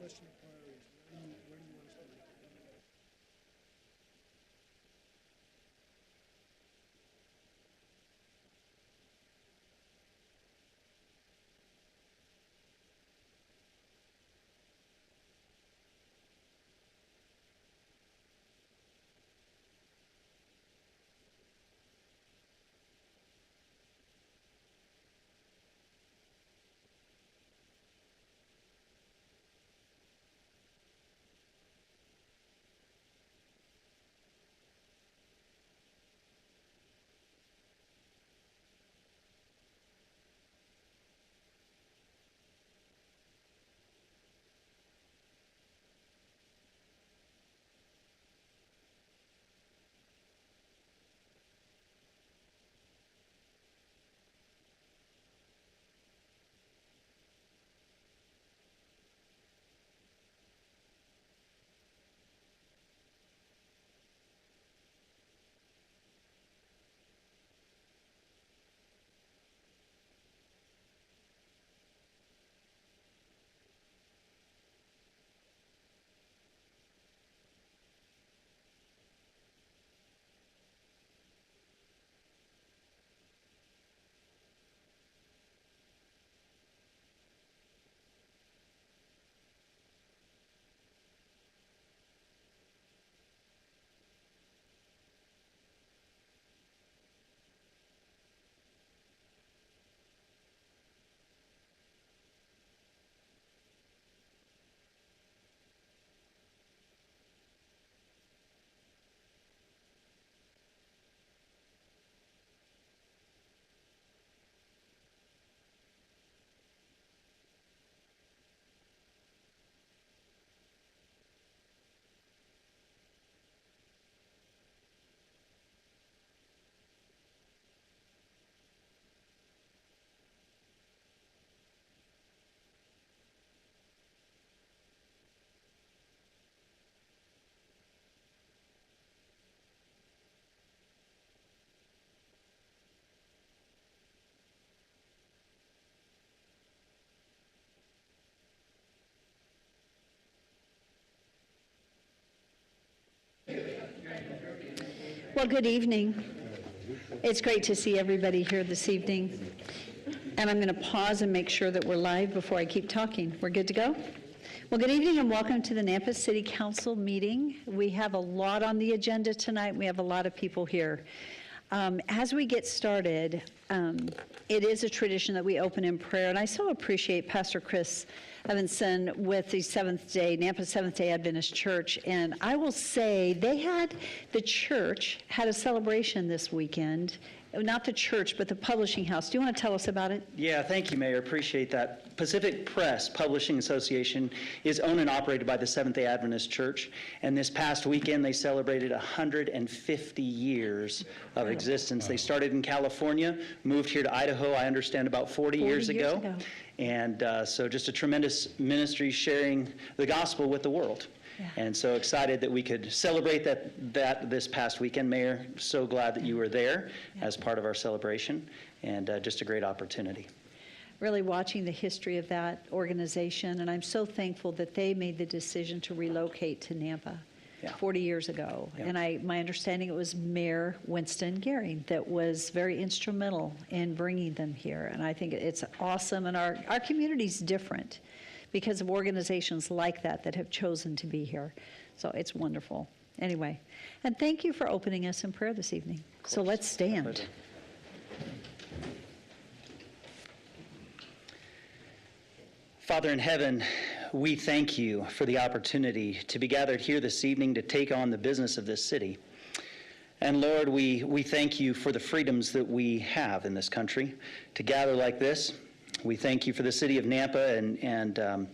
question of priorities. Where do you want us to look? Well, good evening. It's great to see everybody here this evening. And I'm going to pause and make sure that we're live before I keep talking. We're good to go? Well, good evening and welcome to the Nampa City Council meeting. We have a lot on the agenda tonight. We have a lot of people here. As we get started, it is a tradition that we open in prayer, and I so appreciate Pastor Chris Evanson with the Nampa Seventh-day Adventist Church, and I will say the church had a celebration this weekend. Not the church, but the publishing house. Do you want to tell us about it? Yeah, thank you, Mayor. Appreciate that. Pacific Press Publishing Association is owned and operated by the Seventh-day Adventist Church, and this past weekend they celebrated 150 years of existence. They started in California, moved here to Idaho, I understand, about 40 years ago. And so just a tremendous ministry sharing the gospel with the world. Yeah. And so excited that we could celebrate that this past weekend. Mayor, so glad that you were there as part of our celebration, and just a great opportunity. Really watching the history of that organization, and I'm so thankful that they made the decision to relocate to Nampa 40 years ago. Yeah. And my understanding, it was Mayor Winston Gehring that was very instrumental in bringing them here. And I think it's awesome, and our community's different because of organizations like that have chosen to be here. So it's wonderful. Anyway, and thank you for opening us in prayer this evening. So let's stand. Father in heaven, we thank you for the opportunity to be gathered here this evening to take on the business of this city. And Lord, we thank you for the freedoms that we have in this country to gather like this. We thank you for the city of Nampa and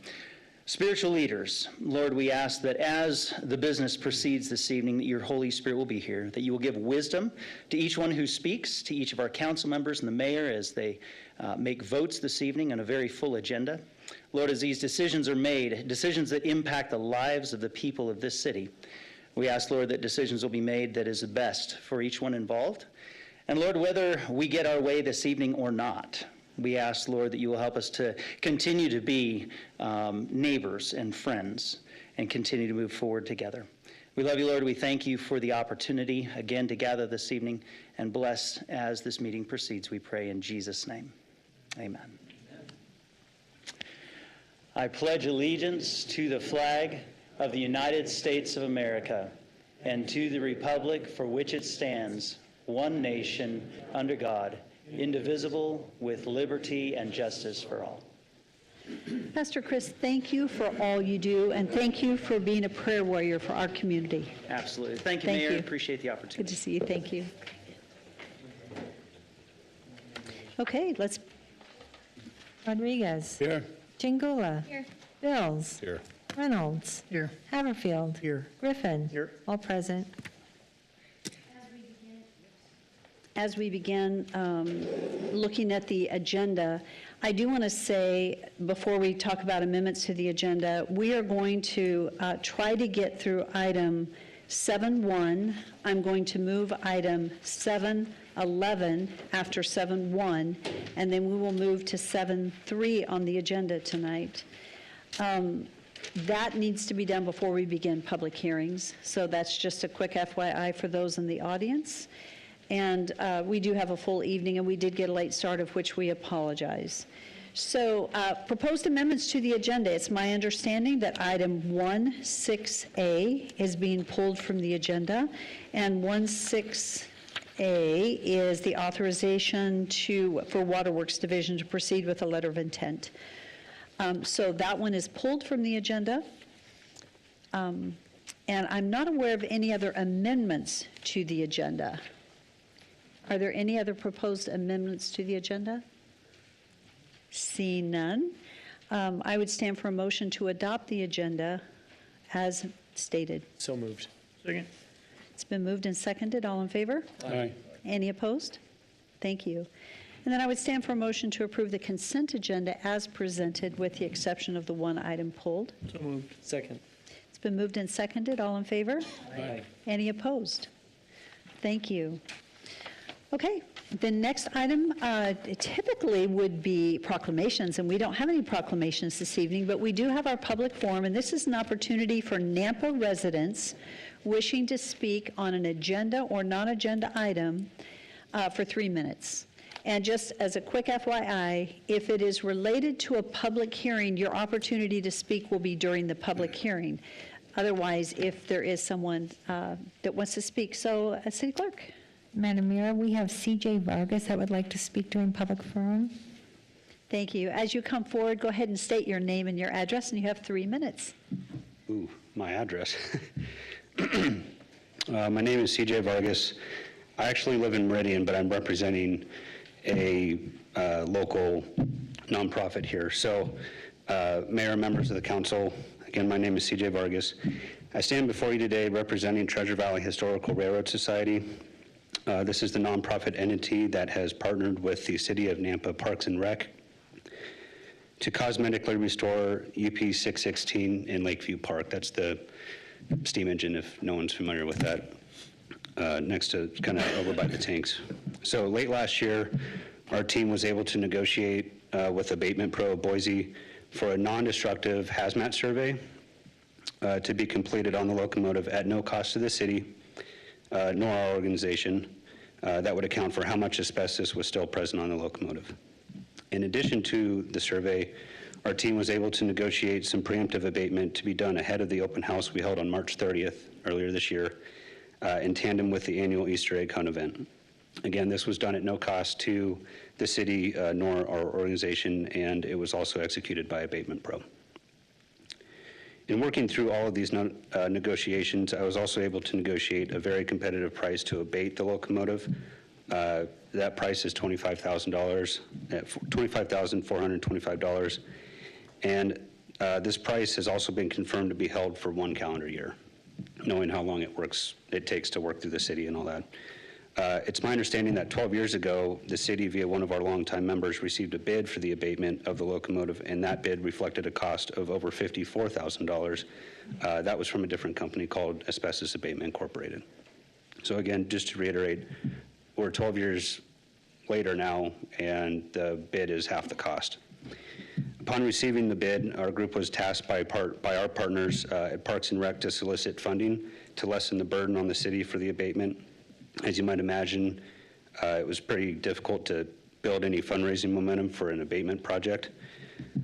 spiritual leaders. Lord, we ask that as the business proceeds this evening, that your Holy Spirit will be here, that you will give wisdom to each one who speaks, to each of our council members and the mayor as they make votes this evening on a very full agenda. Lord, as these decisions are made, decisions that impact the lives of the people of this city, we ask, Lord, that decisions will be made that is the best for each one involved. And Lord, whether we get our way this evening or not, We ask, Lord, that you will help us to continue to be neighbors and friends and continue to move forward together. We love you, Lord. We thank you for the opportunity again to gather this evening, and bless as this meeting proceeds, we pray in Jesus' name. Amen. I pledge allegiance to the flag of the United States of America and to the republic for which it stands, one nation, under God, indivisible, with liberty and justice for all. Pastor Chris, thank you for all you do, and thank you for being a prayer warrior for our community. Absolutely. Thank you, Thank Mayor. you. Appreciate the Good opportunity. to see you. Thank you. Okay, let's, Rodriguez. Here. Chingula. Here. Bills. Here. Reynolds. Here. Haverfield. Here. Griffin. Here. All present. as we begin looking at the agenda, I do want to say, before we talk about amendments to the agenda, we are going to try to get through item 7.1. I'm going to move item 7.11 after 7.1, and then we will move to 7.3 on the agenda tonight. That needs to be done before we begin public hearings, so that's just a quick FYI for those in the audience. And we do have a full evening, and we did get a late start, of which we apologize. So proposed amendments to the agenda. It's my understanding that item 16A is being pulled from the agenda, and 16A is the authorization for Waterworks Division to proceed with a letter of intent. So that one is pulled from the agenda. And I'm not aware of any other amendments to the agenda. Are there any other proposed amendments to the agenda? Seeing none, I would stand for a motion to adopt the agenda as stated. So moved. Second. It's been moved and seconded. All in favor? Aye. Any opposed? Thank you. And then I would stand for a motion to approve the consent agenda as presented, with the exception of the one item pulled. So moved. Second. It's been moved and seconded. All in favor? Aye. Any opposed? Thank you. Okay, the next item typically would be proclamations, and we don't have any proclamations this evening, but we do have our public forum, and this is an opportunity for Nampa residents wishing to speak on an agenda or non-agenda item for 3 minutes. And just as a quick FYI, if it is related to a public hearing, your opportunity to speak will be during the public hearing. Otherwise, if there is someone that wants to speak. So, City Clerk. Madam Mayor, we have CJ Vargas that would like to speak during public forum. Thank you. As you come forward, go ahead and state your name and your address, and you have 3 minutes. Ooh, my address. My name is CJ Vargas. I actually live in Meridian, but I'm representing a local nonprofit here. So, Mayor, members of the council, again, my name is CJ Vargas. I stand before you today representing Treasure Valley Historical Railroad Society. This is the nonprofit entity that has partnered with the City of Nampa Parks and Rec to cosmetically restore UP 616 in Lakeview Park. That's the steam engine, if no one's familiar with that, next to, kind of over by the tanks. So late last year, our team was able to negotiate with Abatement Pro of Boise for a non-destructive hazmat survey to be completed on the locomotive at no cost to the city, nor our organization. That would account for how much asbestos was still present on the locomotive. In addition to the survey, our team was able to negotiate some preemptive abatement to be done ahead of the open house we held on March 30th, earlier this year, in tandem with the annual Easter egg hunt event. Again, this was done at no cost to the city nor our organization, and it was also executed by Abatement Pro. In working through all of these negotiations, I was also able to negotiate a very competitive price to abate the locomotive. That price is $25,000, $25,425, and this price has also been confirmed to be held for 1 calendar year, knowing how long it takes to work through the city and all that. It's my understanding that 12 years ago, the city, via one of our longtime members, received a bid for the abatement of the locomotive, and that bid reflected a cost of over $54,000. That was from a different company called Asbestos Abatement Incorporated. So again, just to reiterate, we're 12 years later now, and the bid is half the cost. Upon receiving the bid, our group was tasked by our partners at Parks and Rec to solicit funding to lessen the burden on the city for the abatement. As you might imagine, it was pretty difficult to build any fundraising momentum for an abatement project.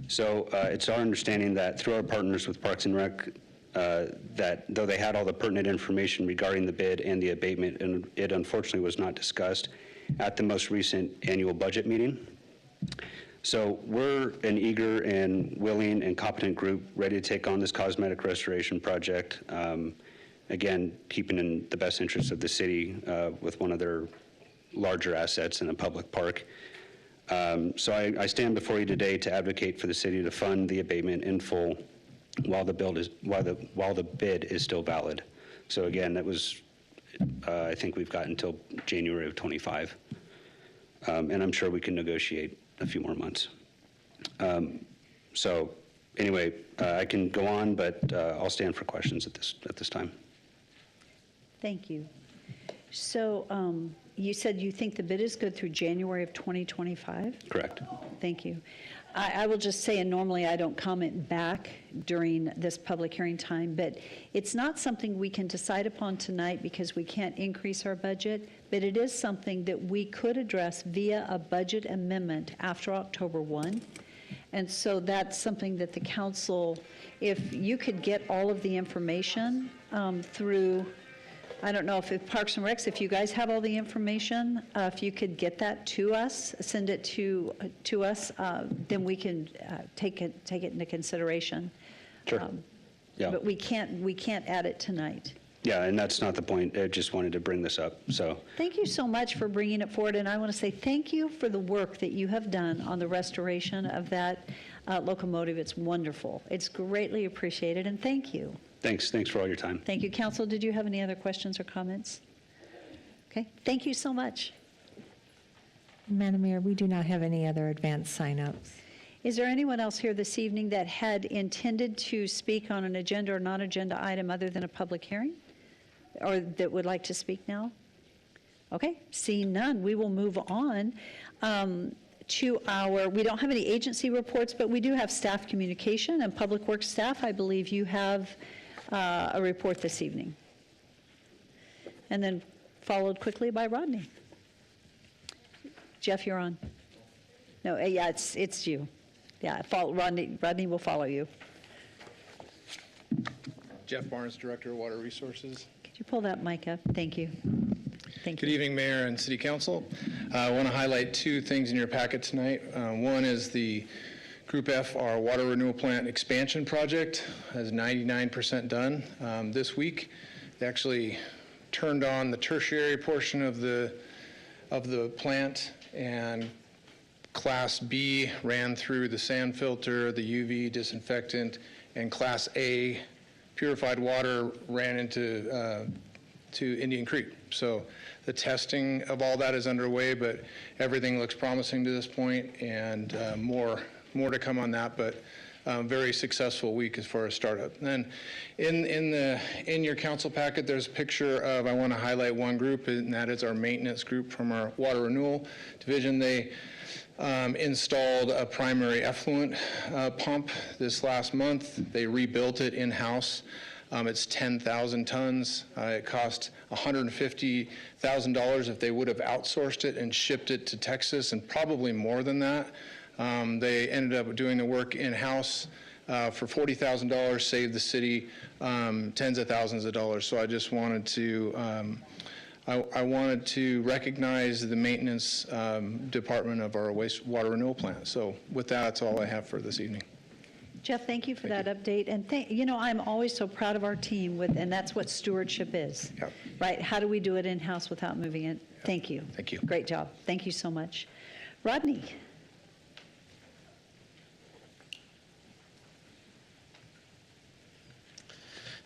So it's our understanding that through our partners with Parks and Rec, that though they had all the pertinent information regarding the bid and the abatement, and it unfortunately was not discussed at the most recent annual budget meeting. So we're an eager and willing and competent group ready to take on this cosmetic restoration project. Again, keeping in the best interest of the city with one of their larger assets in a public park. So I stand before you today to advocate for the city to fund the abatement in full while the bid is still valid. So again, that was, I think we've got until January of 25. And I'm sure we can negotiate a few more months. So anyway, I can go on, but I'll stand for questions at this time. Thank you. So you said you think the bid is good through January of 2025? Correct. Thank you. I will just say, and normally I don't comment back during this public hearing time, but it's not something we can decide upon tonight because we can't increase our budget, but it is something that we could address via a budget amendment after October 1. And so that's something that the council, if you could get all of the information through, I don't know if Parks and Recs, if you guys have all the information, if you could get that to us, send it to us, then we can take it into consideration. Sure. Yeah. But we can't add it tonight. Yeah, and that's not the point. I just wanted to bring this up. So Thank you so much for bringing it forward, and I want to say thank you for the work that you have done on the restoration of that locomotive. It's wonderful. It's greatly appreciated, and thank you. thanks for all your time. Thank you. Council, did you have any other questions or comments? Okay, thank you so much. Madam Mayor, we do not have any other advanced signups. Is there anyone else here this evening that had intended to speak on an agenda or non-agenda item other than a public hearing? Or that would like to speak now? Okay, seeing none, we will move on to we don't have any agency reports, but we do have staff communication and public works staff. I believe you have a report this evening. And then followed quickly by Rodney. Jeff, you're on. No, yeah, it's you. Yeah, Rodney will follow you. Jeff Barnes, Director of Water Resources. Could you pull that mic up? Thank you. Thank Good you. evening, Mayor and City Council. I want to highlight two things in your packet tonight. One is the Group F, our water renewal plant expansion project, is 99% done this week. They actually turned on the tertiary portion of the plant, and Class B ran through the sand filter, the UV disinfectant, and Class A purified water ran into to Indian Creek. So the testing of all that is underway, but everything looks promising to this point, and more to come on that, but very successful week as far as startup. And in your council packet, there's a picture of, I want to highlight one group, and that is our maintenance group from our water renewal division. They installed a primary effluent pump this last month. They rebuilt it in-house. It's 10,000 tons. It cost $150,000 if they would have outsourced it and shipped it to Texas, and probably more than that. They ended up doing the work in-house for $40,000, saved the city tens of thousands of dollars. So I just wanted to I wanted to recognize the maintenance department of our wastewater renewal plant. So with that, that's all I have for this evening. Jeff, thank you for that update. And I'm always so proud of our team and that's what stewardship is, Yep. right? How do we do it in-house without moving it? Thank you. Thank you. Great job. Thank you so much. Rodney.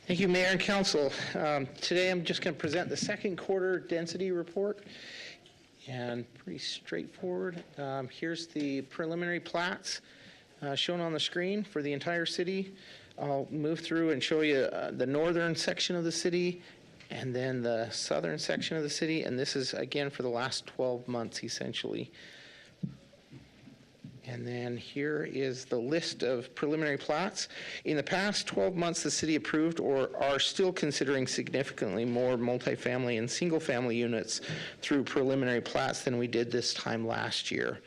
Thank you, Mayor and Council. Today I'm just going to present the second quarter density report, and pretty straightforward. Here's the preliminary plats shown on the screen for the entire city. I'll move through and show you the northern section of the city and then the southern section of the city, and this is, again, for the last 12 months, essentially. And then here is the list of preliminary plats. In the past 12 months, the city approved or are still considering significantly more multifamily and single-family units through preliminary plats than we did this time last year.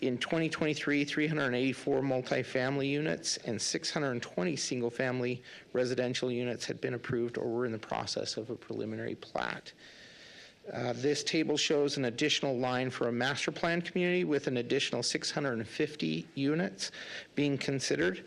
In 2023, 384 multifamily units and 620 single-family residential units had been approved or were in the process of a preliminary plat. This table shows an additional line for a master plan community with an additional 650 units being considered.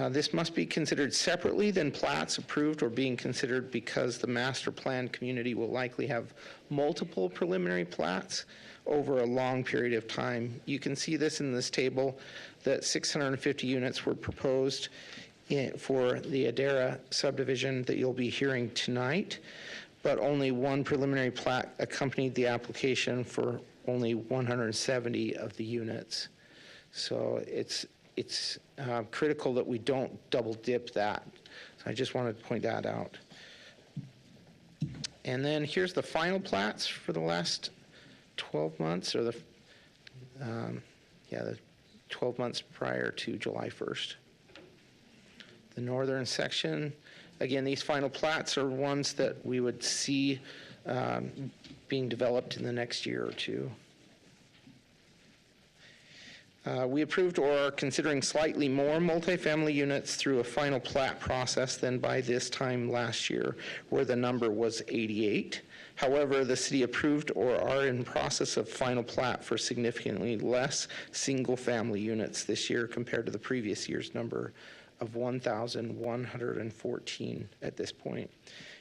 This must be considered separately than plats approved or being considered because the master plan community will likely have multiple preliminary plats over a long period of time. You can see this in this table that 650 units were proposed for the Adara subdivision that you'll be hearing tonight, but only one preliminary plat accompanied the application for only 170 of the units. So it's critical that we don't double dip that. So I just wanted to point that out. And then here's the final plats for the last 12 months, or the 12 months prior to July 1st. The northern section, again, these final plats are ones that we would see being developed in the next year or two. We approved or are considering slightly more multifamily units through a final plat process than by this time last year, where the number was 88. However, the city approved or are in process of final plat for significantly less single-family units this year compared to the previous year's number of 1,114 at this point.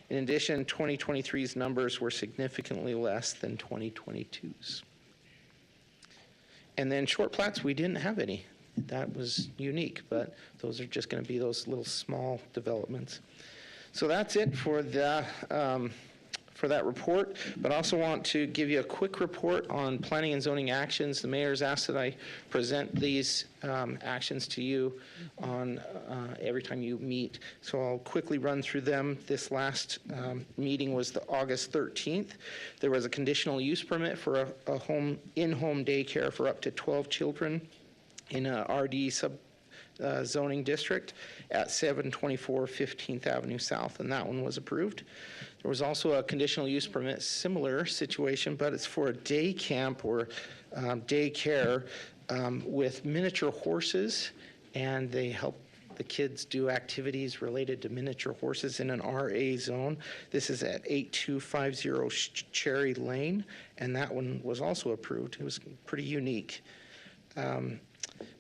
In addition, 2023's numbers were significantly less than 2022's. And then short plats, we didn't have any. That was unique, but those are just going to be those little small developments. So that's it for the for that report, but I also want to give you a quick report on planning and zoning actions. The mayor's asked that I present these actions to you on every time you meet. So I'll quickly run through them. This last meeting was the August 13th. There was a conditional use permit for a in-home daycare for up to 12 children in a RD zoning district at 724 15th Avenue South, and that one was approved. There was also a conditional use permit, similar situation, but it's for a day camp or daycare with miniature horses, and they help the kids do activities related to miniature horses in an RA zone. This is at 8250 Cherry Lane, and that one was also approved. It was pretty unique.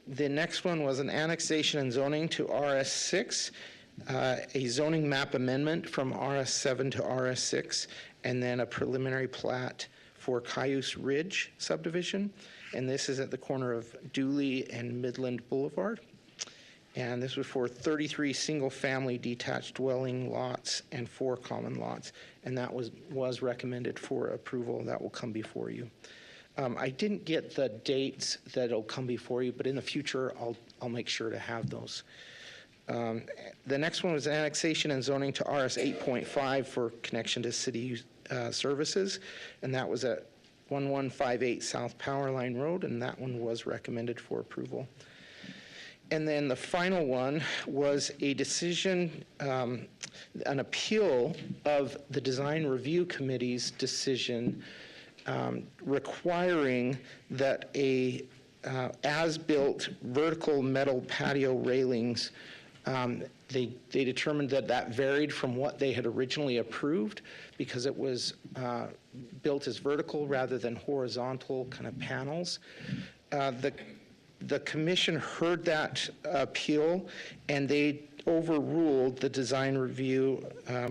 The next one was an annexation and zoning to RS6, a zoning map amendment from RS7 to RS6, and then a preliminary plat for Cayuse Ridge subdivision. And this is at the corner of Dooley and Midland Boulevard. And this was for 33 single-family detached dwelling lots and 4 common lots. And that was recommended for approval. That will come before you. I didn't get the dates that it'll come before you, but in the future, I'll make sure to have those. The next one was annexation and zoning to RS 8.5 for connection to city services, and that was at 1158 South Powerline Road, and that one was recommended for approval. And then the final one was a decision, an appeal of the Design Review Committee's decision requiring that a as-built vertical metal patio railings, they determined that varied from what they had originally approved because it was built as vertical rather than horizontal kind of panels. The commission heard that appeal, and they overruled the design review,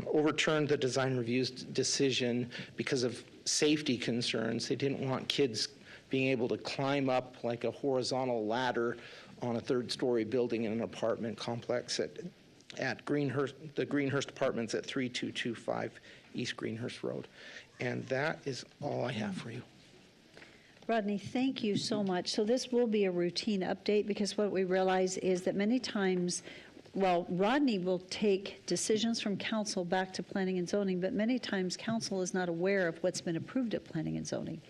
overturned the design review's decision because of safety concerns. They didn't want kids being able to climb up like a horizontal ladder on a third-story building in an apartment complex at Greenhurst, the Greenhurst Apartments at 3225 East Greenhurst Road. And that is all I have for you. Rodney, thank you so much. So this will be a routine update because what we realize is that many times well, Rodney will take decisions from council back to planning and zoning, but many times council is not aware of what's been approved at planning and zoning.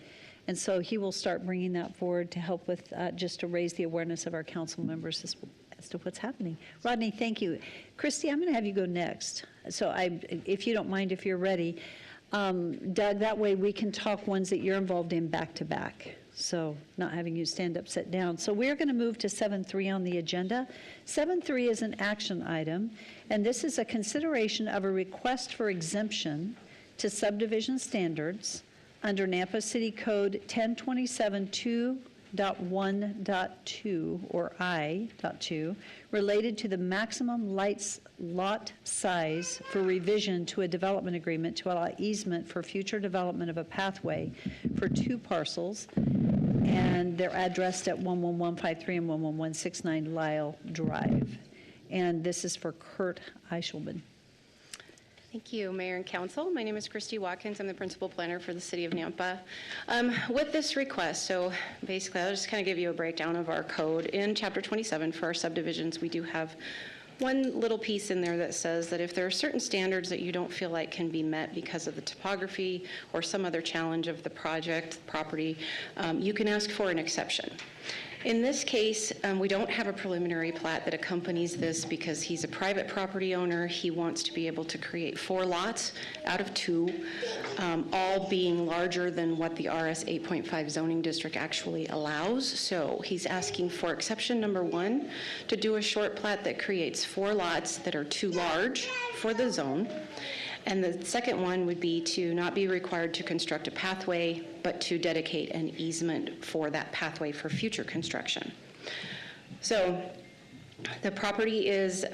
And so he will start bringing that forward to help with, just to raise the awareness of our council members as to what's happening. Rodney, thank you. Christy, I'm going to have you go next. So if you don't mind, if you're ready. Doug, that way we can talk ones that you're involved in back to back. So not having you stand up, sit down. So we're going to move to 7.3 on the agenda. 7.3 is an action item, and this is a consideration of a request for exemption to subdivision standards under Nampa City Code 1027-2.1.2 or I.2 related to the maximum lot size for revision to a development agreement to allow easement for future development of a pathway for 2 parcels, and they're addressed at 11153 and 11169 Lyle Drive. And this is for Kurt Eichelman. Thank you, Mayor and Council. My name is Christy Watkins. I'm the principal planner for the City of Nampa. With this request, so basically I'll just kind of give you a breakdown of our code. In Chapter 27 for our subdivisions, we do have one little piece in there that says that if there are certain standards that you don't feel like can be met because of the topography or some other challenge of the project, property, you can ask for an exception. In this case, we don't have a preliminary plat that accompanies this because he's a private property owner. He wants to be able to create 4 lots out of 2, all being larger than what the RS 8.5 zoning district actually allows. So he's asking for exception number 1 to do a short plat that creates 4 lots that are too large for the zone. And the second one would be to not be required to construct a pathway, but to dedicate an easement for that pathway for future construction. So the property is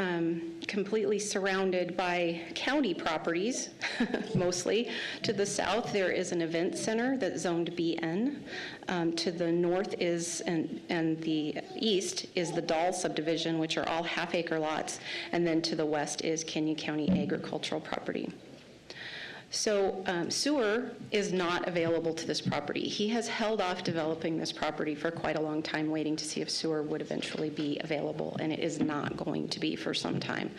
completely surrounded by county properties, mostly. To the south, there is an event center that's zoned BN. To the north is, and the east is the Dahl subdivision, which are all half-acre lots. And then to the west is Kenyon County agricultural property. So sewer is not available to this property. He has held off developing this property for quite a long time, waiting to see if sewer would eventually be available, and it is not going to be for some time.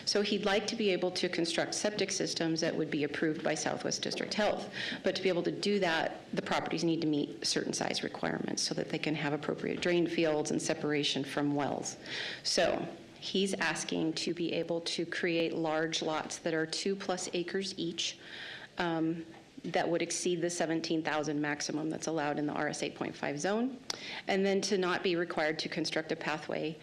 So he'd like to be able to construct septic systems that would be approved by Southwest District Health. But to be able to do that, the properties need to meet certain size requirements so that they can have appropriate drain fields and separation from wells. So he's asking to be able to create large lots that are 2+ acres each, that would exceed the 17,000 maximum that's allowed in the RS 8.5 zone, and then to not be required to construct a pathway.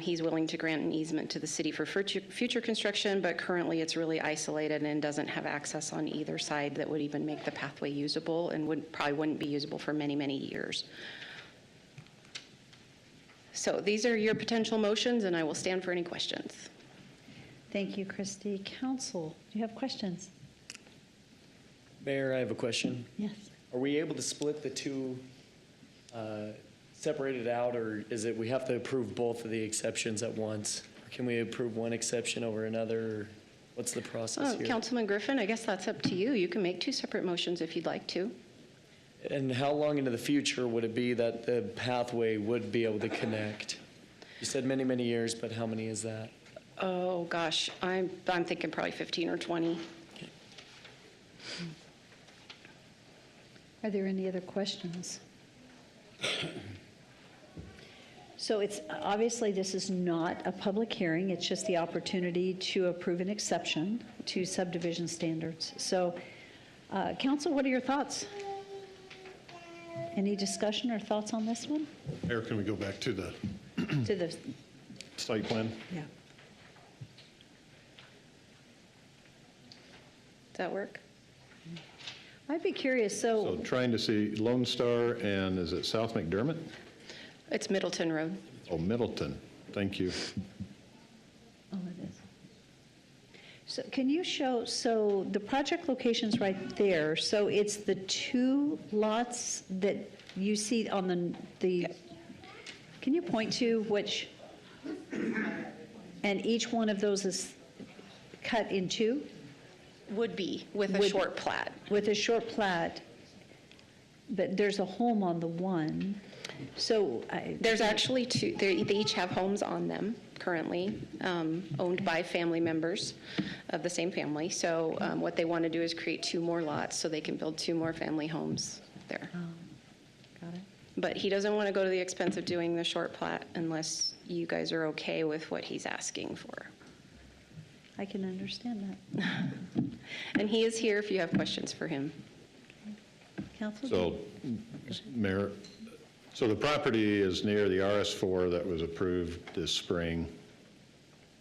He's willing to grant an easement to the city for future construction, but currently it's really isolated and doesn't have access on either side that would even make the pathway usable, and probably wouldn't be usable for many, many years. So these are your potential motions, and I will stand for any questions. Thank you, Christy. Council, do you have questions? Mayor, I have a question. Yes. Are we able to split the 2 separated out, or is it we have to approve both of the exceptions at once? Or can we approve one exception over another? Or what's the process here? Councilman Griffin, I guess that's up to you. You can make 2 separate motions if you'd like to. And how long into the future would it be that the pathway would be able to connect? You said many, many years, but how many is that? Oh, gosh, I'm thinking probably 15 or 20. Are there any other questions? So it's, obviously, this is not a public hearing. It's just the opportunity to approve an exception to subdivision standards. So, Council, what are your thoughts? Any discussion or thoughts on this one? Mayor, can we go back to the To the, site plan? yeah. Does that work? I'd be curious, So trying to see Lone Star and is it South McDermott? It's Middleton Road. Oh, Middleton. Thank you. Oh, it is. So can you show, so the project location's right there, so it's the 2 lots that you see on the, can you point to which, and each one of those is cut in 2? Would be with a Would- short plat. With a short plat, but there's a home on the one, so. There's actually 2, they each have homes on them currently, owned by family members of the same family. So what they want to do is create 2 more lots so they can build 2 more family homes there. Got it. But he doesn't want to go to the expense of doing the short plat unless you guys are okay with what he's asking for. I can understand that. And he is here if you have questions for him. Council? So, Mayor, so the property is near the RS4 that was approved this spring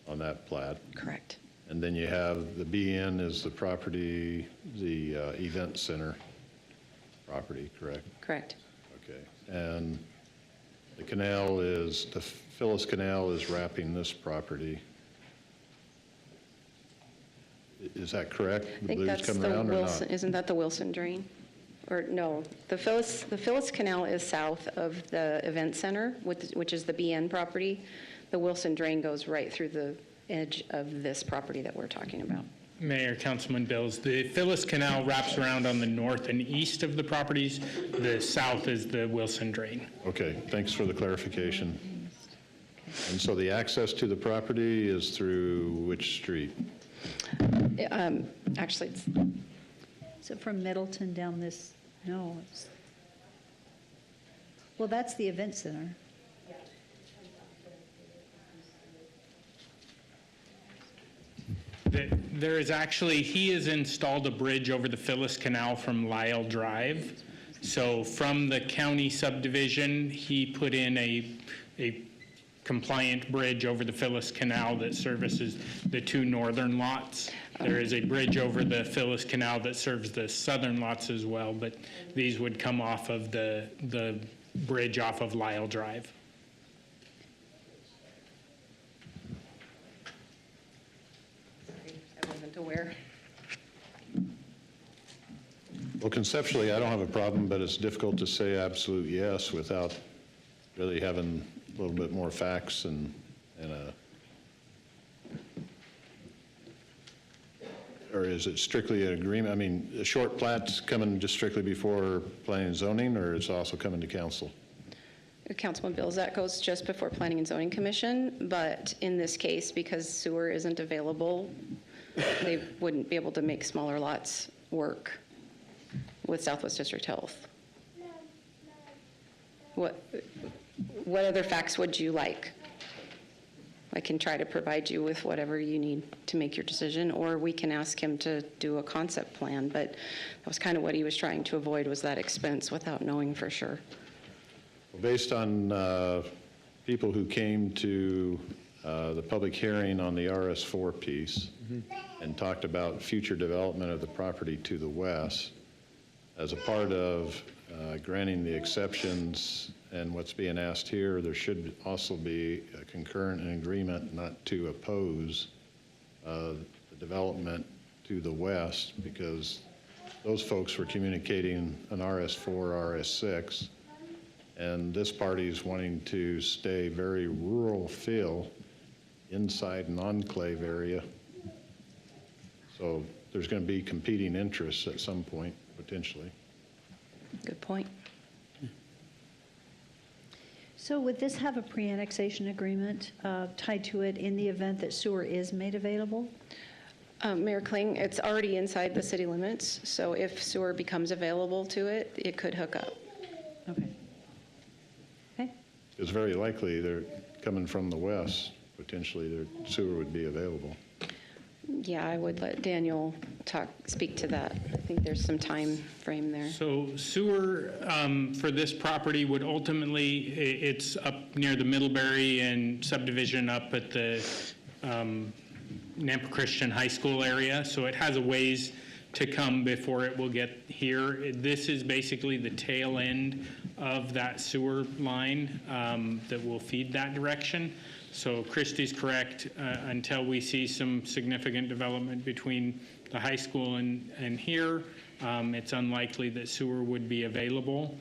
on that plat. Correct. And then you have the BN is the property, the event center property, correct? Correct. Okay. And the canal is, the Phyllis Canal is wrapping this property. Is that correct? I The think blues that's coming the around or Wilson, not? isn't that the Wilson Drain? Or no, the Phyllis Canal is south of the event center, which is the BN property. The Wilson Drain goes right through the edge of this property that we're talking about. Mayor, Councilman Bills, the Phyllis Canal wraps around on the north and east of the properties. The south is the Wilson Drain. Okay, thanks for the clarification. And so the access to the property is through which street? Actually, it's Is it from Middleton down this? No. Well, that's the event center. There is actually, he has installed a bridge over the Phyllis Canal from Lyle Drive. So from the county subdivision, he put in a compliant bridge over the Phyllis Canal that services the 2 northern lots. There is a bridge over the Phyllis Canal that serves the southern lots as well, but these would come off of the bridge off of Lyle Drive. I wasn't aware. Well, conceptually, I don't have a problem, but it's difficult to say absolute yes without really having a little bit more facts and a, or is it strictly an agreement? I mean, a short plat's coming just strictly before planning and zoning, or it's also coming to council? Councilman Bills, that goes just before Planning and Zoning Commission, but in this case, because sewer isn't available, they wouldn't be able to make smaller lots work with Southwest District Health. What other facts would you like? I can try to provide you with whatever you need to make your decision, or we can ask him to do a concept plan, but that was kind of what he was trying to avoid, was that expense without knowing for sure. Based on people who came to the public hearing on the RS4 piece and talked about future development of the property to the west, as a part of granting the exceptions and what's being asked here, there should also be a concurrent and agreement not to oppose the development to the west, because those folks were communicating an RS4, RS6, and this party is wanting to stay very rural feel inside an enclave area. So there's going to be competing interests at some point, potentially. Good point. So would this have a pre-annexation agreement tied to it in the event that sewer is made available? Mayor Kling, it's already inside the city limits, so if sewer becomes available to it, it could hook up. Okay. Okay. It's very likely they're coming from the west, potentially their sewer would be available. Yeah, I would let Daniel speak to that. I think there's some time frame there. So sewer for this property would ultimately, it's up near the Middlebury and subdivision up at the Nampa Christian High School area. So it has a ways to come before it will get here. This is basically the tail end of that sewer line that will feed that direction. So Christie's correct, until we see some significant development between the high school and here, it's unlikely that sewer would be available.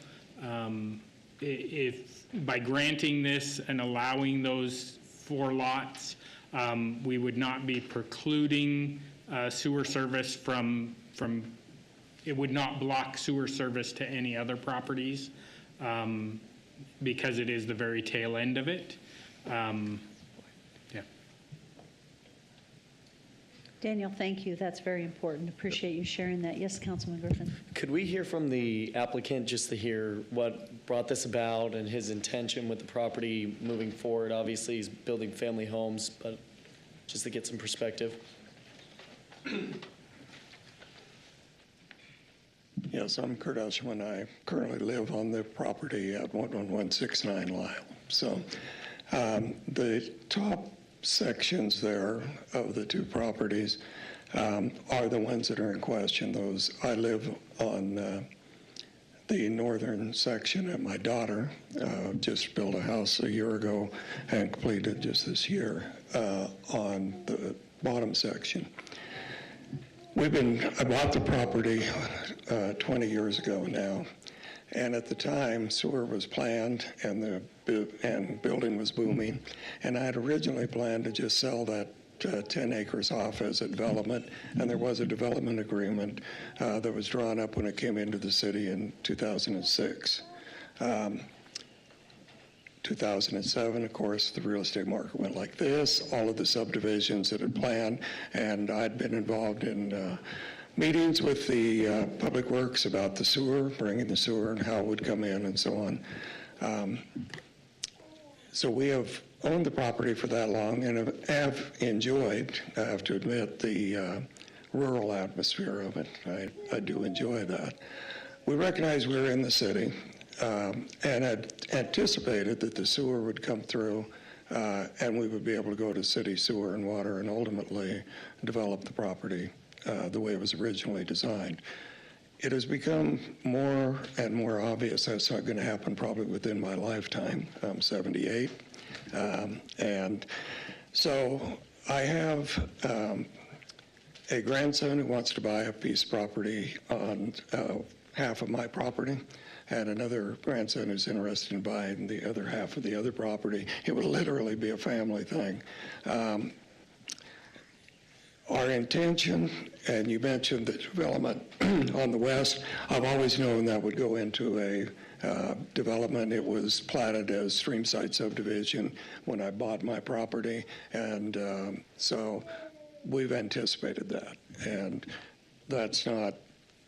If by granting this and allowing those 4 lots, we would not be precluding sewer service from, it would not block sewer service to any other properties because it is the very tail end of it. Yeah. Daniel, thank you. That's very important. Appreciate you sharing that. Yes, Councilman Griffin. Could we hear from the applicant just to hear what brought this about and his intention with the property moving forward? Obviously, he's building family homes, but just to get some perspective. Yes, I'm Kurt Usherman. I currently live on the property at 11169 Lyle. So the top sections there of the two properties are the ones that are in question. Those I live on the northern section, and my daughter just built a house a year ago and completed just this year on the bottom section. I bought the property 20 years ago now, and at the time sewer was planned and building was booming, and I had originally planned to just sell that 10 acres off as a development, and there was a development agreement that was drawn up when it came into the city in 2006. 2007, of course, the real estate market went like this. All of the subdivisions that had planned, and I'd been involved in meetings with the Public Works about the sewer, bringing the sewer and how it would come in and so on. So we have owned the property for that long and have enjoyed, I have to admit, the rural atmosphere of it. I do enjoy that. We recognize we're in the city. And had anticipated that the sewer would come through and we would be able to go to city sewer and water and ultimately develop the property the way it was originally designed. It has become more and more obvious that's not going to happen probably within my lifetime. I'm 78. And so I have a grandson who wants to buy a piece of property on half of my property, and another grandson who's interested in buying the other half of the other property. It would literally be a family thing. Our intention, and you mentioned the development on the west, I've always known that would go into a development. It was platted as Streamside subdivision when I bought my property, and so we've anticipated that, and that's not,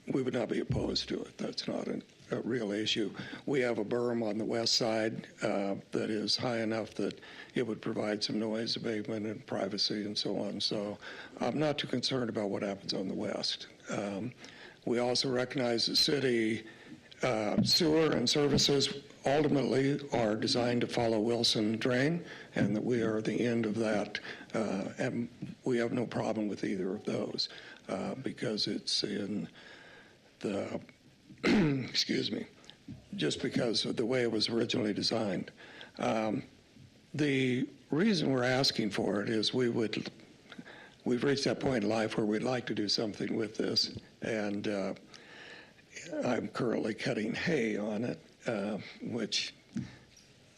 we would not be opposed to it. That's not a real issue. We have a berm on the west side that is high enough that it would provide some noise abatement and privacy and so on. So I'm not too concerned about what happens on the west. We also recognize the city sewer and services ultimately are designed to follow Wilson Drain, and that we are the end of that. And we have no problem with either of those because it's in the excuse me, just because of the way it was originally designed. The reason we're asking for it is we've reached that point in life where we'd like to do something with this, and I'm currently cutting hay on it, which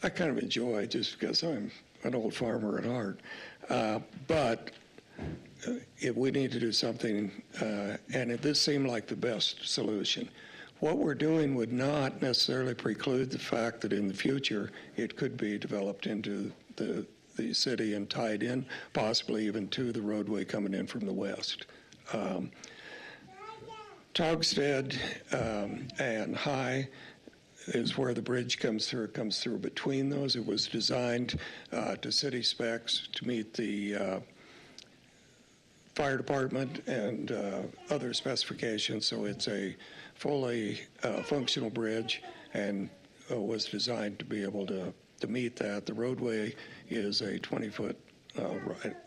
I kind of enjoy just because I'm an old farmer at heart. But if we need to do something, and this seemed like the best solution. What we're doing would not necessarily preclude the fact that in the future it could be developed into the city and tied in, possibly even to the roadway coming in from the west. Togstead and High is where the bridge comes through. It comes through between those. It was designed to city specs to meet the fire department and other specifications, so it's a fully functional bridge and was designed to be able to meet that. The roadway is a 20-foot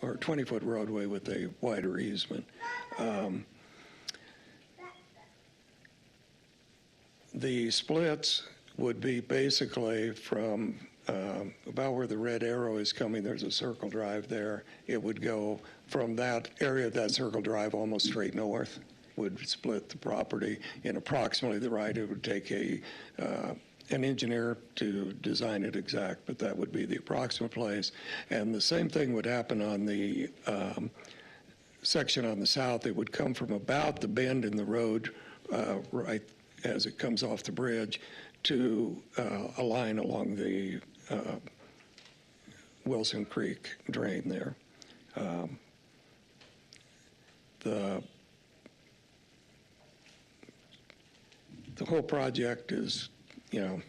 or 20-foot roadway with a wider easement. The splits would be basically from about where the red arrow is coming. There's a circle drive there. It would go from that area of that circle drive almost straight north, would split the property in approximately the right. It would take an engineer to design it exact, but that would be the approximate place. And the same thing would happen on the section on the south. It would come from about the bend in the road right as it comes off the bridge to a line along the Wilson Creek drain there. the whole project is, you know,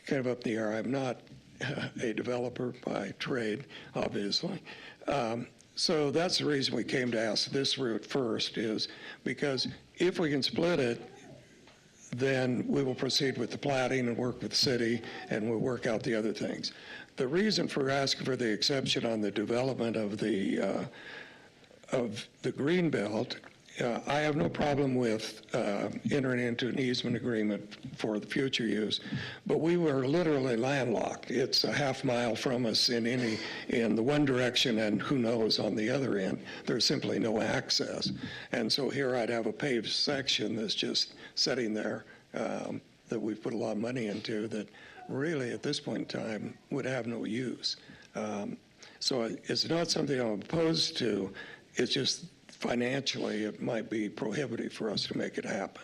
kind of up in the air. I'm not a developer by trade, obviously. So that's the reason we came to ask this route first, is because if we can split it, then we will proceed with the plating and work with the city, and we'll work out the other things. The reason for asking for the exception on the development of the green belt, I have no problem with entering into an easement agreement for the future use, but we were literally landlocked. It's a half mile from us in the one direction, and who knows on the other end. There's simply no access. And so here I'd have a paved section that's just sitting there that we've put a lot of money into that really at this point in time would have no use. So it's not something I'm opposed to. It's just financially, it might be prohibitive for us to make it happen.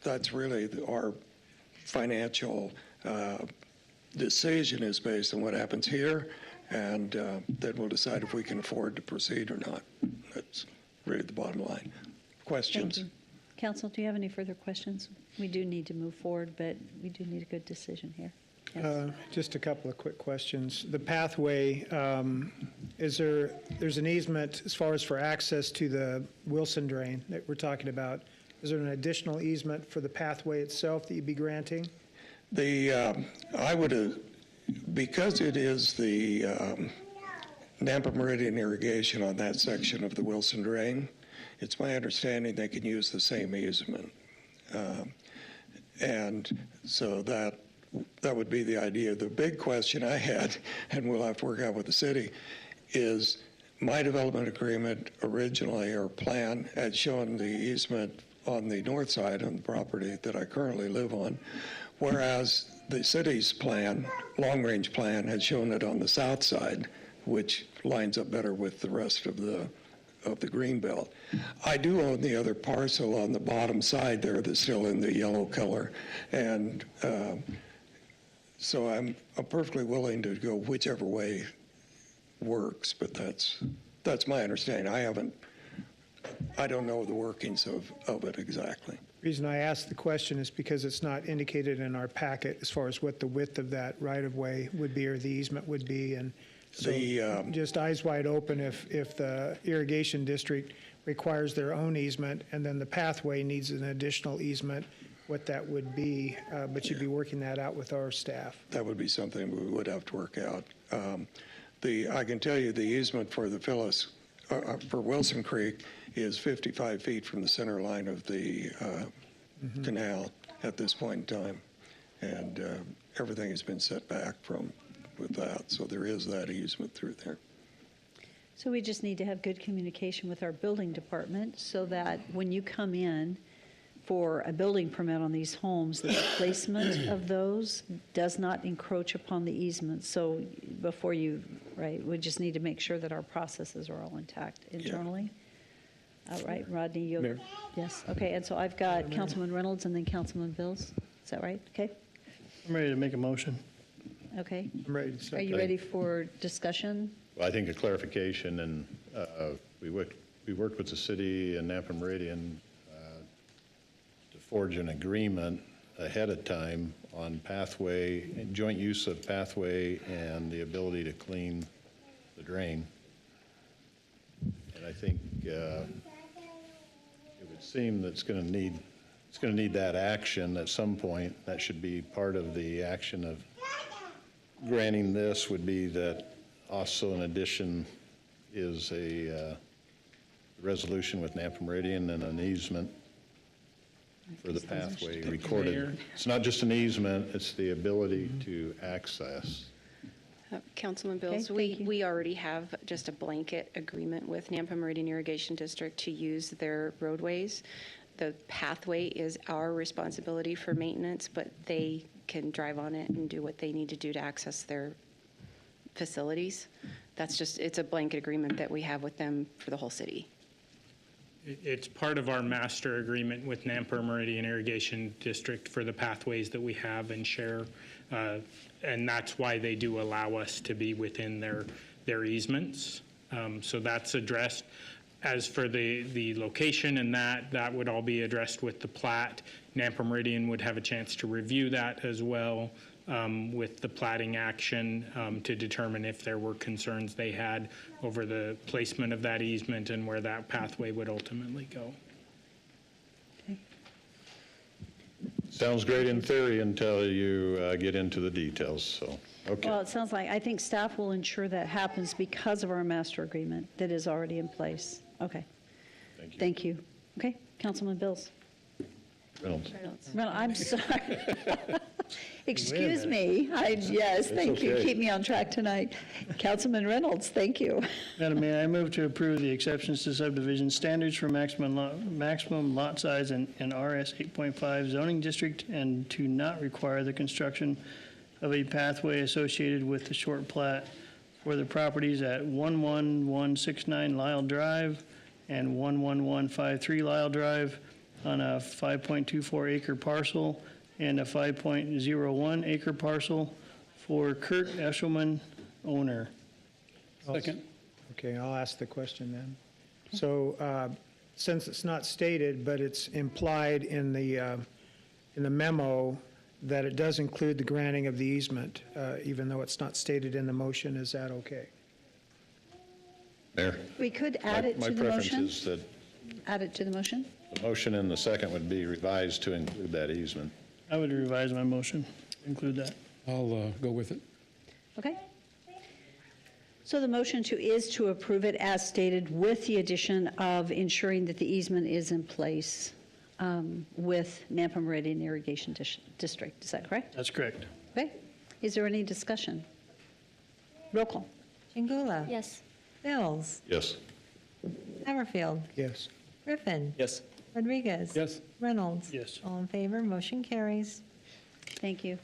That's really our financial decision is based on what happens here, and then we'll decide if we can afford to proceed or not. That's really the bottom line. Questions? Thank you. Council, do you have any further questions? We do need to move forward, but we do need a good decision here. Yes. Just a couple of quick questions. The pathway, there's an easement as far as for access to the Wilson drain that we're talking about. Is there an additional easement for the pathway itself that you'd be granting? I would, because it is the Nampa Meridian irrigation on that section of the Wilson drain, it's my understanding they can use the same easement. And so that would be the idea. The big question I had, and we'll have to work out with the city, is my development agreement originally, or plan, had shown the easement on the north side on the property that I currently live on, whereas the city's plan, long-range plan, had shown it on the south side, which lines up better with the rest of the green belt. I do own the other parcel on the bottom side there that's still in the yellow color, and so I'm perfectly willing to go whichever way works, but that's my understanding. I don't know the workings of it exactly. The reason I asked the question is because it's not indicated in our packet as far as what the width of that right-of-way would be or the easement would be, and so just eyes wide open if the irrigation district requires their own easement and then the pathway needs an additional easement, what that would be, but you'd be working that out with our staff. That would be something we would have to work out. I can tell you the easement for the Phyllis, for Wilson Creek is 55 feet from the center line of the canal at this point in time. And everything has been set back with that. So there is that easement through there. So we just need to have good communication with our building department so that when you come in for a building permit on these homes, the placement of those does not encroach upon the easement. So before you, right, we just need to make sure that our processes are all intact internally. Yeah. All right, Rodney, you. Mayor? Yes, okay, and so I've got Councilman Reynolds and then Councilman Bills. Is that right? Okay, I'm ready to make a motion. okay. I'm ready to Are second. you ready for discussion? Well, I think a clarification, and we worked with the city and Nampa Meridian to forge an agreement ahead of time on pathway, joint use of pathway and the ability to clean the drain. And I think it would seem that it's going to need that action at some point. That should be part of the action of granting this, would be that also in addition is a resolution with Nampa Meridian and an easement for the pathway recorded. It's not just an easement, it's the ability to access. Councilman Bills, we already have just a blanket agreement with Nampa Meridian Irrigation District to use their roadways. The pathway is our responsibility for maintenance, but they can drive on it and do what they need to do to access their facilities. It's a blanket agreement that we have with them for the whole city. It's part of our master agreement with Nampa Meridian Irrigation District for the pathways that we have and share, and that's why they do allow us to be within their easements. So that's addressed. As for the location and that would all be addressed with the plat. Nampa Meridian would have a chance to review that as well with the platting action to determine if there were concerns they had over the placement of that easement and where that pathway would ultimately go. Sounds great in theory until you get into the details, so, okay. Well, it sounds like, I think staff will ensure that happens because of our master agreement that is already in place. Okay. Thank you. Okay, Councilman Bills. Reynolds. Well, I'm sorry. Excuse me. Yes, thank you. okay. Keep me on track tonight. Councilman Reynolds, thank you. Madam Mayor, I move to approve the exceptions to subdivision standards for maximum lot size in RS 8.5 zoning district and to not require the construction of a pathway associated with the short plat for the properties at 11169 Lyle Drive and 11153 Lyle Drive on a 5.24 acre parcel and a 5.01 acre parcel for Kurt Eshelman, owner. Second. Okay, I'll ask the question then. So since it's not stated, but it's implied in the memo that it does include the granting of the easement, even though it's not stated in the motion, is that okay? Mayor? We could add it to the My motion. preference is that Add it to the motion. the motion in the second would be revised to include that easement. I would revise my motion, include that. I'll go with it. Okay. So the motion is to approve it as stated with the addition of ensuring that the easement is in place with Nampa Meridian Irrigation District. Is that correct? That's correct. Okay. Is there any discussion? Roll call. Chingula. Yes. Bills. Yes. Hammerfield. Yes. Griffin. Yes. Rodriguez. Yes. Reynolds. Yes. All in favor, motion carries. Thank you.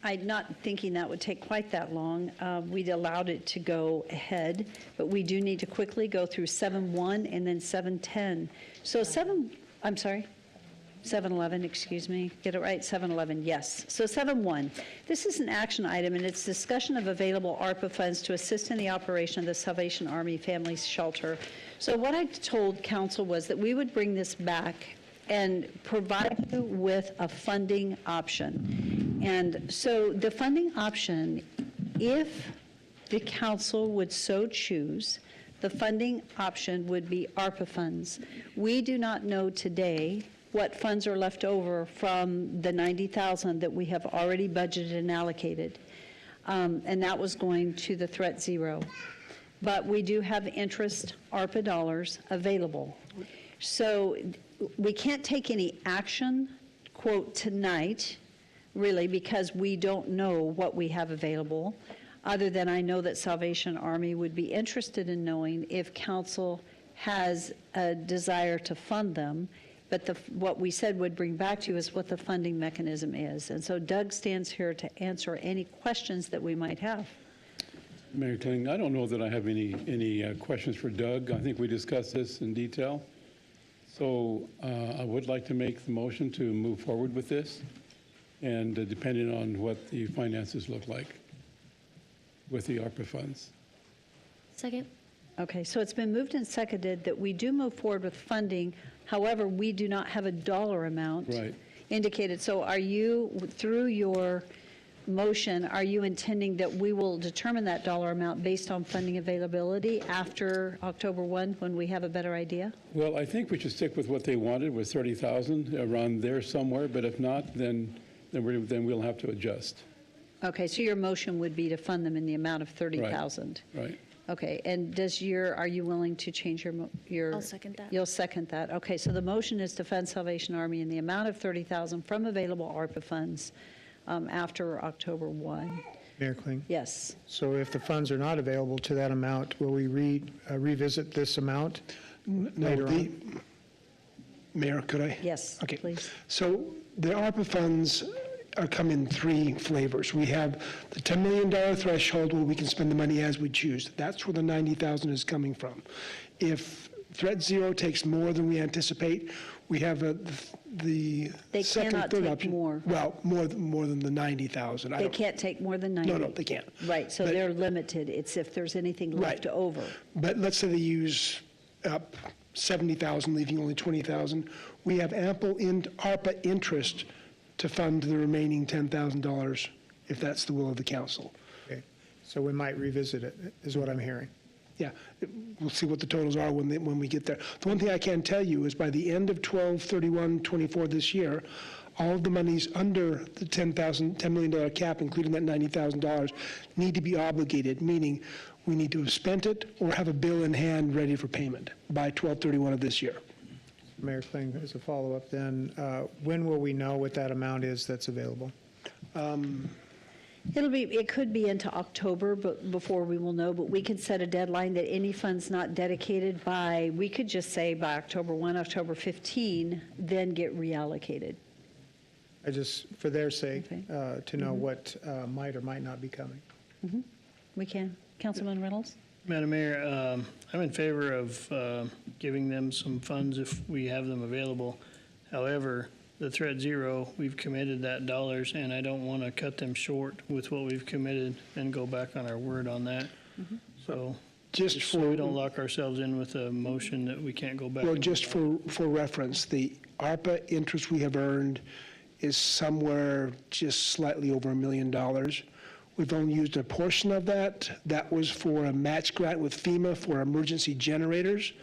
I'm not thinking that would take quite that long. We'd allowed it to go ahead, but we do need to quickly go through 7-1 and then 7-10. So 7-11, excuse me, get it right, 7-11, yes. So 7-1, this is an action item, and it's discussion of available ARPA funds to assist in the operation of the Salvation Army Family Shelter. So what I told council was that we would bring this back and provide you with a funding option. And so the funding option, if the council would so choose, the funding option would be ARPA funds. We do not know today what funds are left over from the $90,000 that we have already budgeted and allocated. And that was going to the Threat Zero. But we do have interest ARPA dollars available. So we can't take any action, quote, tonight, really, because we don't know what we have available, other than I know that Salvation Army would be interested in knowing if council has a desire to fund them. But what we said would bring back to you is what the funding mechanism is. And so Doug stands here to answer any questions that we might have. Mayor Kling, I don't know that I have any questions for Doug. I think we discussed this in detail. So I would like to make the motion to move forward with this, and depending on what the finances look like with the ARPA funds. Second. Okay, so it's been moved and seconded that we do move forward with funding. However, we do not have a dollar amount indicated. So are you, through your motion, are you intending that we will determine that dollar amount based on funding availability after October 1 when we have a better idea? Well, I think we should stick with what they wanted, with 30,000 around there somewhere, but if not, then we'll have to adjust. Okay, so your motion would be to fund them in the amount of 30,000. Right. Okay, and are you willing to change your? I'll second that. You'll second that. Okay, so the motion is to fund Salvation Army in the amount of 30,000 from available ARPA funds after October 1. Mayor Kling? Yes. So if the funds are not available to that amount, will we revisit this amount later on? Mayor, could I? Yes, Okay. please. So the ARPA funds come in three flavors. We have the $10 million threshold where we can spend the money as we choose. That's where the $90,000 is coming from. If Threat Zero takes more than we anticipate, we have the They second, cannot third take option. more. Well, more than the $90,000. They can't take more than 90? No, they can't. Right, so But- they're limited. It's if there's anything left over. But let's say they use up 70,000, leaving only 20,000. We have ample ARPA interest to fund the remaining $10,000 if that's the will of the council. Okay, so we might revisit it, is what I'm hearing. Yeah, we'll see what the totals are when we get there. The one thing I can tell you is by the end of 12/31/24 this year, all of the monies under the $10 million cap, including that $90,000, need to be obligated, meaning we need to have spent it or have a bill in hand ready for payment by 12/31 of this year. Mayor Kling, as a follow-up then, when will we know what that amount is that's available? It could be into October, but before we will know, but we can set a deadline that any funds not dedicated by, we could just say by October 1, October 15, then get reallocated. I just, for their sake, Okay. to know what might or might not be coming. We can. Councilman Reynolds? Madam Mayor, I'm in favor of giving them some funds if we have them available. However, the Threat Zero, we've committed that dollars, and I don't want to cut them short with what we've committed and go back on our word on that. So Just so we don't lock ourselves in with a motion that we can't go back. Well, and just for reference, the ARPA interest we have earned is somewhere just slightly over $1 million. We've only used a portion of that. That was for a match grant with FEMA for emergency generators.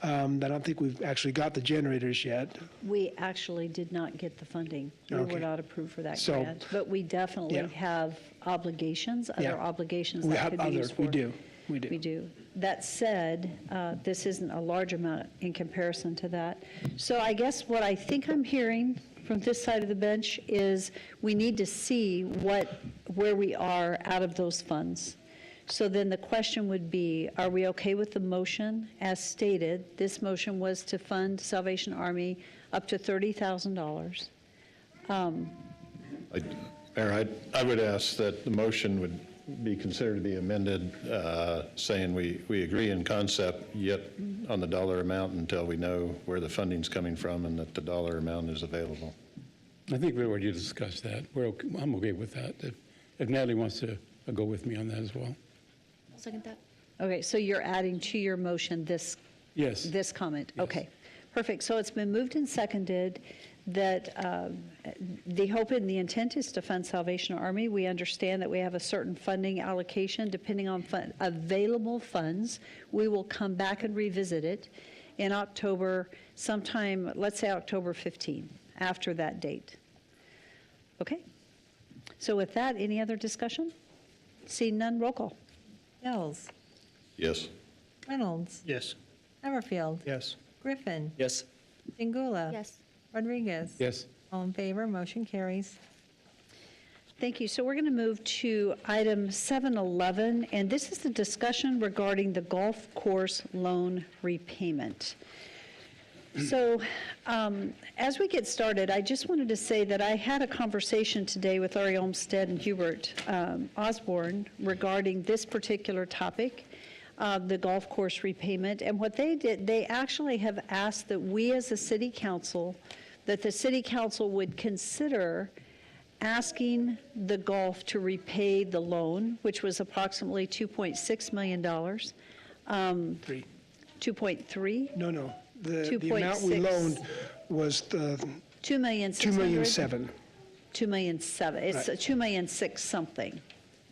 I don't think we've actually got the generators yet. We actually did not get the funding. We Okay. were not approved for that So- grant. But we definitely Yeah. have obligations, Yeah. other obligations We that have could be others, used for. we do, we do. We do. That said, this isn't a large amount in comparison to that. So I guess what I think I'm hearing from this side of the bench is we need to see where we are out of those funds. So then the question would be, are we okay with the motion as stated? This motion was to fund Salvation Army up to $30,000. Mayor, I would ask that the motion would be considered to be amended, saying we agree in concept, yet on the dollar amount until we know where the funding's coming from and that the dollar amount is available. I think we already discussed that. I'm okay with that. If Natalie wants to go with me on that as well. I'll second that. Okay, so you're adding to your motion this Yes. this comment? Okay, perfect. So it's been moved and seconded that the hope and the intent is to fund Salvation Army. We understand that we have a certain funding allocation depending on available funds. We will come back and revisit it in October, sometime, let's say October 15, after that date. Okay? So with that, any other discussion? Seeing none, roll call. Mills. Yes. Reynolds. Yes. Hammerfield. Yes. Griffin. Yes. Singula. Yes. Rodriguez. Yes. All in favor, motion carries. Thank you. So we're going to move to item 711, and this is the discussion regarding the golf course loan repayment. So as we get started, I just wanted to say that I had a conversation today with Ari Olmsted and Hubert Osborne regarding this particular topic, the golf course repayment. And what they did, they actually have asked that we as a city council, that the city council would consider asking the golf to repay the loan, which was approximately $2.6 million. 2.3? No. The amount we loaned was the $2,600,000. $2,700,000. It's Right. $2,600,000 something.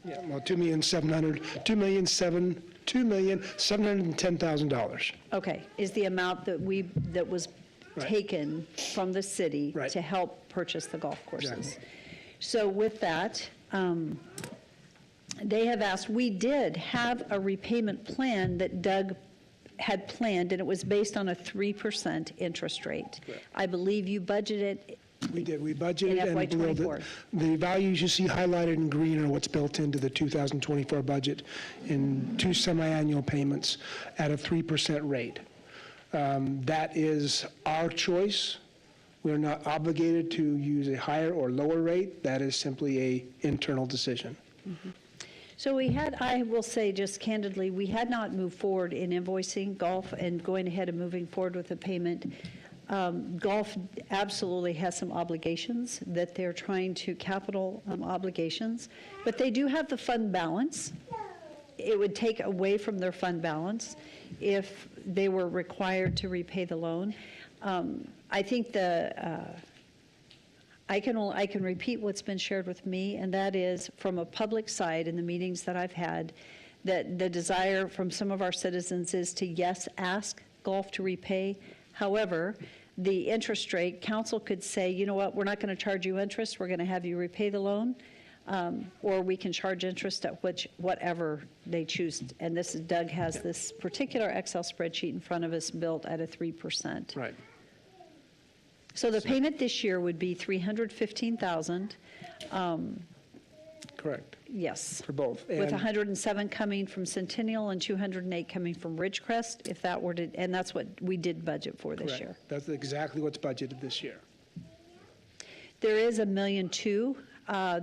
Yeah, well, $2,710,000. Okay, is the amount that was Right. taken from the city Right. to help purchase the golf courses. Exactly. So with that, they have asked, we did have a repayment plan that Doug had planned, and it was based on a 3% interest rate. I believe you budgeted. We did, we budgeted In and below FY24. the values you see highlighted in green are what's built into the 2024 budget in 2 semi-annual payments at a 3% rate. That is our choice. We're not obligated to use a higher or lower rate. That is simply a internal decision. So we had, I will say just candidly, we had not moved forward in invoicing golf and going ahead and moving forward with the payment. Golf absolutely has some obligations that they're trying to, capital obligations, but they do have the fund balance. it would take away from their fund balance if they were required to repay the loan. I think I can repeat what's been shared with me, and that is from a public side in the meetings that I've had, that the desire from some of our citizens is to, yes, ask Gulf to repay. However, the interest rate, council could say, you know what, we're not going to charge you interest, we're going to have you repay the loan, or we can charge interest at whatever they choose. And this is, Doug has this particular Excel spreadsheet in front of us built at a 3%. Right. So the payment this year would be $315,000. Correct. Yes. For both. With And- 107 coming from Centennial and 208 coming from Ridgecrest, if that were to, and that's what we did budget for this Correct. year. That's exactly what's budgeted this year. There is $1.2 million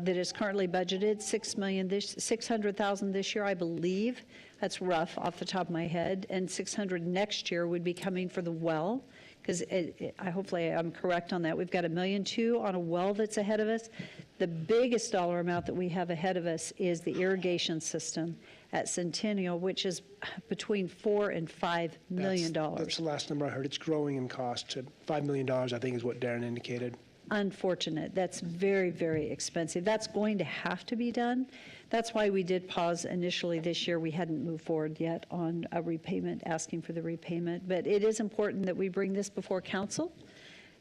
that is currently budgeted, $600,000 this year, I believe. That's rough off the top of my head. And $600,000 next year would be coming for the well, because hopefully I'm correct on that. We've got $1.2 million on a well that's ahead of us. The biggest dollar amount that we have ahead of us is the irrigation system at Centennial, which is between $4 and $5 million. That's the last number I heard. It's growing in cost to $5 million, I think is what Darren indicated. Unfortunate. That's very, very expensive. That's going to have to be done. That's why we did pause initially this year. We hadn't moved forward yet on a repayment, asking for the repayment. But it is important that we bring this before council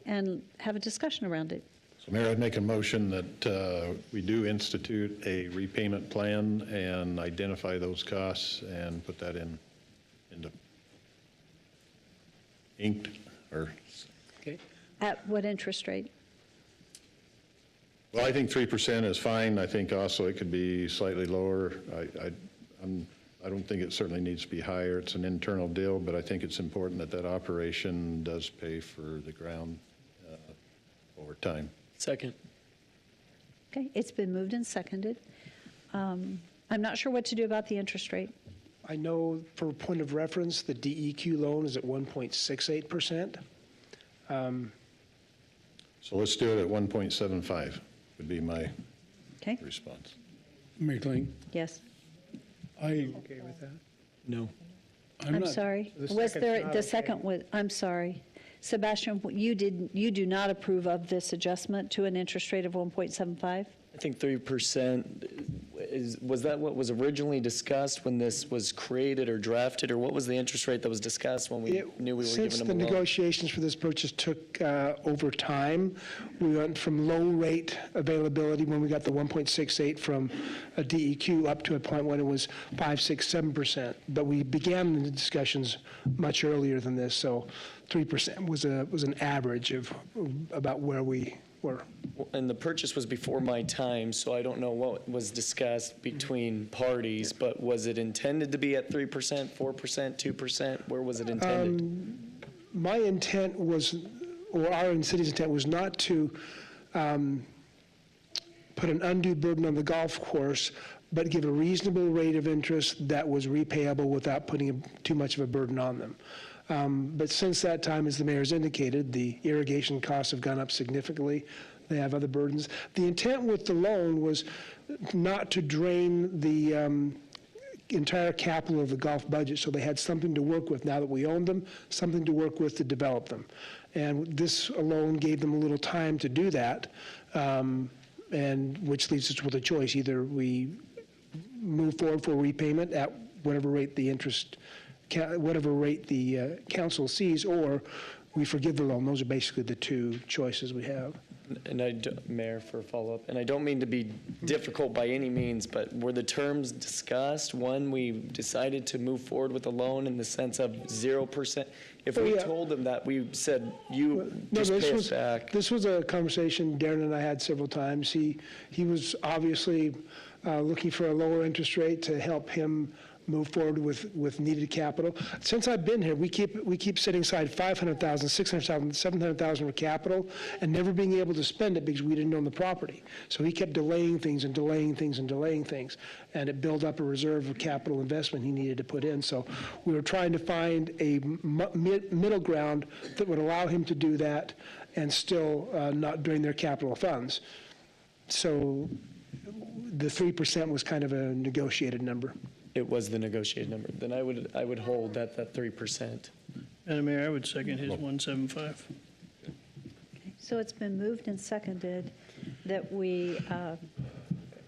and have a discussion around it. So Mayor, I'd make a motion that we do institute a repayment plan and identify those costs and put that into inked or. Okay. At what interest rate? Well, I think 3% is fine. I think also it could be slightly lower. I don't think it certainly needs to be higher. It's an internal deal, but I think it's important that that operation does pay for the ground over time. Second. Okay, it's been moved and seconded. I'm not sure what to do about the interest rate. I know, for a point of reference, the DEQ loan is at 1.68%. So let's do it at 1.75 would be my Okay. response. Mayor Kling, Yes. I, Okay with that? No. I'm I'm not, sorry. The Was second's there, not the okay. second was, I'm sorry. Sebastian, you do not approve of this adjustment to an interest rate of 1.75? I think 3% was that what was originally discussed when this was created or drafted, or what was the interest rate that was discussed when we knew we were giving Since them the a loan? negotiations for this purchase took over time, we went from low rate availability when we got the 1.68 from a DEQ up to a point when it was 5, 6, 7%. But we began the discussions much earlier than this, so 3% was an average of about where we were. And the purchase was before my time, so I don't know what was discussed between parties, but was it intended to be at 3%, 4%, 2%? Where was it intended? My intent was, or our city's intent was not to put an undue burden on the golf course, but give a reasonable rate of interest that was repayable without putting too much of a burden on them. But since that time, as the mayor's indicated, the irrigation costs have gone up significantly. They have other burdens. The intent with the loan was not to drain the entire capital of the golf budget, so they had something to work with now that we owned them, something to work with to develop them. And this alone gave them a little time to do that, and which leaves us with a choice. Either we move forward for repayment at whatever rate the council sees, or we forgive the loan. Those are basically the two choices we have. And Mayor, for a follow-up, and I don't mean to be difficult by any means, but were the terms discussed? One, we decided to move forward with a loan in the sense of 0%. If we told them that, we said, just pay us back. This was a conversation Darren and I had several times. He was obviously looking for a lower interest rate to help him move forward with needed capital. Since I've been here, we keep setting aside $500,000, $600,000, $700,000 for capital, and never being able to spend it because we didn't own the property. So he kept delaying things and delaying things and delaying things, and it built up a reserve of capital investment he needed to put in. So we were trying to find a middle ground that would allow him to do that and still not drain their capital funds. So the 3% was kind of a negotiated number. it was the negotiated number, then I would hold at that 3%. Madam Mayor, I would second his 175. So it's been moved and seconded that we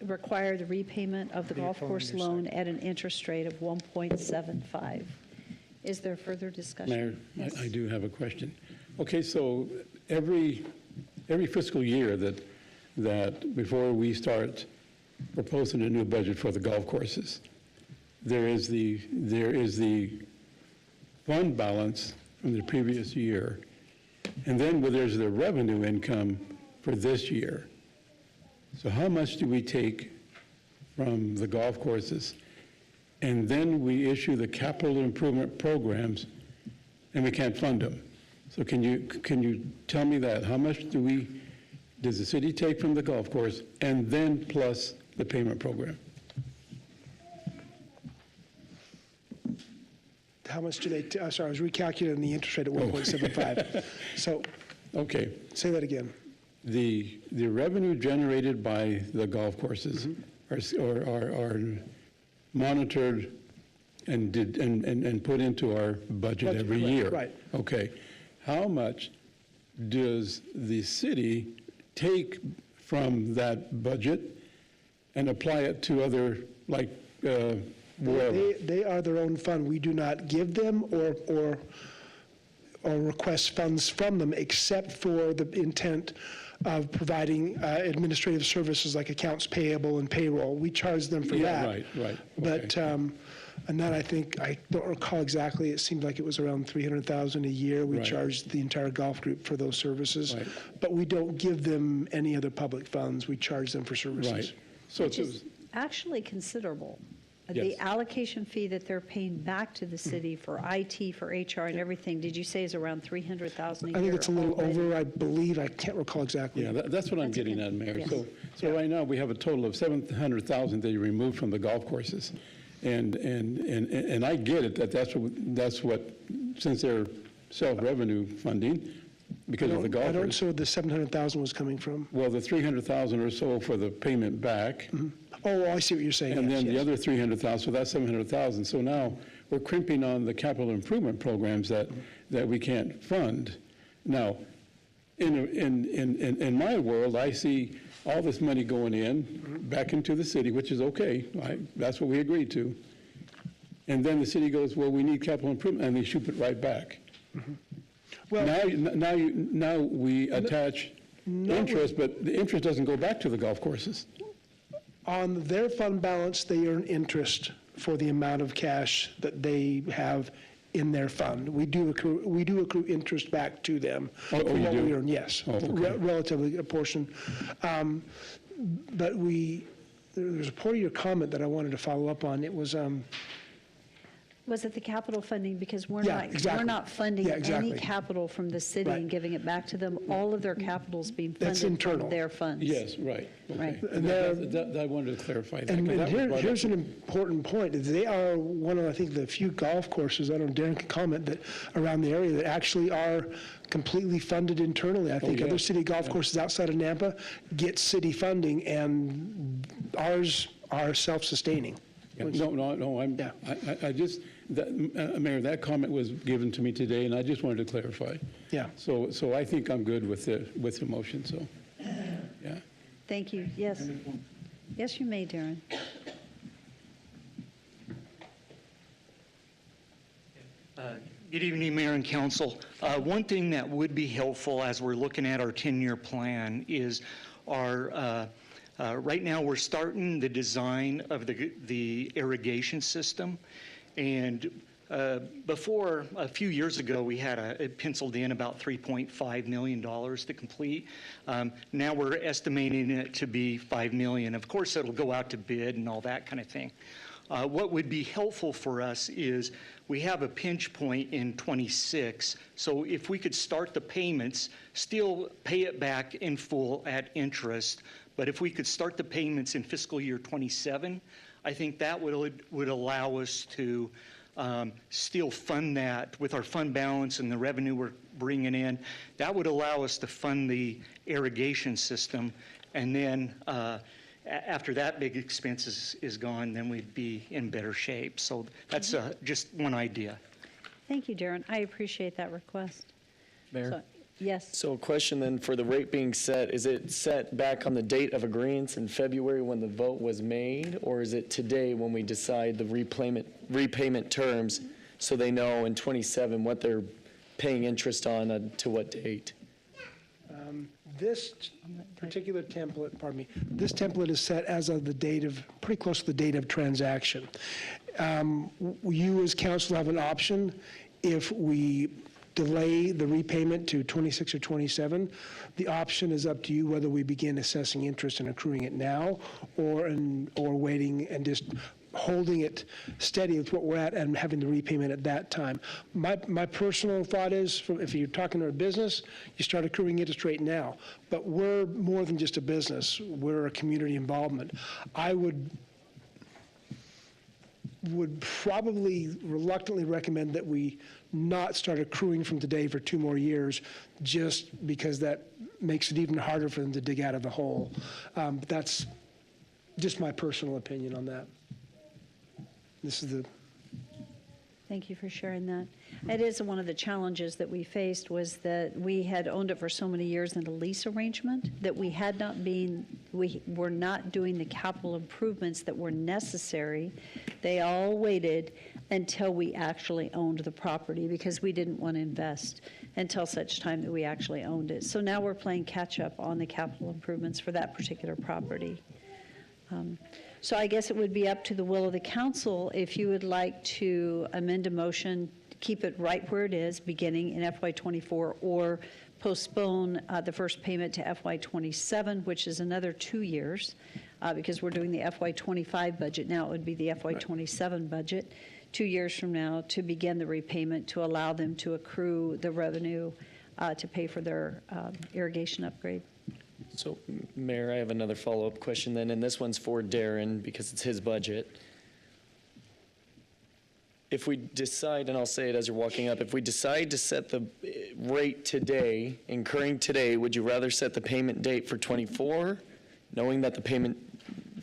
require the repayment of the golf course loan at an interest rate of 1.75. Is there further discussion? Mayor, I do have a question. Okay, so every fiscal year that before we start proposing a new budget for the golf courses, there is the fund balance from the previous year, and then there's the revenue income for this year. So how much do we take from the golf courses? And then we issue the capital improvement programs, and we can't fund them. So can you tell me that? How much does the city take from the golf course, and then plus the payment program? How much do they, sorry, I was recalculating the interest rate at 1.75. So, okay, say that again. The revenue generated by the golf courses are monitored and put into our budget every year. Right. Okay. How much does the city take from that budget and apply it to other, like, wherever? They are their own fund. We do not give them or request funds from them, except for the intent of providing administrative services like accounts payable and payroll. We charge them for that. Right. But, and that I don't recall exactly, it seemed like it was around $300,000 a year. We charged the entire golf group for those services. Right. But we don't give them any other public funds. We charge them for services. Right. So Which is actually considerable. Yes. The allocation fee that they're paying back to the city for IT, for HR and everything, did you say is around $300,000 a year? I think it's a little already? over, I believe. I can't recall exactly. Yeah, that's what I'm getting at, Mayor. Yes. So right now, we have a total of $700,000 that you removed from the golf courses. And I get it, that's what, since they're self-revenue funding, because of the golfers. I don't see where the $700,000 was coming from. Well, the $300,000 or so for the payment back. Oh, I see what you're saying. And Yes, then the yes. other $300,000, so that's $700,000. So now we're crimping on the capital improvement programs that we can't fund. Now, in my world, I see all this money going in, back into the city, which is okay. That's what we agreed to. And then the city goes, well, we need capital improvement, and they shoot it right back. Well, Now we attach interest, but the interest doesn't go back to the golf courses. on their fund balance, they earn interest for the amount of cash that they have in their fund. We do accrue interest back to them for you what do? we earn, yes. Oh, okay. Relatively a portion. But there's a part of your comment that I wanted to follow up on. It was, Was it the capital funding? Because we're Yeah, not, exactly. we're not funding Yeah, any exactly. capital from the city Right. and giving it back to them. All of their capital's being That's funded from internal. their funds. Yes, right. Okay. Right. And I wanted to clarify that. And 'cause that was brought here's up. an important point. They are one of, I think, the few golf courses, I don't know, Darren can comment, that around the area that actually are completely funded internally. I think yeah. other city golf courses outside of Nampa get city funding, and ours are self-sustaining. Yeah, No, Yeah. I just, Mayor, that comment was given to me today, and I just wanted to clarify. Yeah. So I think I'm good with the motion, so, yeah. Thank you. Yes. Yes, you may, Darren. Good evening, Mayor and Council. One thing that would be helpful as we're looking at our 10-year plan is our, right now we're starting the design of the irrigation system. And before, a few years ago, we had it penciled in about $3.5 million to complete. Now we're estimating it to be $5 million. Of course, it'll go out to bid and all that kind of thing. What would be helpful for us is we have a pinch point in 26, so if we could start the payments, still pay it back in full at interest, but if we could start the payments in fiscal year 27, I think that would allow us to still fund that with our fund balance and the revenue we're bringing in. That would allow us to fund the irrigation system, and then after that big expense is gone, then we'd be in better shape. So that's just one idea. Thank you, Darren. I appreciate that request. Mayor? So- Yes. So a question then, for the rate being set, is it set back on the date of agreeance in February when the vote was made? Or is it today when we decide the repayment terms so they know in 27 what they're paying interest on to what date? This particular template, pardon me, this template is set as of the date of, pretty close to the date of transaction. You as council have an option if we delay the repayment to 26 or 27. The option is up to you whether we begin assessing interest and accruing it now or waiting and just holding it steady with what we're at and having the repayment at that time. My personal thought is, if you're talking to a business, you start accruing interest rate now. But we're more than just a business. We're a community involvement. I would probably reluctantly recommend that we not start accruing from today for 2 more years, just because that makes it even harder for them to dig out of the hole. But that's just my personal opinion on that. This is the Thank you for sharing that. It is one of the challenges that we faced, was that we had owned it for so many years in a lease arrangement that we were not doing the capital improvements that were necessary. They all waited until we actually owned the property because we didn't want to invest until such time that we actually owned it. So now we're playing catch up on the capital improvements for that particular property. So I guess it would be up to the will of the council if you would like to amend a motion, keep it right where it is, beginning in FY24, or postpone the first payment to FY27, which is another 2 years, because we're doing the FY25 budget now. It would be the FY27 budget 2 years from now to begin the repayment, to allow them to accrue the revenue to pay for their irrigation upgrade. So, Mayor, I have another follow-up question then, and this one's for Darren because it's his budget. If we decide, and I'll say it as you're walking up, if we decide to set the rate today, incurring today, would you rather set the payment date for 24, knowing that the payment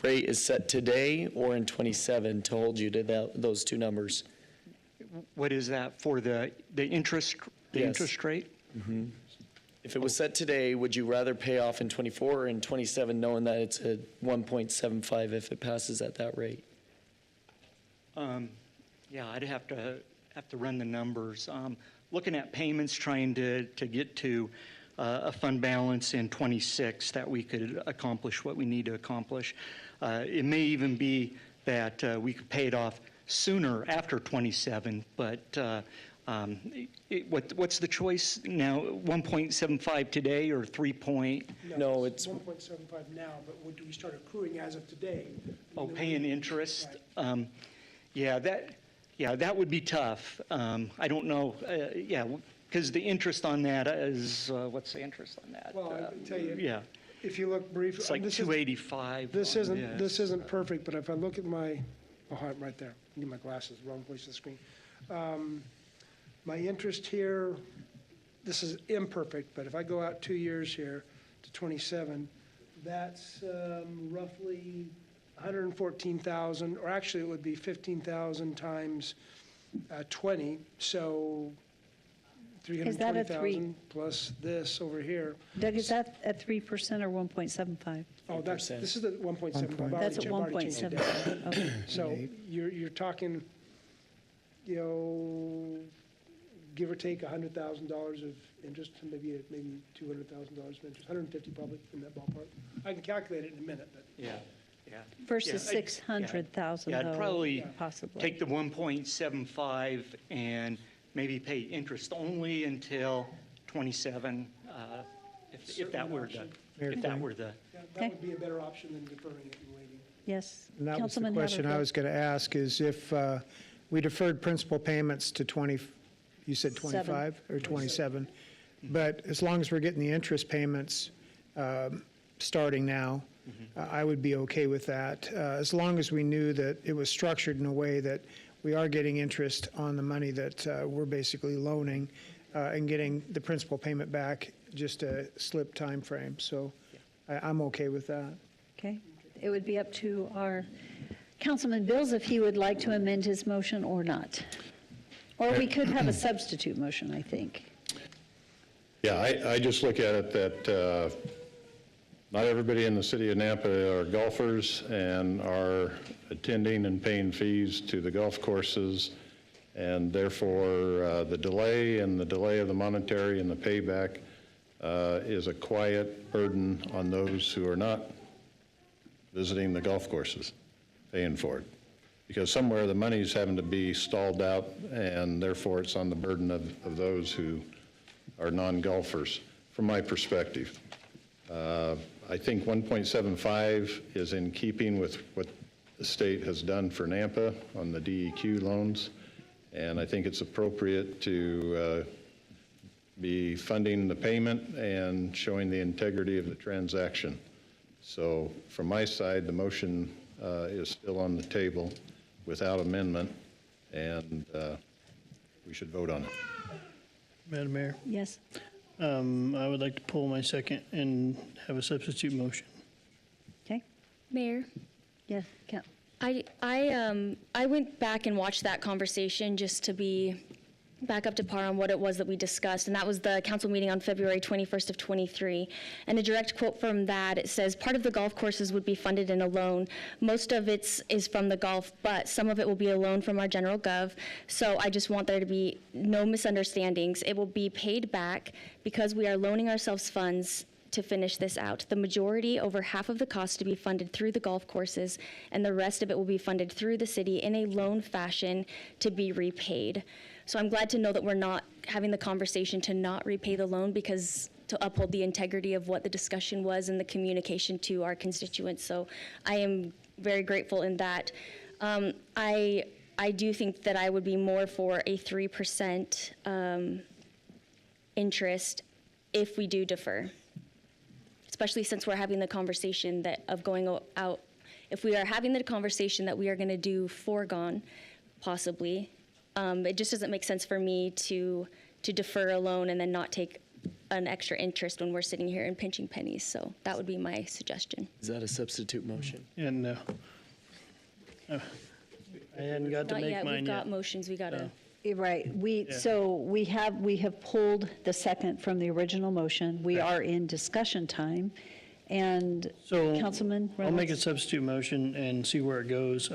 rate is set today, or in 27 to hold you to those two numbers? What is that for the interest? The Yes. interest rate? Mm-hmm. If it was set today, would you rather pay off in 24 or in 27, knowing that it's a 1.75 if it passes at that rate? Yeah, I'd have to run the numbers. Looking at payments, trying to get to a fund balance in 26 that we could accomplish what we need to accomplish. It may even be that we could pay it off sooner after 27, but what's the choice now? 1.75 today or 3 point? No, it's 1.75 now, but do we start accruing as of today? Oh, paying interest? Yeah, that would be tough. I don't know. Yeah, because the interest on that is, what's the interest on that? Well, I can tell you. Yeah. If you look briefly. It's like 285. This isn't perfect, but if I look at I'm right there. I need my glasses, wrong place on the screen. My interest here, this is imperfect, but if I go out 2 years here to 27, that's roughly 114,000, or actually it would be 15,000 times 20, so Is that a 320,000 plus this over here. Doug, is that at 3% or 1.75? Oh, this is the 1.75. That's at 1.75. Okay. So you're talking, give or take $100,000 of interest, maybe $200,000 of interest, 150 probably in that ballpark. I can calculate it in a minute, but. Yeah. Versus 600,000, I'd though, probably possibly. take the 1.75 and maybe pay interest only until 27, if that were the. That would be a better option than deferring it and waiting. Yes. And that was the Councilman question I Haverford. was going to ask, is if we deferred principal payments to 20, you said 25 or 27, but as long as we're getting the interest payments starting now, I would be okay with that, as long as we knew that it was structured in a way that we are getting interest on the money that we're basically loaning and getting the principal payment back, just a slip time frame. So I'm okay with that. Okay. it would be up to our Councilman Bills if he would like to amend his motion or not. Or we could have a substitute motion, I think. Yeah, I just look at it that not everybody in the city of Nampa are golfers and are attending and paying fees to the golf courses, and therefore the delay of the monetary and the payback is a quiet burden on those who are not visiting the golf courses, paying for it. Because somewhere the money's having to be stalled out, and therefore it's on the burden of those who are non-golfers, from my perspective. I think 1.75 is in keeping with what the state has done for Nampa on the DEQ loans, and I think it's appropriate to be funding the payment and showing the integrity of the transaction. So from my side, the motion is still on the table without amendment, and we should vote on it. Madam Mayor, Yes? I would like to pull my second and have a substitute motion. Okay. Mayor, Yes. Count. I went back and watched that conversation just to be back up to par on what it was that we discussed, and that was the council meeting on February 21st of 23. And a direct quote from that, it says, part of the golf courses would be funded in a loan. Most of it is from the golf, but some of it will be a loan from our general gov. So I just want there to be no misunderstandings. It will be paid back because we are loaning ourselves funds to finish this out. The majority, over half of the cost, to be funded through the golf courses, and the rest of it will be funded through the city in a loan fashion to be repaid. So I'm glad to know that we're not having the conversation to not repay the loan, because to uphold the integrity of what the discussion was and the communication to our constituents. So I am very grateful in that. I do think that I would be more for a 3% interest if we do defer, especially since we're having the conversation of going out. If we are having the conversation that we are going to do foregone, possibly, it just doesn't make sense for me to defer a loan and then not take an extra interest when we're sitting here and pinching pennies. So that would be my suggestion. Is that a substitute motion? And I hadn't got to Not make yet. mine We've got yet. motions. We got to. Right, so we have pulled the second from the original motion. We are in discussion time, and So Councilman I'll make a Reynolds? substitute motion and see where it goes.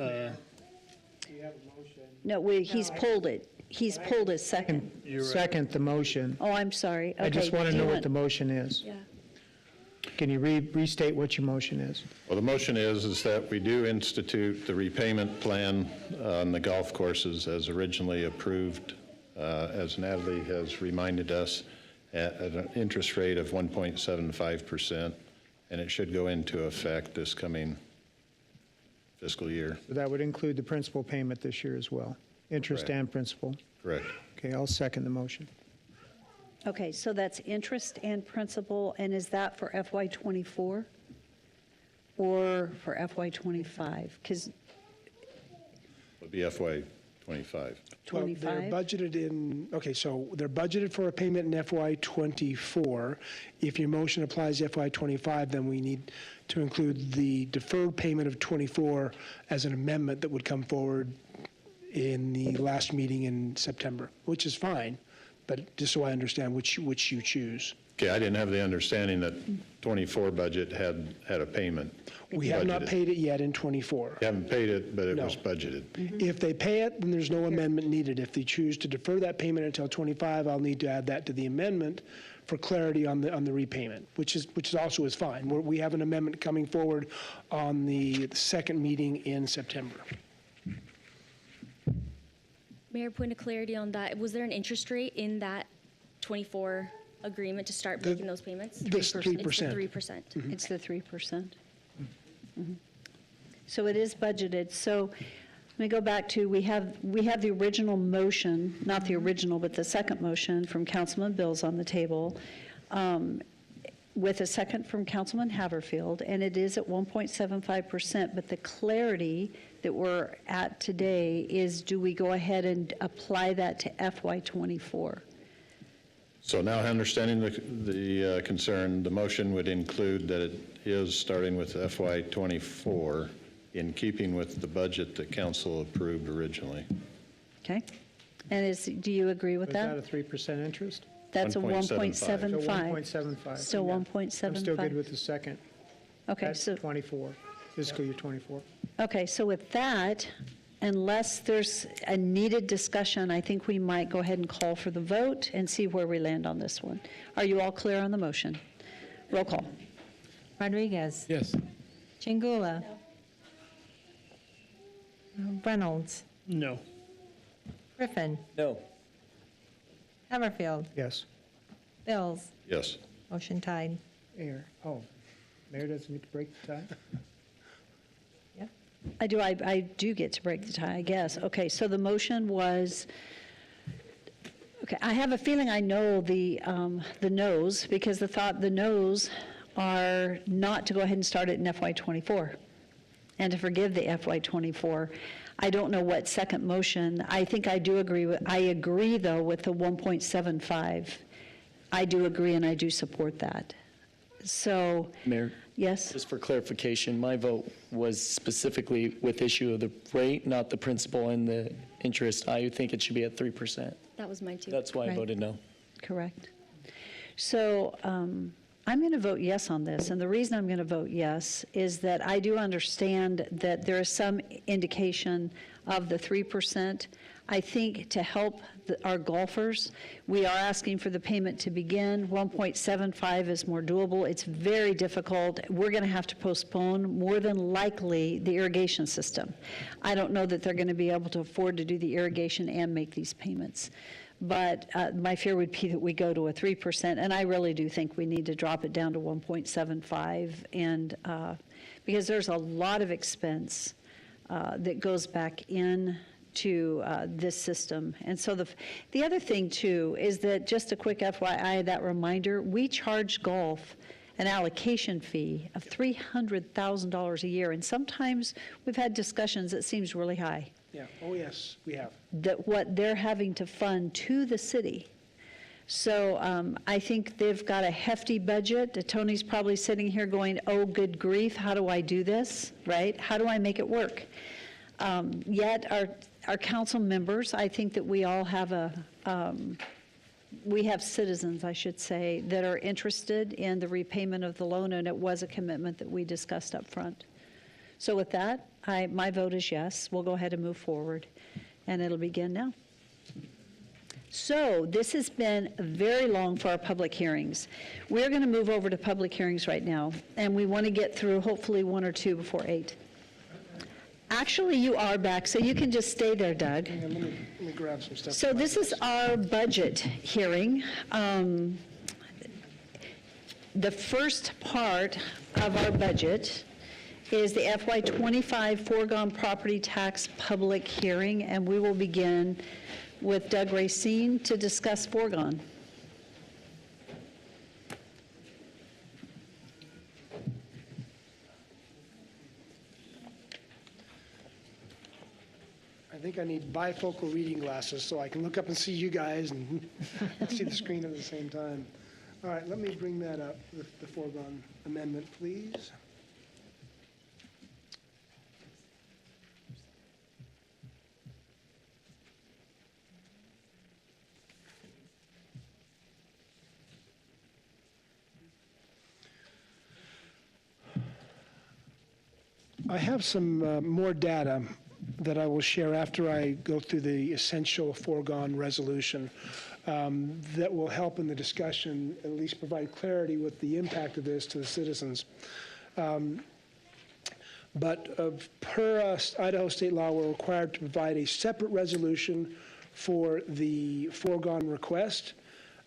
No, he's pulled it. He's pulled his second. You're right. Second the motion. Oh, I'm sorry. I just Okay, want to do you know what the motion is. Yeah. Can you restate what your motion is? Well, the motion is that we do institute the repayment plan on the golf courses as originally approved, as Natalie has reminded us, at an interest rate of 1.75%, and it should go into effect this coming fiscal year. So that would include the principal payment this year as well, interest Correct. and principal. Correct. Okay, I'll second the motion. Okay, so that's interest and principal, and is that for FY '24 or for FY '25? Because It'll be FY '25. Well, they're 25? budgeted in, okay, so they're budgeted for a payment in FY '24. If your motion applies to FY '25, then we need to include the deferred payment of '24 as an amendment that would come forward in the last meeting in September, which is fine, but just so I understand which you choose. Okay, I didn't have the understanding that '24 budget had a payment. We have not budgeted. paid it yet in '24. You haven't paid it, but it No. was budgeted. If they pay it, then there's no amendment needed. If they choose to defer that payment until '25, I'll need to add that to the amendment for clarity on the repayment, which is also fine. We have an amendment coming forward on the second meeting in September. Mayor, point of clarity on that. Was there an interest rate in that 24 agreement to start making those payments? This 3%. It's the 3%. It's the 3%. Mhm. So it is budgeted. So let me go back to, we have the original motion, not the original, but the second motion from Councilman Bills on the table, with a second from Councilman Haverfield, and it is at 1.75%, but the clarity that we're at today is, do we go ahead and apply that to FY '24? So now understanding the concern, the motion would include that it is starting with FY '24 in keeping with the budget that council approved originally. Okay? And do you agree with Was that a that? 3% interest? That's a 1.75. So 1.75. 1.75. Still Yeah. 1.75? I'm still good with the second. Okay, That's so, 24, fiscal year '24. okay, so with that, unless there's a needed discussion, I think we might go ahead and call for the vote and see where we land on this one. Are you all clear on the motion? Roll call. Rodriguez. Yes. Chingula. Reynolds. No. Griffin. No. Haverfield. Yes. Bills. Yes. Motion tied. Mayor, Mayor doesn't get to break the tie? I do get to break the tie, I guess. Okay, so the motion was, okay, I have a feeling I know the no's, because the no's are not to go ahead and start it in FY '24 and to forgive the FY '24. I don't know what second motion. I think I do agree with, I agree though with the 1.75. I do agree and I do support that. So, Mayor? yes? Just for clarification, my vote was specifically with issue of the rate, not the principal and the interest. I think it should be at 3%. That was mine too. That's why I Right. voted no. Correct. So I'm going to vote yes on this, and the reason I'm going to vote yes is that I do understand that there is some indication of the 3%. I think to help our golfers, we are asking for the payment to begin. 1.75 is more doable. It's very difficult. We're going to have to postpone, more than likely, the irrigation system. I don't know that they're going to be able to afford to do the irrigation and make these payments. But my fear would be that we go to a 3%, and I really do think we need to drop it down to 1.75, and because there's a lot of expense that goes back in to this system. And so the other thing, too, is that, just a quick FYI, that reminder, we charge golf an allocation fee of $300,000 a year, and sometimes we've had discussions that seems really high, Yeah, oh, yes, we have. that what they're having to fund to the city. So I think they've got a hefty budget. Tony's probably sitting here going, oh, good grief, how do I do this, right? How do I make it work? Yet our council members, I think that we all have we have citizens, I should say, that are interested in the repayment of the loan, and it was a commitment that we discussed up front. So with that, my vote is yes. We'll go ahead and move forward, and it'll begin now. So this has been very long for our public hearings. We're going to move over to public hearings right now, and we want to get through hopefully one or two before 8. Actually, you are back, so you can just stay there, Doug. Hang on, let me grab some stuff. So this is our budget hearing. The first part of our budget is the FY '25 foregone property tax public hearing, and we will begin with Doug Racine to discuss foregone. I think I need bifocal reading glasses so I can look up and see you guys and see the screen at the same time. All right, let me bring that up with the foregone amendment, please. I have some more data that I will share after I go through the essential foregone resolution that will help in the discussion, at least provide clarity with the impact of this to the citizens. But per Idaho state law, we're required to provide a separate resolution for the foregone request.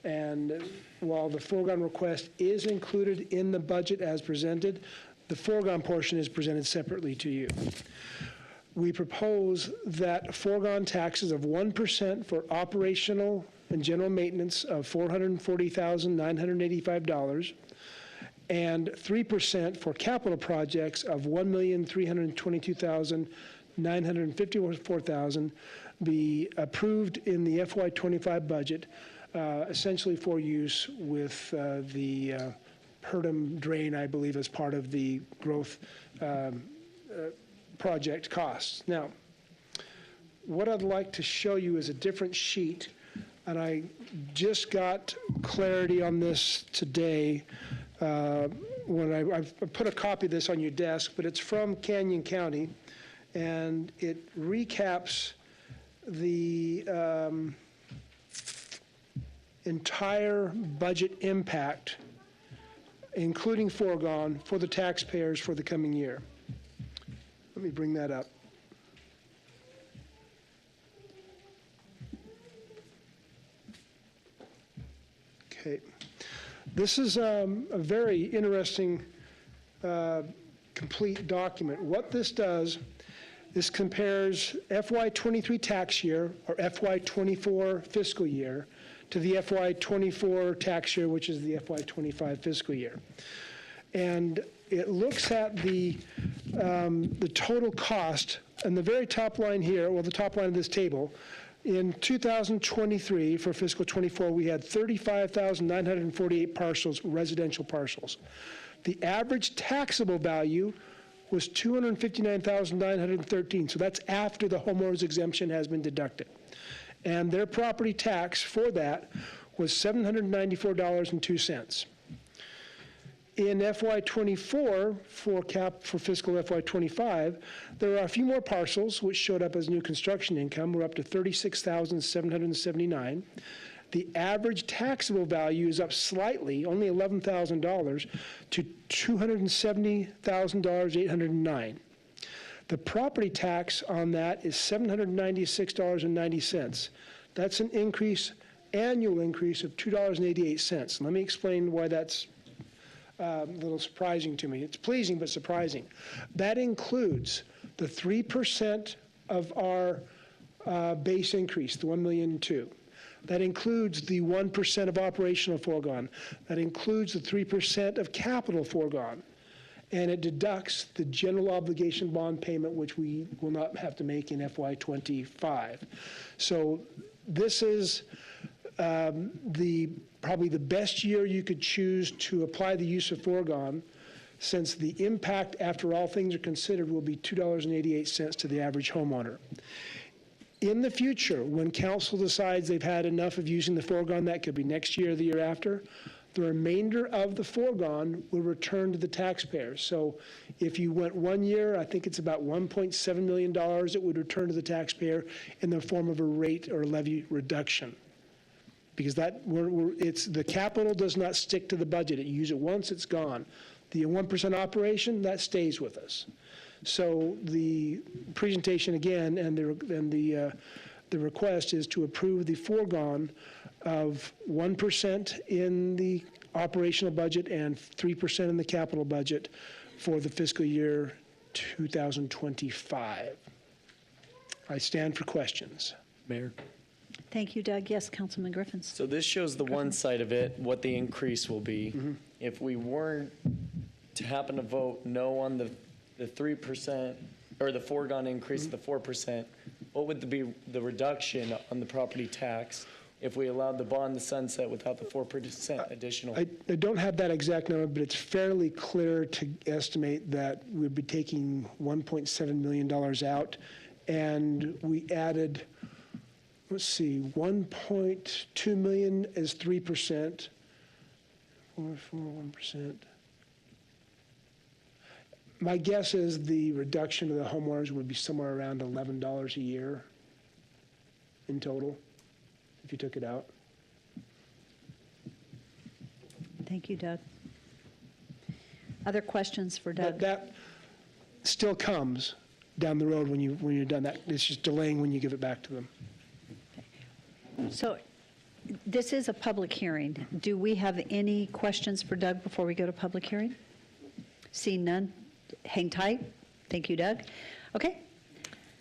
And while the foregone request is included in the budget as presented, the foregone portion is presented separately to you. We propose that foregone taxes of 1% for operational and general maintenance of $440,985 and 3% for capital projects of $1,322,954 be approved in the FY '25 budget, essentially for use with the Purdom drain, I believe, as part of the growth project costs. Now, what I'd like to show you is a different sheet, and I just got clarity on this today when I've put a copy of this on your desk, but it's from Canyon County, and it recaps the entire budget impact, including foregone, for the taxpayers for the coming year. Let me bring that up. Okay. This is a very interesting, complete document. What this does, this compares FY23 tax year, or FY24 fiscal year, to the FY24 tax year, which is the FY25 fiscal year. And it looks at the total cost, and the very top line here, well, the top line of this table, in 2023, for fiscal 24, we had 35,948 parcels, residential parcels. The average taxable value was 259,913, so that's after the homeowner's exemption has been deducted. And their property tax for that was $794.02. In FY24, for fiscal FY25, there are a few more parcels which showed up as new construction income. We're up to 36,779. The average taxable value is up slightly, only $11,000, to $270,809. The property tax on that is $796.90. That's an annual increase of $2.88. Let me explain why that's a little surprising to me. It's pleasing but surprising. That includes the 3% of our base increase, the $1.2 million. That includes the 1% of operational foregone. That includes the 3% of capital foregone. And it deducts the general obligation bond payment, which we will not have to make in FY25. So this is probably the best year you could choose to apply the use of foregone, since the impact, after all things are considered, will be $2.88 to the average homeowner. In the future, when council decides they've had enough of using the foregone, that could be next year or the year after, the remainder of the foregone will return to the taxpayers. So if you went 1 year, I think it's about $1.7 million it would return to the taxpayer in the form of a rate or levy reduction. Because the capital does not stick to the budget. You use it once, it's gone. The 1% operation, that stays with us. So the presentation again, and the request is to approve the foregone of 1% in the operational budget and 3% in the capital budget for the fiscal year 2025. I stand for questions. Mayor? Thank you, Doug. Yes, Councilman Griffins. So this shows the one side of it, what the increase will be. If we weren't to happen to vote no on the 3%, or the foregone increase of the 4%, what would be the reduction on the property tax if we allowed the bond to sunset without the 4% additional? I don't have that exact number, but it's fairly clear to estimate that we'd be taking $1.7 million out, and we added, let's see, 1.2 million is 3%, 1%. My guess is the reduction of the homeowners would be somewhere around $11 a year in total, if you took it out. Thank you, Doug. Other questions for Doug? That still comes down the road when you're done that. It's just delaying when you give it back to them. So this is a public hearing. Do we have any questions for Doug before we go to public hearing? Seeing none, hang tight. Thank you, Doug. Okay.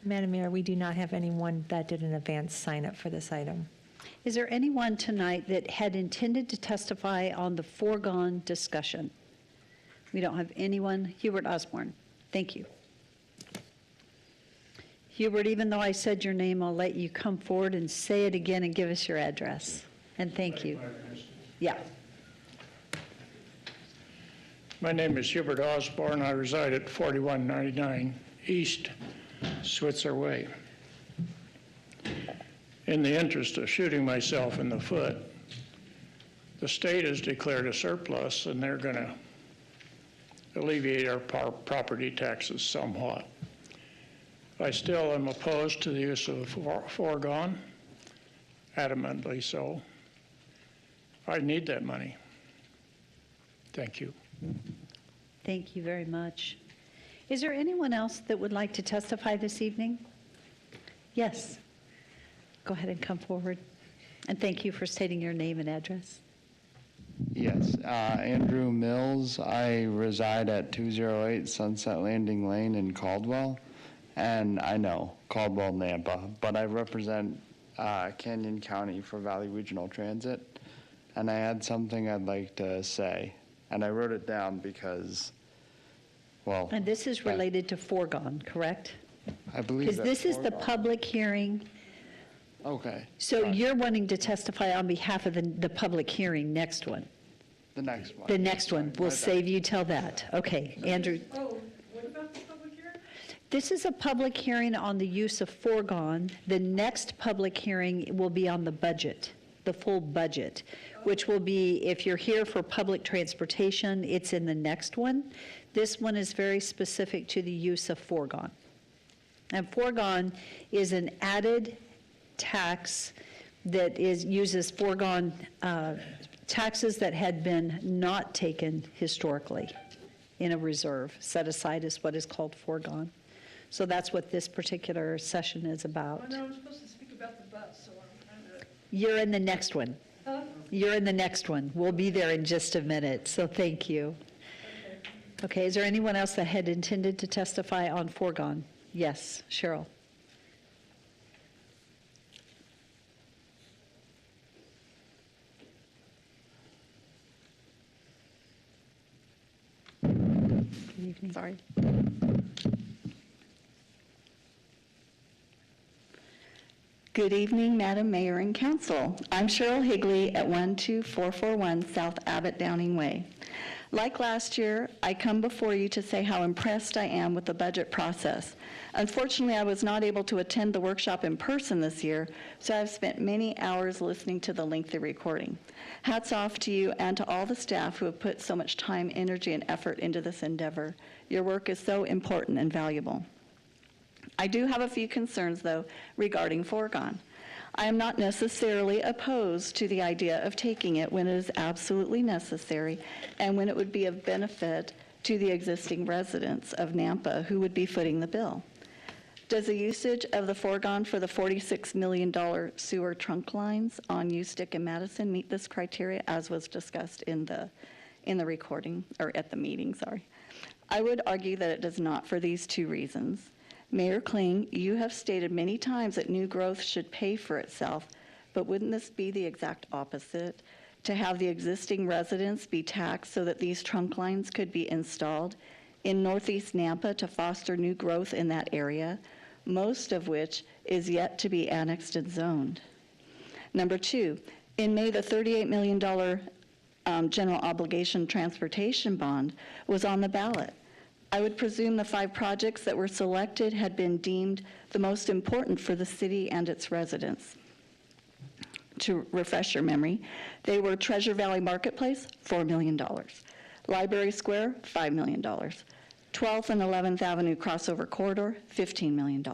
Madam Mayor, we do not have anyone that did an advance sign up for this item. Is there anyone tonight that had intended to testify on the foregone discussion? We don't have anyone. Hubert Osborne. Thank you. Hubert, even though I said your name, I'll let you come forward and say it again and give us your address. And thank you. Yeah. My name is Hubert Osborne. I reside at 4199 East Switzer Way. In the interest of shooting myself in the foot, the state has declared a surplus, and they're going to alleviate our property taxes somewhat. I still am opposed to the use of foregone, adamantly so. I need that money. Thank you. Thank you very much. Is there anyone else that would like to testify this evening? Yes. Go ahead and come forward. And thank you for stating your name and address. Yes, Andrew Mills. I reside at 208 Sunset Landing Lane in Caldwell. And I know, Caldwell, Nampa, but I represent Canyon County for Valley Regional Transit. And I had something I'd like to say. And I wrote it down because, well. And this is related to foregone, correct? I believe because this is the public hearing. Okay. So you're wanting to testify on behalf of the public hearing, next one? The next one. The next one. We'll save you till that. Okay, Andrew. Oh, what about the public hearing? This is a public hearing on the use of foregone. The next public hearing will be on the budget, the full budget, which will be, if you're here for public transportation, it's in the next one. This one is very specific to the use of foregone. And foregone is an added tax that uses foregone taxes that had been not taken historically in a reserve, set aside as what is called foregone. So that's what this particular session is about. I know I'm supposed to speak about the bus, so I'm trying to. You're in the next one. Huh? You're in the next one. We'll be there in just a minute, so thank you. Okay, is there anyone else that had intended to testify on foregone? Yes, Cheryl. Good evening. Sorry. Good evening, Madam Mayor and Council. I'm Cheryl Higley at 12441 South Abbott Downing Way. Like last year, I come before you to say how impressed I am with the budget process. Unfortunately, I was not able to attend the workshop in person this year, so I've spent many hours listening to the lengthy recording. Hats off to you and to all the staff who have put so much time, energy, and effort into this endeavor. Your work is so important and valuable. I do have a few concerns, though, regarding foregone. I am not necessarily opposed to the idea of taking it when it is absolutely necessary and when it would be of benefit to the existing residents of Nampa who would be footing the bill. Does the usage of the foregone for the $46 million sewer trunk lines on Ustick and Madison meet this criteria, as was discussed in the recording, or at the meeting, sorry? I would argue that it does not for these two reasons. Mayor Kling, you have stated many times that new growth should pay for itself, but wouldn't this be the exact opposite? To have the existing residents be taxed so that these trunk lines could be installed in Northeast Nampa to foster new growth in that area, most of which is yet to be annexed and zoned. Number two, in May, the $38 million general obligation transportation bond was on the ballot. I would presume the 5 projects that were selected had been deemed the most important for the city and its residents. To refresh your memory, they were Treasure Valley Marketplace, $4 million. Library Square, $5 million. 12th and 11th Avenue Crossover Corridor, $15 million.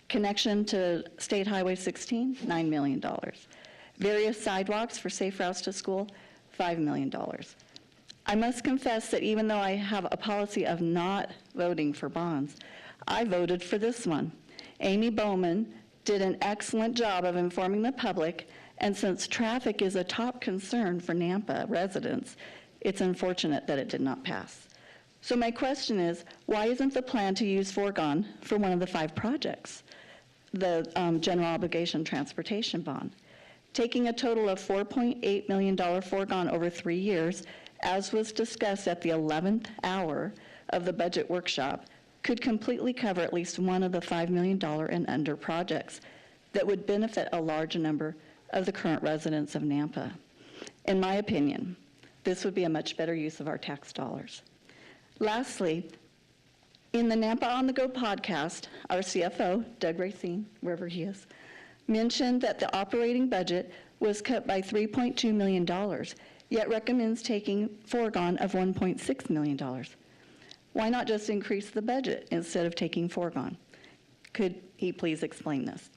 Connection to State Highway 16, $9 million. Various sidewalks for safe routes to school, $5 million. I must confess that even though I have a policy of not voting for bonds, I voted for this one. Amy Bowman did an excellent job of informing the public, and since traffic is a top concern for Nampa residents, it's unfortunate that it did not pass. So my question is, why isn't the plan to use foregone for one of the 5 projects, the general obligation transportation bond? Taking a total of $4.8 million foregone over 3 years, as was discussed at the 11th hour of the budget workshop, could completely cover at least one of the $5 million and under projects. that would benefit a large number of the current residents of Nampa. In my opinion, this would be a much better use of our tax dollars. Lastly, in the Nampa on the Go podcast, our CFO, Doug Racine, wherever he is, mentioned that the operating budget was cut by $3.2 million, yet recommends taking foregone of $1.6 million. Why not just increase the budget instead of taking foregone? Could he please explain this?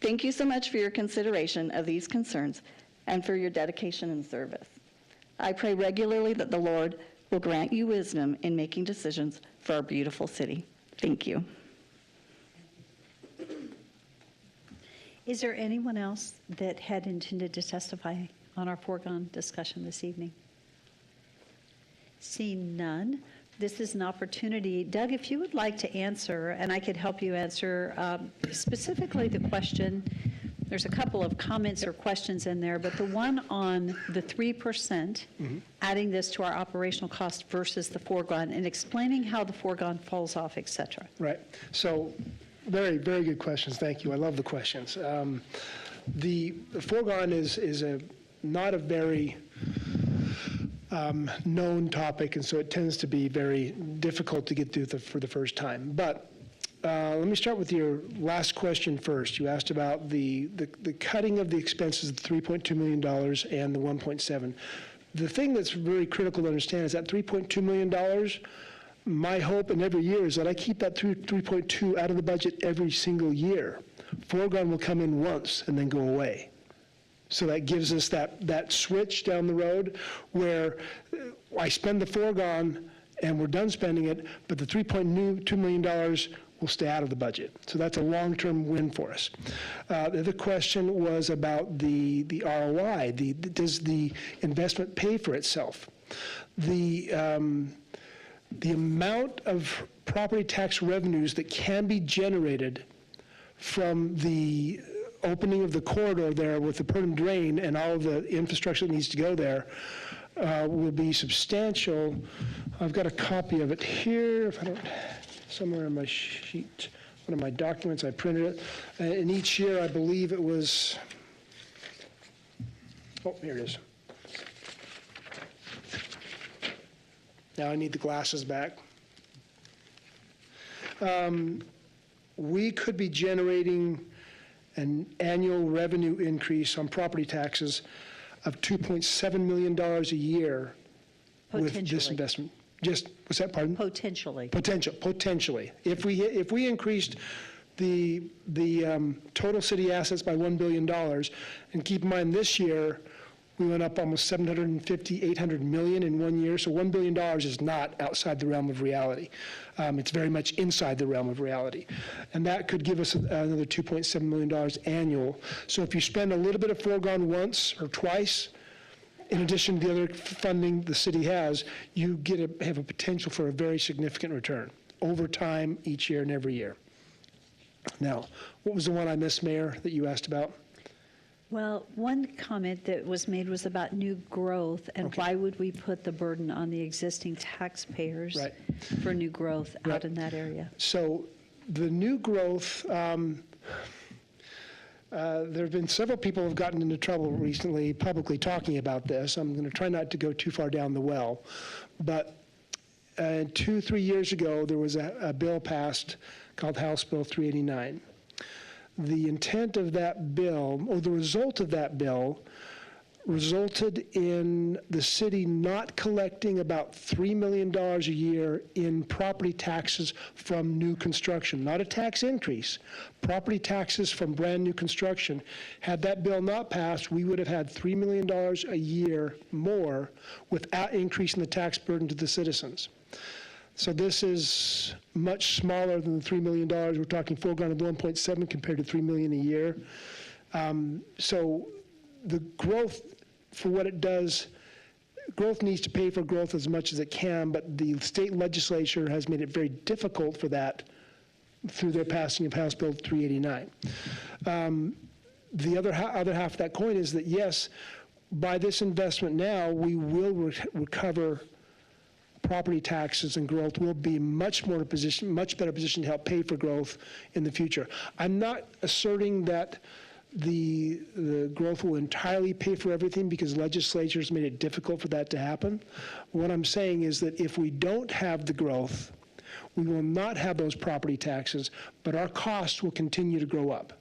Thank you so much for your consideration of these concerns and for your dedication and service. I pray regularly that the Lord will grant you wisdom in making decisions for our beautiful city. Thank you. Is there anyone else that had intended to testify on our foregone discussion this evening? Seeing none, this is an opportunity. Doug, if you would like to answer, and I could help you answer specifically the question, there's a couple of comments or questions in there, but the one on the 3%, adding this to our operational cost versus the foregone, and explaining how the foregone falls off, et cetera. Right. So very, very good questions. Thank you. I love the questions. The foregone is not a very known topic, and so it tends to be very difficult to get through for the first time. But let me start with your last question first. You asked about the cutting of the expenses of $3.2 million and the 1.7. The thing that's very critical to understand is that $3.2 million, my hope in every year is that I keep that 3.2 out of the budget every single year. Foregone will come in once and then go away. So that gives us that switch down the road where I spend the foregone and we're done spending it, but the $3.2 million will stay out of the budget. So that's a long-term win for us. The other question was about the ROI. Does the investment pay for itself? The amount of property tax revenues that can be generated from the opening of the corridor there with the Perham Drain and all of the infrastructure that needs to go there will be substantial. I've got a copy of it here, if I don't, somewhere in my sheet, one of my documents, I printed it. And each year, I believe it was, oh, here it is. Now I need the glasses back. We could be generating an annual revenue increase on property taxes of $2.7 million a year with this investment. Just, what's that, pardon? Potentially. Potentially. If we increased the total city assets by $1 billion, and keep in mind this year, we went up almost 750, 800 million in 1 year, so $1 billion is not outside the realm of reality. It's very much inside the realm of reality. And that could give us another $2.7 million annual. So if you spend a little bit of foregone once or twice, in addition to the other funding the city has, you have a potential for a very significant return over time, each year and every year. Now, what was the one I missed, Mayor, that you asked about? Well, one comment that was made was about new growth, and why would we put the burden on the existing taxpayers for new growth out in that area? So the new growth, there have been several people who have gotten into trouble recently publicly talking about this. I'm going to try not to go too far down the well. But 2-3 years ago, there was a bill passed called House Bill 389. The intent of that bill, or the result of that bill, resulted in the city not collecting about $3 million a year in property taxes from new construction. Not a tax increase, property taxes from brand new construction. Had that bill not passed, we would have had $3 million a year more without increasing the tax burden to the citizens. So this is much smaller than the $3 million. We're talking foregone of 1.7 compared to $3 million a year. So the growth, for what it does, growth needs to pay for growth as much as it can, but the state legislature has made it very difficult for that through their passing of House Bill 389. The other half of that coin is that, yes, by this investment now, we will recover property taxes and growth, we'll be much better position to help pay for growth in the future. I'm not asserting that the growth will entirely pay for everything because legislatures made it difficult for that to happen. What I'm saying is that if we don't have the growth, we will not have those property taxes, but our costs will continue to grow up.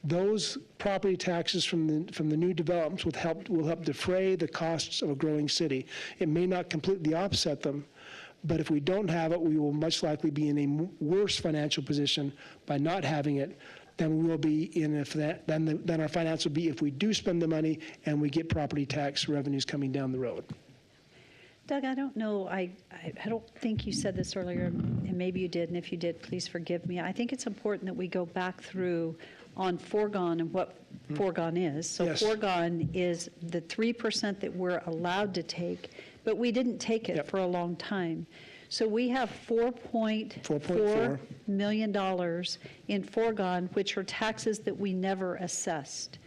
Those property taxes from the new developments will help defray the costs of a growing city. It may not completely offset them, but if we don't have it, we will much likely be in a worse financial position by not having it than we will be than our finance will be if we do spend the money and we get property tax revenues coming down the road. Doug, I don't know, I don't think you said this earlier, and maybe you did, and if you did, please forgive me. I think it's important that we go back through on foregone and what foregone is. So Yes. foregone is the 3% that we're allowed to take, but we didn't take it for a long time. So we have $4.4 million in foregone, which are taxes that we never assessed.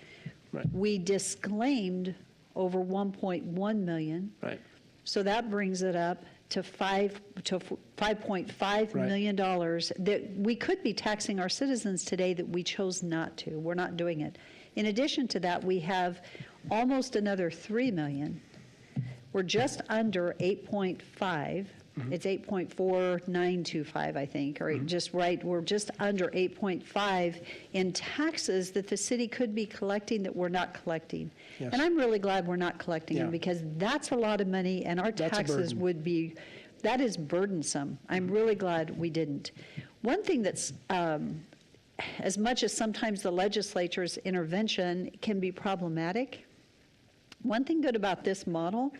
Right. We disclaimed over 1.1 million. Right. So that brings it up to $5.5 million that we could be taxing our citizens today that we chose not to. We're not doing it. In addition to that, we have almost another $3 million. We're just under 8.5. It's 8.4925, I think, or just right. We're just under 8.5 in taxes that the city could be collecting that we're not collecting. Yes. And I'm really glad we're not collecting them because that's a lot of money, and our That's a taxes burden. would be, that is burdensome. I'm really glad we didn't. One thing that's, as much as sometimes the legislature's intervention can be problematic, one thing good about this model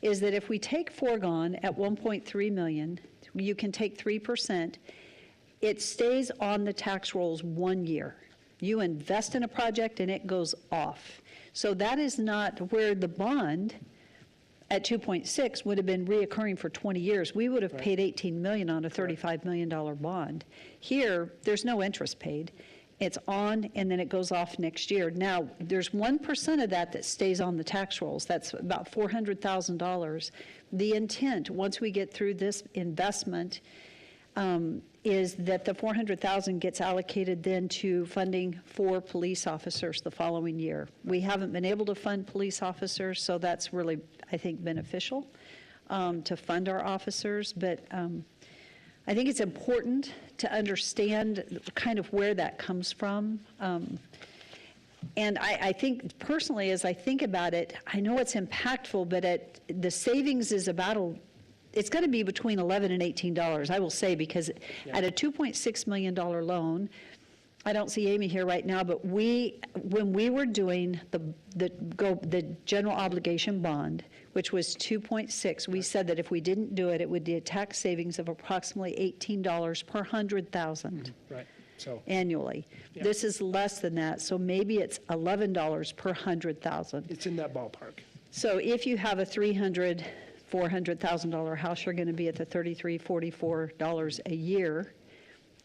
is that if we take foregone at 1.3 million, you can take 3%, it stays on the tax rolls 1 year. You invest in a project and it goes off. So that is not where the bond at 2.6 would have been reoccurring for 20 years. We would have paid 18 million on a $35 million bond. Here, there's no interest paid. It's on, and then it goes off next year. Now, there's 1% of that stays on the tax rolls. That's about $400,000. The intent, once we get through this investment, is that the $400,000 gets allocated then to funding for police officers the following year. We haven't been able to fund police officers, so that's really, I think, beneficial to fund our officers. But I think it's important to understand kind of where that comes from. And I think personally, as I think about it, I know it's impactful, but the savings is about it's going to be between $11 and $18, I will say, because at a $2.6 million loan, I don't see Amy here right now, but when we were doing the general obligation bond, which was 2.6, we said that if we didn't do it, it would be a tax savings of approximately $18 per 100,000 Right. So annually. This is less than that, so maybe it's $11 per 100,000. it's in that ballpark. So if you have a $300,000, $400,000 house, you're going to be at the $33, $44 a year,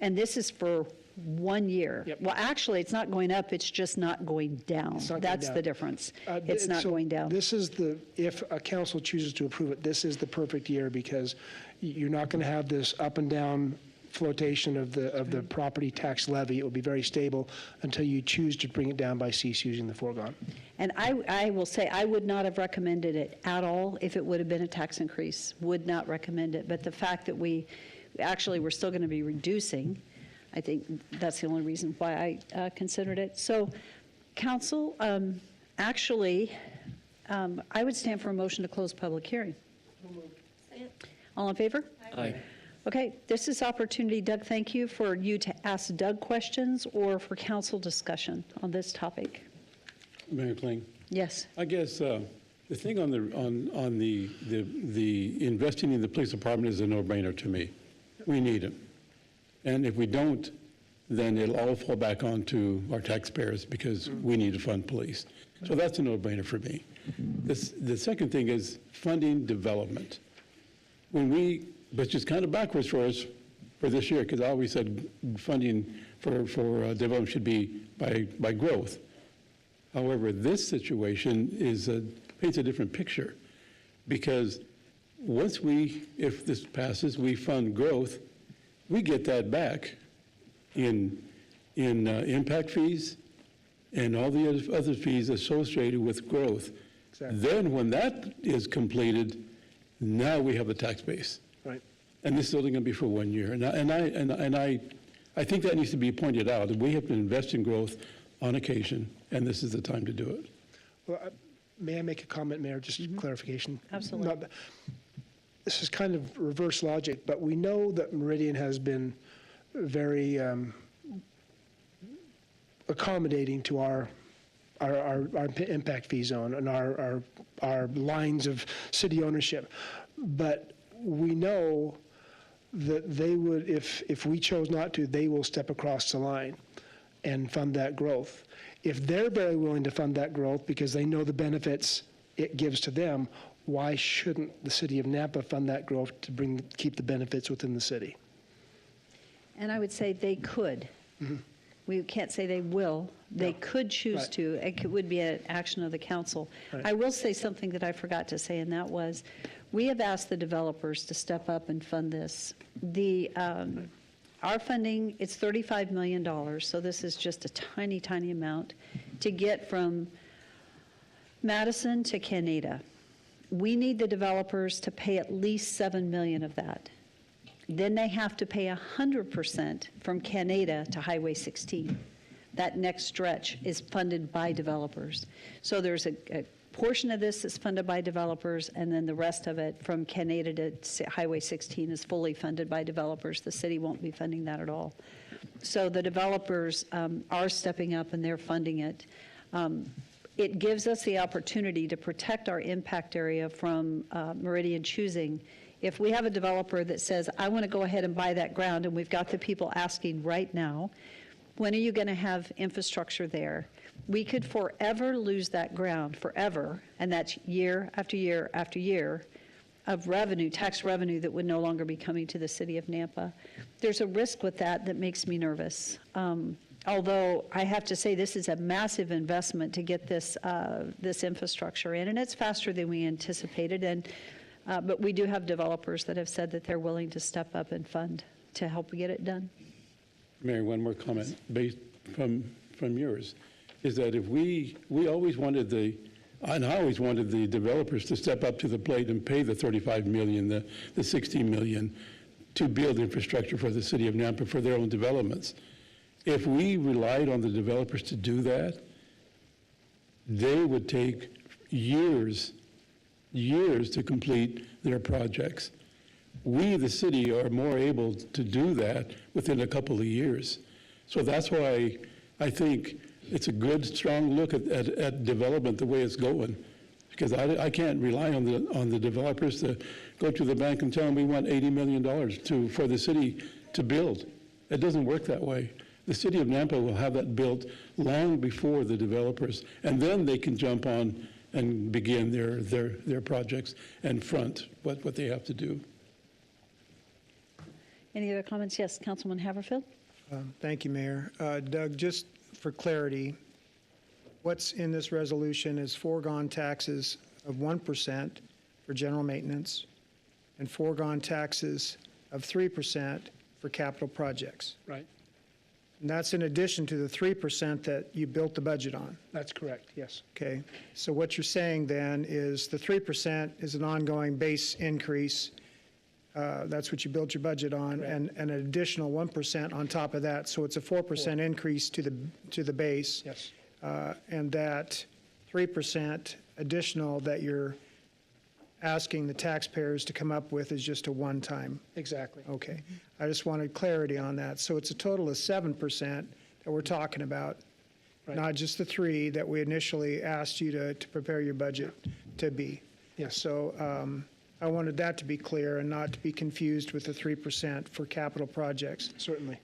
and this is for 1 year. Yep. Well, actually, it's not going up, it's just not going down. It's not going That's down. the difference. It's not So going down. This is if a council chooses to approve it, this is the perfect year because you're not going to have this up and down flotation of the property tax levy. It will be very stable until you choose to bring it down by cease using the foregone. And I will say, I would not have recommended it at all if it would have been a tax increase. Would not recommend it. But the fact that we're still going to be reducing, I think that's the only reason why I considered it. So, council, I would stand for a motion to close public hearing. All in favor? Aye. Okay, this is opportunity, Doug, thank you, for you to ask Doug questions or for council discussion on this topic. Mayor Kling? Yes. I guess the thing on the investing in the police department is a no-brainer to me. We need them. And if we don't, then it'll all fall back onto our taxpayers because we need to fund police. So that's a no-brainer for me. The second thing is funding development. Which is kind of backwards for us for this year, because I always said funding for development should be by growth. However, this situation paints a different picture, because once if this passes, we fund growth, we get that back in impact fees and all the other fees associated with growth. Exactly. Then when that is completed, now we have a tax base. Right. And this is only going to be for 1 year. I think that needs to be pointed out, that we have to invest in growth on occasion, and this is the time to do it. Well, may I make a comment, Mayor, just clarification? Absolutely. This is kind of reverse logic, but we know that Meridian has been very accommodating to our impact fee zone and our lines of city ownership. But we know that they would, if we chose not to, they will step across the line and fund that growth. If they're very willing to fund that growth because they know the benefits it gives to them, why shouldn't the city of Nampa fund that growth to keep the benefits within the city? And I would say they could. We can't say they will. They could choose Right. to. It would be an action of the council. Right. I will say something that I forgot to say, and that was, we have asked the developers to step up and fund this. Our funding, it's $35 million, so this is just a tiny, tiny amount to get from Madison to Canada. We need the developers to pay at least $7 million of that. Then they have to pay 100% from Canada to Highway 16. That next stretch is funded by developers. So there's a portion of this that's funded by developers, and then the rest of it from Canada to Highway 16 is fully funded by developers. The city won't be funding that at all. So the developers are stepping up and they're funding it. It gives us the opportunity to protect our impact area from Meridian choosing. If we have a developer that says, I want to go ahead and buy that ground, and we've got the people asking right now, when are you going to have infrastructure there? We could forever lose that ground, forever, and that's year after year after year of revenue, tax revenue that would no longer be coming to the city of Nampa. There's a risk with that makes me nervous. Although I have to say this is a massive investment to get this infrastructure in, and it's faster than we anticipated. But we do have developers that have said that they're willing to step up and fund to help get it done. Mary, one more comment based from yours, is that if we always wanted I always wanted the developers to step up to the plate and pay the $35 million, the $60 million to build infrastructure for the city of Nampa for their own developments. If we relied on the developers to do that, they would take years to complete their projects. We, the city, are more able to do that within a couple of years. So that's why I think it's a good, strong look at development the way it's going. Because I can't rely on the developers to go to the bank and tell them we want $80 million for the city to build. It doesn't work that way. The city of Nampa will have that built long before the developers, and then they can jump on and begin their projects and front what they have to do. Any other comments? Yes, Councilman Haverfield? Thank you, Mayor. Doug, just for clarity, what's in this resolution is foregone taxes of 1% for general maintenance and foregone taxes of 3% for capital projects. Right. And that's in addition to the 3% that you built the budget on. That's correct, yes. Okay, so what you're saying then is the 3% is an ongoing base increase. That's what you built your budget on, and an additional 1% on top of that. So it's a 4% increase to the base. Yes. And that 3% additional that you're asking the taxpayers to come up with is just a one-time. Exactly. Okay. I just wanted clarity on that. So it's a total of 7% that we're talking about, not just the 3 that we initially asked you to prepare your budget to be. Yes. So I wanted that to be clear and not to be confused with the 3% for capital projects. Certainly.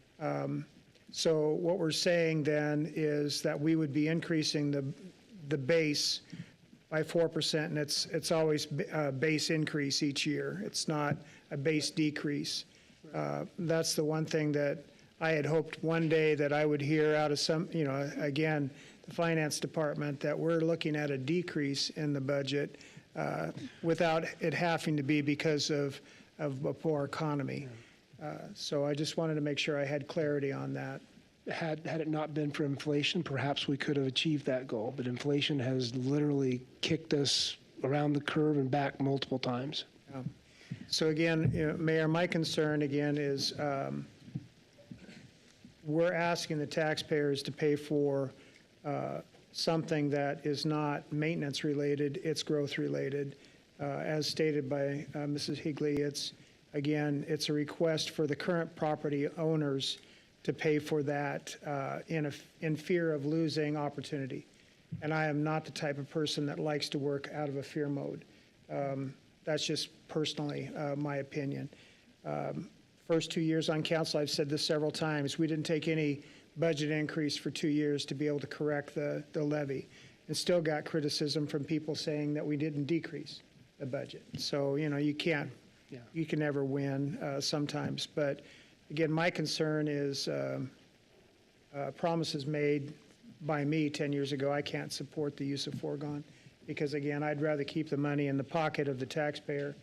So what we're saying then is that we would be increasing the base by 4%, and it's always a base increase each year. It's not a base decrease. That's the one thing that I had hoped one day that I would hear out of some, again, the finance department, that we're looking at a decrease in the budget, without it having to be because of a poor economy. So I just wanted to make sure I had clarity on that. Had it not been for inflation, perhaps we could have achieved that goal, but inflation has literally kicked us around the curve and back multiple times. So again, Mayor, my concern again is we're asking the taxpayers to pay for something that is not maintenance related, it's growth related. As stated by Mrs. Higley, it's a request for the current property owners to pay for that in fear of losing opportunity. And I am not the type of person that likes to work out of a fear mode. That's just personally my opinion. First 2 years on council, I've said this several times, we didn't take any budget increase for 2 years to be able to correct the levy, and still got criticism from people saying that we didn't decrease the budget. So, you can never win sometimes. But again, my concern is promises made by me 10 years ago. I can't support the use of foregone because, again, I'd rather keep the money in the pocket of the taxpayer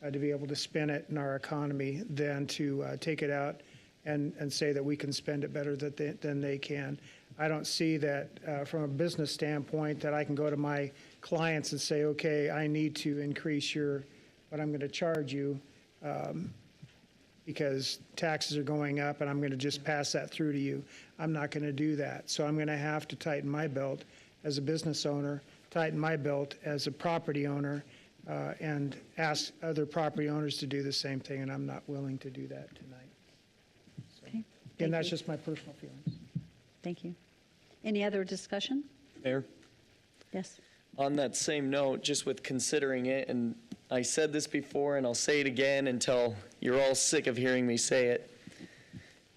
to be able to spend it in our economy than to take it out and say that we can spend it better than they can. I don't see that from a business standpoint that I can go to my clients and say, okay, I need to increase what I'm going to charge you because taxes are going up and I'm going to just pass that through to you. I'm not going to do that. So I'm going to have to tighten my belt as a business owner, tighten my belt as a property owner, and ask other property owners to do the same thing, and I'm not willing to do that tonight. Okay. And that's just my personal feelings. Thank you. Any other discussion? Mayor? Yes. On that same note, just with considering it, and I said this before and I'll say it again until you're all sick of hearing me say it,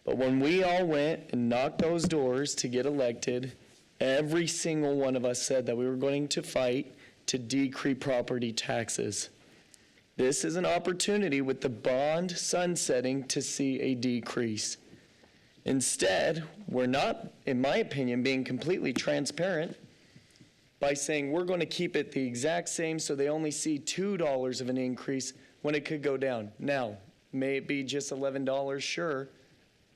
but when we all went and knocked those doors to get elected, every single one of us said that we were going to fight to decrease property taxes. This is an opportunity with the bond sunsetting to see a decrease. Instead, we're not, in my opinion, being completely transparent by saying we're going to keep it the exact same so they only see $2 of an increase when it could go down. Now, may it be just $11, sure,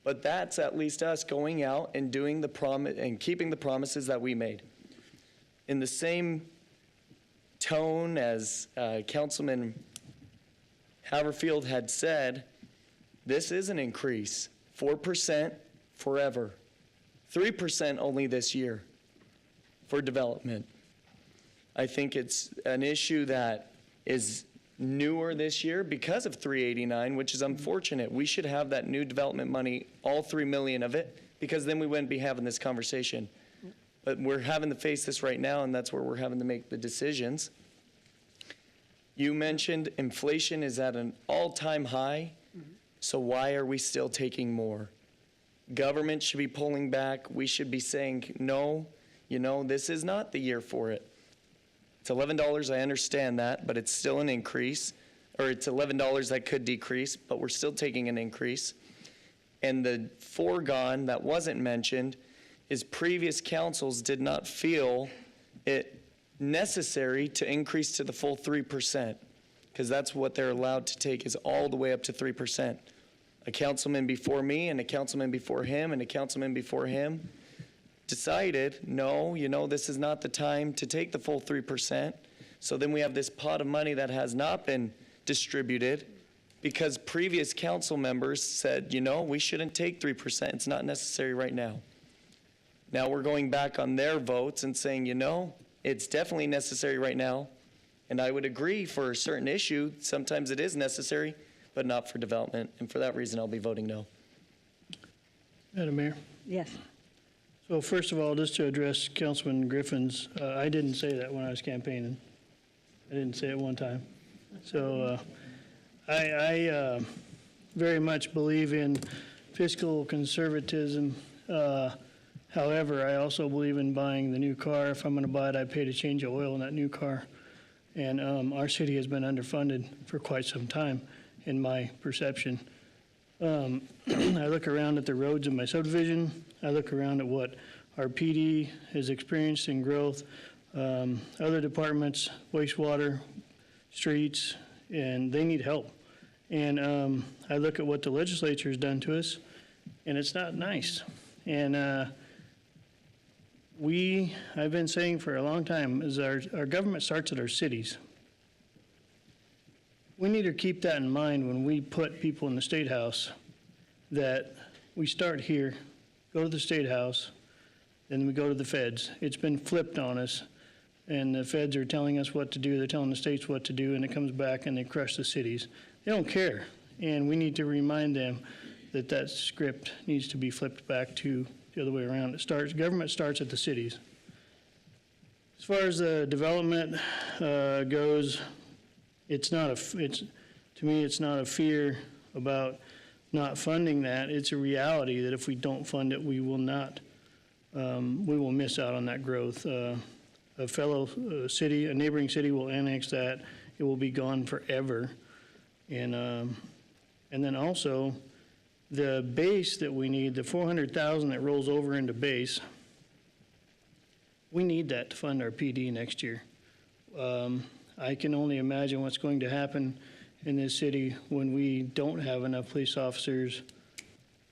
but that's at least us going out and doing the promise and keeping the promises that we made. In the same tone as Councilman Haverfield had said, this is an increase, 4% forever, 3% only this year for development. I think it's an issue that is newer this year because of 389, which is unfortunate. We should have that new development money, all $3 million of it, because then we wouldn't be having this conversation. But we're having to face this right now, and that's where we're having to make the decisions. You mentioned inflation is at an all-time high, so why are we still taking more? Government should be pulling back. We should be saying, no, this is not the year for it. It's $11, I understand that, but it's still an increase. Or it's $11 that could decrease, but we're still taking an increase. And the foregone that wasn't mentioned is previous councils did not feel it necessary to increase to the full 3%, because that's what they're allowed to take, is all the way up to 3%. A councilman before me and a councilman before him and a councilman before him decided, no, this is not the time to take the full 3%. So then we have this pot of money that has not been distributed because previous council members said, we shouldn't take 3%. It's not necessary right now. Now we're going back on their votes and saying, it's definitely necessary right now. And I would agree for a certain issue, sometimes it is necessary, but not for development. And for that reason, I'll be voting no. Madam Mayor? Yes. So first of all, just to address Councilman Griffin's, I didn't say that when I was campaigning. I didn't say it one time. So I very much believe in fiscal conservatism. However, I also believe in buying the new car. If I'm going to buy it, I pay to change the oil in that new car. And our city has been underfunded for quite some time, in my perception. I look around at the roads in my subdivision. I look around at what our PD has experienced in growth. Other departments, wastewater, streets, and they need help. And I look at what the legislature has done to us, and it's not nice. And I've been saying for a long time, is our government starts at our cities. We need to keep that in mind when we put people in the State House, that we start here, go to the State House, then we go to the feds. It's been flipped on us, and the feds are telling us what to do, they're telling the states what to do, and it comes back and they crush the cities. They don't care, and we need to remind them that that script needs to be flipped back to the other way around. Government starts at the cities. As far as the development goes, to me, it's not a fear about not funding that. It's a reality that if we don't fund it, we will miss out on that growth. A fellow city, a neighboring city will annex that. It will be gone forever. And then also, the base that we need, the $400,000 that rolls over into base, we need that to fund our PD next year. I can only imagine what's going to happen in this city when we don't have enough police officers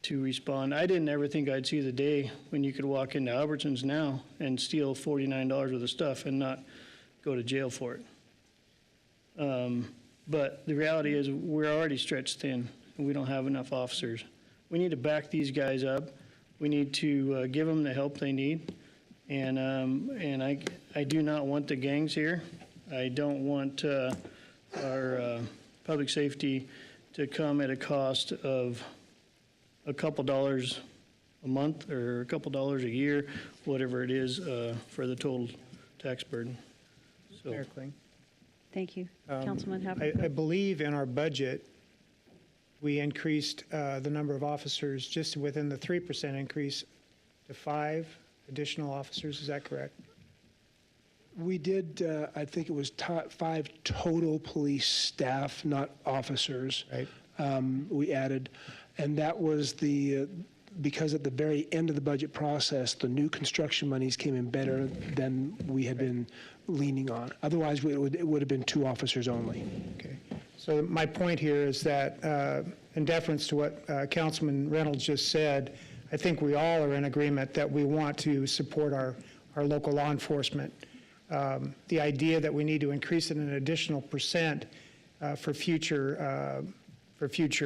to respond. I didn't ever think I'd see the day when you could walk into Albertsons now and steal $49 worth of stuff and not go to jail for it. But the reality is we're already stretched thin, and we don't have enough officers. We need to back these guys up. We need to give them the help they need. And I do not want the gangs here. I don't want our public safety to come at a cost of a couple dollars a month or a couple dollars a year, whatever it is, for the total tax burden. So. Mayor Kling. Thank you. Councilman Hubbard? I believe in our budget, we increased the number of officers just within the 3% increase to 5 additional officers. Is that correct? We did, I think it was 5 total police staff, not officers. Right. We added, and that was because at the very end of the budget process, the new construction monies came in better than we had been leaning on. Otherwise, it would have been 2 officers only. Okay. So my point here is that in deference to what Councilman Reynolds just said, I think we all are in agreement that we want to support our local law enforcement. The idea that we need to increase it an additional percent for future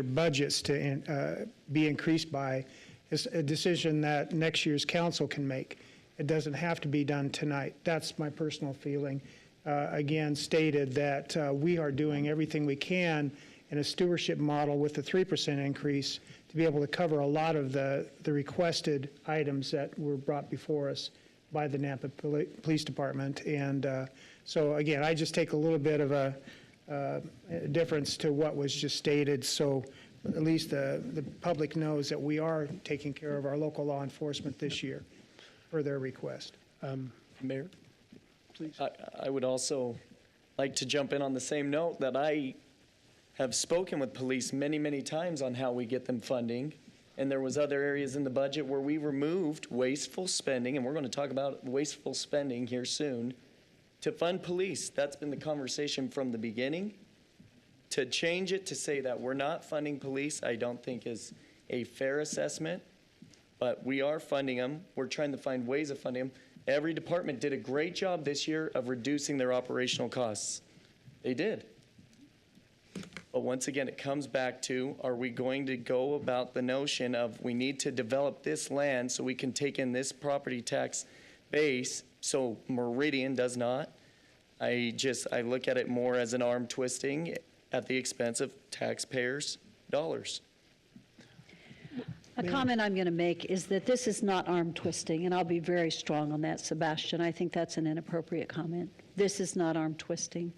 budgets to be increased by is a decision that next year's council can make. It doesn't have to be done tonight. That's my personal feeling. Again, stated that we are doing everything we can in a stewardship model with the 3% increase to be able to cover a lot of the requested items that were brought before us by the Nampa Police Department. And so again, I just take a little bit of a difference to what was just stated, so at least the public knows that we are taking care of our local law enforcement this year for their request. Mayor? Please. I would also like to jump in on the same note that I have spoken with police many, many times on how we get them funding. And there was other areas in the budget where we removed wasteful spending, and we're going to talk about wasteful spending here soon, to fund police. That's been the conversation from the beginning. To change it to say that we're not funding police, I don't think is a fair assessment, but we are funding them. We're trying to find ways of funding them. Every department did a great job this year of reducing their operational costs. They did. But once again, it comes back to, are we going to go about the notion of we need to develop this land so we can take in this property tax base so Meridian does not? I look at it more as an arm twisting at the expense of taxpayers' dollars. A comment I'm going to make is that this is not arm twisting, and I'll be very strong on that, Sebastian. I think that's an inappropriate comment. This is not arm twisting.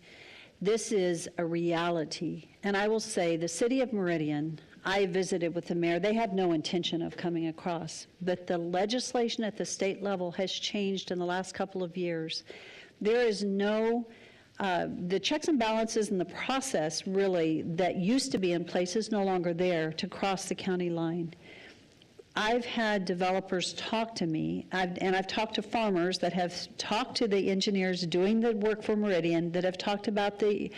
This is a reality. And I will say the city of Meridian, I visited with the mayor. They had no intention of coming across, but the legislation at the state level has changed in the last couple of years. There is no, the checks and balances and the process really that used to be in place is no longer there to cross the county line. I've had developers talk to me, and I've talked to farmers that have talked to the engineers doing the work for Meridian, that have talked about the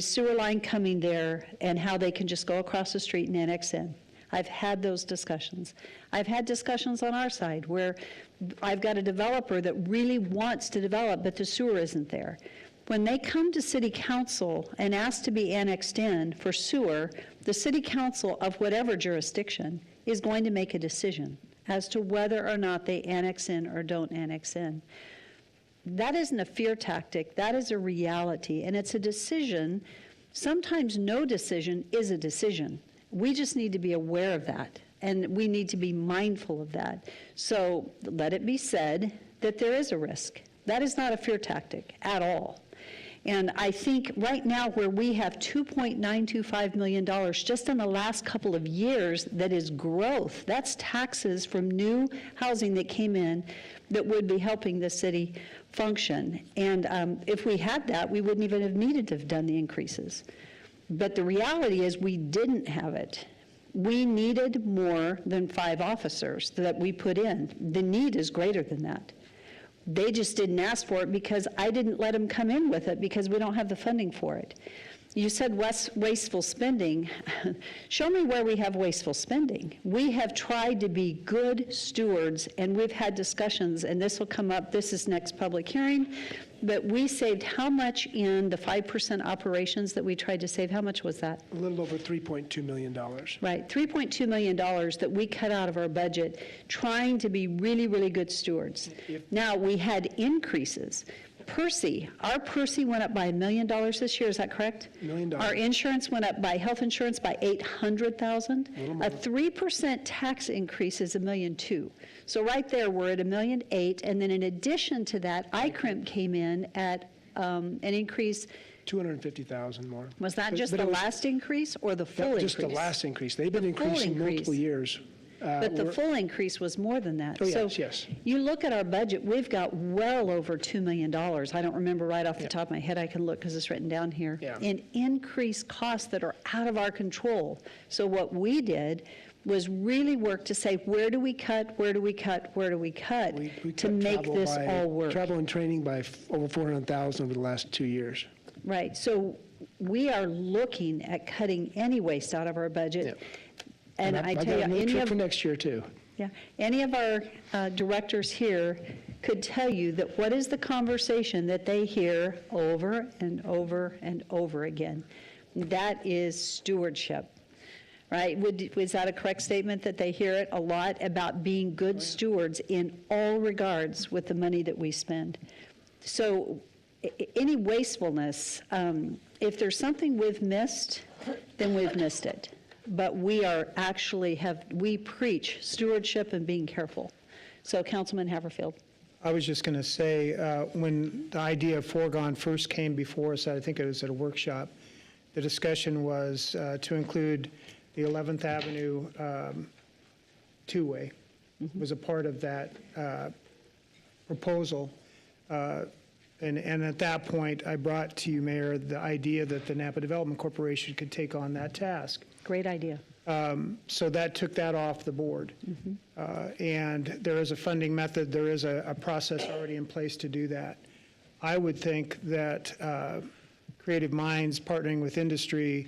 sewer line coming there and how they can just go across the street and annex in. I've had those discussions. I've had discussions on our side where I've got a developer that really wants to develop, but the sewer isn't there. When they come to city council and ask to be annexed in for sewer, the city council of whatever jurisdiction is going to make a decision as to whether or not they annex in or don't annex in. That isn't a fear tactic, that is a reality, and it's a decision. Sometimes no decision is a decision. We just need to be aware of that, and we need to be mindful of that. So let it be said that there is a risk. That is not a fear tactic at all. And I think right now where we have $2.925 million just in the last couple of years, that is growth. That's taxes from new housing that came in that would be helping the city function. And if we had that, we wouldn't even have needed to have done the increases. But the reality is we didn't have it. We needed more than 5 officers that we put in. The need is greater than that. They just didn't ask for it because I didn't let them come in with it because we don't have the funding for it. You said wasteful spending. Show me where we have wasteful spending. We have tried to be good stewards, and we've had discussions, and this will come up, this is next public hearing, but we saved how much in the 5% operations that we tried to save? How much was that? A little over $3.2 million. Right, $3.2 million that we cut out of our budget trying to be really, really good stewards. Now, we had increases. Our Percy went up by $1 million this year, is that correct? $1 million. Our insurance went up by, health insurance by $800,000. A 3% tax increase is $1.2 million. So right there, we're at $1.8 million, and then in addition to that, ICRIMP came in at an increase. $250,000 more. Was that just the last increase or the full increase? Just the last increase. They've been increasing multiple years. But the full increase was more than that. Oh, yes, so yes. You look at our budget, we've got well over $2 million. I don't remember right off the top of my head. I can look because it's written down here. In increased costs that are out of our control. So what we did was really work to say, where do we cut, where do we cut, where do we cut to make this all work? Travel and training by over $400,000 over the last 2 years. Right. So we are looking at cutting any waste out of our budget. And I tell you, any for next year too. Yeah, any of our directors here could tell you that what is the conversation that they hear over and over and over again? That is stewardship, right? Was that a correct statement that they hear it a lot about being good stewards in all regards with the money that we spend? So any wastefulness, if there's something we've missed, then we've missed it. But we are actually we preach stewardship and being careful. So Councilman Haverfield. I was just going to say, when the idea of foregone first came before us, I think it was at a workshop, the discussion was to include the 11th Avenue two-way was a part of that proposal. And at that point, I brought to you, Mayor, the idea that the Napa Development Corporation could take on that task. Great idea. So that took that off the board. And there is a funding method, there is a process already in place to do that. I would think that Creative Minds partnering with industry,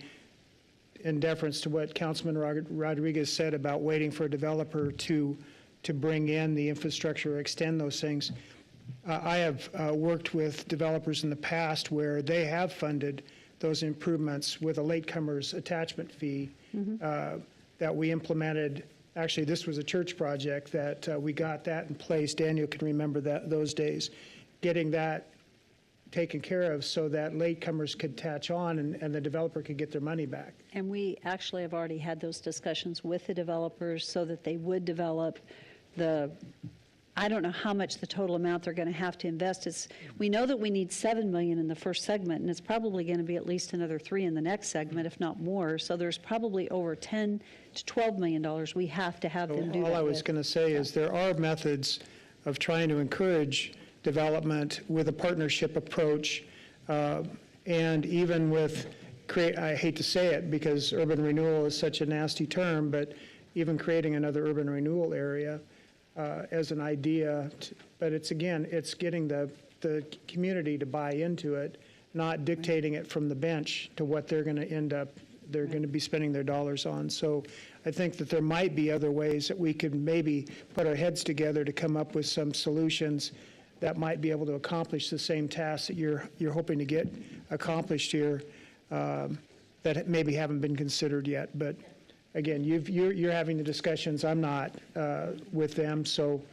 in deference to what Councilman Rodriguez said about waiting for a developer to bring in the infrastructure, extend those things. I have worked with developers in the past where they have funded those improvements with a latecomers attachment fee that we implemented. Actually, this was a church project that we got that in place. Daniel can remember those days. Getting that taken care of so that latecomers could attach on and the developer could get their money back. And we actually have already had those discussions with the developers so that they would develop I don't know how much the total amount they're going to have to invest. We know that we need $7 million in the first segment, and it's probably going to be at least another $3 million in the next segment, if not more. So there's probably over $10 to $12 million we have to have them do that. All I was going to say is there are methods of trying to encourage development with a partnership approach, and even with I hate to say it because urban renewal is such a nasty term, but even creating another urban renewal area as an idea. But it's, again, it's getting the community to buy into it, not dictating it from the bench to what they're going to be spending their dollars on. So I think that there might be other ways that we could maybe put our heads together to come up with some solutions that might be able to accomplish the same tasks that you're hoping to get accomplished here that maybe haven't been considered yet. But again, you're having the discussions. I'm not with them. So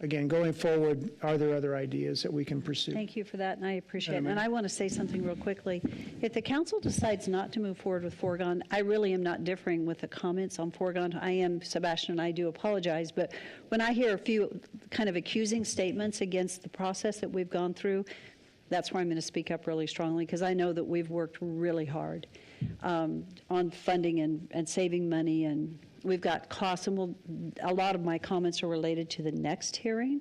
again, going forward, are there other ideas that we can pursue? Thank you for that, and I appreciate it. And I want to say something real quickly. If the council decides not to move forward with foregone, I really am not differing with the comments on foregone. I am, Sebastian, and I do apologize, but when I hear a few kind of accusing statements against the process that we've gone through, that's where I'm going to speak up really strongly, because I know that we've worked really hard on funding and saving money, and we've got costs, and a lot of my comments are related to the next hearing,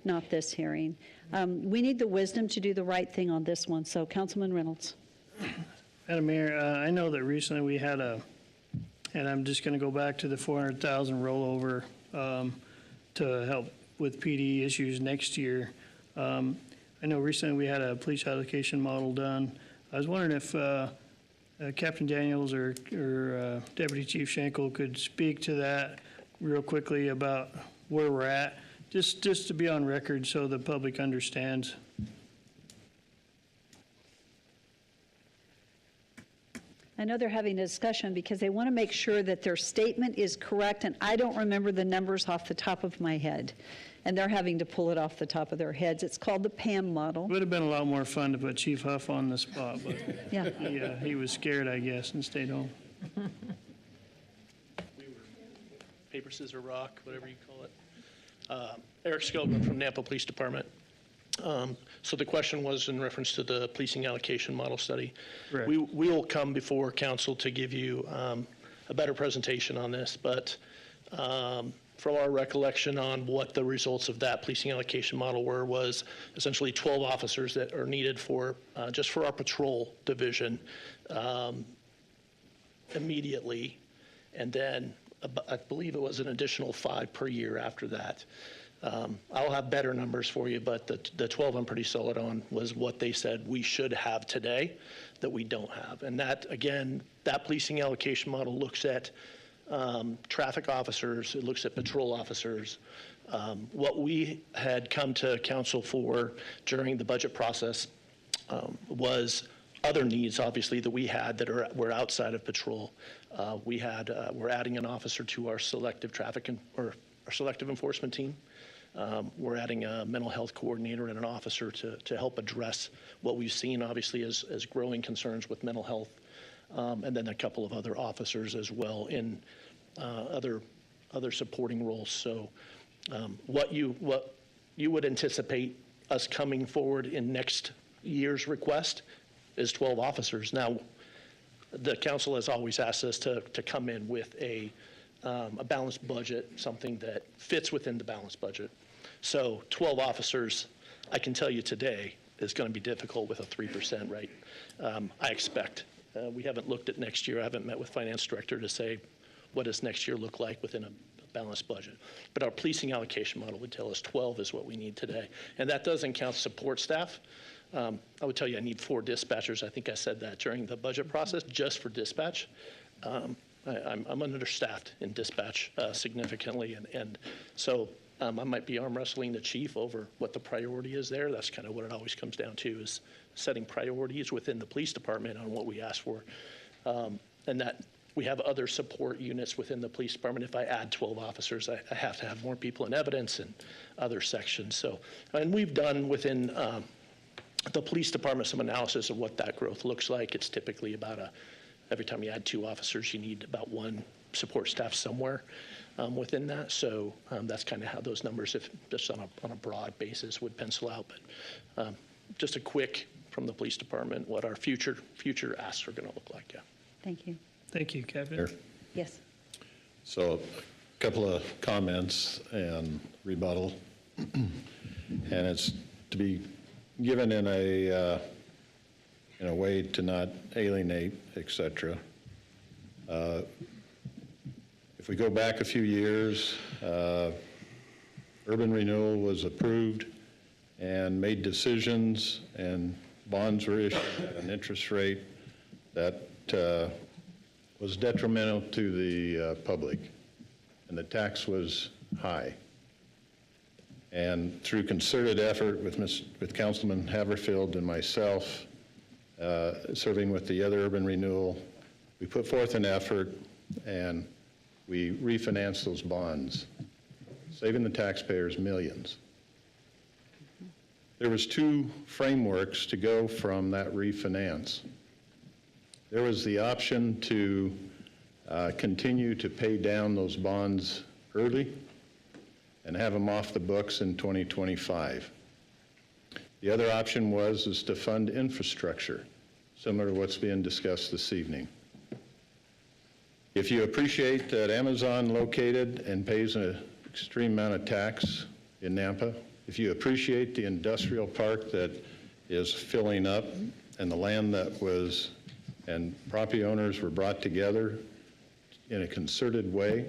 not this hearing. We need the wisdom to do the right thing on this one. So, Councilman Reynolds. Madam Mayor, I know that recently we had and I'm just going to go back to the 400,000 rollover to help with PD issues next year. I know recently we had a police allocation model done. I was wondering if Captain Daniels or Deputy Chief Schenkel could speak to that real quickly about where we're at, just to be on record so the public understands. I know they're having a discussion because they want to make sure that their statement is correct, and I don't remember the numbers off the top of my head, and they're having to pull it off the top of their heads. It's called the PAM model. It would have been a lot more fun to put Chief Huff on the spot, but yeah. he was scared, I guess, and stayed home. Paper, scissors, rock, whatever you call it. Eric Skelgren from Nampa Police Department. So the question was in reference to the policing allocation model study. Correct. We will come before council to give you a better presentation on this, but from our recollection on what the results of that policing allocation model were was essentially 12 officers that are needed for just for our patrol division immediately, and then I believe it was an additional 5 per year after that. I'll have better numbers for you, but the 12 I'm pretty solid on was what they said we should have today that we don't have. And that, again, that policing allocation model looks at traffic officers, it looks at patrol officers. What we had come to council for during the budget process was other needs, obviously, that we had that were outside of patrol. We're adding an officer to our selective our selective enforcement team. We're adding a mental health coordinator and an officer to help address what we've seen, obviously, as growing concerns with mental health, and then a couple of other officers as well in other supporting roles. So what you would anticipate us coming forward in next year's request is 12 officers. Now, the council has always asked us to come in with a balanced budget, something that fits within the balanced budget. So 12 officers, I can tell you today, is going to be difficult with a 3% rate. I expect. We haven't looked at next year. I haven't met with finance director to say what does next year look like within a balanced budget. But our policing allocation model would tell us 12 is what we need today. And that doesn't count support staff. I would tell you I need 4 dispatchers. I think I said that during the budget process, just for dispatch. I'm understaffed in dispatch significantly, and so I might be arm wrestling the chief over what the priority is there. That's kind of what it always comes down to, is setting priorities within the police department on what we ask for, and that we have other support units within the police department. If I add 12 officers, I have to have more people in evidence and other sections. So, and we've done within the police department some analysis of what that growth looks like. It's typically about every time you add 2 officers, you need about 1 support staff somewhere within that. So that's kind of how those numbers, if just on a broad basis, would pencil out. But just a quick from the police department, what our future asks are going to look like. Yeah. Thank you. Thank you, Captain. Here. Yes. So a couple of comments and rebuttal. And it's to be given in a way to not alienate, et cetera. If if we go back a few years, urban renewal was approved and made decisions, and bonds were issued at an interest rate that was detrimental to the public, and the tax was high. And through concerted effort with Councilman Haverfield and myself, serving with the other urban renewal, we put forth an effort and we refinanced those bonds, saving the taxpayers millions. There was two frameworks to go from that refinance. There was the option to continue to pay down those bonds early and have them off the books in 2025. The other option is to fund infrastructure, similar to what's being discussed this evening. If you appreciate that Amazon located and pays an extreme amount of tax in Nampa, if you appreciate the industrial park that is filling up and the land that was, and property owners were brought together in a concerted way,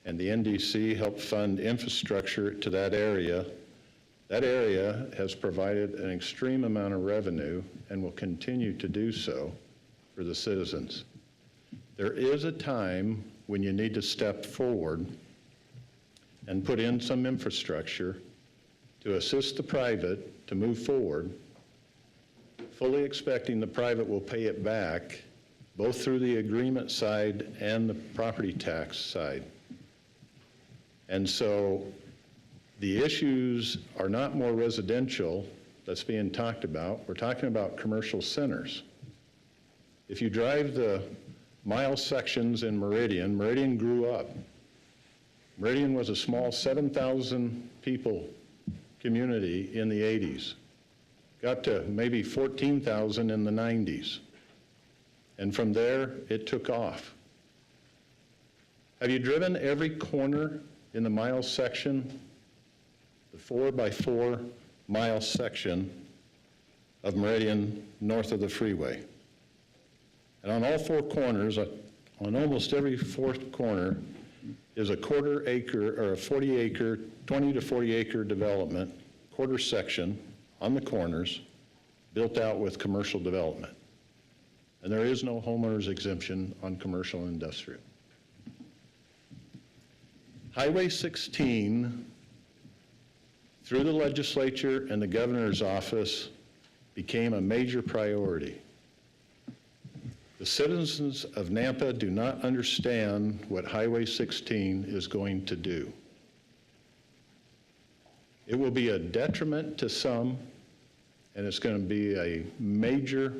and the NDC helped fund infrastructure to that area has provided an extreme amount of revenue and will continue to do so for the citizens. There is a time when you need to step forward and put in some infrastructure to assist the private to move forward, fully expecting the private will pay it back, both through the agreement side and the property tax side. And so the issues are not more residential that's being talked about. We're talking about commercial centers. If you drive the mile sections in Meridian, Meridian grew up. Meridian was a small 7,000 people community in the 80s. Got to maybe 14,000 in the 90s. And from there, it took off. Have you driven every corner in the mile section, the 4x4 mile section of Meridian north of the freeway? And on all four corners, on almost every fourth corner, is a quarter acre or a 40 acre, 20 to 40 acre development, quarter section on the corners, built out with commercial development. And there is no homeowner's exemption on commercial and industrial. Highway 16, through the legislature and the governor's office, became a major priority. The citizens of Nampa do not understand what Highway 16 is going to do. It will be a detriment to some, and it's going to be a major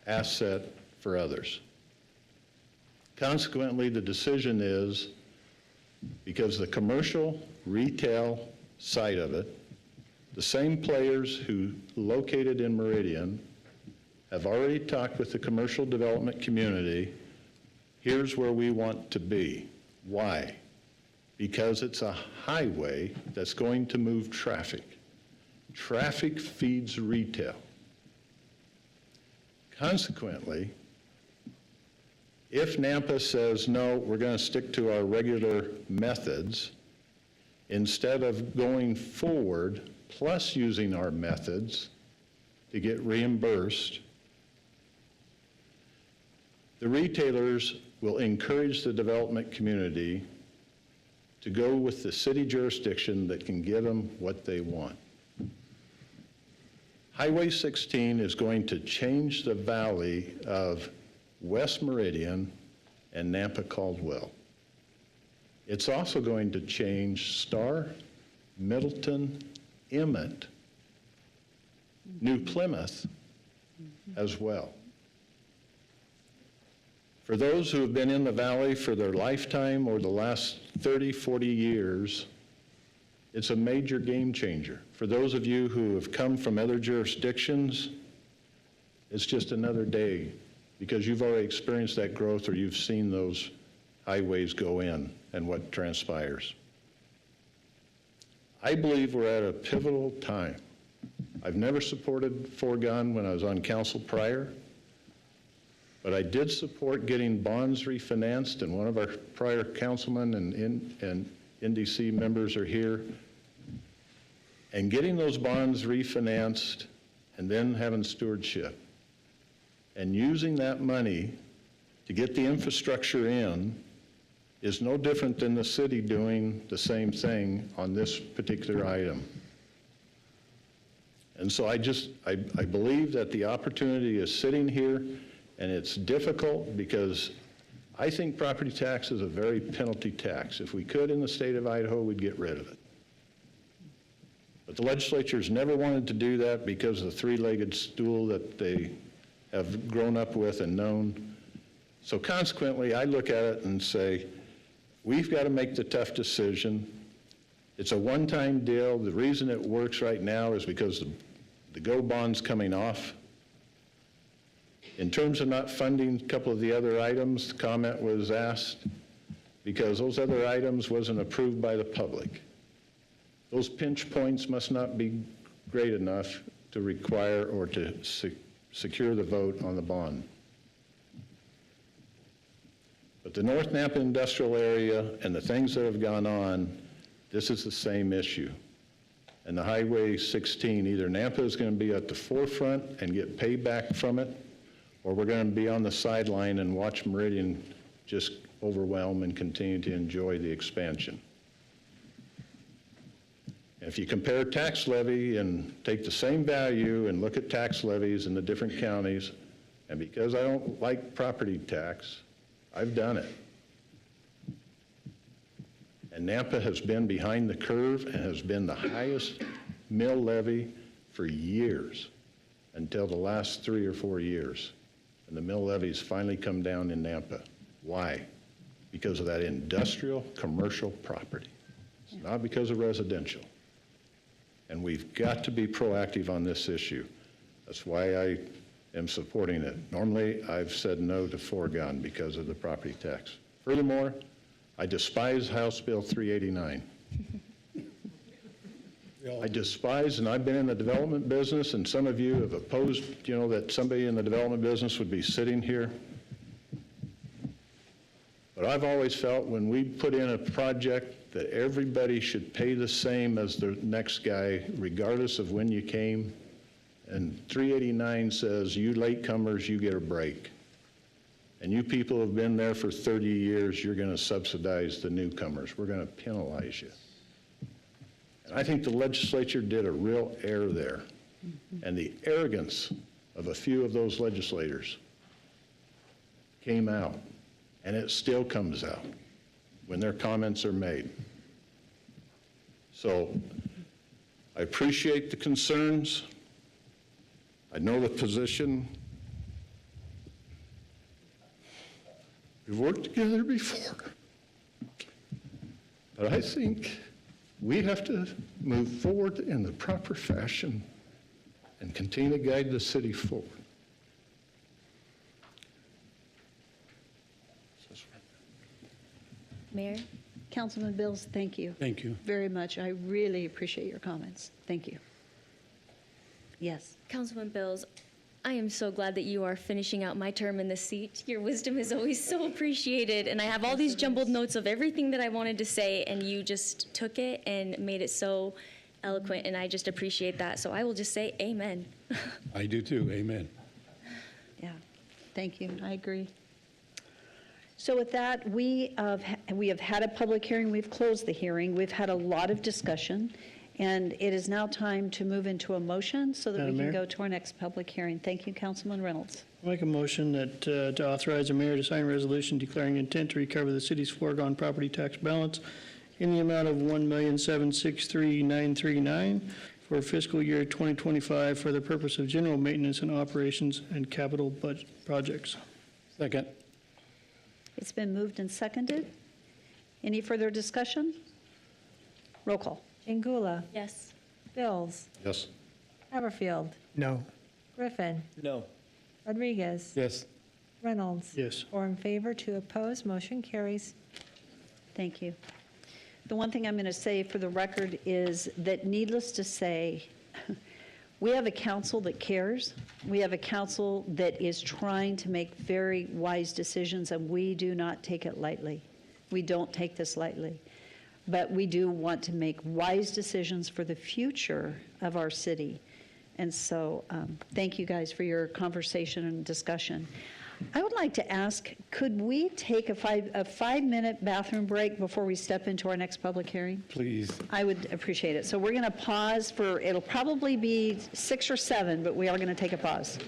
asset for others. Consequently, the decision is, because the commercial retail side of it, the same players who located in Meridian have already talked with the commercial development community, here's where we want to be. Why? Because it's a highway that's going to move traffic. Traffic feeds retail. Consequently, if Nampa says, no, we're going to stick to our regular methods, instead of going forward plus using our methods to get reimbursed, the retailers will encourage the development community to go with the city jurisdiction that can give them what they want. Highway 16 is going to change the valley of West Meridian and Nampa Caldwell. It's also going to change Star, Middleton, Emmett, New Plymouth as well. For those who have been in the valley for their lifetime or the last 30, 40 years, it's a major game changer. For those of you who have come from other jurisdictions, it's just another day because you've already experienced that growth or you've seen those highways go in and what transpires. I believe we're at a pivotal time. I've never supported foregone when I was on council prior, But I did support getting bonds refinanced, and one of our prior councilmen and NDC members are here. And getting those bonds refinanced and then having stewardship and using that money to get the infrastructure in is no different than the city doing the same thing on this particular item. And so I believe that the opportunity is sitting here, and it's difficult because I think property tax is a very penalty tax. If we could in the state of Idaho, we'd get rid of it. But the legislature's never wanted to do that because of the three-legged stool that they have grown up with and known. So consequently, I look at it and say, we've got to make the tough decision. It's a one-time deal. The reason it works right now is because the GO bond's coming off. In terms of not funding a couple of the other items, the comment was asked because those other items wasn't approved by the public. Those pinch points must not be great enough to require or to secure the vote on the bond. But the North Nampa industrial area and the things that have gone on, this is the same issue. And the Highway 16, either Nampa is going to be at the forefront and get payback from it, or we're going to be on the sideline and watch Meridian just overwhelm and continue to enjoy the expansion. And if you compare tax levy and take the same value and look at tax levies in the different counties, and because I don't like property tax, I've done it. And Nampa has been behind the curve and has been the highest mill levy for years, until the last 3 or 4 years. And the mill levies finally come down in Nampa. Why? Because of that industrial, commercial property. It's not because of residential. And we've got to be proactive on this issue. That's why I am supporting it. Normally, I've said no to foregone because of the property tax. Furthermore, I despise House Bill 389. I despise, and I've been in the development business, and some of you have opposed, that somebody in the development business would be sitting here. But I've always felt when we put in a project that everybody should pay the same as the next guy, regardless of when you came. And 389 says, you latecomers, you get a break. And you people who have been there for 30 years, you're going to subsidize the newcomers. We're going to penalize you. And I think the legislature did a real error there. And the arrogance of a few of those legislators came out, and it still comes out when their comments are made. So I appreciate the concerns. I know the position. We've worked together before. But I think we have to move forward in the proper fashion and continue to guide the city forward. Mayor? Councilman Bills, thank you. Thank you. Very much. I really appreciate your comments. Thank you. Yes. Councilman Bills, I am so glad that you are finishing out my term in the seat. Your wisdom is always so appreciated, and I have all these jumbled notes of everything that I wanted to say, and you just took it and made it so eloquent, and I just appreciate that. So I will just say amen. I do too. Amen. Yeah. Thank you. I agree. So with that, we have had a public hearing. We've closed the hearing. We've had a lot of discussion. And it is now time to move into a motion so that we Madam can Mayor? go to our next public hearing. Thank you, Councilman Reynolds. I'll make a motion that to authorize the mayor to sign a resolution declaring intent to recover the city's foregone property tax balance in the amount of $1,763,939 for fiscal year 2025 for the purpose of general maintenance and operations and capital budget projects. Second. It's been moved and seconded. Any further discussion? Roll call. Ingula. Yes. Bills. Yes. Haverfield. No. Griffin. No. Rodriguez. Yes. Reynolds. Yes. 4 in favor, 2 opposed, motion carries. Thank you. The one thing I'm going to say for the record is that, needless to say, We have a council that cares. We have a council that is trying to make very wise decisions, and we do not take it lightly. We don't take this lightly. But we do want to make wise decisions for the future of our city. And so thank you guys for your conversation and discussion. I would like to ask, could we take a 5-minute bathroom break before we step into our next public hearing? Please. I would appreciate it. So we're going to pause for, it'll probably be 6 or 7, but we are going to take a pause.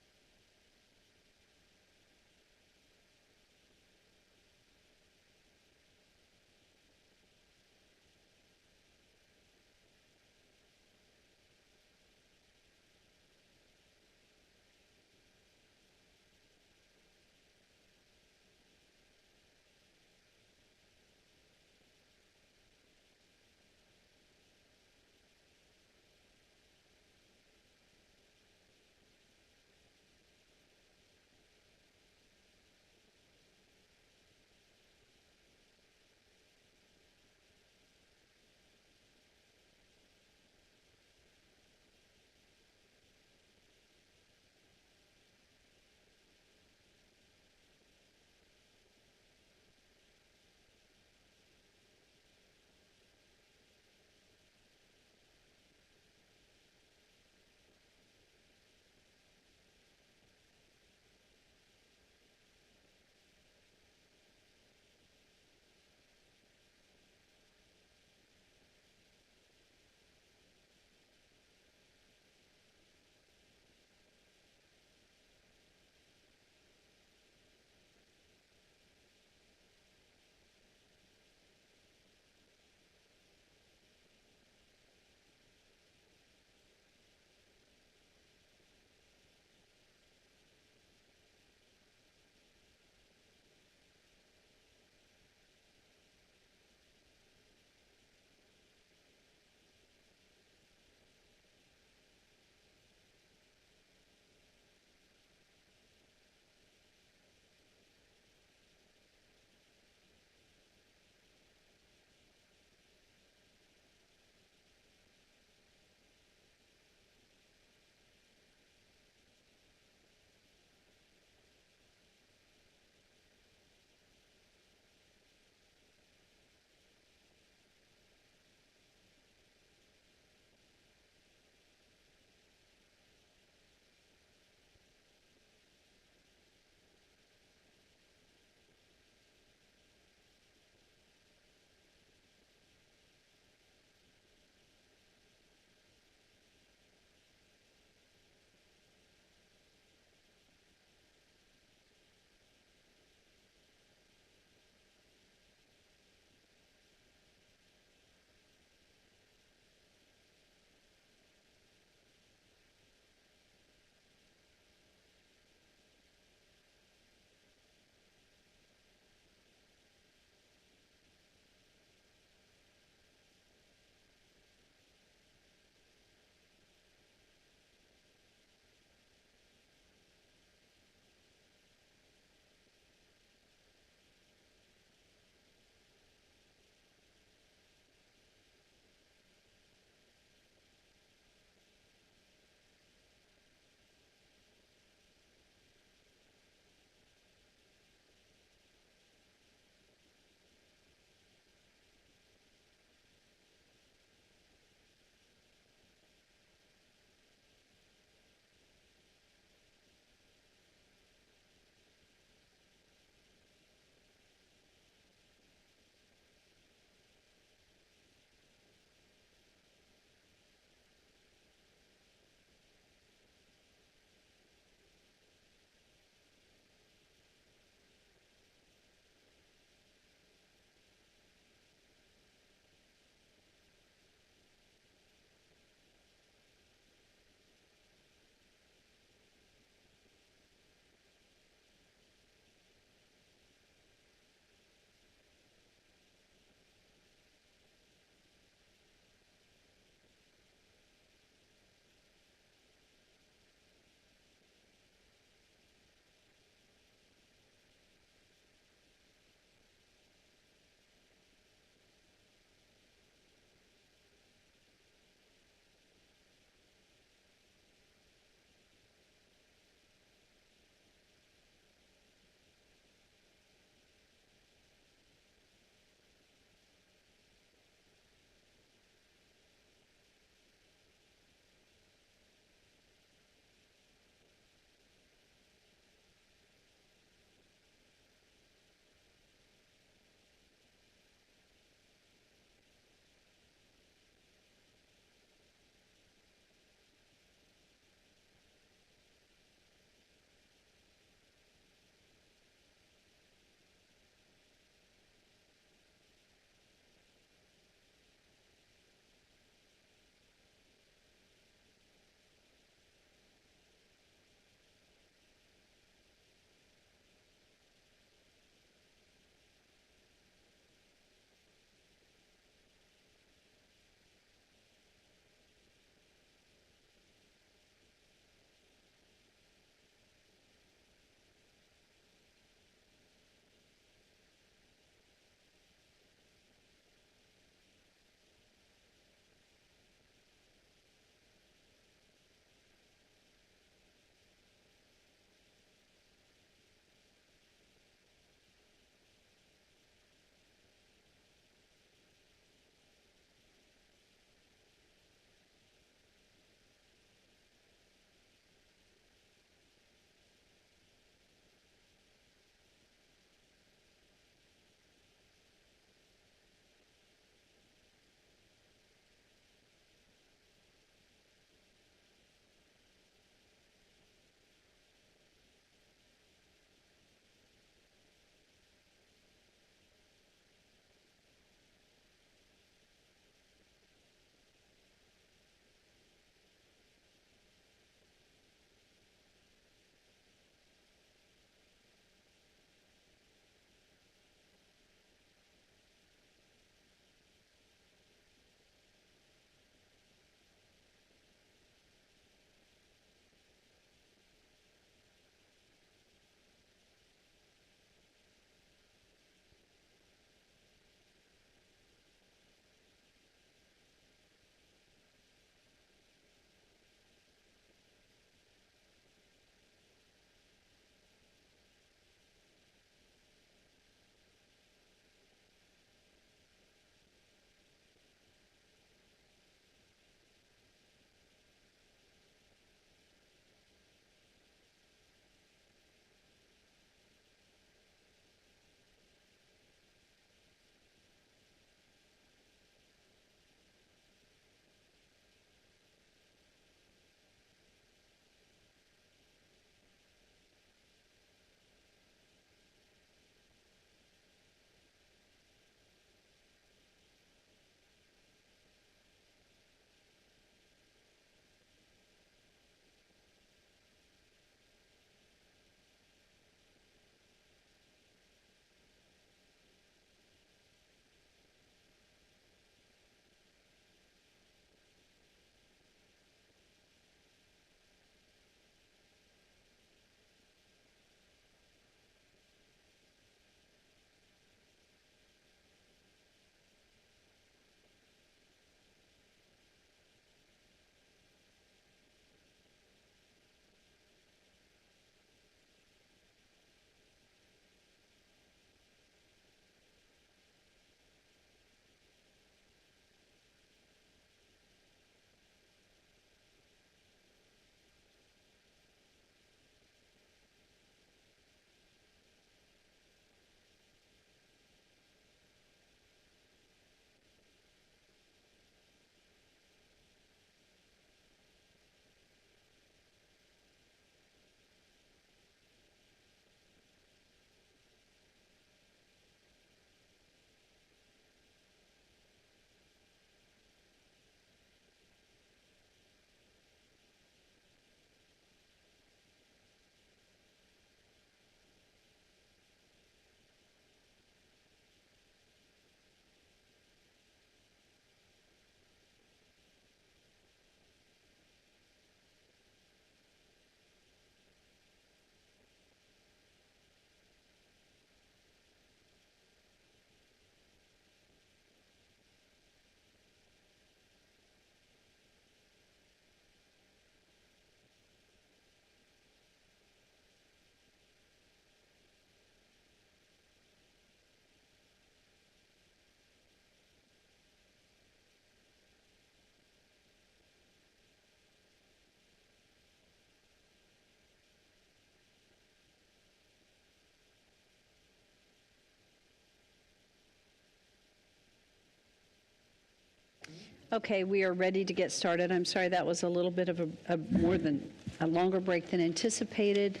Okay, we are ready to get started. I'm sorry that was a little bit of a longer break than anticipated.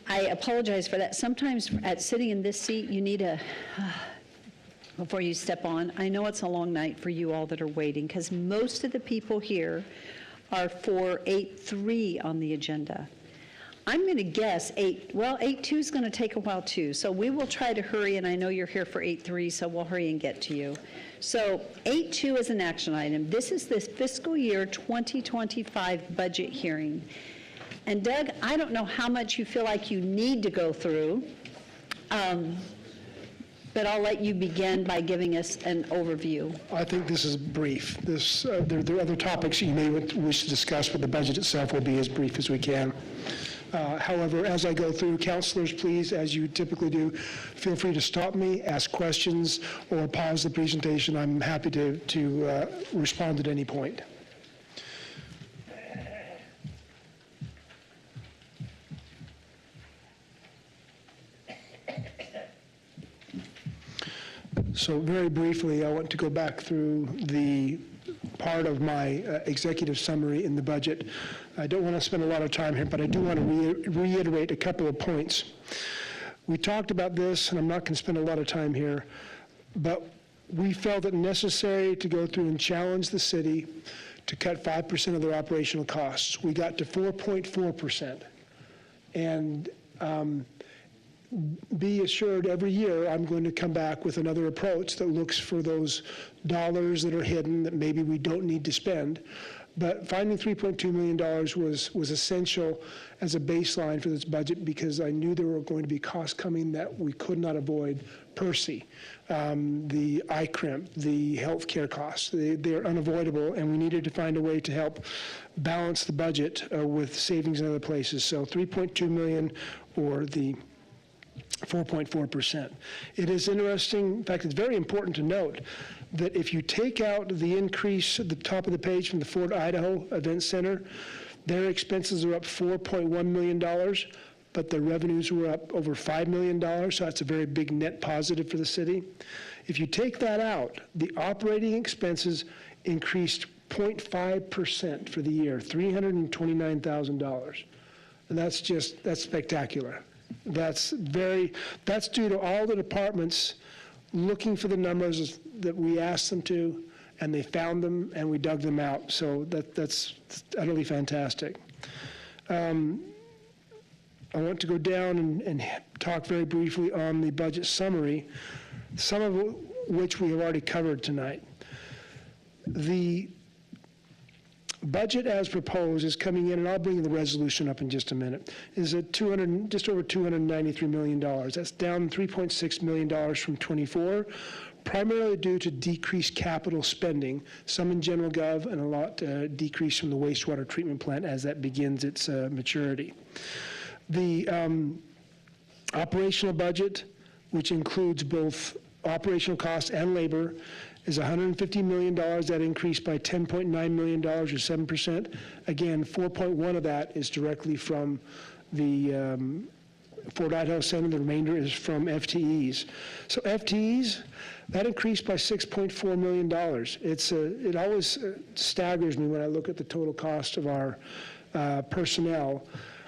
I apologize for that. Sometimes at sitting in this seat, you need a, before you step on, I know it's a long night for you all that are waiting, because most of the people here are for 8.3 on the agenda. I'm going to guess 8.2 is going to take a while too, so we will try to hurry, and I know you're here for 8.3, so we'll hurry and get to you. So 8.2 is an action item. This is the fiscal year 2025 budget hearing. And Doug, I don't know how much you feel like you need to go through, but I'll let you begin by giving us an overview. I think this is brief. There are other topics you may wish to discuss, but the budget itself will be as brief as we can. However, as I go through, councilors, please, as you typically do, feel free to stop me, ask questions, or pause the presentation. I'm happy to respond at any point. So very briefly, I want to go back through the part of my executive summary in the budget. I don't want to spend a lot of time here, but I do want to reiterate a couple of points. We talked about this, and I'm not going to spend a lot of time here, but we felt it necessary to go through and challenge the city to cut 5% of their operational costs. We got to 4.4%. And be assured every year I'm going to come back with another approach that looks for those dollars that are hidden that maybe we don't need to spend. But finding $3.2 million was essential as a baseline for this budget, because I knew there were going to be costs coming that we could not avoid. PERSI, the ICRIMP, the healthcare costs, they're unavoidable, and we needed to find a way to help balance the budget with savings in other places. So $3.2 million, or the 4.4%. It is interesting, in fact, it's very important to note that if you take out the increase at the top of the page from the Fort Idaho Event Center, their expenses are up $4.1 million, but their revenues were up over $5 million, so that's a very big net positive for the city. If you take that out, the operating expenses increased 0.5% for the year, $329,000. And that's spectacular. That's due to all the departments looking for the numbers that we asked them to, and they found them, and we dug them out. So that's utterly fantastic. I want to go down and talk very briefly on the budget summary, some of which we have already covered tonight. The budget as proposed is coming in, and I'll bring the resolution up in just a minute, is at just over $293 million. That's down $3.6 million from '24, primarily due to decreased capital spending, some in general gov, and a lot decrease from the wastewater treatment plant as that begins its maturity. The operational budget, which includes both operational costs and labor, is $150 million. That increased by $10.9 million, or 7%. Again, 4.1 of that is directly from the Fort Idaho Center. The remainder is from FTEs. So FTEs, that increased by $6.4 million. It always staggers me when I look at the total cost of our personnel.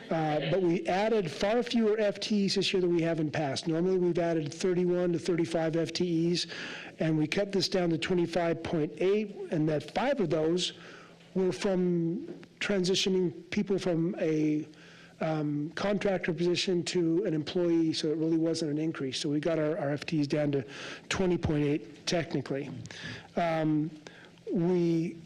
But we added far fewer FTEs this year than we have in past. Normally, we've added 31 to 35 FTEs, and we cut this down to 25.8, and that 5 of those were from transitioning people from a contractor position to an employee, so it really wasn't an increase. So we got our FTEs down to 20.8 technically. We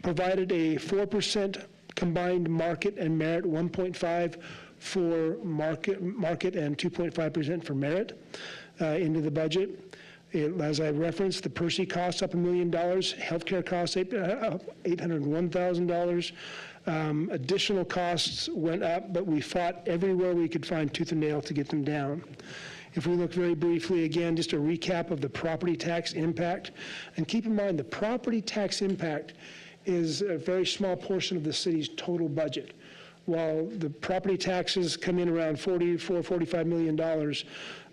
provided a 4% combined market and merit, 1.5 for market and 2.5% for merit into the budget. As I referenced, the PERSI costs up $1 million, healthcare costs up $801,000. Additional costs went up, but we fought everywhere we could find tooth and nail to get them down. If we look very briefly, again, just a recap of the property tax impact. And keep in mind, the property tax impact is a very small portion of the city's total budget. While the property taxes come in around $44, $45 million,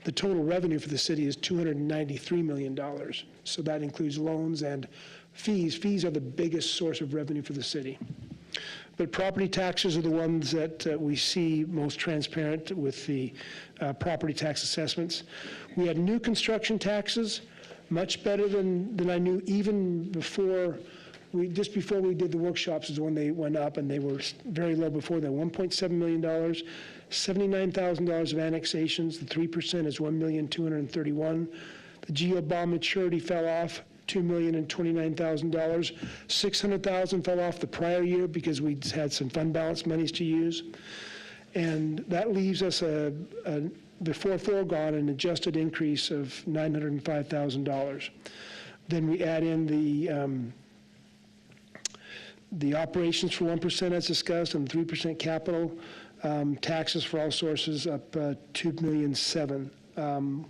The total revenue for the city is $293 million. So that includes loans and fees. Fees are the biggest source of revenue for the city. But property taxes are the ones that we see most transparent with the property tax assessments. We had new construction taxes, much better than I knew even before. Just before we did the workshops is when they went up, and they were very low before that. $1.7 million, $79,000 of annexations. The 3% is $1,231,000. The GO bond maturity fell off, $2,029,000. $600,000 fell off the prior year because we had some fund balance monies to use. And that leaves us before foregone, an adjusted increase of $905,000. Then we add in the operations for 1% as discussed, and 3% capital. Taxes for all sources up $2,007,000.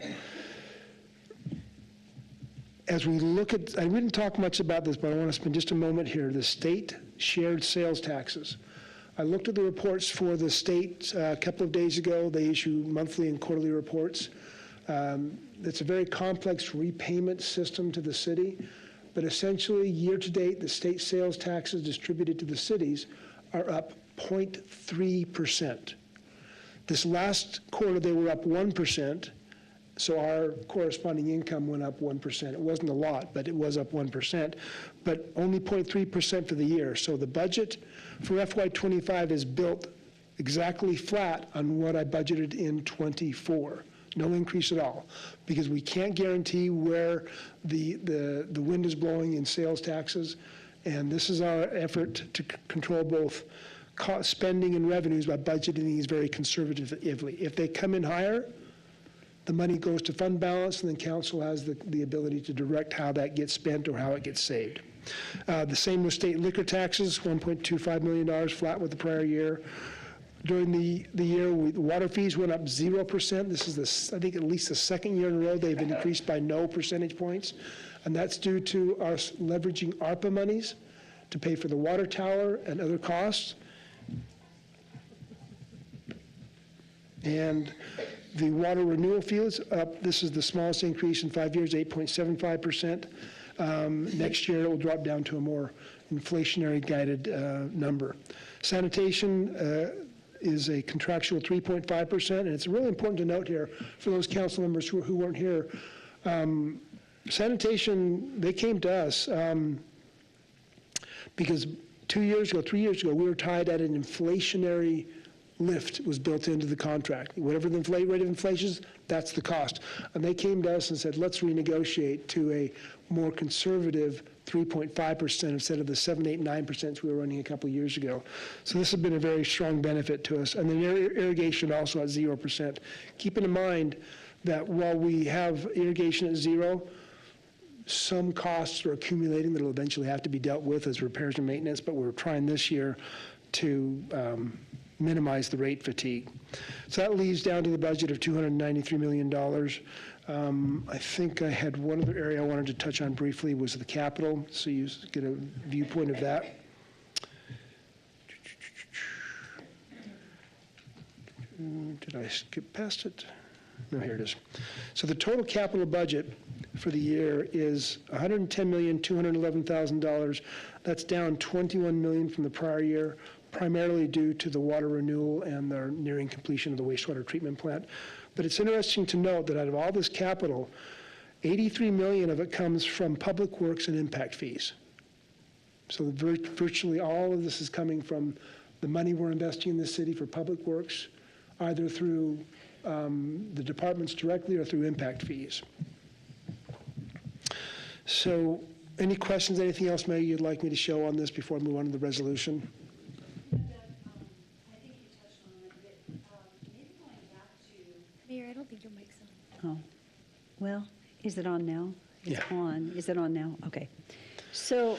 As we look at, I didn't talk much about this, but I want to spend just a moment here. The state shared sales taxes. I looked at the reports for the state a couple of days ago. They issue monthly and quarterly reports. It's a very complex repayment system to the city, but essentially year-to-date, the state sales taxes distributed to the cities are up 0.3%. This last quarter, they were up 1%. So our corresponding income went up 1%. It wasn't a lot, but it was up 1%, but only 0.3% for the year. So the budget for FY25 is built exactly flat on what I budgeted in '24. No increase at all, because we can't guarantee where the wind is blowing in sales taxes. And this is our effort to control both cost, spending and revenues by budgeting these very conservatively. If they come in higher, the money goes to fund balance, and then council has the ability to direct how that gets spent or how it gets saved. The same with state liquor taxes, $1.25 million, flat with the prior year. During the year, water fees went up 0%. This is, I think, at least the second year in a row they've increased by no percentage points, and that's due to us leveraging ARPA monies to pay for the water tower and other costs. And the water renewal fee is up. This is the smallest increase in 5 years, 8.75%. Next year, it will drop down to a more inflationary guided number. Sanitation is a contractual 3.5%, and it's really important to note here for those council members who weren't here. Sanitation, they came to us because 2 years ago, 3 years ago, we were tied at an inflationary lift was built into the contract. Whatever the rate of inflation is, that's the cost. And they came to us and said, let's renegotiate to a more conservative 3.5% instead of the 7, 8, 9% we were running a couple of years ago. So this has been a very strong benefit to us. And then irrigation also at 0%. Keeping in mind that while we have irrigation at 0, some costs are accumulating that will eventually have to be dealt with as repairs and maintenance, but we're trying this year to minimize the rate fatigue. So that leaves down to the budget of $293 million. I think I had one other area I wanted to touch on briefly was the capital, so you get a viewpoint of that. Did I skip past it? No, here it is. So the total capital budget for the year is $110,211,000. That's down $21 million from the prior year, primarily due to the water renewal and the nearing completion of the wastewater treatment plant. But it's interesting to note that out of all this capital, $83 million of it comes from public works and impact fees. So virtually all of this is coming from the money we're investing in the city for public works, either through the departments directly or through impact fees. So any questions, anything else, Mayor, you'd like me to show on this before I move on to the resolution? Mayor, I don't think your mic's on. Oh, well, is it on now? It's Yeah. on. Is it on now? Okay. So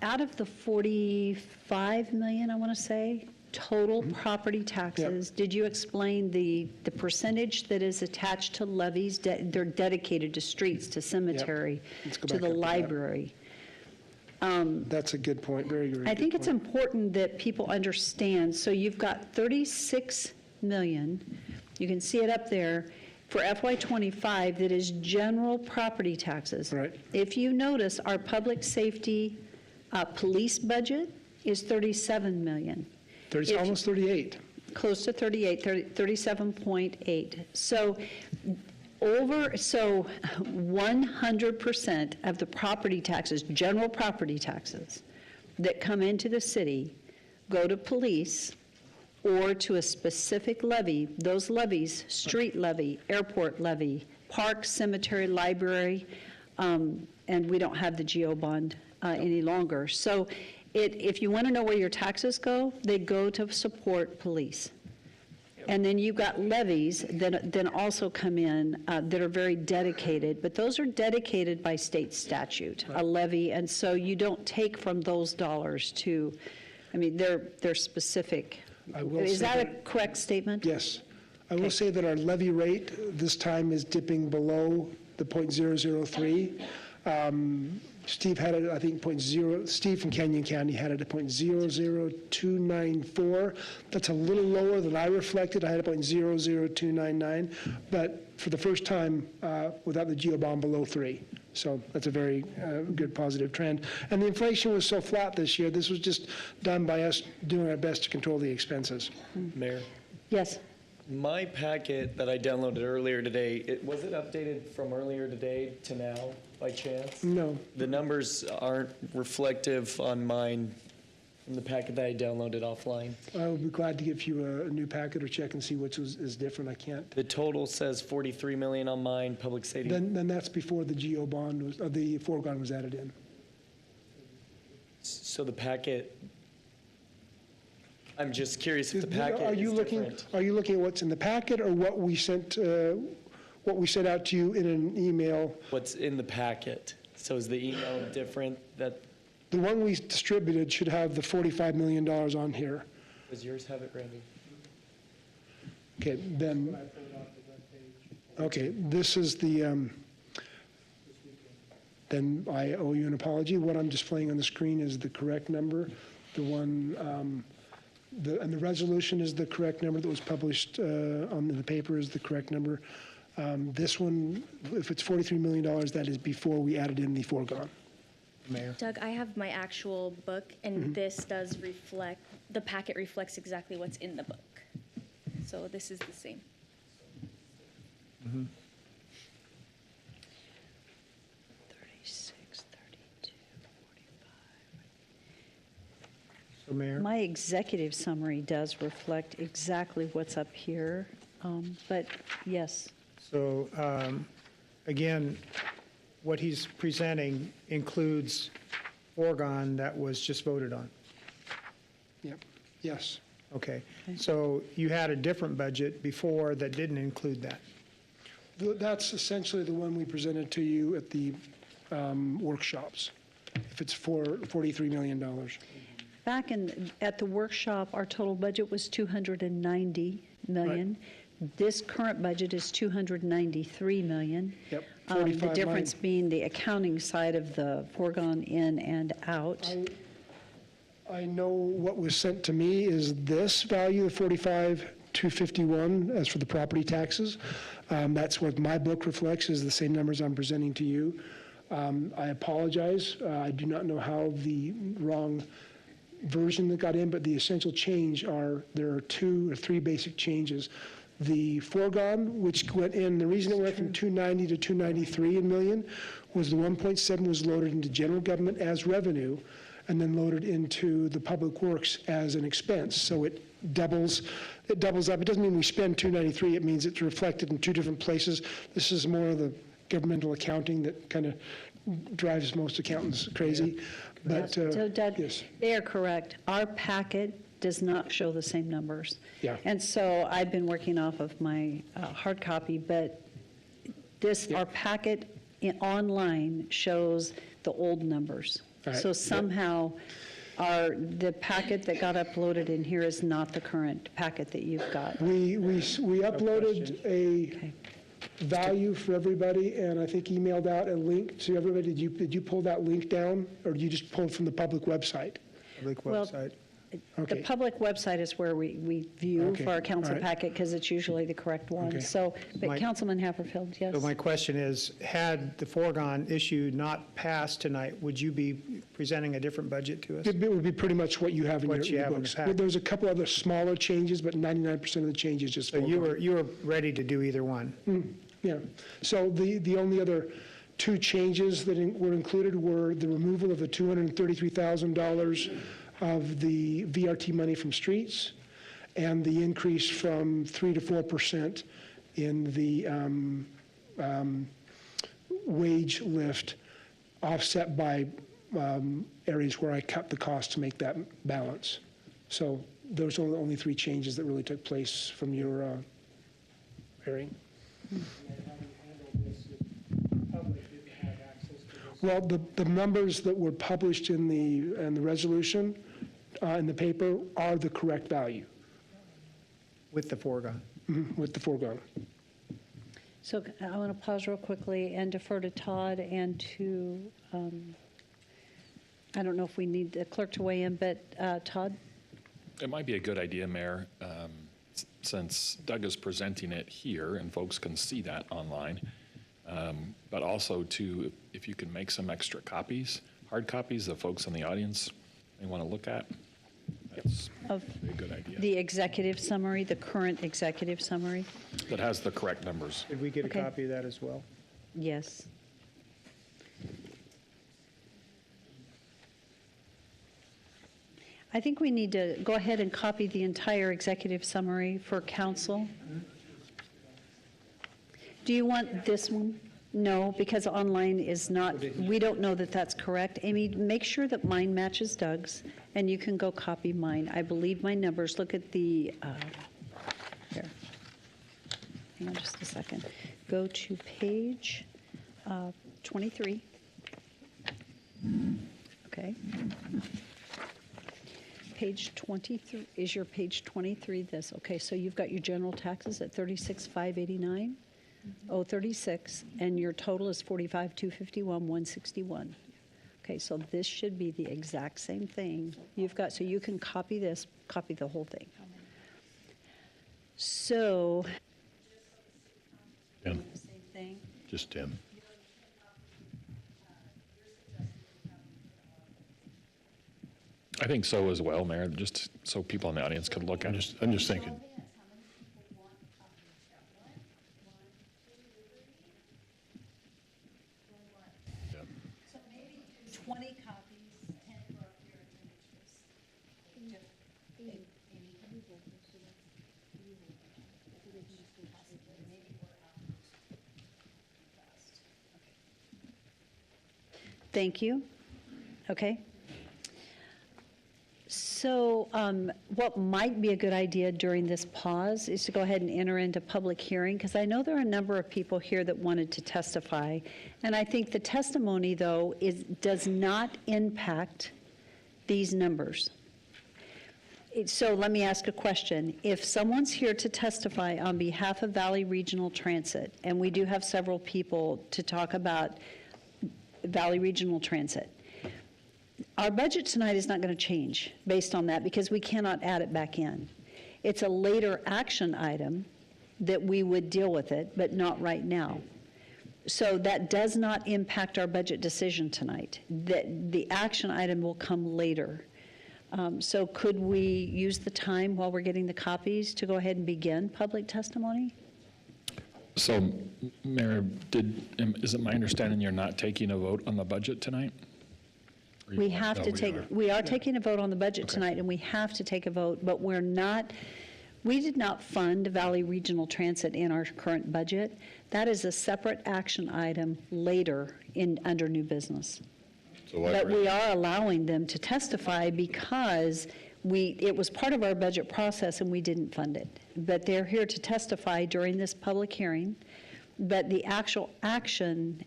out of the 45 million, I want to say, total property taxes, did you explain the percentage that is attached to levies? They're dedicated to streets, to cemetery, Let's go to back the up to that. library. That's a good point, very good. I think it's important that people understand. So you've got 36 million You can see it up there. For FY '25, that is general property taxes. Right. If you notice, our public safety police budget is 37 million. Almost 38. Close to 37.8. So 100% of the property taxes, general property taxes, that come into the city go to police or to a specific levy. Those levies, street levy, airport levy, park, cemetery, library, and we don't have the GO bond any longer. So if you want to know where your taxes go, they go to support police. And then you've got levies that then also come in that are very dedicated, but those are dedicated by state statute, a levy, and so you don't take from those dollars to, I mean, they're specific. Is that a correct statement? Yes. I will say that our levy rate this time is dipping below the .003. Steve had it, I think, Steve from Canyon County had it at .00294. That's a little lower than I reflected. I had a .00299, but for the first time, without the GEO bond below 3. So that's a very good positive trend. And the inflation was so flat this year, this was just done by us doing our best to control the expenses. Mayor? Yes. My packet that I downloaded earlier today, was it updated from earlier today to now by chance? No. The numbers aren't reflective on mine from the packet that I downloaded offline. I would be glad to give you a new packet or check and see which is different. I can't. The total says 43 million on mine, public safety. Then that's before the GO bond was, the foregone was added in. So the packet, I'm just curious if the packet Are is you looking? different. Are you looking at what's in the packet or what we sent? What we sent out to you in an email? What's in the packet? So is the email different? That The one we distributed should have the $45 million on here. does yours have it, Randy? Okay, then. Okay, this is the. Then I owe you an apology. What I'm displaying on the screen is the correct number. The one. And the resolution is the correct number that was published on the paper is the correct number. This one, if it's $43 million, that is before we added in the foregone. Mayor? Doug, I have my actual book, and this does reflect, the packet reflects exactly what's in the book. So this is the same. 36, 32, 45. So, Mayor? My executive summary does reflect exactly what's up here, but yes. So, again, what he's presenting includes foregone that was just voted on. Yep, yes. Okay, so you had a different budget before that didn't include that. That's essentially the one we presented to you at the workshops, if it's for $43 million. Back at the workshop, our total budget was 290 million. This current budget is 293 million. Yep, The 45 difference million. being the accounting side of the foregone in and out. I know what was sent to me is this value of 45,251 as for the property taxes. That's what my book reflects, is the same numbers I'm presenting to you. I apologize. I do not know how the wrong version that got in, but the essential change there are 2 or 3 basic changes. The foregone, which went in, the reason it went from 290 to 293 million was the 1.7 was loaded into general government as revenue and then loaded into the public works as an expense. So it doubles up. It doesn't mean we spend 293, it means it's reflected in 2 different places. This is more of the governmental accounting that kind of drives most accountants crazy. But, So Doug, yes. they are correct. Our packet does not show the same numbers. Yeah. And so I've been working off of my hard copy, but our packet online shows the old numbers. All right. So somehow the packet that got uploaded in here is not the current packet that you've got. We uploaded a value for everybody, and I think emailed out a link to everybody. Did you pull that link down, or did you just pull it from the public website? Public Well, website. The public website is where we view Okay, for our council all right. packet, because it's usually the correct one. Okay. So, but My- Councilman Haverfield, yes? So my question is, had the foregone issue not passed tonight, would you be presenting a different budget to us? It would be pretty much what you have in What you your have in the books. packet. There's a couple other smaller changes, but 99% of the changes just. So you were ready to do either one? Yeah. So the only other two changes that were included were the removal of the $233,000 of the VRT money from streets, and the increase from 3 to 4% in the wage lift, offset by areas where I cut the cost to make that balance. So those are the only three changes that really took place from your hearing. Well, the numbers that were published in the resolution, in the paper, are the correct value. With the foregone? With the foregone. So I want to pause real quickly and defer to Todd and to, I don't know if we need the clerk to weigh in, but Todd? It might be a good idea, Mayor, since Doug is presenting it here and folks can see that online, but also to, if you can make some extra copies, hard copies that folks in the audience may want to look at, that's Of a good idea. the executive summary, the current executive summary? That has the correct numbers. Did we get a Okay. copy of that as well? Yes. I think we need to go ahead and copy the entire executive summary for council. Do you want this one? No, because online is not, we don't know that that's correct. Amy, make sure that mine matches Doug's, and you can go copy mine. I believe my numbers, look at the, here. Hang on just a second. Go to page 23. Okay. Page 23, is your page 23 this? Okay, so you've got your general taxes at 36,589, 036, and your total is 45,251, 161. Okay, so this should be the exact same thing. You've got, so you can copy this, copy the whole thing. So. Tim, Same thing. just Tim. I think so as well, Mayor, just so people in the audience can look at it. I'm just thinking, 20 copies, 10 for up here Thank you. Okay. So what might be a good idea during this pause is to go ahead and enter into public hearing, because I know there are a number of people here that wanted to testify. And I think the testimony, though, does not impact these numbers. So let me ask a question. If someone's here to testify on behalf of Valley Regional Transit, and we do have several people to talk about Valley Regional Transit, our budget tonight is not going to change based on that, because we cannot add it back in. It's a later action item that we would deal with it, but not right now. So that does not impact our budget decision tonight. The action item will come later. So could we use the time while we're getting the copies to go ahead and begin public testimony? So, Mayor, is it my understanding you're not taking a vote on the budget tonight? We have to take, we are taking a vote on the budget Okay. tonight, and we have to take a vote, but we're not, we did not fund Valley Regional Transit in our current budget. That is a separate action item later under new business. So why But bring- we are allowing them to testify because it was part of our budget process and we didn't fund it. But they're here to testify during this public hearing. But the actual action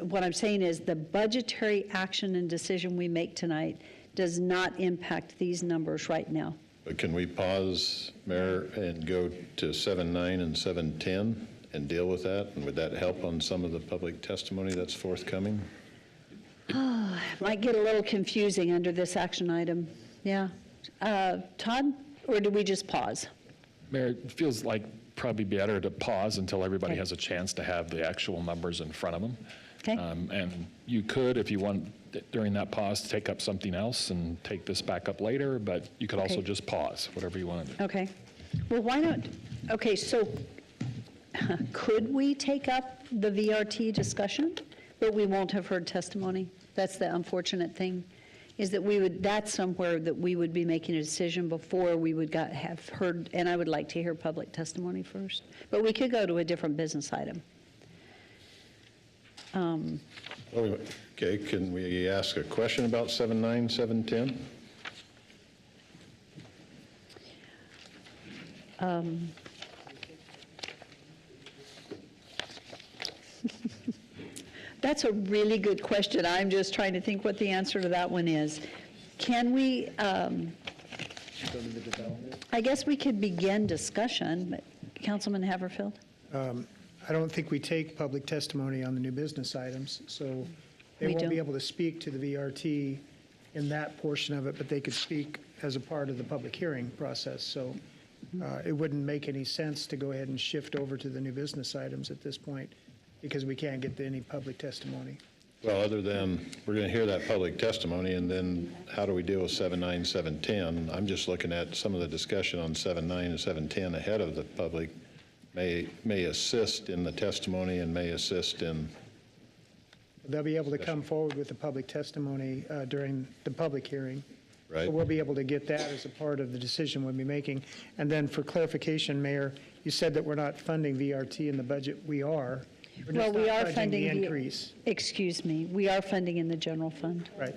what I'm saying is the budgetary action and decision we make tonight does not impact these numbers right now. But can we pause, Mayor, and go to 7.9 and 7.10 and deal with that? And would that help on some of the public testimony that's forthcoming? Might get a little confusing under this action item. Yeah. Todd, or do we just pause? Mayor, it feels like probably better to pause until everybody has a chance to have the actual numbers in front of them. Okay. And you could, if you want, during that pause, take up something else and take this back up later, but you could also Okay. just pause, whatever you want to do. Okay. Well, why not, okay, so could we take up the VRT discussion, but we won't have heard testimony? That's the unfortunate thing, is that that's somewhere that we would be making a decision before we would have heard, and I would like to hear public testimony first. But we could go to a different business item. Okay, can we ask a question about 7.9, 7.10? That's a really good question. I'm just trying to think what the answer to that one is. Can we, I guess we could begin discussion, but Councilman Haverfield? I don't think we take public testimony on the new business items, so they We won't be don't. able to speak to the VRT in that portion of it, but they could speak as a part of the public hearing process. So it wouldn't make any sense to go ahead and shift over to the new business items at this point because we can't get to any public testimony. Well, other than, we're going to hear that public testimony, and then how do we deal with 7.9, 7.10? I'm just looking at some of the discussion on 7.9 and 7.10 ahead of the public may assist in the testimony and may assist in. They'll be able to come forward with the public testimony during the public hearing. Right. So we'll be able to get that as a part of the decision we'll be making. And then for clarification, Mayor, you said that we're not funding VRT in the budget. We are. We're Well, just we not are budgeting funding the increase. Excuse me, we are funding in the general fund. Right.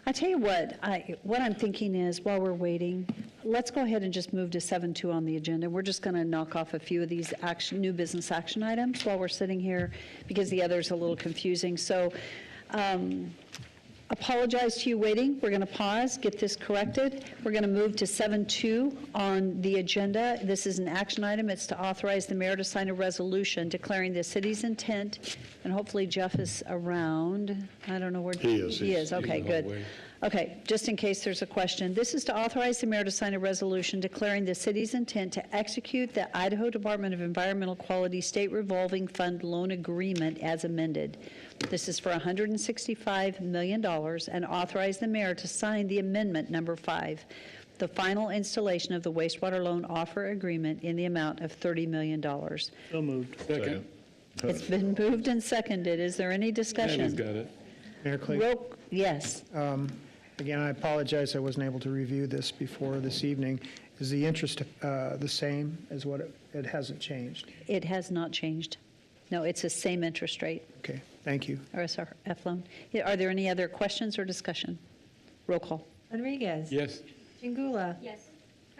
I tell you what I'm thinking is, while we're waiting, let's go ahead and just move to 7.2 on the agenda. We're just going to knock off a few of these new business action items while we're sitting here, because the others are a little confusing. So apologize to you waiting. We're going to pause, get this corrected. We're going to move to 7.2 on the agenda. This is an action item. It's to authorize the mayor to sign a resolution declaring the city's intent, and hopefully Jeff is around. I don't know where. He is. He is, okay, He's on the good. way. Okay, just in case there's a question. This is to authorize the mayor to sign a resolution declaring the city's intent to execute the Idaho Department of Environmental Quality State Revolving Fund Loan Agreement as amended. This is for $165 million, and authorize the mayor to sign the amendment number 5, the final installation of the wastewater loan offer agreement in the amount of $30 million. So moved. Second. It's been moved and seconded. Is there any And discussion? he's got it. Mayor Clayton? Yes. Again, I apologize, I wasn't able to review this before this evening. Is the interest the same as what it hasn't changed? It has not changed. No, it's the same interest rate, Okay, thank you. RSRF loan. Are there any other questions or discussion? Roll call. Rodriguez? Yes. Chingula? Yes.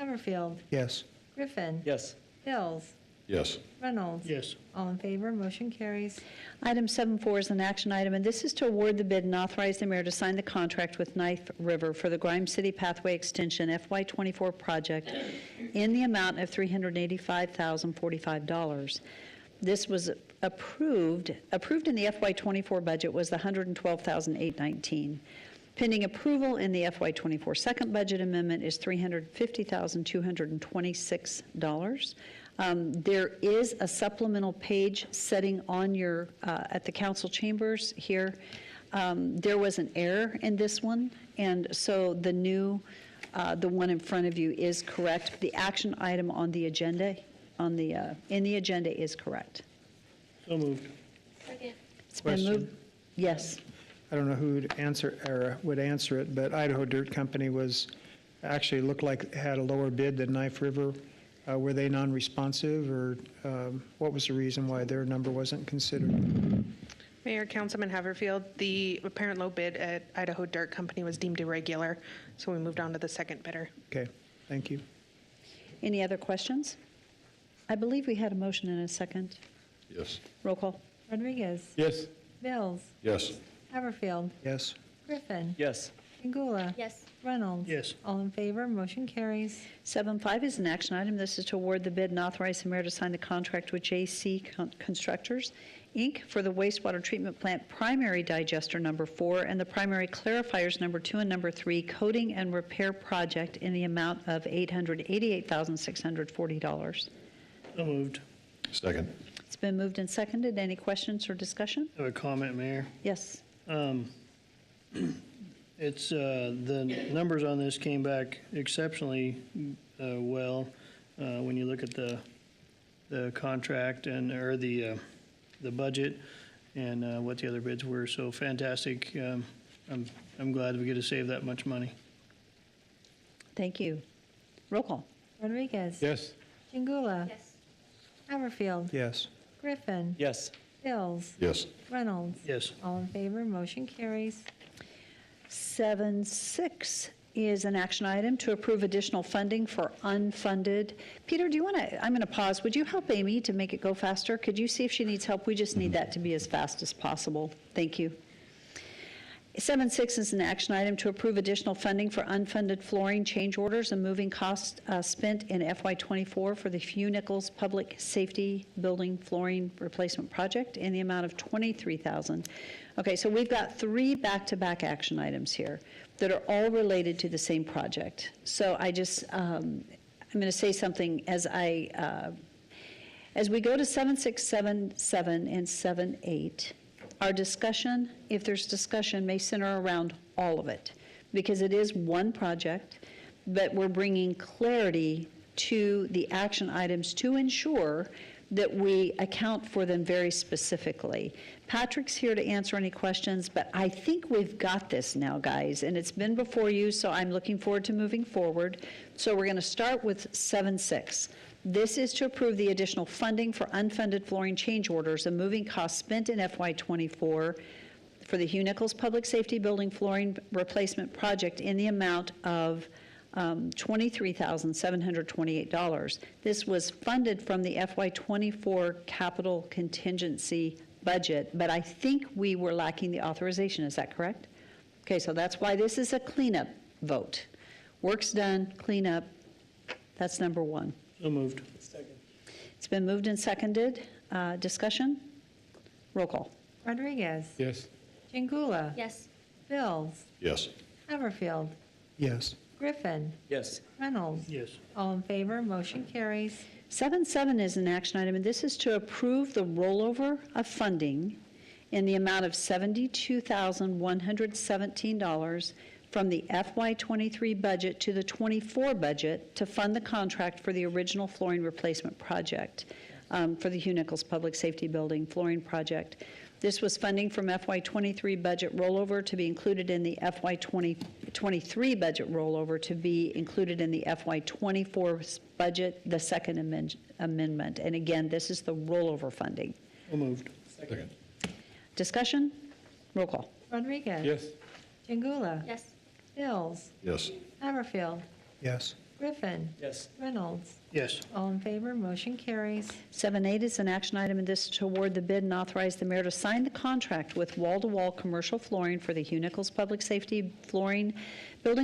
Haverfield? Yes. Griffin? Yes. Hills? Yes. Reynolds? Yes. All in favor, motion carries. Item 7.4 is an action item, and this is to award the bid and authorize the mayor to sign the contract with Knife River for the Grimes City Pathway Extension FY24 project in the amount of $385,045. This was approved in the FY24 budget was the $112,819. Pending approval in the FY24 second budget amendment is $350,226. There is a supplemental page setting on your, at the council chambers here. There was an error in this one, and so the new, the one in front of you is correct. The action item on the agenda, in the agenda is correct. So moved. It's been moved. Question. Yes. I don't know who would answer it, but Idaho Dirt Company actually looked like it had a lower bid than Knife River. Were they non-responsive, or what was the reason why their number wasn't considered? Mayor, Councilman Haverfield, the apparent low bid at Idaho Dirt Company was deemed irregular, so we moved on to the second bidder. Okay, thank you. Any other questions? I believe we had a motion in a second. Yes. Roll call. Rodriguez? Yes. Mills? Yes. Haverfield? Yes. Griffin? Yes. Chingula? Yes. Reynolds? Yes. All in favor, motion carries. 7.5 is an action item. This is to award the bid and authorize the mayor to sign the contract with J.C. Constructors Inc. for the wastewater treatment plant primary digester number 4 and the primary clarifiers number 2 and number 3 coating and repair project in the amount of $888,640. So moved. Second. It's been moved and seconded. Any questions or discussion? I have a comment, Mayor. Yes. It's, the numbers on this came back exceptionally well when you look at the contract or the budget and what the other bids were. So fantastic. I'm glad we get to save that much money. Thank you. Roll call. Rodriguez? Yes. Chingula? Yes. Haverfield? Yes. Griffin? Yes. Bills? Yes. Reynolds? Yes. All in favor, motion carries. 7.6 is an action item to approve additional funding for unfunded. Peter, do you want to, I'm going to pause. Would you help Amy to make it go faster? Could you see if she needs help? We just need that to be as fast as possible. Thank you. 7.6 is an action item to approve additional funding for unfunded flooring change orders and moving costs spent in FY24 for the Hugh Nichols Public Safety Building Flooring Replacement Project in the amount of $23,000. Okay, so we've got 3 back-to-back action items here that are all related to the same project. So I just, I'm going to say something as we go to 7.6, 7.7, and 7.8. Our discussion, if there's discussion, may center around all of it, because it is one project, but we're bringing clarity to the action items to ensure that we account for them very specifically. Patrick's here to answer any questions, but I think we've got this now, guys, and it's been before you, so I'm looking forward to moving forward. So we're going to start with 7.6. This is to approve the additional funding for unfunded flooring change orders and moving costs spent in FY24 for the Hugh Nichols Public Safety Building Flooring Replacement Project in the amount of $23,728. This was funded from the FY24 capital contingency budget, but I think we were lacking the authorization. Is that correct? Okay, so that's why this is a cleanup vote. Work's done, cleanup. That's number 1. So moved. It's been moved and seconded. Discussion? Roll call. Rodriguez? Yes. Chingula? Yes. Bills? Yes. Haverfield? Yes. Griffin? Yes. Reynolds? Yes. All in favor, motion carries. 7.7 is an action item, and this is to approve the rollover of funding in the amount of $72,117 from the FY23 budget to the 24 budget to fund the contract for the original flooring replacement project for the Hugh Nichols Public Safety Building flooring project. This was funding from FY23 budget rollover to be included in the FY23 budget rollover to be included in the FY24 budget, the second amendment. And again, this is the rollover funding. So moved. Second. Discussion? Roll call. Rodriguez? Yes. Chingula? Yes. Bills? Yes. Haverfield? Yes. Griffin? Yes. Reynolds? Yes. All in favor, motion carries. 7.8 is an action item, and this is to award the bid and authorize the mayor to sign the contract with wall-to-wall commercial flooring for the Hugh Nichols Public Safety Building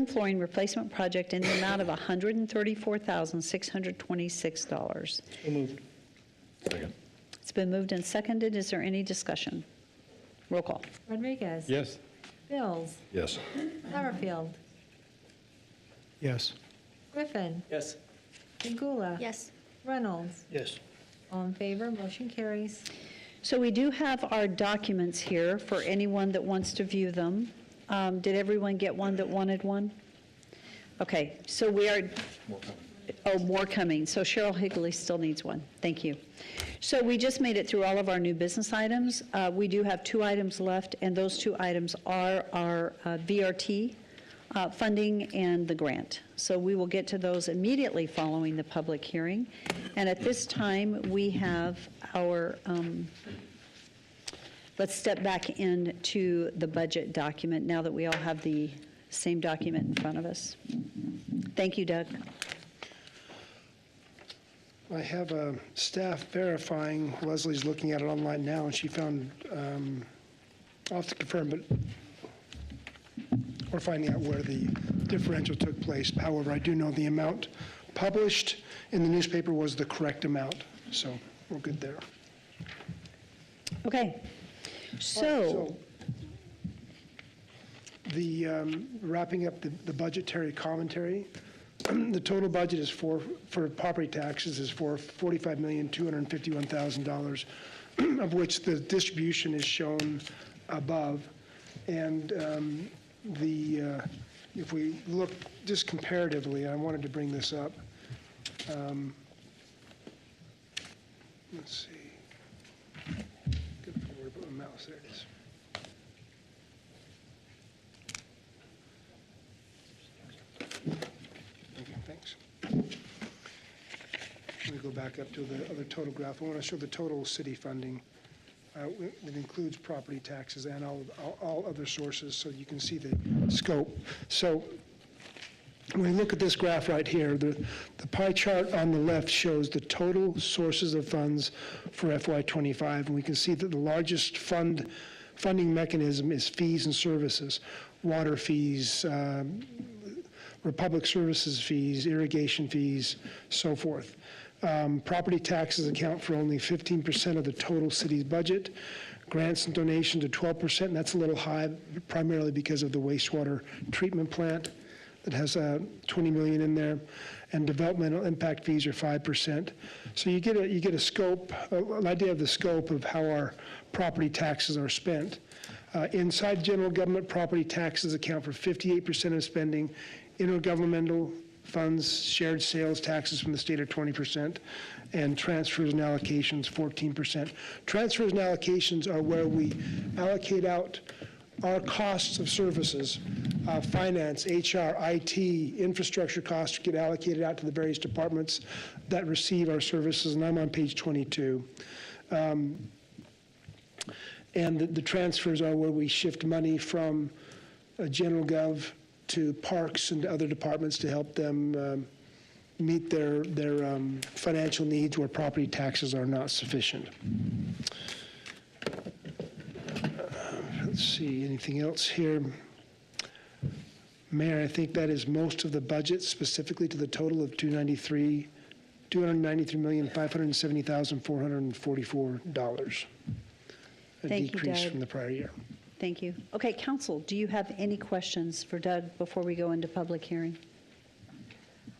Flooring Replacement Project in the amount of $134,626. So moved. Second. It's been moved and seconded. Is there any discussion? Roll call. Rodriguez? Yes. Bills? Yes. Haverfield? Yes. Griffin? Yes. Chingula? Yes. Reynolds? Yes. All in favor, motion carries. So we do have our documents here for anyone that wants to view them. Did everyone get one that wanted one? Okay, so we are, more coming. So Cheryl Higley still needs one. Thank you. So we just made it through all of our new business items. We do have 2 items left, and those 2 items are our VRT funding and the grant. So we will get to those immediately following the public hearing. And at this time, we have our, let's step back into the budget document now that we all have the same document in front of us. Thank you, Doug. I have a staff verifying, Leslie's looking at it online now, and she found, I'll have to confirm, but we're finding out where the differential took place. However, I do know the amount published in the newspaper was the correct amount, so we're good there. Okay, so, Wrapping up the budgetary commentary, the total budget is for property taxes is for $45,251,000, of which the distribution is shown above. And if we look just comparatively, I wanted to bring this up. Let's see. Good for where to put my mouse. There it is. Okay, thanks. Let me go back up to the other total graph. I want to show the total city funding. It includes property taxes and all other sources, so you can see the scope. So when we look at this graph right here, the pie chart on the left shows the total sources of funds for FY25, and we can see that the largest funding mechanism is fees and services, water fees, Republic Services fees, irrigation fees, so forth. Property taxes account for only 15% of the total city's budget. Grants and donations are 12%, and that's a little high, primarily because of the wastewater treatment plant that has $20 million in there, and developmental impact fees are 5%. So you get a scope, an idea of the scope of how our property taxes are spent. Inside general government, property taxes account for 58% of spending. Intergovernmental funds, shared sales taxes from the state are 20%, and transfers and allocations 14%. Transfers and allocations are where we allocate out our costs of services, finance, HR, IT, infrastructure costs get allocated out to the various departments that receive our services, and I'm on page 22. And the transfers are where we shift money from general gov to parks and to other departments to help them meet their financial needs where property taxes are not sufficient. Let's see, anything else here? Mayor, I think that is most of the budget, specifically to the total of $293,570,444. A Thank you, decrease Doug. from the prior year. Thank you. Okay, council, do you have any questions for Doug before we go into public hearing?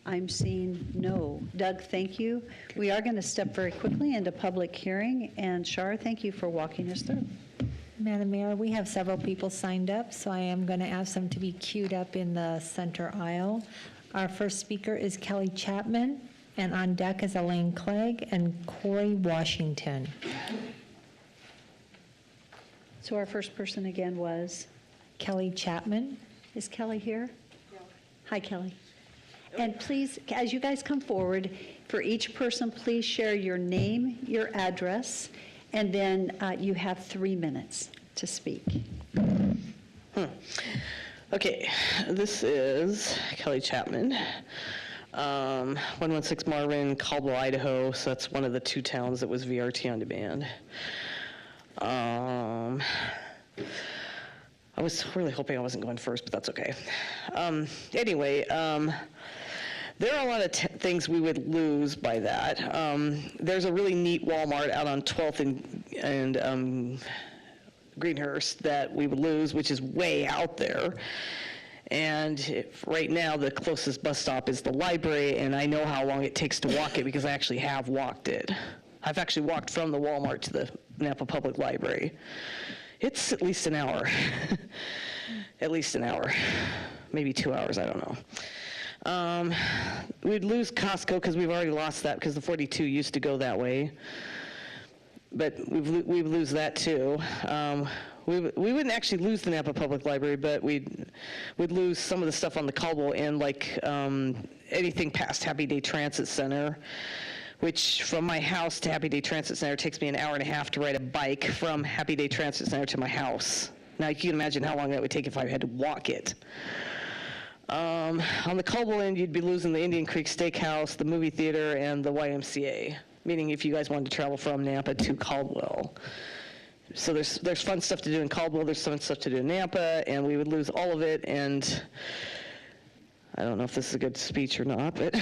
I'm seeing no. Doug, thank you. We are going to step very quickly into public hearing, and Shar, thank you for walking us through. Madam Mayor, we have several people signed up, so I am going to ask them to be queued up in the center aisle. Our first speaker is Kelly Chapman, and on deck is Elaine Clegg and Corey Washington. So our first person again was? Kelly Chapman. Is Kelly here? No. Hi, Kelly. And please, as you guys come forward, for each person, please share your name, your address, and then you have 3 minutes to speak. Okay, this is Kelly Chapman, 116 Marvin, Caldwell, Idaho. So that's one of the 2 towns that was VRT on demand. I was really hoping I wasn't going first, but that's okay. Anyway, there are a lot of things we would lose by that. There's a really neat Walmart out on 12th and Greenhurst that we would lose, which is way out there. And right now, the closest bus stop is the library, and I know how long it takes to walk it because I actually have walked it. I've actually walked from the Walmart to the Nampa Public Library. It's at least an hour. At least an hour. Maybe 2 hours, I don't know. We'd lose Costco because we've already lost that because the 42 used to go that way. But we'd lose that too. We wouldn't actually lose the Nampa Public Library, but we'd lose some of the stuff on the Caldwell end, like anything past Happy Day Transit Center, which from my house to Happy Day Transit Center takes me an hour and a half to ride a bike from Happy Day Transit Center to my house. Now you can imagine how long that would take if I had to walk it. On the Caldwell end, you'd be losing the Indian Creek Steakhouse, the movie theater, and the YMCA, meaning if you guys wanted to travel from Nampa to Caldwell. So there's fun stuff to do in Caldwell, there's fun stuff to do in Nampa, and we would lose all of it, and I don't know if this is a good speech or not, but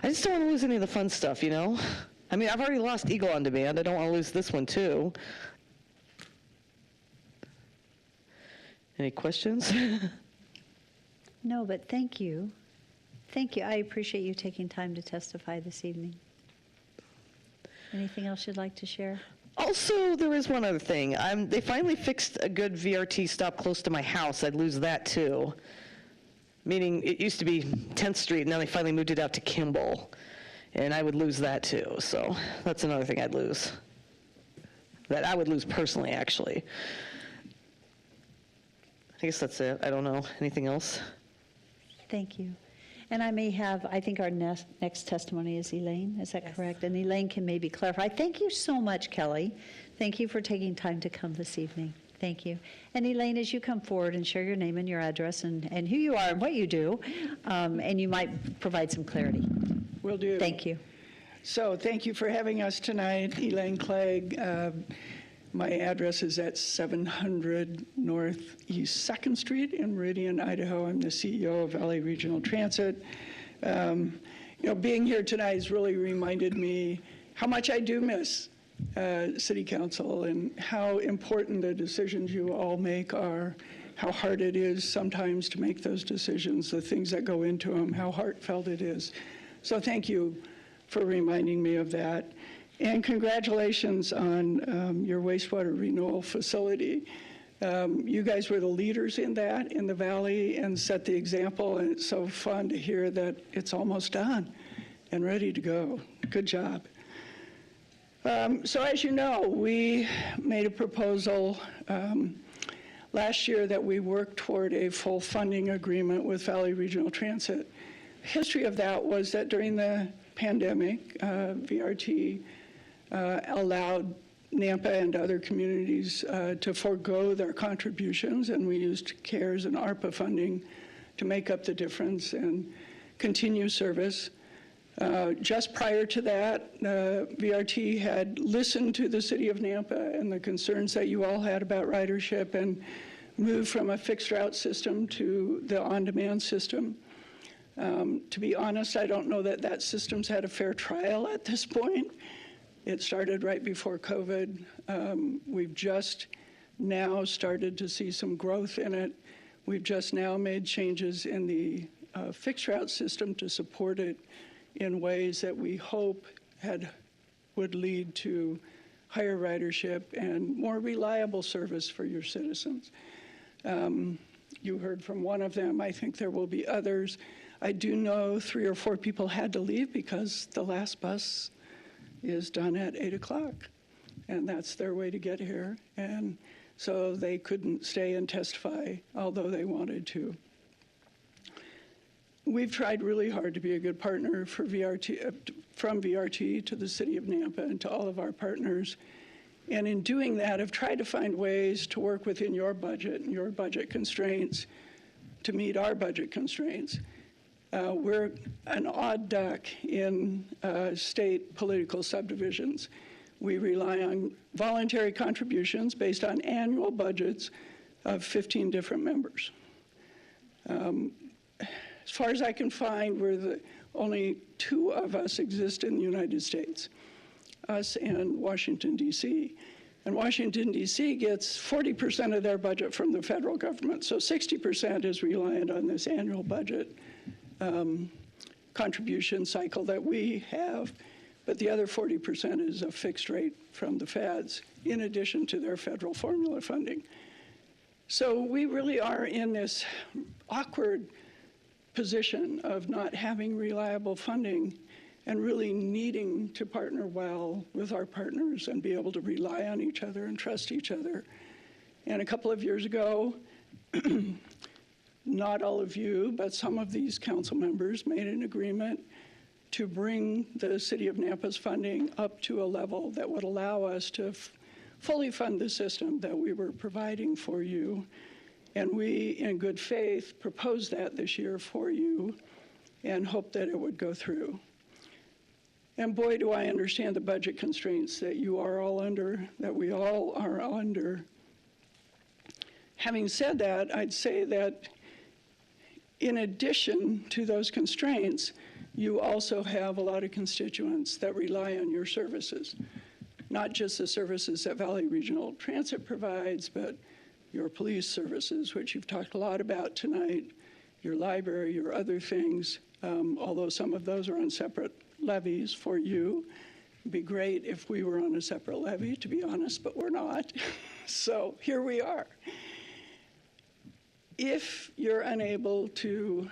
I just don't want to lose any of the fun stuff, you know? I mean, I've already lost Eagle on Demand. I don't want to lose this one, too. Any questions? No, but thank you. Thank you. I appreciate you taking time to testify this evening. Anything else you'd like to share? Also, there is one other thing. They finally fixed a good VRT stop close to my house. I'd lose that too. Meaning it used to be 10th Street, and then they finally moved it out to Kimball. And I would lose that too. So that's another thing I'd lose. That I would lose personally, actually. I guess that's it. I don't know. Anything else? Thank you. And I think our next testimony is Elaine, is that correct? And Elaine can maybe clarify. Thank you so much, Kelly. Thank you for taking time to come this evening. Thank you. And Elaine, as you come forward and share your name and your address and who you are and what you do, and you might provide some clarity. Will do. Thank you. So thank you for having us tonight, Elaine Clegg. My address is at 700 Northeast 2nd Street in Meridian, Idaho. I'm the CEO of Valley Regional Transit. Being here tonight has really reminded me how much I do miss City Council and how important the decisions you all make are, how hard it is sometimes to make those decisions, the things that go into them, how heartfelt it is. So thank you for reminding me of that. And congratulations on your wastewater renewal facility. You guys were the leaders in that in the Valley and set the example, and it's so fun to hear that it's almost done and ready to go. Good job. So as you know, we made a proposal last year that we worked toward a full funding agreement with Valley Regional Transit. The history of that was that during the pandemic, VRT allowed Nampa and other communities to forego their contributions, and we used CARES and ARPA funding to make up the difference and continue service. Just prior to that, VRT had listened to the city of Nampa and the concerns that you all had about ridership and moved from a fixed route system to the on-demand system. To be honest, I don't know that that system's had a fair trial at this point. It started right before COVID. We've just now started to see some growth in it. We've just now made changes in the fixed route system to support it in ways that we hope would lead to higher ridership and more reliable service for your citizens. You heard from one of them. I think there will be others. I do know 3 or 4 people had to leave because the last bus is done at 8 o'clock, and that's their way to get here. And so they couldn't stay and testify, although they wanted to. We've tried really hard to be a good partner for VRT, from VRT to the city of Nampa and to all of our partners. And in doing that, I've tried to find ways to work within your budget and your budget constraints to meet our budget constraints. We're an odd duck in state political subdivisions. We rely on voluntary contributions based on annual budgets of 15 different members. As far as I can find, only 2 of us exist in the United States, us and Washington, D.C. And Washington, D.C. gets 40% of their budget from the federal government, so 60% is reliant on this annual budget contribution cycle that we have, but the other 40% is a fixed rate from the feds, in addition to their federal formula funding. So we really are in this awkward position of not having reliable funding and really needing to partner well with our partners and be able to rely on each other and trust each other. And a couple of years ago, not all of you, but some of these council members made an agreement to bring the City of Nampa's funding up to a level that would allow us to fully fund the system that we were providing for you. And we, in good faith, proposed that this year for you and hoped that it would go through. And boy, do I understand the budget constraints that you are all under, that we all are under. Having said that, I'd say that in addition to those constraints, you also have a lot of constituents that rely on your services. Not just the services that Valley Regional Transit provides, but your police services, which you've talked a lot about tonight, your library, your other things, although some of those are on separate levies for you. It'd be great if we were on a separate levy, to be honest, but we're not. So here we are. If you're unable to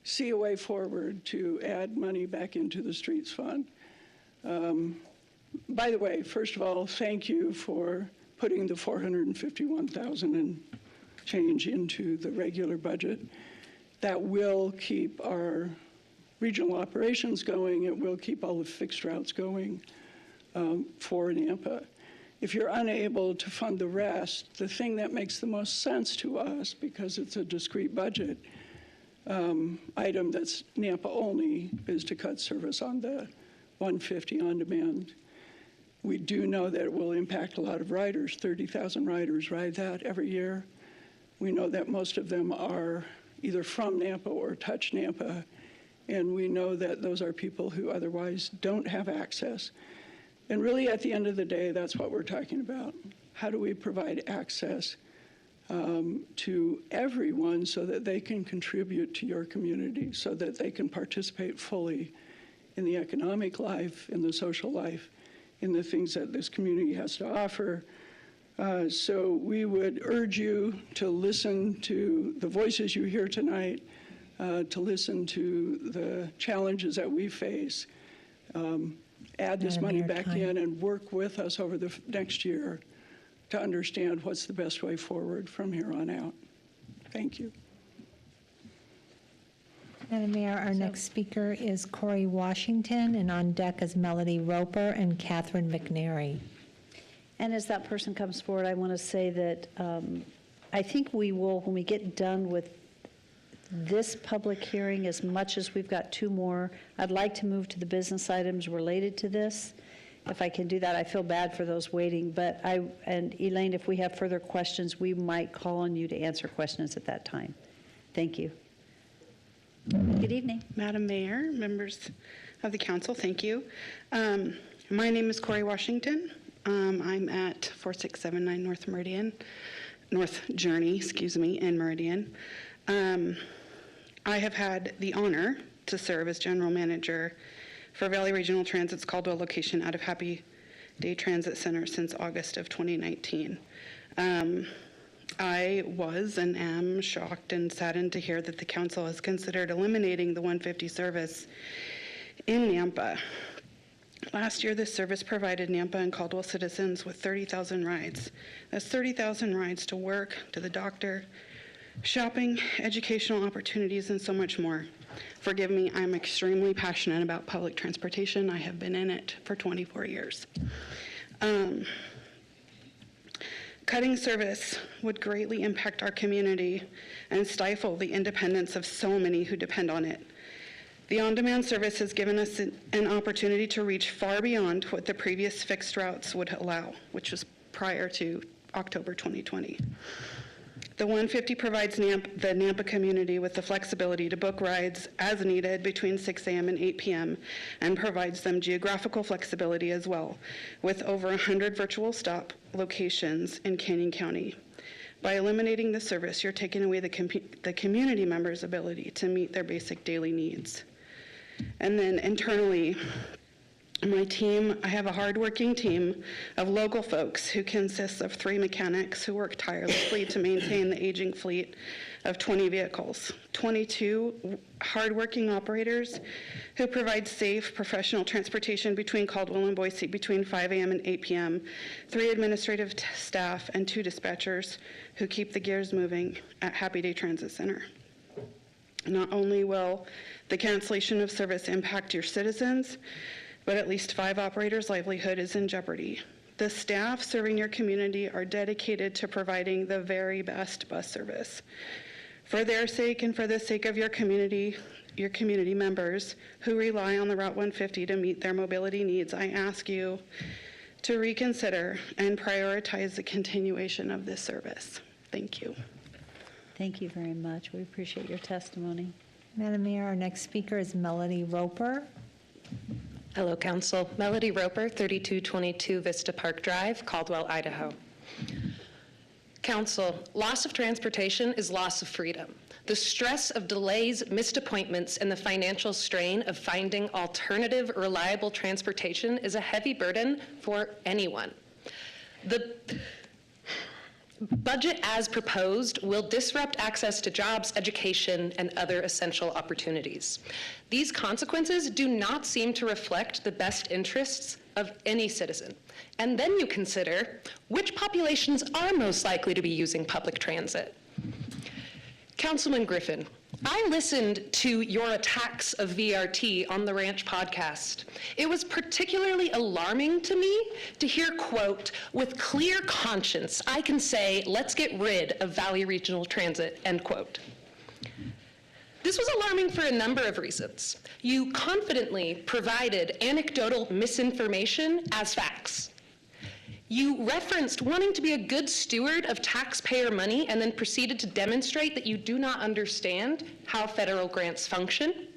see a way forward to add money back into the streets fund, by the way, first of all, thank you for putting the $451,000 and change into the regular budget. That will keep our regional operations going. It will keep all the fixed routes going for NAMPA. If you're unable to fund the rest, the thing that makes the most sense to us, because it's a discrete budget item that's NAMPA only, is to cut service on the 150 on demand. We do know that it will impact a lot of riders. 30,000 riders ride that every year. We know that most of them are either from NAMPA or touch NAMPA, and we know that those are people who otherwise don't have access. And really, at the end of the day, that's what we're talking about. How do we provide access to everyone so that they can contribute to your community, so that they can participate fully in the economic life, in the social life, in the things that this community has to offer. So we would urge you to listen to the voices you hear tonight, to listen to the challenges that we face, add this money back in and work with us over the next year to understand what's the best way forward from here on out. Thank you. Madam Mayor, our next speaker is Corey Washington, and on deck is Melody Roper and Catherine McNary. And as that person comes forward, I want to say that I think we will, when we get done with this public hearing, as much as we've got two more, I'd like to move to the business items related to this. If I can do that, I feel bad for those waiting, but and Elaine, if we have further questions, we might call on you to answer questions at that time. Thank you. Good evening. Madam Mayor, members of the council, thank you. My name is Corey Washington. I'm at 4679 North Journey, in Meridian. I have had the honor to serve as general manager for Valley Regional Transit's Caldwell location out of Happy Day Transit Center since August of 2019. I was and am shocked and saddened to hear that the council has considered eliminating the 150 service in Nampa. Last year, this service provided Nampa and Caldwell citizens with 30,000 rides. That's 30,000 rides to work, to the doctor, shopping, educational opportunities, and so much more. Forgive me, I'm extremely passionate about public transportation. I have been in it for 24 years. Cutting service would greatly impact our community and stifle the independence of so many who depend on it. The on-demand service has given us an opportunity to reach far beyond what the previous fixed routes would allow, which was prior to October 2020. The 150 provides the Nampa community with the flexibility to book rides as needed between 6 a.m. and 8 p.m. and provides them geographical flexibility as well, with over 100 virtual stop locations in Canyon County. By eliminating the service, you're taking away the community members' ability to meet their basic daily needs. And then internally, my team, I have a hardworking team of local folks who consists of 3 mechanics who work tirelessly to maintain the aging fleet of 20 vehicles, 22 hardworking operators who provide safe, professional transportation between Caldwell and Boise between 5 a.m. and 8 p.m., 3 administrative staff, and 2 dispatchers who keep the gears moving at Happy Day Transit Center. Not only will the cancellation of service impact your citizens, but at least 5 operators' livelihood is in jeopardy. The staff serving your community are dedicated to providing the very best bus service. For their sake and for the sake of your community members who rely on the Route 150 to meet their mobility needs, I ask you to reconsider and prioritize the continuation of this service. Thank you. Thank you very much. We appreciate your testimony. Madam Mayor, our next speaker is Melody Roper. Hello, Council. Melody Roper, 3222 Vista Park Drive, Caldwell, Idaho. Council, loss of transportation is loss of freedom. The stress of delays, missed appointments, and the financial strain of finding alternative, reliable transportation is a heavy burden for anyone. The budget as proposed will disrupt access to jobs, education, and other essential opportunities. These consequences do not seem to reflect the best interests of any citizen. And then you consider which populations are most likely to be using public transit. Councilman Griffin, I listened to your attacks of VRT on the Ranch podcast. It was particularly alarming to me to hear, quote, "With clear conscience, I can say, let's get rid of Valley Regional Transit," end quote. This was alarming for a number of reasons. You confidently provided anecdotal misinformation as facts. You referenced wanting to be a good steward of taxpayer money and then proceeded to demonstrate that you do not understand how federal grants function.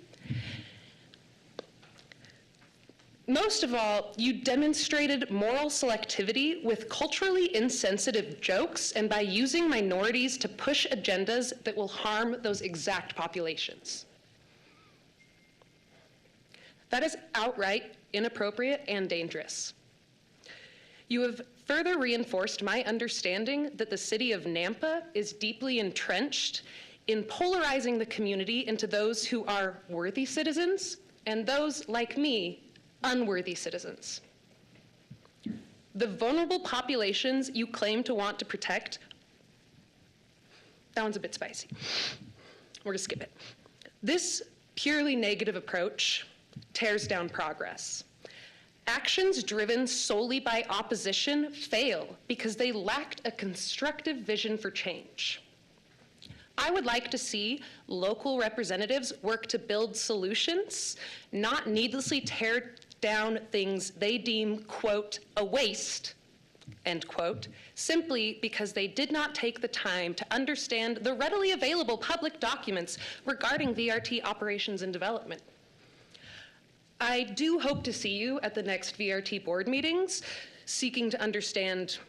Most of all, you demonstrated moral selectivity with culturally insensitive jokes and by using minorities to push agendas that will harm those exact populations. That is outright inappropriate and dangerous. You have further reinforced my understanding that the city of Nampa is deeply entrenched in polarizing the community into those who are worthy citizens and those, like me, unworthy citizens. The vulnerable populations you claim to want to protect, that one's a bit spicy. We're gonna skip it. This purely negative approach tears down progress. Actions driven solely by opposition fail because they lacked a constructive vision for change. I would like to see local representatives work to build solutions, not needlessly tear down things they deem, quote, a waste, end quote, simply because they did not take the time to understand the readily available public documents regarding VRT operations and development. I do hope to see you at the next VRT board meetings, seeking to understand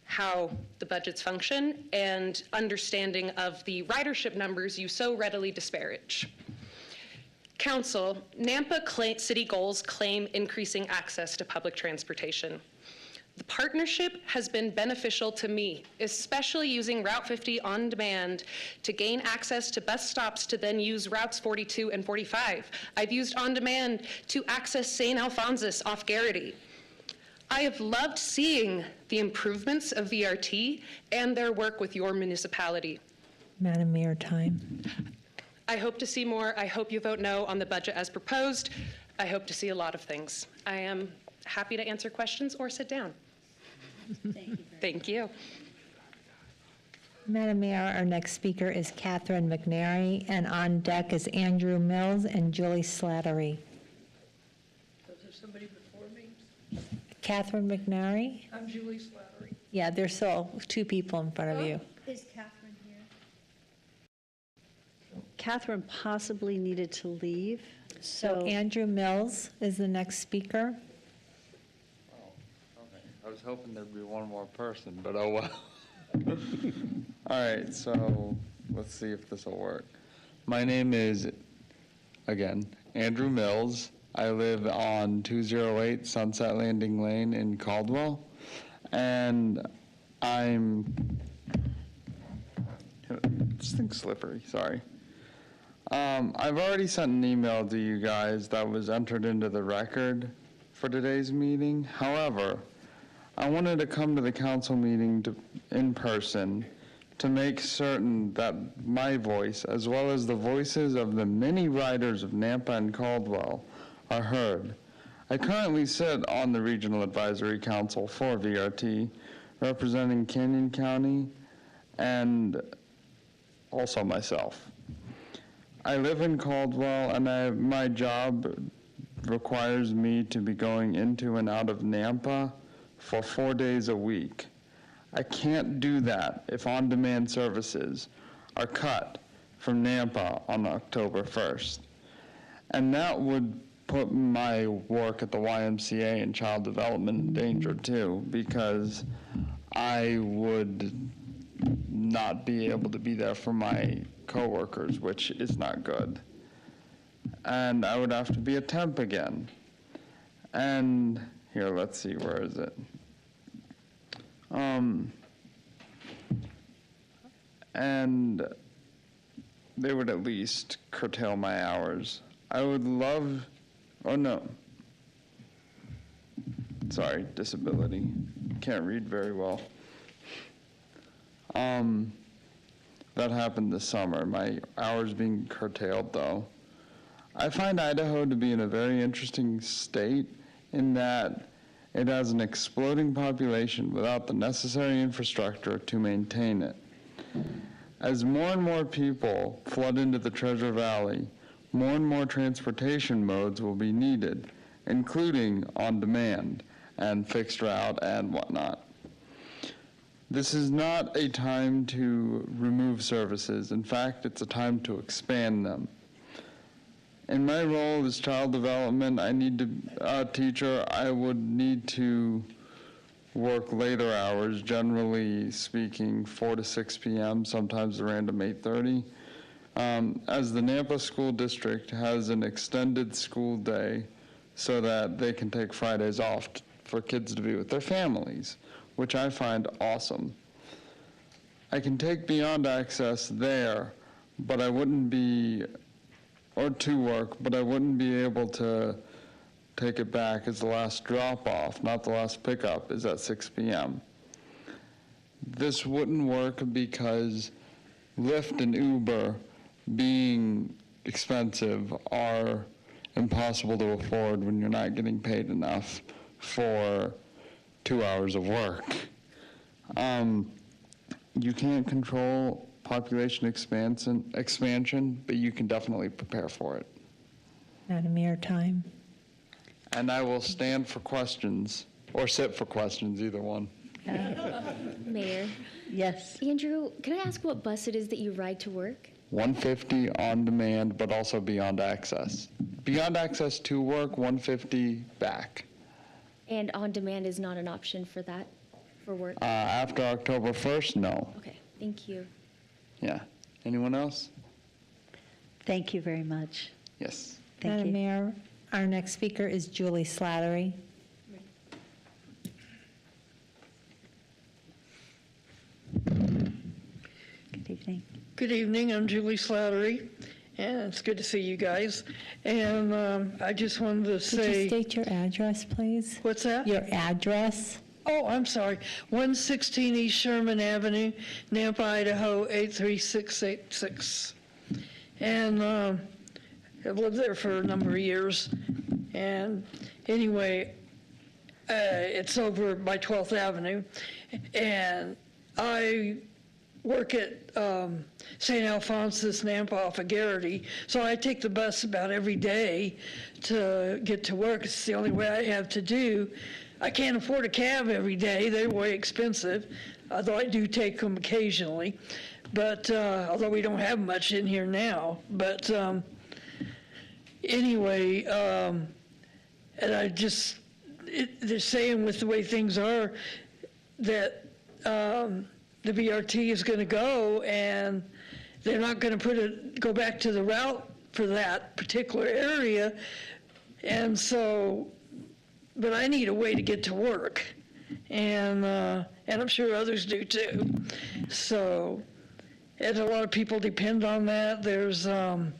how the budgets function and understanding of the ridership numbers you so readily disparage. Council, Nampa city goals claim increasing access to public transportation. The partnership has been beneficial to me, especially using Route 50 on demand to gain access to bus stops to then use routes 42 and 45. I've used on demand to access St. Alphonsus off Garrity. I have loved seeing the improvements of VRT and their work with your municipality. Madam Mayor, time. I hope to see more. I hope you vote no on the budget as proposed. I hope to see a lot of things. I am happy to answer questions or sit down. Thank you. Madam Mayor, our next speaker is Catherine McNary, and on deck is Andrew Mills and Julie Slattery. Is there somebody before me? Catherine McNary? I'm Julie Slattery. Yeah, there's still two people in front of you. Is Catherine here? Catherine possibly needed to leave, So Andrew Mills is the next speaker. I was hoping there'd be one more person, but oh well. All right, so let's see if this will work. My name is, again, Andrew Mills. I live on 208 Sunset Landing Lane in Caldwell, and this thing's slippery, sorry. I've already sent an email to you guys that was entered into the record for today's meeting. However, I wanted to come to the council meeting in person to make certain that my voice, as well as the voices of the many riders of Nampa and Caldwell, are heard. I currently sit on the Regional Advisory Council for VRT, representing Canyon County and also myself. I live in Caldwell, and my job requires me to be going into and out of Nampa for 4 days a week. I can't do that if on-demand services are cut from Nampa on October 1st. And that would put my work at the YMCA and child development in danger too, because I would not be able to be there for my coworkers, which is not good. And I would have to be a temp again. And here, let's see, where is it? And they would at least curtail my hours. I would love, oh no, sorry, disability. Can't read very well. That happened this summer, my hours being curtailed though. I find Idaho to be in a very interesting state in that it has an exploding population without the necessary infrastructure to maintain it. As more and more people flood into the Treasure Valley, more and more transportation modes will be needed, including on demand and fixed route and whatnot. This is not a time to remove services. In fact, it's a time to expand them. In my role as child development, teacher, I would need to work later hours, generally speaking 4 to 6 p.m., sometimes a random 8:30. As the Nampa School District has an extended school day so that they can take Fridays off for kids to be with their families, which I find awesome. I can take Beyond Access there, but I wouldn't be, or to work, but I wouldn't be able to take it back as the last drop-off, not the last pickup, is at 6 p.m. This wouldn't work because Lyft and Uber, being expensive, are impossible to afford when you're not getting paid enough for 2 hours of work. You can't control population expansion, but you can definitely prepare for it. Madam Mayor, time. And I will stand for questions, or sit for questions, either one. Mayor? Yes. Andrew, can I ask what bus it is that you ride to work? 150 on demand, but also Beyond Access. Beyond Access to work, 150 back. And on demand is not an option for that, for work? After October 1st, no. Okay, thank you. Yeah. Anyone else? Thank you very much. Yes. Thank Madam you. Mayor, our next speaker is Julie Slattery. Good evening. Good evening, I'm Julie Slattery, and it's good to see you guys. And I just wanted to Could say... you state your address, please? What's that? Your address? Oh, I'm sorry, 116 East Sherman Avenue, Nampa, Idaho, 83686. And I've lived there for a number of years. And anyway, it's over by 12th Avenue. And I work at St. Alphonsus, Nampa off of Garrity. So I take the bus about every day to get to work. It's the only way I have to do. I can't afford a cab every day. They're way expensive, although I do take them occasionally. But although we don't have much in here now. But anyway, and I just, they're saying with the way things are that the BRT is going to go, and they're not going to go back to the route for that particular area. And so, but I need a way to get to work, and I'm sure others do too. So, and a lot of people depend on that. There's, you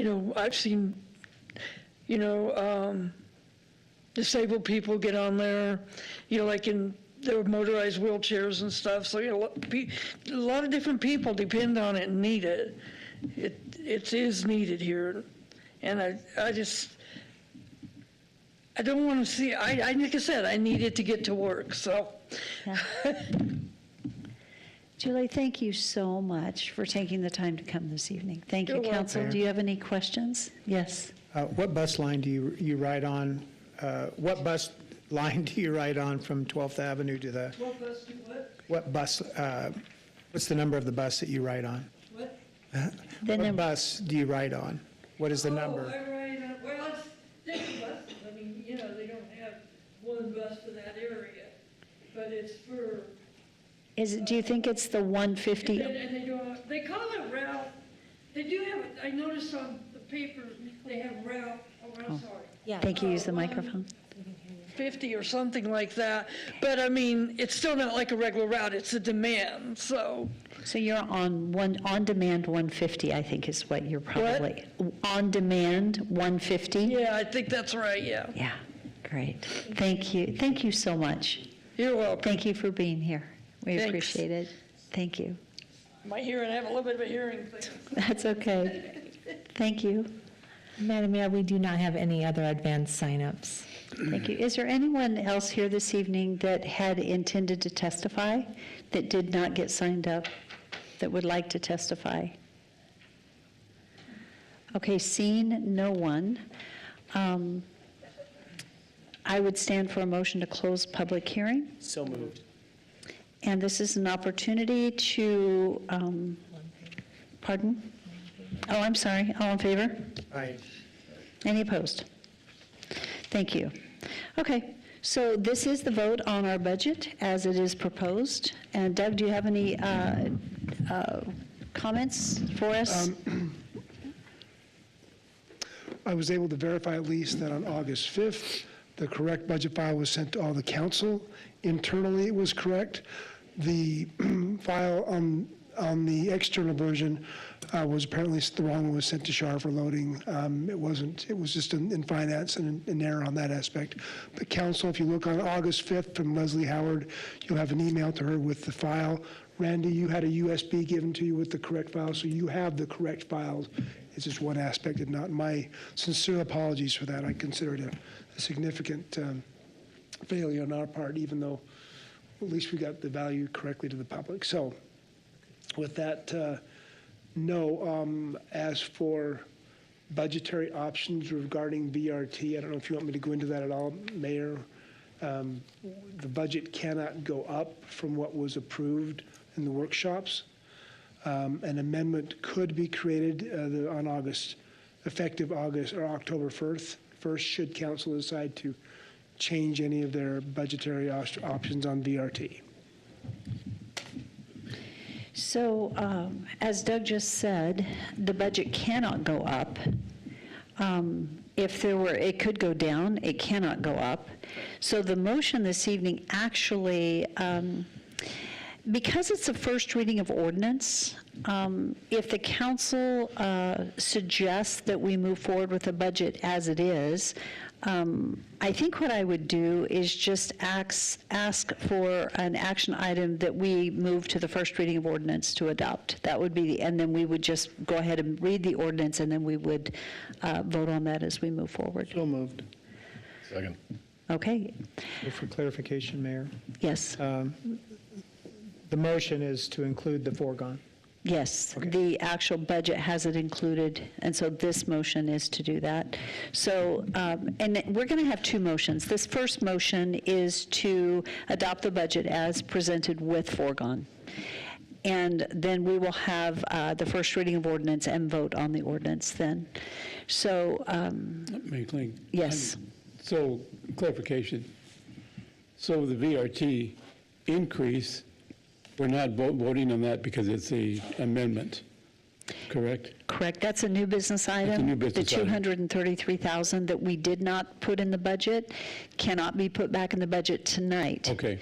know, I've seen, you know, disabled people get on there, you know, like in their motorized wheelchairs and stuff. So, you know, a lot of different people depend on it and need it. It is needed here, and I just. I don't want to see, like I said, I need it to get to work, so. Yeah. Julie, thank you so much for taking the time to come this evening. Thank you, You're Council. welcome. Do you have any questions? Yes. What bus line do you ride on? What bus line do you ride on from 12th Avenue to the? What bus do what? What bus? What's the number of the bus that you ride on? What? What bus do you ride on? What is the number? I ride on, well, it's different buses. I mean, you know, they don't have one bus for that area. but it's for. Do you think it's the 150? And they call it route. They do have, I noticed on the paper, they have route, I'm sorry. Thank you, use the microphone. 50 or something like that, but I mean, it's still not like a regular route, it's a demand, so. So you're on demand 150, I think is what you're probably. On demand 150? Yeah, I think that's right, yeah. Yeah, great. Thank you. Thank you so much. You're welcome. Thank you for being here. We Thanks. appreciate it. Thank you. My hearing, I have a little bit of a hearing thing. That's okay. Thank you. Madam Mayor, we do not have any other advanced signups. Thank you. Is there anyone else here this evening that had intended to testify that did not get signed up, that would like to testify? Okay, seeing no one, I would stand for a motion to close public hearing. So moved. And this is an opportunity to, pardon? Oh, I'm sorry. All in favor? Aye. Any opposed? Thank you. Okay, so this is the vote on our budget as it is proposed. And Doug, do you have any comments for us? I was able to verify at least that on August 5th, the correct budget file was sent to all the council. Internally, it was correct. The file on the external version was apparently the wrong one, was sent to Shar for loading. It wasn't, it was just in finance and an error on that aspect. But council, if you look on August 5th from Leslie Howard, you'll have an email to her with the file. Randy, you had a USB given to you with the correct file, so you have the correct files. It's just one aspect and not. My sincere apologies for that. I consider it a significant failure on our part, even though at least we got the value correctly to the public. So with that, no. As for budgetary options regarding VRT, I don't know if you want me to go into that at all, Mayor. The budget cannot go up from what was approved in the workshops. An amendment could be created on effective August or October 1st, should council decide to change any of their budgetary options on VRT. So, as Doug just said, the budget cannot go up. If there were, it could go down, it cannot go up. So the motion this evening actually, because it's a first reading of ordinance, if the council suggests that we move forward with the budget as it is, I think what I would do is just ask for an action item that we move to the first reading of ordinance to adopt. That would be, and then we would just go ahead and read the ordinance, and then we would vote on that as we move forward. So moved. Second. Okay. For clarification, Mayor, Yes. the motion is to include the foregone. Yes, the actual budget has it included, and so this motion is to do that. So, and we're going to have two motions. This first motion is to adopt the budget as presented with foregone. And then we will have the first reading of ordinance and vote on the ordinance then. So, Mayor Kling? yes. So, clarification. So the VRT increase, we're not voting on that because it's a amendment, correct? Correct. That's a new business item. That's a new business The item. 233,000 that we did not put in the budget cannot be put back in the budget tonight. Okay.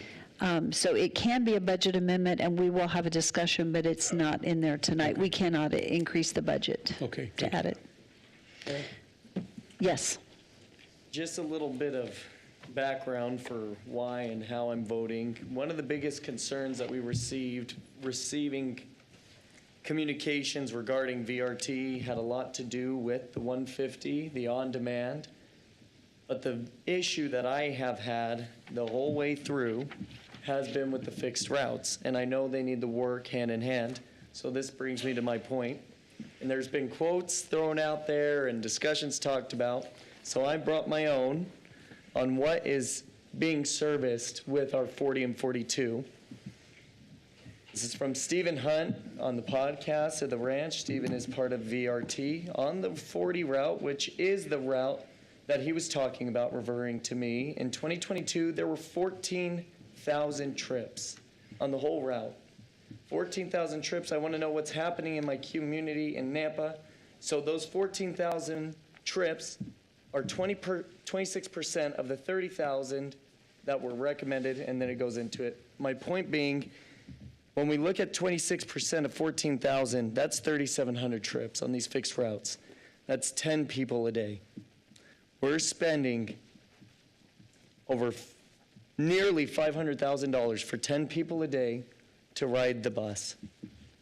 So it can be a budget amendment, and we will have a discussion, but it's not in there tonight. We cannot increase the budget Okay. to add it. Yes. Just a little bit of background for why and how I'm voting. One of the biggest concerns that we receiving communications regarding VRT had a lot to do with the 150, the on-demand. But the issue that I have had the whole way through has been with the fixed routes, and I know they need to work hand in hand. So this brings me to my point. And there's been quotes thrown out there and discussions talked about. So I brought my own on what is being serviced with our 40 and 42. This is from Stephen Hunt on the podcast of the ranch. Stephen is part of VRT on the 40 route, which is the route that he was talking about referring to me. In 2022, there were 14 14,000 trips on the whole route. 14,000 trips, I want to know what's happening in my community in Nampa. So those 14,000 trips are 26% of the 30,000 that were recommended, and then it goes into it. My point being, when we look at 26% of 14,000, that's 3,700 trips on these fixed routes. That's 10 people a day. We're spending over nearly $500,000 for 10 people a day to ride the bus.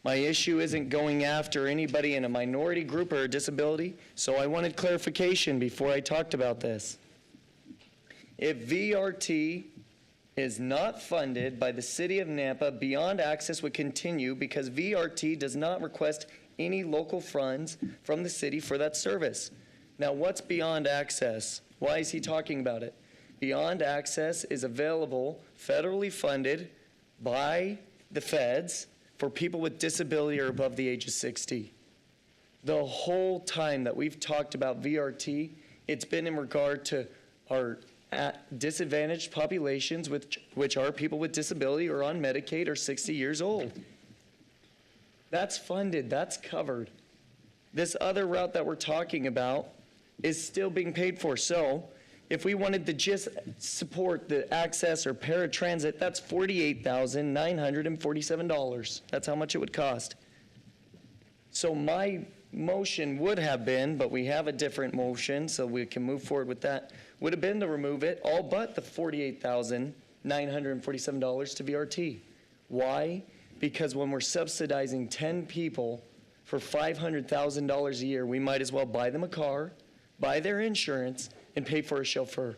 My issue isn't going after anybody in a minority group or a disability, so I wanted clarification before I talked about this. If VRT is not funded by the City of Nampa, Beyond Access would continue because VRT does not request any local funds from the city for that service. Now, what's Beyond Access? Why is he talking about it? Beyond Access is available, federally funded by the feds for people with disability or above the age of 60. The whole time that we've talked about VRT, it's been in regard to our disadvantaged populations, which are people with disability or on Medicaid or 60 years old. That's funded, that's covered. This other route that we're talking about is still being paid for. So if we wanted to just support the access or paratransit, that's $48,947. That's how much it would cost. So my motion would have been, but we have a different motion, so we can move forward with that, would have been to remove it, all but the $48,947 to VRT. Why? Because when we're subsidizing 10 people for $500,000 a year, we might as well buy them a car, buy their insurance, and pay for a chauffeur.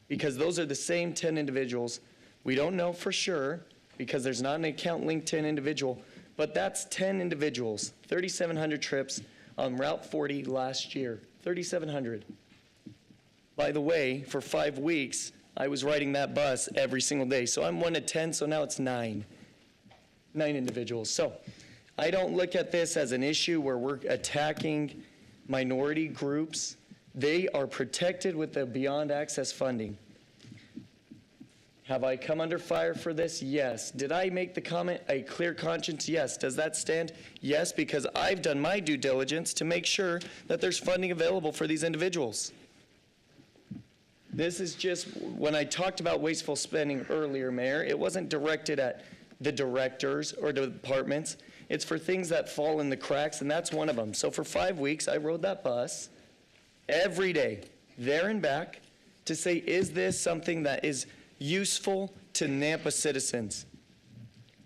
Because those are the same 10 individuals. We don't know for sure because there's not an account linked to an individual, but that's 10 individuals, 3,700 trips on Route 40 last year, 3,700. By the way, for 5 weeks, I was riding that bus every single day. So I'm 1 to 10, so now it's 9 individuals. So I don't look at this as an issue where we're attacking minority groups. They are protected with the Beyond Access funding. Have I come under fire for this? Yes. Did I make the comment a clear conscience? Yes. Does that stand? Yes, because I've done my due diligence to make sure that there's funding available for these individuals. This is just, when I talked about wasteful spending earlier, Mayor, it wasn't directed at the directors or the departments. It's for things that fall in the cracks, and that's one of them. So for 5 weeks, I rode that bus every day, there and back, to say, is this something that is useful to Nampa citizens?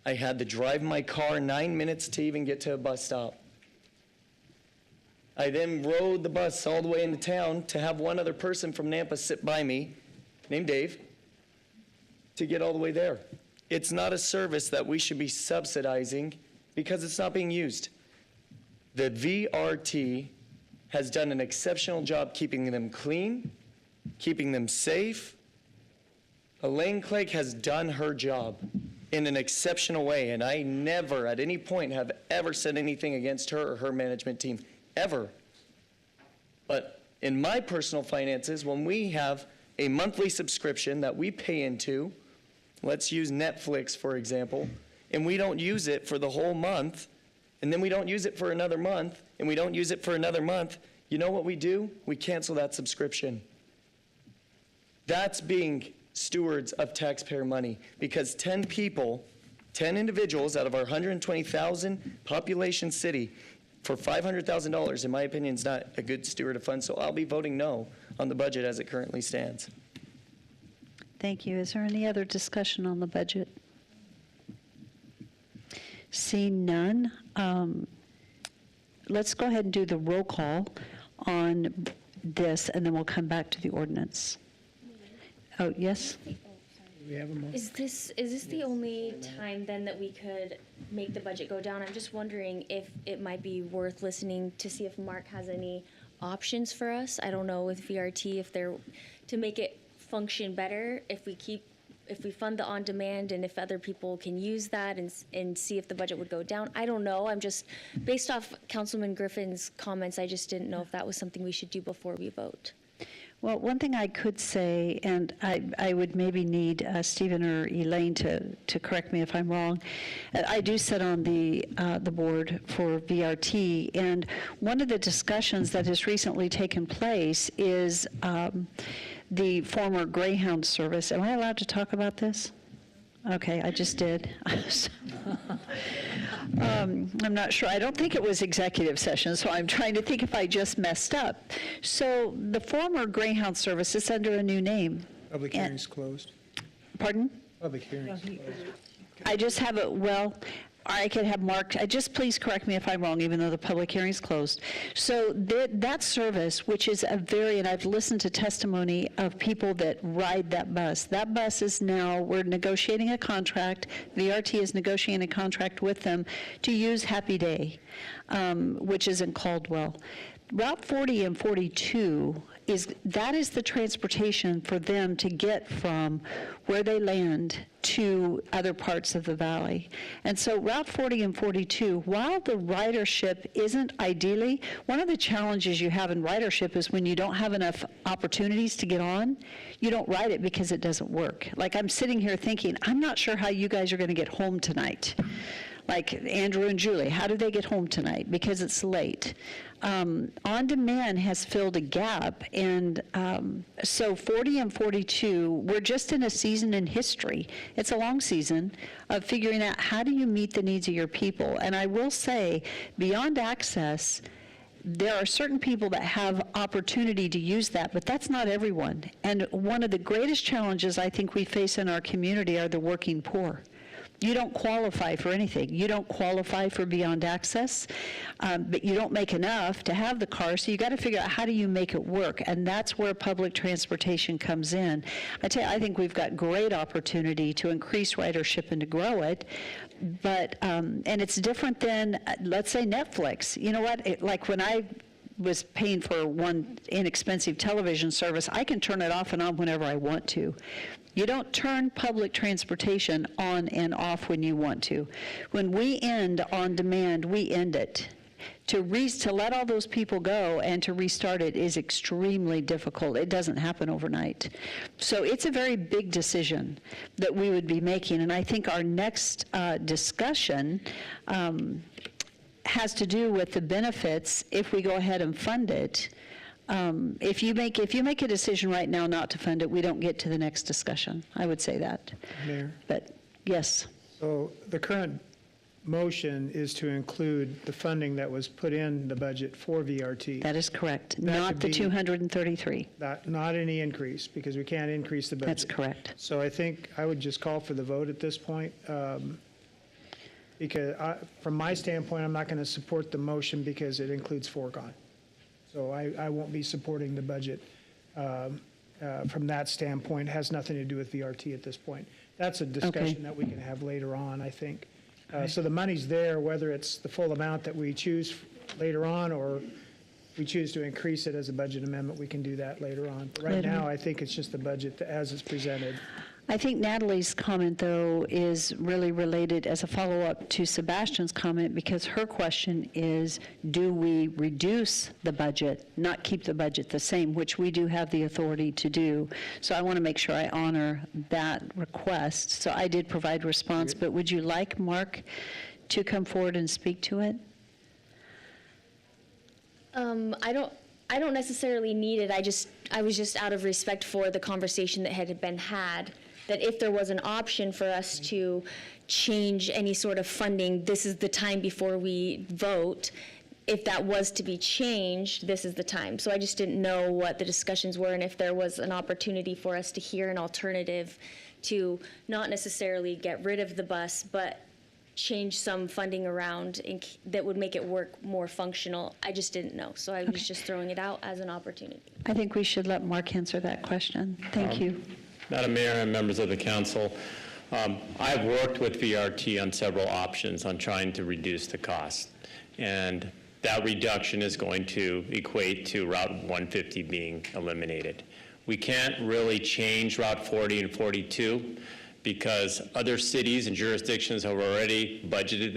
I had to drive my car 9 minutes to even get to a bus stop. I then rode the bus all the way into town to have one other person from Nampa sit by me, named Dave, to get all the way there. It's not a service that we should be subsidizing because it's not being used. The VRT has done an exceptional job keeping them clean, keeping them safe. Elaine Clegg has done her job in an exceptional way, and I never at any point have ever said anything against her or her management team, ever. But in my personal finances, when we have a monthly subscription that we pay into, let's use Netflix, for example, and we don't use it for the whole month, and then we don't use it for another month, and we don't use it for another month, you know what we do? We cancel that subscription. That's being stewards of taxpayer money, because 10 people, 10 individuals out of our 120,000 population city for $500,000, in my opinion, is not a good steward of funds, so I'll be voting no on the budget as it currently stands. Thank you. Is there any other discussion on the budget? Seeing none, let's go ahead and do the roll call on this, and then we'll come back to the ordinance. Oh, yes? We have a motion. Is this the only time then that we could make the budget go down? I'm just wondering if it might be worth listening to see if Mark has any options for us. I don't know with VRT if they're, to make it function better, if we fund the on-demand and if other people can use that and see if the budget would go down. I don't know. I'm just, based off Councilman Griffin's comments, I just didn't know if that was something we should do before we vote. Well, one thing I could say, and I would maybe need Stephen or Elaine to correct me if I'm wrong. I do sit on the board for VRT, and one of the discussions that has recently taken place is the former Greyhound service. Am I allowed to talk about this? Okay, I just did. I'm not sure. I don't think it was executive session, so I'm trying to think if I just messed up. So the former Greyhound service is under a new name. Public hearings closed. Pardon? Public hearings closed. I just have it, well, I could have Mark, just please correct me if I'm wrong, even though the public hearing is closed. So that service, which is and I've listened to testimony of people that ride that bus is now, we're negotiating a contract, VRT is negotiating a contract with them to use Happy Day, which is in Caldwell. Route 40 and 42 is the transportation for them to get from where they land to other parts of the valley. And so Route 40 and 42, while the ridership isn't ideally, one of the challenges you have in ridership is when you don't have enough opportunities to get on, you don't ride it because it doesn't work. Like I'm sitting here thinking, I'm not sure how you guys are going to get home tonight. Like Andrew and Julie, how do they get home tonight? Because it's late. On Demand has filled a gap, and so 40 and 42, we're just in a season in history. It's a long season of figuring out how do you meet the needs of your people. And I will say, beyond access, there are certain people that have opportunity to use that, but that's not everyone. And one of the greatest challenges I think we face in our community are the working poor. You don't qualify for anything. You don't qualify for Beyond Access, but you don't make enough to have the car, so you got to figure out how do you make it work, and that's where public transportation comes in. I think we've got great opportunity to increase ridership and to grow it, but, and it's different than, let's say, Netflix. You know what, like when I was paying for one inexpensive television service, I can turn it off and on whenever I want to. You don't turn public transportation on and off when you want to. When we end On Demand, we end it. To let all those people go and to restart it is extremely difficult. It doesn't happen overnight. So it's a very big decision that we would be making, and I think our next discussion has to do with the benefits if we go ahead and fund it. If you make a decision right now not to fund it, we don't get to the next discussion. I would say that. Mayor? But, yes. So the current motion is to include the funding that was put in the budget for VRT. That is correct. That Not could the be- 233. Not any increase, because we can't increase the budget. That's correct. So I think I would just call for the vote at this point, because from my standpoint, I'm not going to support the motion because it includes foregone. So I won't be supporting the budget from that standpoint. It has nothing to do with VRT at this point. That's a discussion that we can have later on, I think. So the money's there, whether it's the full amount that we choose later on or we choose to increase it as a budget amendment, we can do that later on. But right Later. now, I think it's just the budget as it's presented. I think Natalie's comment, though, is really related as a follow-up to Sebastian's comment, because her question is, do we reduce the budget, not keep the budget the same, which we do have the authority to do. So I want to make sure I honor that request. So I did provide response, but would you like Mark to come forward and speak to it? I don't necessarily need it. I was just out of respect for the conversation that had been had, that if there was an option for us to change any sort of funding, this is the time before we vote. If that was to be changed, this is the time. So I just didn't know what the discussions were and if there was an opportunity for us to hear an alternative to not necessarily get rid of the bus, but change some funding around that would make it work more functional. I just didn't know. So I was just throwing it out as an opportunity. I think we should let Mark answer that question. Thank you. Madam Mayor and members of the council, I've worked with VRT on several options on trying to reduce the cost. And that reduction is going to equate to Route 150 being eliminated. We can't really change Route 40 and 42 because other cities and jurisdictions have already budgeted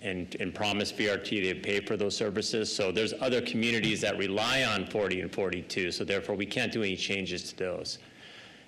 and promised VRT they'd pay for those services. So there's other communities that rely on 40 and 42, so therefore we can't do any changes to those.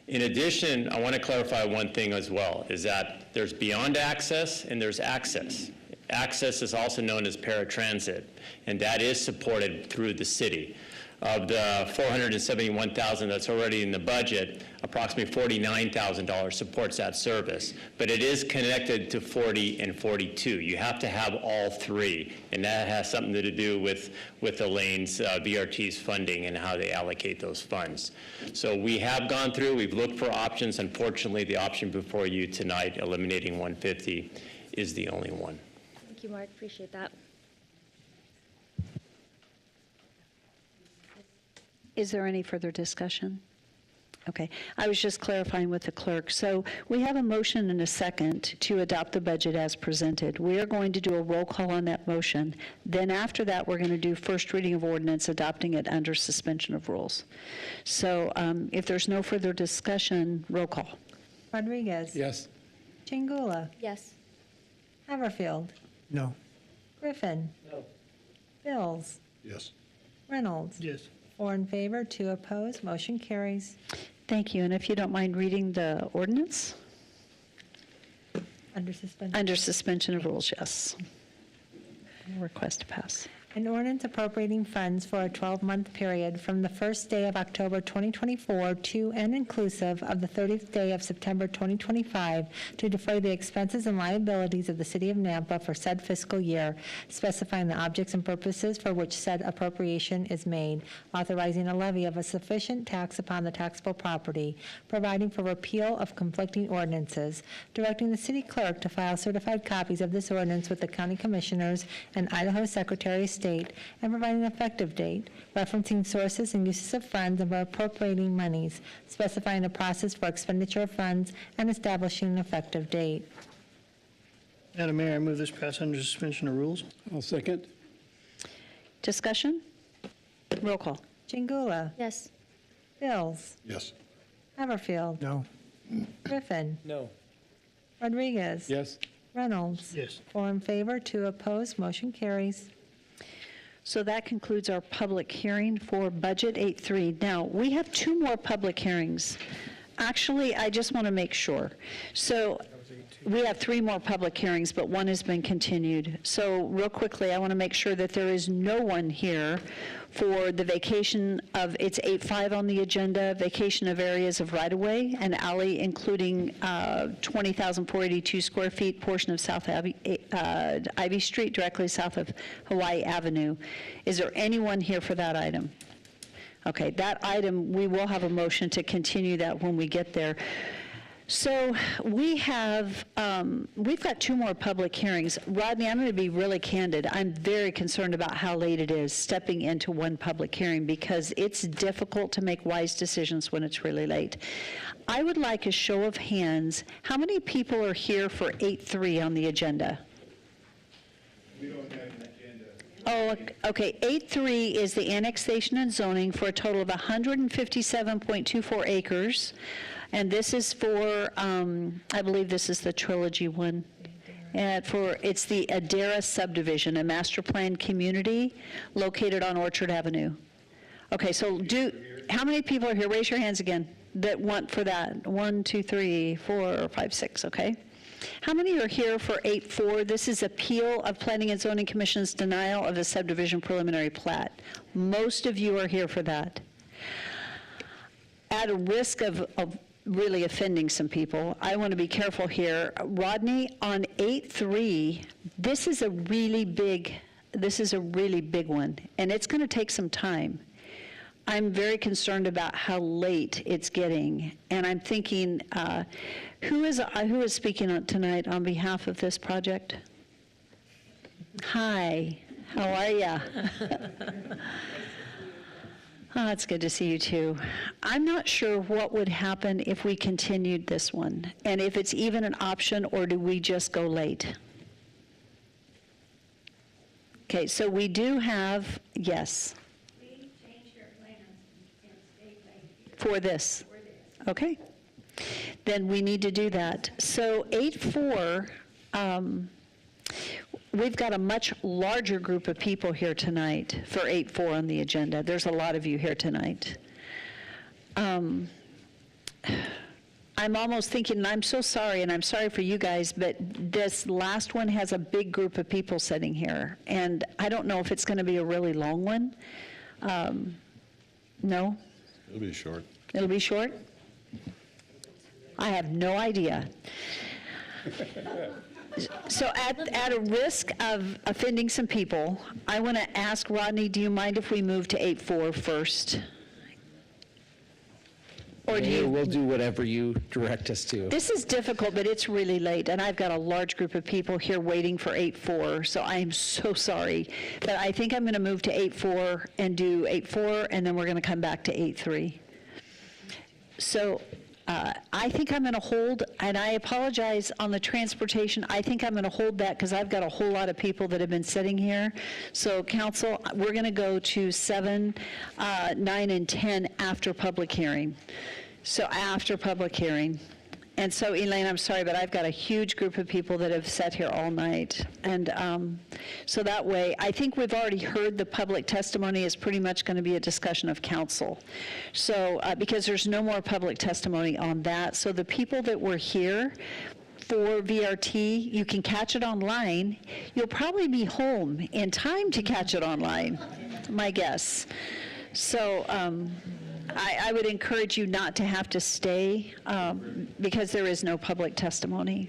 In addition, I want to clarify one thing as well, is that there's beyond access and there's access. Access is also known as paratransit, and that is supported through the city. Of the $471,000 that's already in the budget, approximately $49,000 supports that service. But it is connected to 40 and 42. You have to have all three, and that has something to do with the lanes, VRT's funding and how they allocate those funds. So we have gone through, we've looked for options. Unfortunately, the option before you tonight, eliminating 150, is the only one. Thank you, Mark. Appreciate that. Is there any further discussion? Okay, I was just clarifying with the clerk. So we have a motion and a second to adopt the budget as presented. We are going to do a roll call on that motion. Then after that, we're going to do first reading of ordinance, adopting it under suspension of rules. So if there's no further discussion, roll call. Rodriguez? Yes. Chingula? Yes. Haverfield? No. Griffin? No. Bills? Yes. Reynolds? Yes. 4 in favor, 2 opposed, motion carries. Thank you. And if you don't mind reading the ordinance? Under suspension. Under suspension of rules, yes. Request to pass. An ordinance appropriating funds for a 12-month period from the first day of October 2024 to and inclusive of the 30th day of September 2025 to defray the expenses and liabilities of the City of Nampa for said fiscal year, specifying the objects and purposes for which said appropriation is made, authorizing a levy of a sufficient tax upon the taxable property, providing for repeal of conflicting ordinances, directing the city clerk to file certified copies of this ordinance with the county commissioners and Idaho Secretary of State, and providing an effective date, referencing sources and uses of funds and appropriating monies, specifying the process for expenditure of funds, and establishing an effective date. Madam Mayor, I move this pass under suspension of rules. I'll second. Discussion? Roll call. Chingula? Yes. Bills? Yes. Haverfield? No. Griffin? No. Rodriguez? Yes. Reynolds? Yes. 4 in favor, 2 opposed, motion carries. So that concludes our public hearing for Budget 8.3. Now, we have 2 more public hearings. Actually, I just want to make sure. So we have 3 more public hearings, but 1 has been continued. So real quickly, I want to make sure that there is no one here for the vacation of, it's 8.5 on the agenda, vacation of areas of right-of-way and alley, including 20,482 square feet portion of South Ivy Street, directly south of Hawaii Avenue. Is there anyone here for that item? Okay, that item, we will have a motion to continue that when we get there. So we have, we've got 2 more public hearings. Rodney, I'm going to be really candid. I'm very concerned about how late it is stepping into 1 public hearing because it's difficult to make wise decisions when it's really late. I would like a show of hands. How many people are here for 8.3 on the agenda? We don't have an agenda. Oh, okay. 8.3 is the annexation and zoning for a total of 157.24 acres. And this is for, I believe this is the Trilogy one. It's the Adara subdivision, a master planned community located on Orchard Avenue. Okay, so how many people are here? Raise your hands again that want for that. 1, 2, 3, 4, 5, 6, okay? How many are here for 8.4? This is appeal of Planning and Zoning Commission's denial of a subdivision preliminary plat. Most of you are here for that. At a risk of really offending some people, I want to be careful here. Rodney, on 8.3, this is a really big one, and it's going to take some time. I'm very concerned about how late it's getting, and I'm thinking, who is speaking tonight on behalf of this project? Hi, how are ya? Oh, it's good to see you too. I'm not sure what would happen if we continued this one, and if it's even an option, or do we just go late? Okay, so we do have, yes. We changed our plans and stayed late. For this? Okay. Then we need to do that. So 8.4, we've got a much larger group of people here tonight for 8-4 on the agenda. There's a lot of you here tonight. I'm almost thinking, and I'm so sorry, and I'm sorry for you guys, but this last one has a big group of people sitting here, and I don't know if it's going to be a really long one. No? It'll be short. It'll be short? I have no idea. So at a risk of offending some people, I want to ask Rodney, do you mind if we move to 8-4 first? Or do you? We'll do whatever you direct us to. This is difficult, but it's really late, and I've got a large group of people here waiting for 8-4, so I'm so sorry. But I think I'm going to move to 8-4 and do 8-4, and then we're going to come back to 8-3. So I think I'm going to hold, and I apologize on the transportation, I think I'm going to hold that because I've got a whole lot of people that have been sitting here. So council, we're going to go to 7, 9, and 10 after public hearing. So after public hearing. And so Elaine, I'm sorry, but I've got a huge group of people that have sat here all night. And so that way, I think we've already heard the public testimony is pretty much going to be a discussion of council. So because there's no more public testimony on that. So the people that were here for VRT, you can catch it online. You'll probably be home in time to catch it online, my guess. So I would encourage you not to have to stay because there is no public testimony.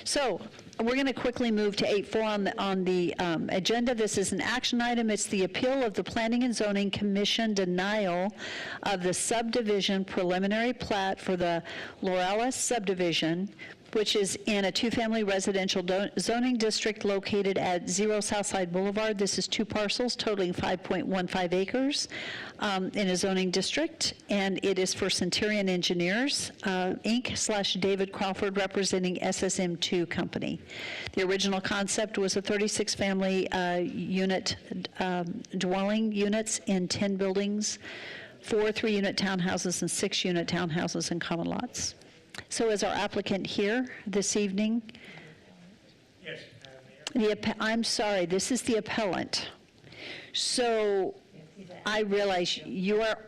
So we're going to quickly move to 8-4 on the agenda. This is an action item. It's the appeal of the Planning and Zoning Commission denial of the subdivision preliminary plat for the Laurellis subdivision, which is in a two-family residential zoning district located at 0 Southside Boulevard. This is 2 parcels totaling 5.15 acres in a zoning district, and it is for Centurion Engineers, Inc. / David Crawford, representing SSM2 Company. The original concept was a 36-family unit dwelling units in 10 buildings, 4 3-unit townhouses and 6-unit townhouses and common lots. So is our applicant here this evening? Yes. I'm sorry, this is the appellant. So I realize you are,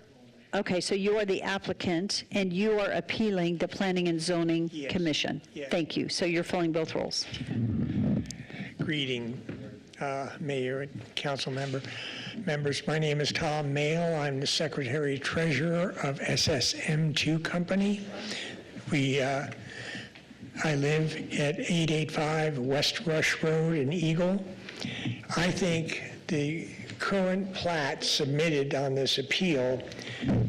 okay, so you are the applicant and you are appealing the Planning and Zoning Commission. Yes. Thank you. So you're filling both roles. Greeting, Mayor and council members. My name is Tom Mayle. I'm the Secretary Treasurer of SSM2 Company. I live at 885 West Rush Road in Eagle. I think the current plat submitted on this appeal,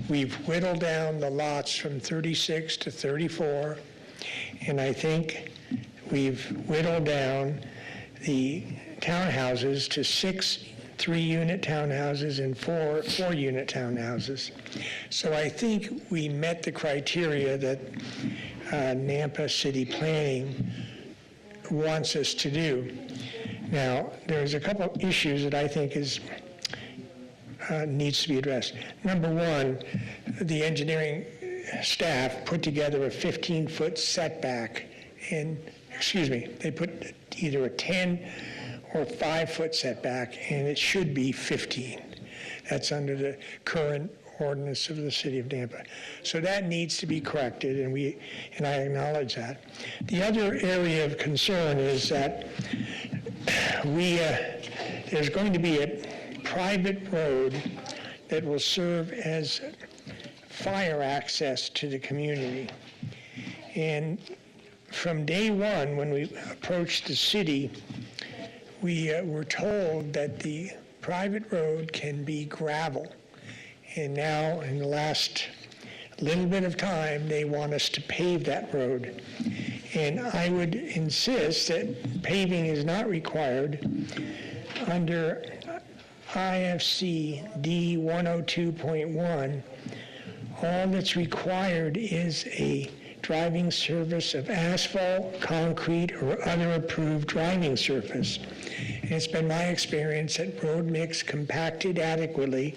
we've whittled down the lots from 36 to 34, and I think we've whittled down the townhouses to 6 3-unit townhouses and 4 4-unit townhouses. So I think we met the criteria that Nampa City Planning wants us to do. Now, there's a couple of issues that I think needs to be addressed. Number one, the engineering staff put together a 15-foot setback, and, they put either a 10 or 5-foot setback, and it should be 15. That's under the current ordinance of the city of Nampa. So that needs to be corrected, and I acknowledge that. The other area of concern is that there's going to be a private road that will serve as fire access to the community. And from day one, when we approached the city, we were told that the private road can be gravel. And now, in the last little bit of time, they want us to pave that road. And I would insist that paving is not required. Under IFC D 102.1, all that's required is a driving surface of asphalt, concrete, or other approved driving surface. And it's been my experience that road mix compacted adequately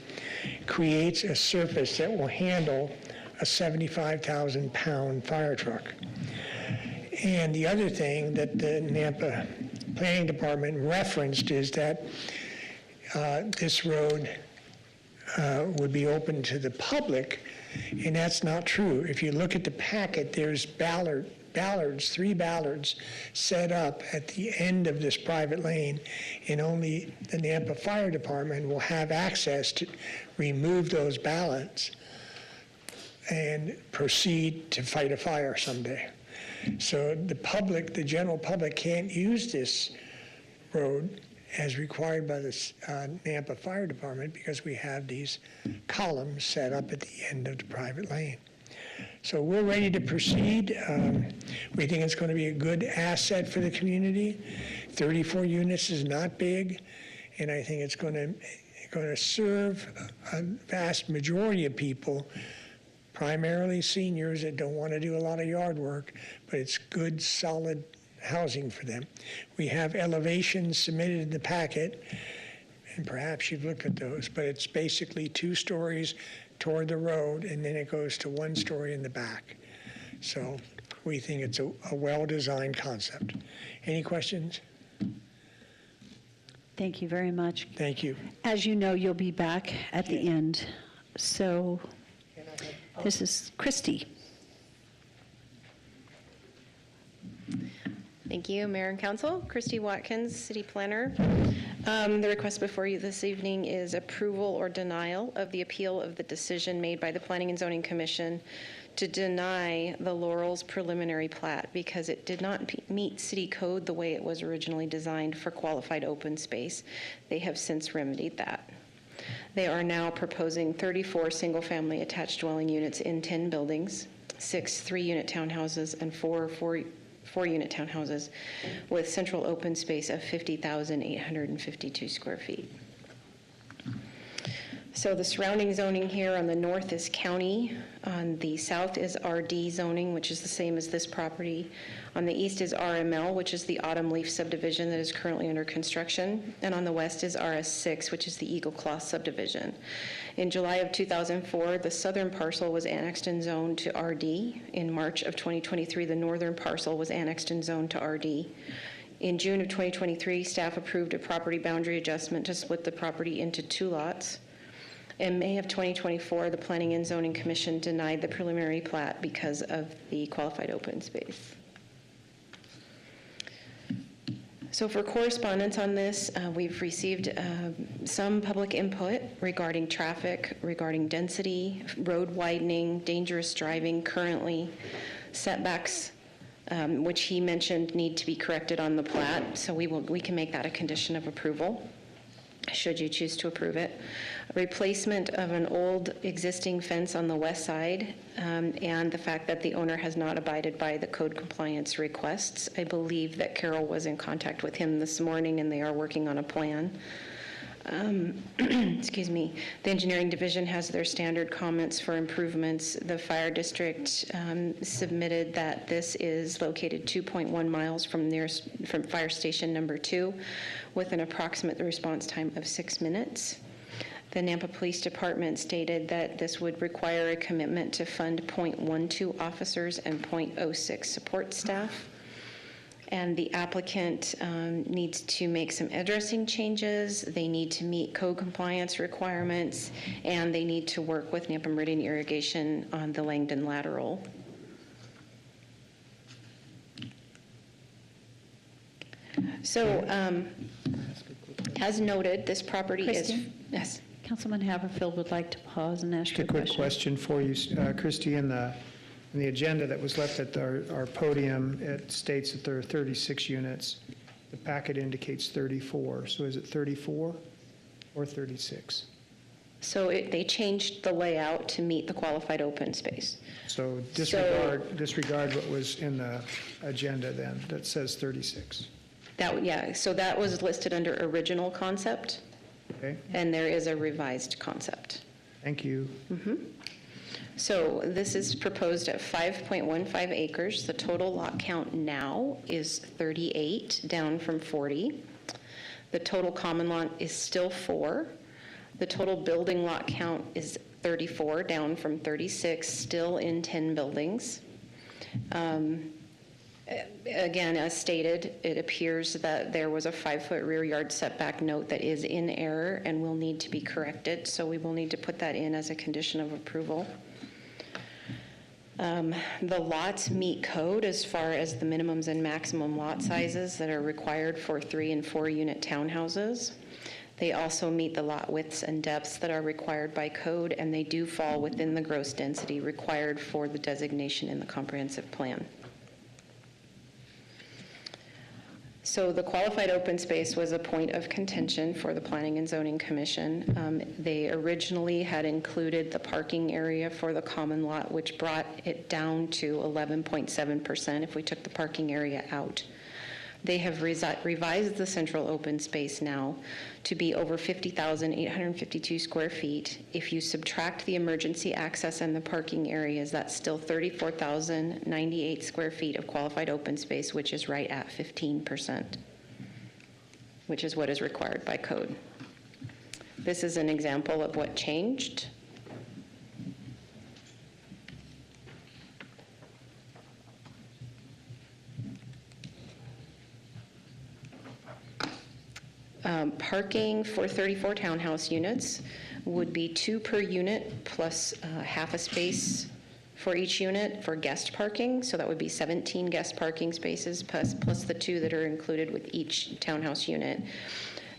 creates a surface that will handle a 75,000-pound fire truck. And the other thing that the Nampa planning department referenced is that this road would be open to the public, and that's not true. If you look at the packet, there's ballards, 3 ballards set up at the end of this private lane, and only the Nampa Fire Department will have access to remove those ballards and proceed to fight a fire someday. So the public, the general public, can't use this road as required by the Nampa Fire Department because we have these columns set up at the end of the private lane. So we're ready to proceed. We think it's going to be a good asset for the community. 34 units is not big, and I think it's going to serve a vast majority of people, primarily seniors that don't want to do a lot of yard work, but it's good, solid housing for them. We have elevations submitted in the packet, and perhaps you've looked at those, but it's basically 2 stories toward the road, and then it goes to 1 story in the back. So we think it's a well-designed concept. Any questions? Thank you very much. Thank you. As you know, you'll be back at the end. So this is Christy. Thank you, Mayor and Council. Christy Watkins, City Planner. The request before you this evening is approval or denial of the appeal of the decision made by the Planning and Zoning Commission to deny the Laurel's preliminary plat because it did not meet city code the way it was originally designed for qualified open space. They have since remedied that. They are now proposing 34 single-family attached dwelling units in 10 buildings, 6 3-unit townhouses, and 4 4-unit townhouses with central open space of 50,852 square feet. So the surrounding zoning here on the north is county, on the south is RD zoning, which is the same as this property. On the east is RML, which is the Autumn Leaf subdivision that is currently under construction. And on the west is RS6, which is the Eagle Claw subdivision. In July of 2004, the southern parcel was annexed and zoned to RD. In March of 2023, the northern parcel was annexed and zoned to RD. In June of 2023, staff approved a property boundary adjustment to split the property into 2 lots. In May of 2024, the Planning and Zoning Commission denied the preliminary plat because of the qualified open space. So for correspondence on this, we've received some public input regarding traffic, regarding density, road widening, dangerous driving currently, setbacks, which he mentioned need to be corrected on the plat. So we can make that a condition of approval, should you choose to approve it. Replacement of an old existing fence on the west side, and the fact that the owner has not abided by the code compliance requests. I believe that Carol was in contact with him this morning and they are working on a plan. Excuse me. The engineering division has their standard comments for improvements. The fire district submitted that this is located 2.1 miles from fire station number 2 with an approximate response time of 6 minutes. The Nampa Police Department stated that this would require a commitment to fund .12 officers and .06 support staff. And the applicant needs to make some addressing changes. They need to meet code compliance requirements, and they need to work with Nampa Meridian Irrigation on the Langdon lateral. So, as noted, this property Kristen? is, yes. Councilman Haverfield would like to pause and ask Just you a a quick question. question for you, Christy. In the agenda that was left at our podium, it states that there are 36 units. The packet indicates 34. So is it 34 or 36? So they changed the layout to meet the qualified open space. So disregard what was in the agenda then that says 36. So that was listed under original concept. Okay. And there is a revised concept. Thank you. So this is proposed at 5.15 acres. The total lot count now is 38, down from 40. The total common lot is still 4. The total building lot count is 34, down from 36, still in 10 buildings. Again, as stated, it appears that there was a 5-foot rear yard setback note that is in error and will need to be corrected, so we will need to put that in as a condition of approval. The lots meet code as far as the minimums and maximum lot sizes that are required for 3 and 4 unit townhouses. They also meet the lot widths and depths that are required by code, and they do fall within the gross density required for the designation in the comprehensive plan. So the qualified open space was a point of contention for the Planning and Zoning Commission. They originally had included the parking area for the common lot, which brought it down to 11.7% if we took the parking area out. They have revised the central open space now to be over 50,852 square feet. If you subtract the emergency access and the parking areas, that's still 34,098 square feet of qualified open space, which is right at 15%, which is what is required by code. This is an example of what changed. Parking for 34 townhouse units would be 2 per unit plus half a space for each unit for guest parking. So that would be 17 guest parking spaces plus the 2 that are included with each townhouse unit.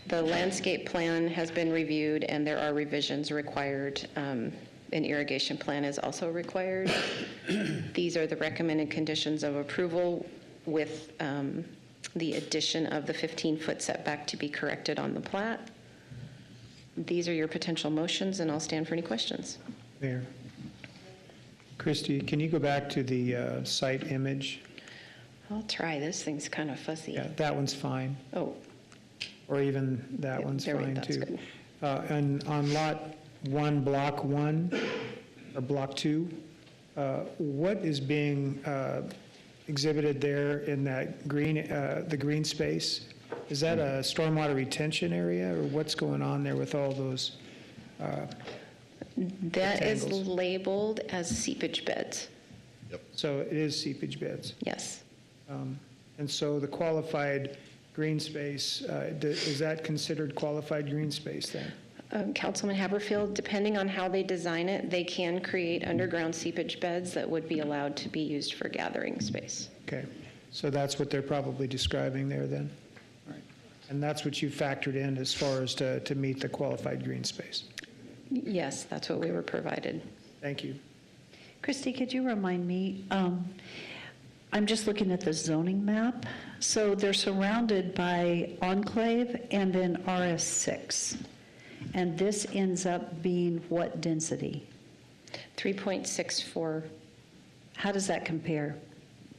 The landscape plan has been reviewed and there are revisions required. An irrigation plan is also required. These are the recommended conditions of approval with the addition of the 15-foot setback to be corrected on the plat. These are your potential motions, and I'll stand for any questions. Mayor. Christie, can you go back to the site image? I'll try. This thing's kind of fuzzy. Yeah, that one's fine. Oh. Or even that one's there we go. fine, That's too. good. And on lot 1, block 1, or block 2, what is being exhibited there in that green, the green space? Is that a stormwater retention area, or what's going on there with all those? That is labeled as seepage beds. So it is seepage beds? Yes. And so the qualified green space, is that considered qualified green space then? Councilman Haberfield, depending on how they design it, they can create underground seepage beds that would be allowed to be used for gathering space. Okay, so that's what they're probably describing there then? Right. And that's what you factored in as far as to meet the qualified green space? Yes, that's what we were provided. Thank you. Christy, could you remind me, I'm just looking at the zoning map. So they're surrounded by enclave and then RS6. And this ends up being what density? 3.64. How does that compare?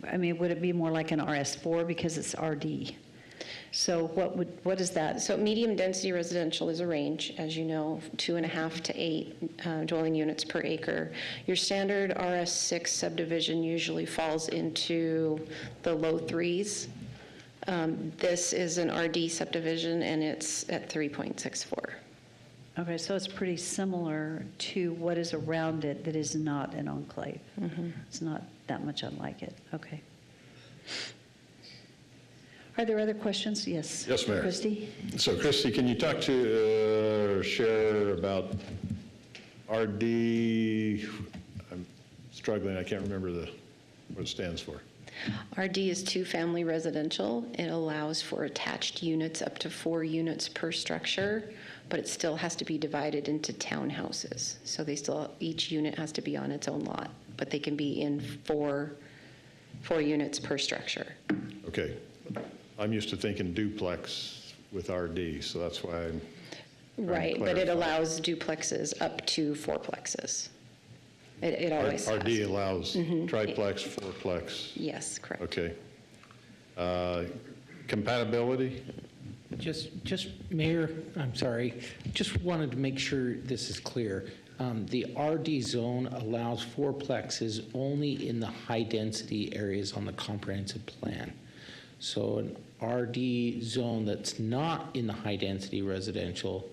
I mean, would it be more like an RS4 because it's RD? So what is that? So medium density residential is a range, as you know, 2.5 to 8 dwelling units per acre. Your standard RS6 subdivision usually falls into the low 3s. This is an RD subdivision and it's at 3.64. Okay, so it's pretty similar to what is around it that is not an enclave. Mm-hmm. It's not that much unlike it. Okay. Are there other questions? Yes. Yes, Mayor. Christy? So Christy, can you talk to or share about RD? I'm struggling, I can't remember what it stands for. RD is 2-family residential. It allows for attached units up to 4 units per structure, but it still has to be divided into townhouses. So each unit has to be on its own lot, but they can be in 4 units per structure. Okay. I'm used to thinking duplex with RD, so that's why I'm Right, to but it clarify. allows duplexes up to 4plexes. It always RD has. allows Mhm. triplex, fourplex. Yes, correct. Okay. Compatibility? Just, Mayor, I'm sorry, just wanted to make sure this is clear. The RD zone allows fourplexes only in the high-density areas on the comprehensive plan. So an RD zone that's not in the high-density residential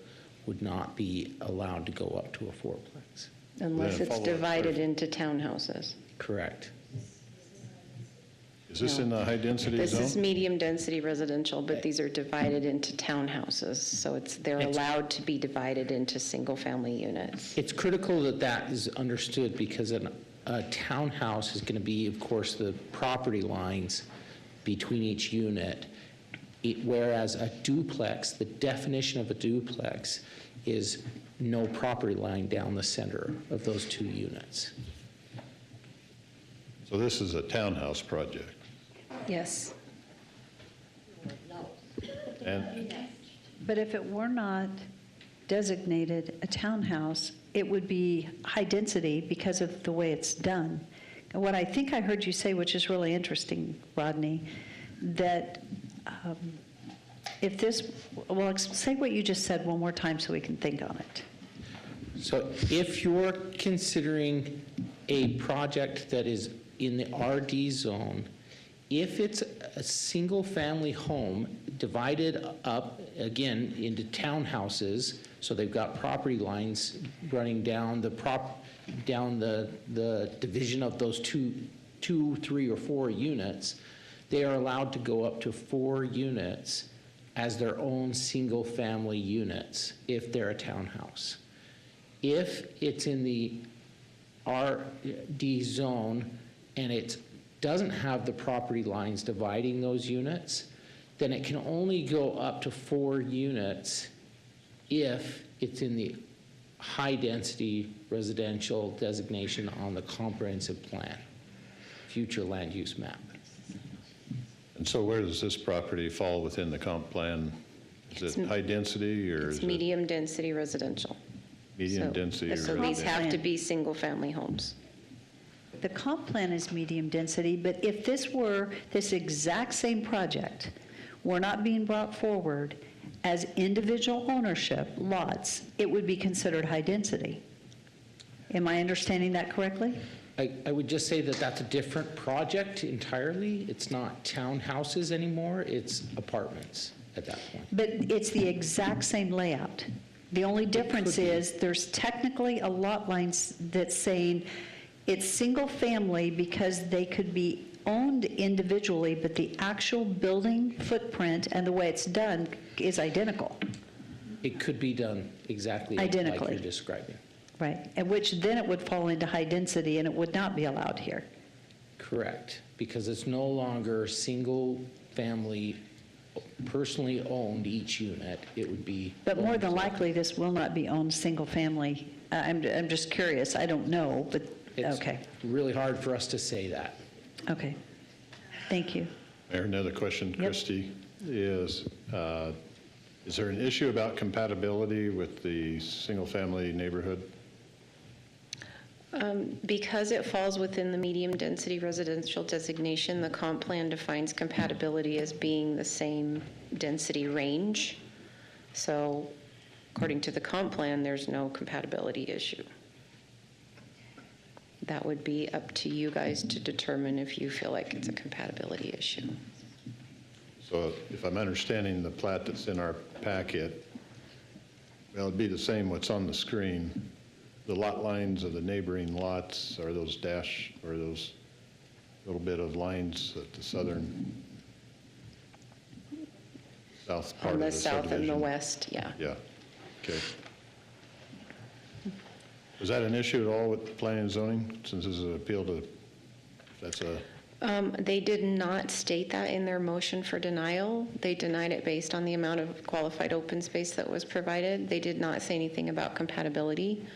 would not be allowed to go up to a fourplex. Unless it's divided into townhouses. Correct. Is this in the high-density zone? This is medium-density residential, but these are divided into townhouses, so they're allowed to be divided into single-family units. It's critical that that is understood because a townhouse is going to be, of course, the property lines between each unit, whereas a duplex, the definition of a duplex is no property line down the center of those two units. So this is a townhouse project. Yes. And But if it were not designated a townhouse, it would be high density because of the way it's done. And what I think I heard you say, which is really interesting, Rodney, that if this, well, say what you just said one more time so we can think on it. So if you're considering a project that is in the RD zone, if it's a single-family home divided up, again, into townhouses, so they've got property lines running down the division of those two, 3, or 4 units, they are allowed to go up to 4 units as their own single-family units if they're a townhouse. If it's in the RD zone and it doesn't have the property lines dividing those units, then it can only go up to 4 units if it's in the high-density residential designation on the comprehensive plan, future land use map. And so where does this property fall within the comp plan? Is it high density or It's is it medium-density residential. medium density? or So these residential? have to be single-family homes. The comp plan is medium density, but if this were, this exact same project were not being brought forward as individual ownership lots, it would be considered high density. Am I understanding that correctly? I would just say that that's a different project entirely. It's not townhouses anymore, it's apartments at that point. But it's the exact same layout. The only difference is there's technically a lot line that's saying it's single family because they could be owned individually, but the actual building footprint and the way it's done is identical. It could be done exactly like Identically. you're describing. Right, and which then it would fall into high density and it would not be allowed here. Correct, because it's no longer single family, personally owned each unit. It would be. But more than likely, this will not be owned single family. I'm just curious, I don't know, but, okay, It's really hard for us to say that. okay. Thank you. Mayor, another question, Christie, is there an issue about compatibility with the single-family neighborhood? Because it falls within the medium-density residential designation, the comp plan defines compatibility as being the same density range. So according to the comp plan, there's no compatibility issue. That would be up to you guys to determine if you feel like it's a compatibility issue. So if I'm understanding the plat that's in our packet, well, it'd be the same what's on the screen. The lot lines of the neighboring lots are those dash, or those little bit of lines at the southern, south part On of the the south and the subdivision. west, yeah. Yeah, okay. Was that an issue at all with planning and zoning, since this is an appeal to, that's a, They did not state that in their motion for denial. They denied it based on the amount of qualified open space that was provided. They did not say anything about compatibility.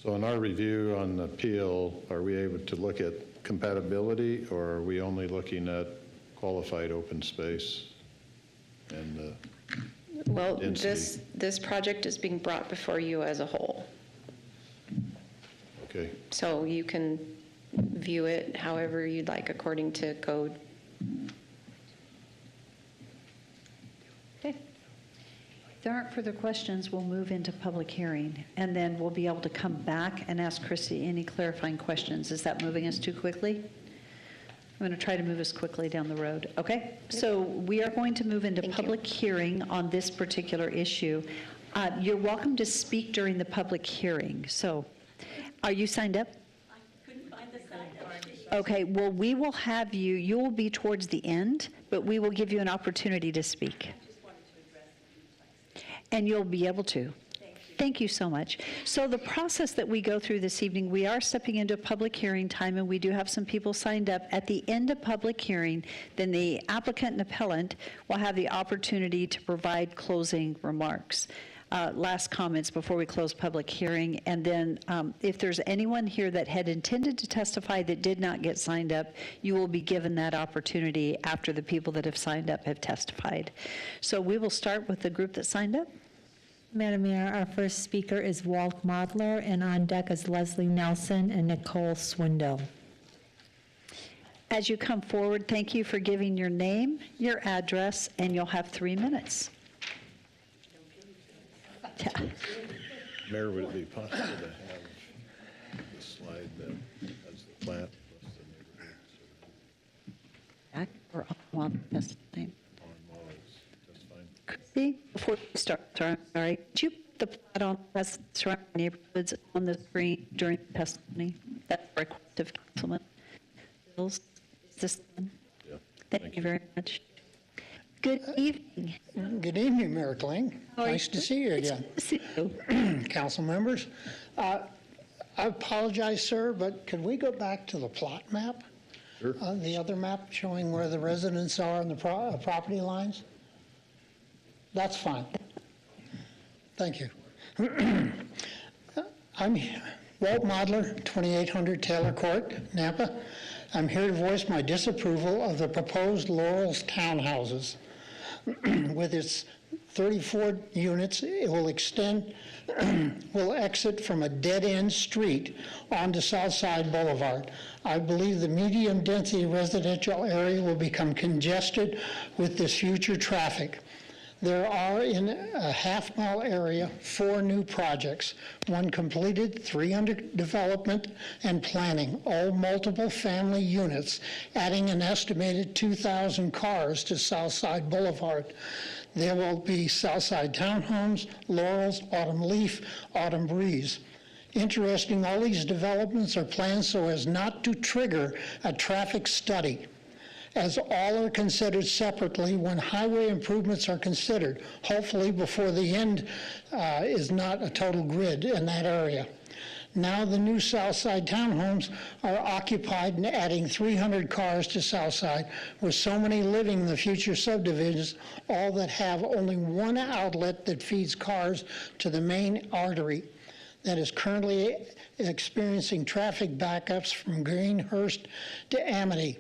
so in our review on the appeal, are we able to look at compatibility, or are we only looking at qualified open space and Well, density? this project is being brought before you as a whole. Okay. So you can view it however you'd like according to code. Okay. If there aren't further questions, we'll move into public hearing, and then we'll be able to come back and ask Christie any clarifying questions. Is that moving us too quickly? I'm going to try to move us quickly down the road. Okay? So we are going to move into public hearing on this particular issue. You're welcome to speak during the public hearing. So, are you signed up? I couldn't find the sign up. Okay, well, we will have you, you will be towards the end, but we will give you an opportunity to speak. And you'll be able to. Thank you so much. So the process that we go through this evening, we are stepping into public hearing time, and we do have some people signed up. At the end of public hearing, then the applicant and appellant will have the opportunity to provide closing remarks, last comments before we close public hearing. And then if there's anyone here that had intended to testify that did not get signed up, you will be given that opportunity after the people that have signed up have testified. So we will start with the group that signed up. Madam Mayor, our first speaker is Walt Modler, and on deck is Leslie Nelson and Nicole Swindle. As you come forward, thank you for giving your name, your address, and you'll have 3 minutes. Yeah. Mayor, would it be possible to have the slide that has the plat plus the neighborhood? Back or on this thing? On testifying. Chrissy, before we start, sorry, could you put the plat on us surrounding neighborhoods on the screen during testimony? That's a request of Councilman Mills. Is this one? Yeah. Thank you very much. Good evening. Good evening, Mayor Kling. Nice to see you again. Good to see you. Council members. I apologize, sir, but could we go back to the plot map? Sure. The other map showing where the residents are on the property lines? That's fine. Thank you. I'm Walt Modler, 2800 Taylor Court, Nampa. I'm here to voice my disapproval of the proposed Laurel's townhouses. With its 34 units, it will will exit from a dead-end street onto Southside Boulevard. I believe the medium-density residential area will become congested with this future traffic. There are, in a half-mile area, 4 new projects, 1 completed, 3 under development and planning, all multiple family units, adding an estimated 2,000 cars to Southside Boulevard. There will be Southside Townhomes, Laurels, Autumn Leaf, Autumn Breeze. Interesting, all these developments are planned so as not to trigger a traffic study, as all are considered separately when highway improvements are considered. Hopefully before the end is not a total grid in that area. Now the new Southside townhomes are occupied and adding 300 cars to Southside, with so many living in the future subdivisions, all that have only one outlet that feeds cars to the main artery that is currently experiencing traffic backups from Greenhurst to Amity.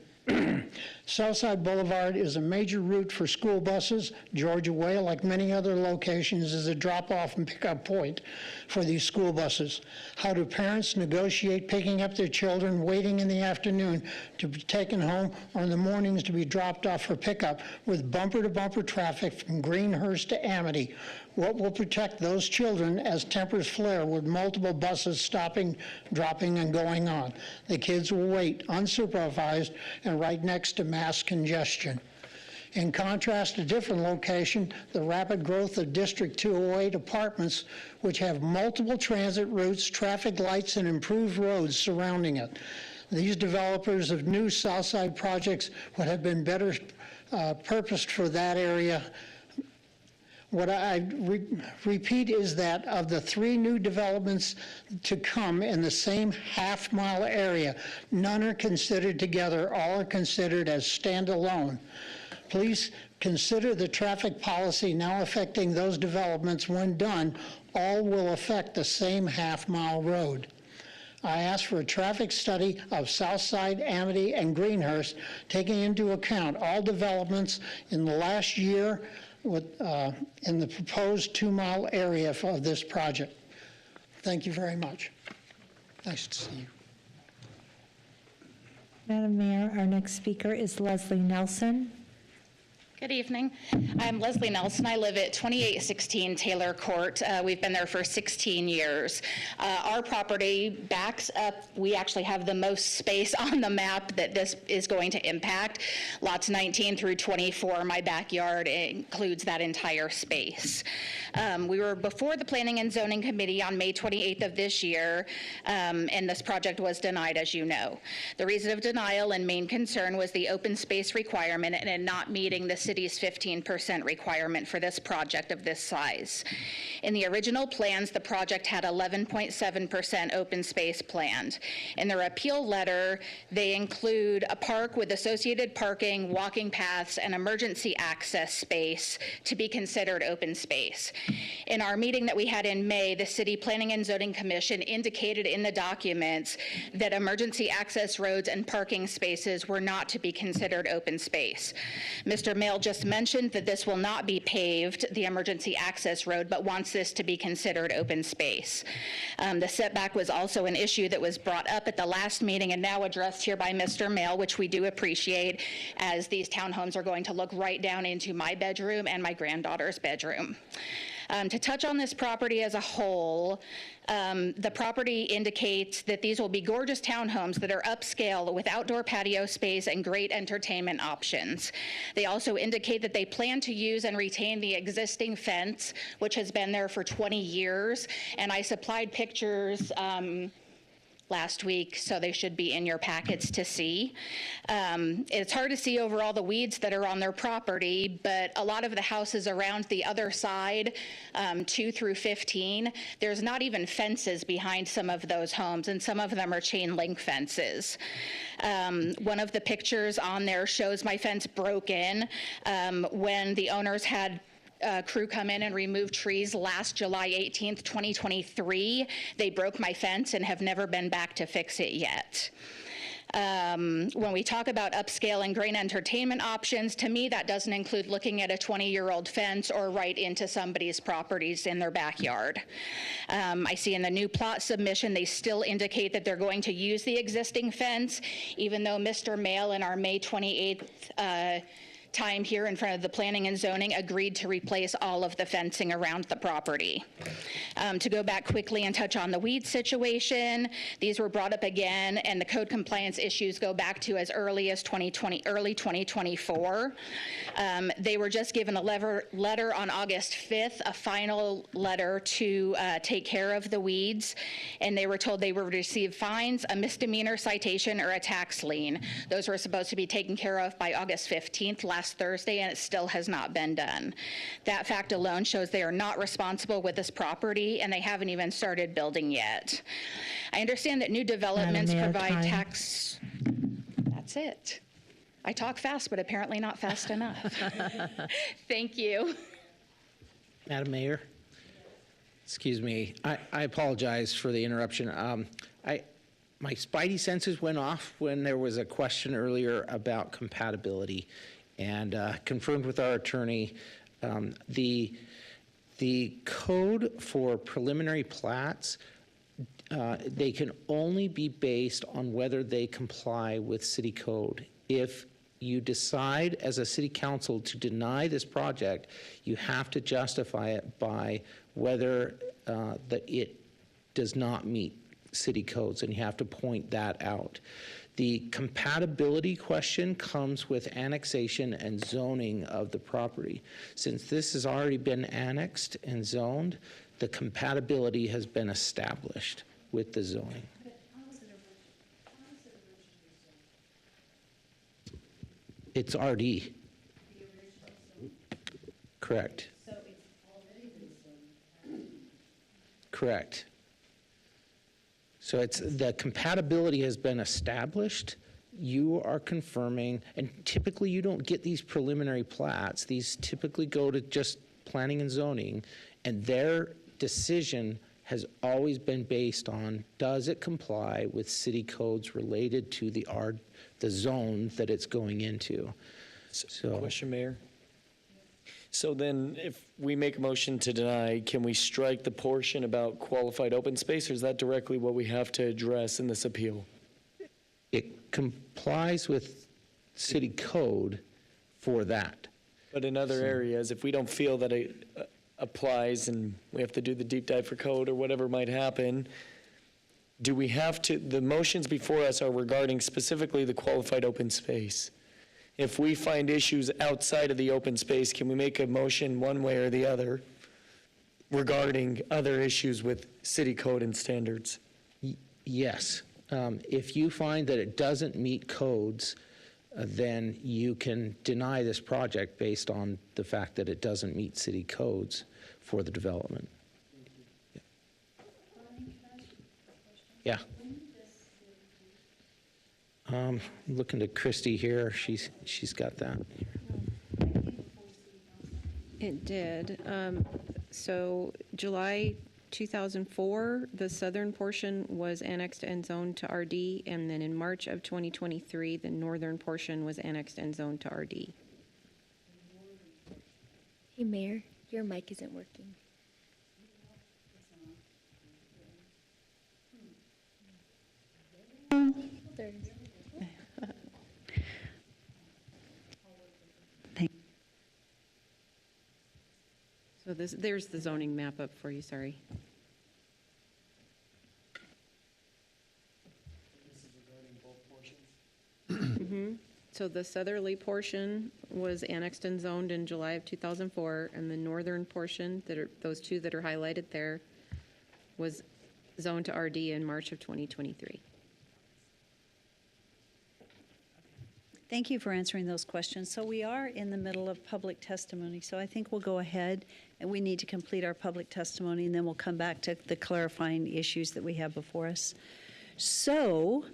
Southside Boulevard is a major route for school buses. Georgia Way, like many other locations, is a drop-off and pick-up point for these school buses. How do parents negotiate picking up their children, waiting in the afternoon to be taken home, or in the mornings to be dropped off for pickup, with bumper-to-bumper traffic from Greenhurst to Amity? What will protect those children as tempers flare with multiple buses stopping, dropping, and going on? The kids will wait unsupervised and right next to mass congestion. In contrast, a different location, the rapid growth of District 208 apartments, which have multiple transit routes, traffic lights, and improved roads surrounding it. These developers of new Southside projects would have been better purposed for that area. What I repeat is that of the 3 new developments to come in the same half-mile area, none are considered together, all are considered as standalone. Please consider the traffic policy now affecting those developments. When done, all will affect the same half-mile road. I ask for a traffic study of Southside, Amity, and Greenhurst, taking into account all developments in the last year in the proposed 2-mile area of this project. Thank you very much. Nice to see you. Madam Mayor, our next speaker is Leslie Nelson. Good evening. I'm Leslie Nelson. I live at 2816 Taylor Court. We've been there for 16 years. Our property backs up. We actually have the most space on the map that this is going to impact. Lots 19 through 24, my backyard includes that entire space. We were before the Planning and Zoning Committee on May 28th of this year, and this project was denied, as you know. The reason of denial and main concern was the open space requirement and not meeting the city's 15% requirement for this project of this size. In the original plans, the project had 11.7% open space planned. In their appeal letter, they include a park with associated parking, walking paths, and emergency access space to be considered open space. In our meeting that we had in May, the City Planning and Zoning Commission indicated in the documents that emergency access roads and parking spaces were not to be considered open space. Mr. Mail just mentioned that this will not be paved, the emergency access road, but wants this to be considered open space. The setback was also an issue that was brought up at the last meeting and now addressed here by Mr. Mail, which we do appreciate, as these townhomes are going to look right down into my bedroom and my granddaughter's bedroom. To touch on this property as a whole, the property indicates that these will be gorgeous townhomes that are upscale with outdoor patio space and great entertainment options. They also indicate that they plan to use and retain the existing fence, which has been there for 20 years, and I supplied pictures last week, so they should be in your packets to see. It's hard to see over all the weeds that are on their property, but a lot of the houses around the other side, 2 through 15, there's not even fences behind some of those homes, and some of them are chain link fences. One of the pictures on there shows my fence broken when the owners had crew come in and remove trees last July 18th, 2023. They broke my fence and have never been back to fix it yet. When we talk about upscale and great entertainment options, to me that doesn't include looking at a 20-year-old fence or right into somebody's properties in their backyard. I see in the new plot submission they still indicate that they're going to use the existing fence, even though Mr. Mail in our May 28th time here in front of the Planning and Zoning agreed to replace all of the fencing around the property. To go back quickly and touch on the weed situation, these were brought up again, and the code compliance issues go back to as early as early 2024. They were just given a letter on August 5th, a final letter to take care of the weeds, and they were told they would receive fines, a misdemeanor citation, or a tax lien. Those were supposed to be taken care of by August 15th, last Thursday, and it still has not been done. That fact alone shows they are not responsible with this property, and they haven't even started building yet. I understand that new developments provide tax. That's it. I talk fast, but apparently not fast enough. Thank you. Madam Mayor, excuse me, I apologize for the interruption. My spidey senses went off when there was a question earlier about compatibility, and confirmed with our attorney, the code for preliminary plats, they can only be based on whether they comply with city code. If you decide as a city council to deny this project, you have to justify it by whether it does not meet city codes, and you have to point that out. The compatibility question comes with annexation and zoning of the property. Since this has already been annexed and zoned, the compatibility has been established with the zoning. It's RD. Correct. Correct. So it's the compatibility has been established. You are confirming, and typically you don't get these preliminary plats. These typically go to just planning and zoning, and their decision has always been based on, does it comply with city codes related to the zone that it's going into? So, question, Mayor. So then if we make a motion to deny, can we strike the portion about qualified open space, or is that directly what we have to address in this appeal? It complies with city code for that. But in other areas, if we don't feel that it applies and we have to do the deep dive for code or whatever might happen, do we have to, the motions before us are regarding specifically the qualified open space. If we find issues outside of the open space, can we make a motion one way or the other regarding other issues with city code and standards? Yes. If you find that it doesn't meet codes, then you can deny this project based on the fact that it doesn't meet city codes for the development. Yeah. Looking to Christy here, she's got that. It did. So July 2004, the southern portion was annexed and zoned to RD, and then in March of 2023, the northern portion was annexed and zoned to RD. Hey, Mayor, your mic isn't working. There it is. So there's the zoning map up for you, sorry. So the southerly portion was annexed and zoned in July of 2004, and the northern portion, those two that are highlighted there, was zoned to RD in March of 2023. Thank you for answering those questions. So we are in the middle of public testimony, so I think we'll go ahead and we need to complete our public testimony, and then we'll come back to the clarifying issues that we have before us. So,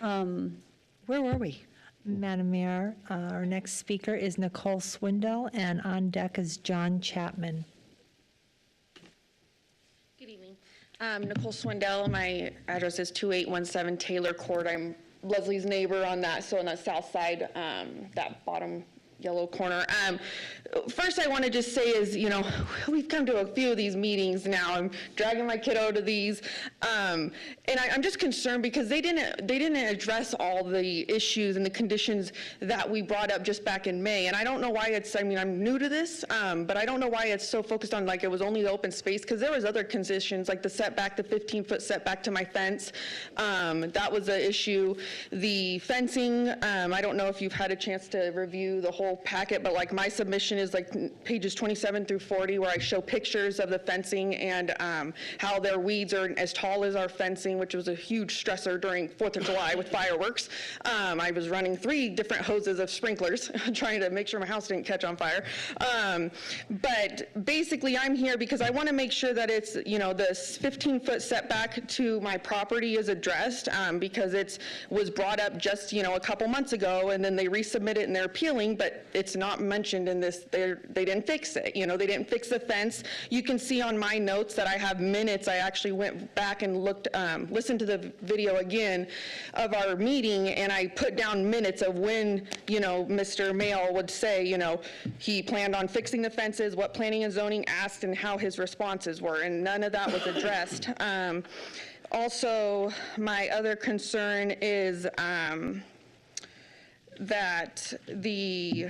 where were we? Madam Mayor, our next speaker is Nicole Swindell, and on deck is John Chapman. Good evening. Nicole Swindell. My address is 2817 Taylor Court. I'm Leslie's neighbor on that, so on that south side, that bottom yellow corner. First I want to just say is, you know, we've come to a few of these meetings now. I'm dragging my kiddo to these, and I'm just concerned because they didn't address all the issues and the conditions that we brought up just back in May. And I don't know why it's, I mean, I'm new to this, but I don't know why it's so focused on like it was only the open space, because there was other conditions like the setback, the 15-foot setback to my fence. That was an issue. The fencing, I don't know if you've had a chance to review the whole packet, but like my submission is like pages 27 through 40, where I show pictures of the fencing and how their weeds are as tall as our fencing, which was a huge stressor during 4th of July with fireworks. I was running 3 different hoses of sprinklers trying to make sure my house didn't catch on fire. But basically I'm here because I want to make sure that it's, you know, this 15-foot setback to my property is addressed, because it was brought up just, you know, a couple months ago, and then they resubmit it and they're appealing, but it's not mentioned in this. They didn't fix it. You know, they didn't fix the fence. You can see on my notes that I have minutes. I actually went back and looked, listened to the video again of our meeting, and I put down minutes of when, you know, Mr. Mail would say, you know, he planned on fixing the fences, what planning and zoning asked, and how his responses were, and none of that was addressed. Also, my other concern is that the,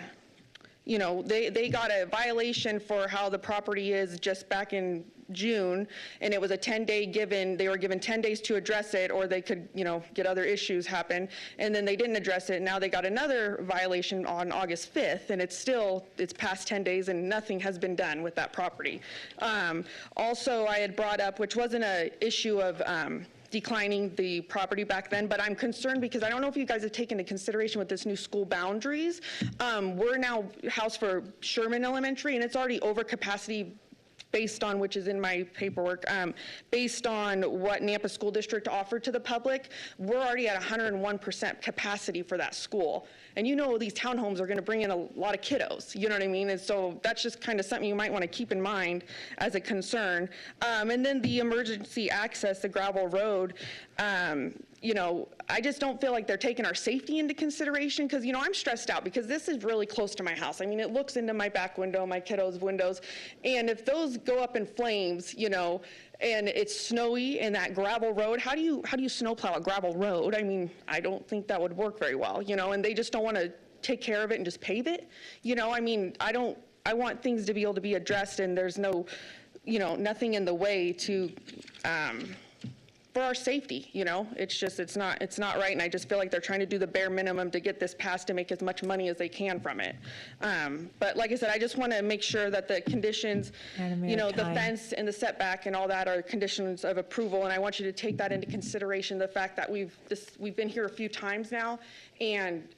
you know, they got a violation for how the property is just back in June, and it was a 10-day given. They were given 10 days to address it, or they could, you know, get other issues happen, and then they didn't address it. Now they got another violation on August 5th, and it's past 10 days, and nothing has been done with that property. Also, I had brought up, which wasn't an issue of declining the property back then, but I'm concerned because I don't know if you guys have taken into consideration with this new school boundaries. We're now housed for Sherman Elementary, and it's already over capacity based on, which is in my paperwork, based on what Nampa School District offered to the public. We're already at 101% capacity for that school. And you know these townhomes are gonna bring in a lot of kiddos, you know what I mean? And so that's just kind of something you might wanna keep in mind as a concern. And then the emergency access, the gravel road, you know, I just don't feel like they're taking our safety into consideration, because, you know, I'm stressed out because this is really close to my house. I mean, it looks into my back window, my kiddos' windows, and if those go up in flames, you know, and it's snowy in that gravel road, how do you snowplow a gravel road? I mean, I don't think that would work very well, you know, and they just don't want to take care of it and just pave it. You know, I mean, I want things to be able to be addressed, and there's no, you know, nothing in the way to, for our safety, you know? It's just, it's not right, and I just feel like they're trying to do the bare minimum to get this passed to make as much money as they can from it. But like I said, I just want to make sure that the conditions, you know, the fence and the setback and all that are conditions of approval, and I want you to take that into consideration, the fact that we've been here a few times now, and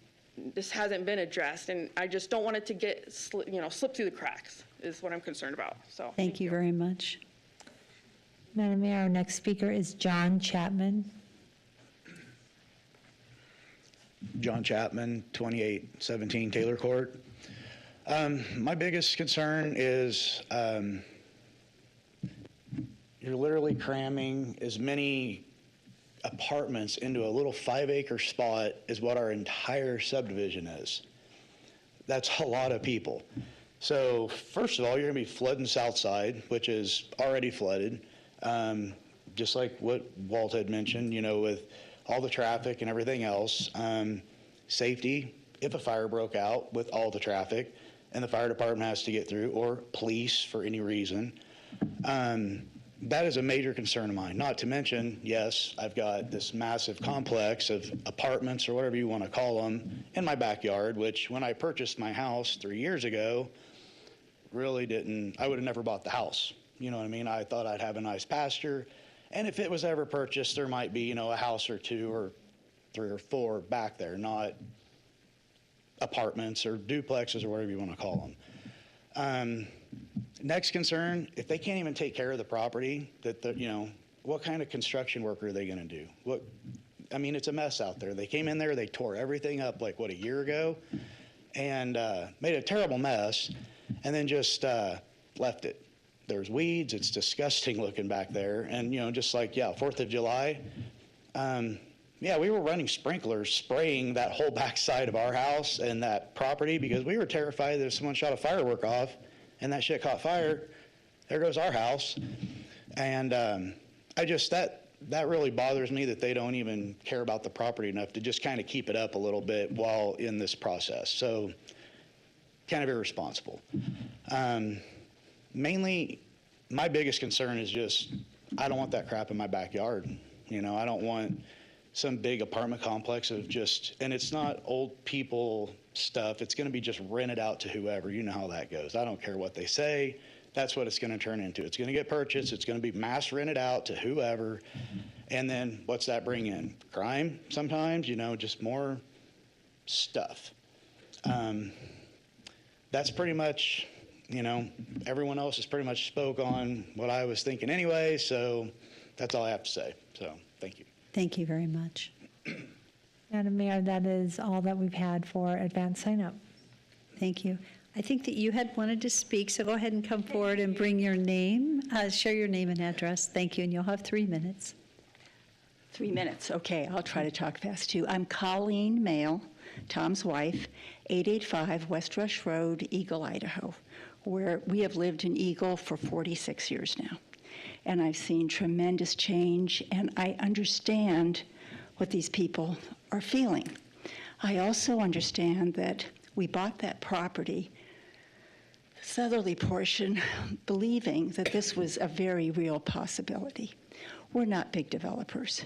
this hasn't been addressed, and I just don't want it to get, slip through the cracks, is what I'm concerned about, so. Thank you very much. Madam Mayor, our next speaker is John Chapman. John Chapman, 2817 Taylor Court. My biggest concern is you're literally cramming as many apartments into a little 5-acre spot as what our entire subdivision is. That's a lot of people. So first of all, you're gonna be flooding south side, which is already flooded. Just like what Walt had mentioned, you know, with all the traffic and everything else. Safety, if a fire broke out with all the traffic and the fire department has to get through, or police for any reason. That is a major concern of mine. Not to mention, yes, I've got this massive complex of apartments or whatever you want to call them in my backyard, which when I purchased my house 3 years ago, really I would have never bought the house. You know what I mean? I thought I'd have a nice pasture. And if it was ever purchased, there might be, you know, a house or 2 or 3 or 4 back there, not apartments or duplexes or whatever you want to call them. Next concern, if they can't even take care of the property, you know, what kind of construction work are they going to do? I mean, it's a mess out there. They came in there, they tore everything up like, a year ago, and made a terrible mess, and then just left it. There's weeds, it's disgusting looking back there, and, you know, just like, 4th of July, we were running sprinklers, spraying that whole back side of our house and that property because we were terrified that if someone shot a firework off and that shit caught fire, there goes our house. And that really bothers me that they don't even care about the property enough to just kind of keep it up a little bit while in this process. So kind of irresponsible. Mainly, my biggest concern is just, I don't want that crap in my backyard. You know, I don't want some big apartment complex of and it's not old people stuff. It's going to be just rented out to whoever. You know how that goes. I don't care what they say. That's what it's going to turn into. It's going to get purchased. It's going to be mass rented out to whoever. And then what's that bring in? Crime sometimes, you know, just more stuff. That's pretty much, you know, everyone else has pretty much spoke on what I was thinking anyway. So that's all I have to say. So thank you. Thank you very much. Madam Mayor, that is all that we've had for advance sign-up. Thank you. I think that you had wanted to speak, so go ahead and come forward and bring your name, share your name and address. Thank you, and you'll have 3 minutes. 3 minutes, okay, I'll try to talk fast too. I'm Colleen Mail, Tom's wife, 885 West Rush Road, Eagle, Idaho, where we have lived in Eagle for 46 years now. And I've seen tremendous change, and I understand what these people are feeling. I also understand that we bought that property, the southerly portion, believing that this was a very real possibility. We're not big developers.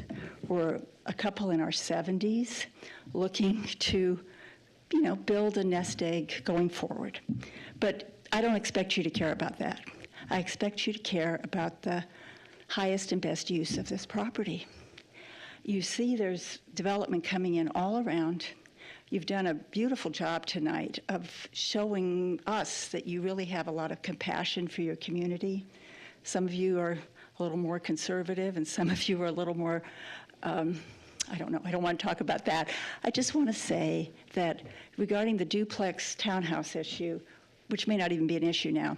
We're a couple in our 70s looking to, you know, build a nest egg going forward. But I don't expect you to care about that. I expect you to care about the highest and best use of this property. You see there's development coming in all around. You've done a beautiful job tonight of showing us that you really have a lot of compassion for your community. Some of you are a little more conservative, and some of you are a little more, I don't know, I don't want to talk about that. I just want to say that regarding the duplex townhouse issue, which may not even be an issue now,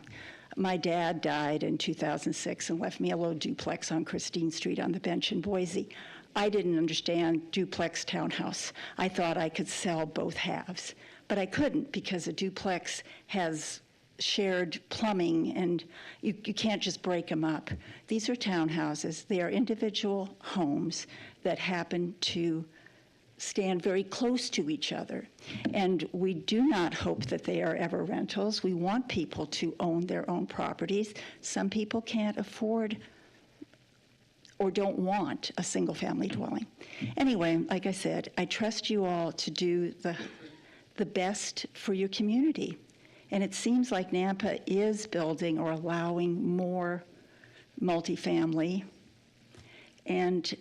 my dad died in 2006 and left me a little duplex on Christine Street on the bench in Boise. I didn't understand duplex townhouse. I thought I could sell both halves, but I couldn't because a duplex has shared plumbing and you can't just break them up. These are townhouses. They are individual homes that happen to stand very close to each other. And we do not hope that they are ever rentals. We want people to own their own properties. Some people can't afford or don't want a single-family dwelling. Anyway, like I said, I trust you all to do the best for your community. And it seems like Nampa is building or allowing more multifamily. And,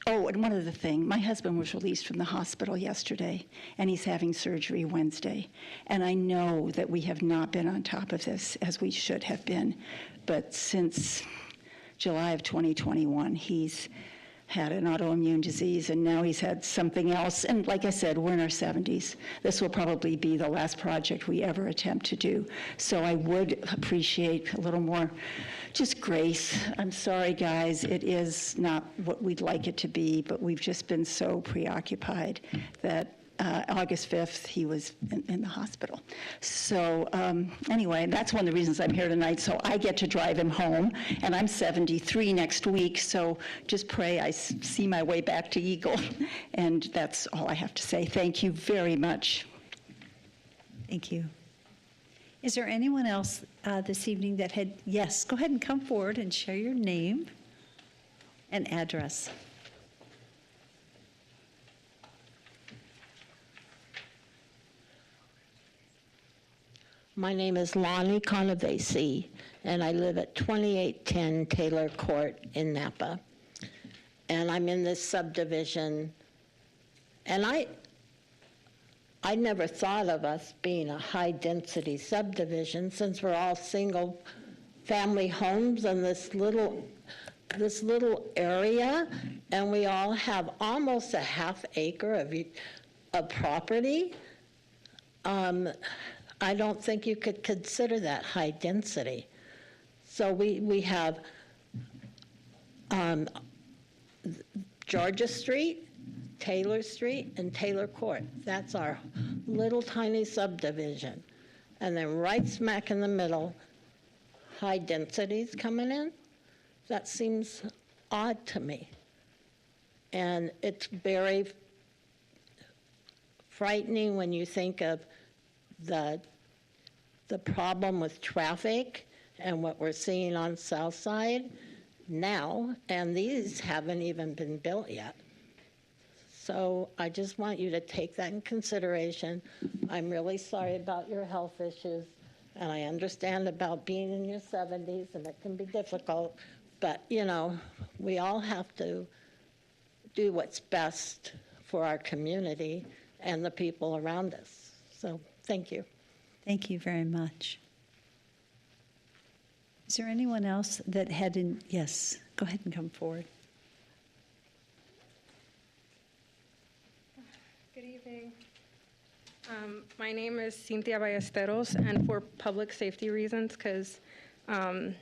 oh, and one other thing, my husband was released from the hospital yesterday, and he's having surgery Wednesday. And I know that we have not been on top of this as we should have been, but since July of 2021, he's had an autoimmune disease, and now he's had something else. And like I said, we're in our 70s. This will probably be the last project we ever attempt to do. So I would appreciate a little more just grace. I'm sorry, guys. It is not what we'd like it to be, but we've just been so preoccupied that August 5th, he was in the hospital. So anyway, that's one of the reasons I'm here tonight. So I get to drive him home, and I'm 73 next week. So just pray I see my way back to Eagle. And that's all I have to say. Thank you very much. Thank you. Is there anyone else this evening that had, yes, go ahead and come forward and share your name and address. My name is Lonnie Conovesi, and I live at 2810 Taylor Court in Napa. And I'm in this subdivision, and I never thought of us being a high-density subdivision since we're all single-family homes in this little area, and we all have almost a half acre of property. I don't think you could consider that high density. So we have Georgia Street, Taylor Street, and Taylor Court. That's our little tiny subdivision. And then right smack in the middle, high densities coming in. That seems odd to me. And it's very frightening when you think of the problem with traffic and what we're seeing on South Side now, and these haven't even been built yet. So I just want you to take that in consideration. I'm really sorry about your health issues, and I understand about being in your 70s, and it can be difficult, but you know, we all have to do what's best for our community and the people around us. So thank you. Thank you very much. Is there anyone else that had yes, go ahead and come forward. Good evening. My name is Cynthia Ballesteros, and for public safety reasons, because my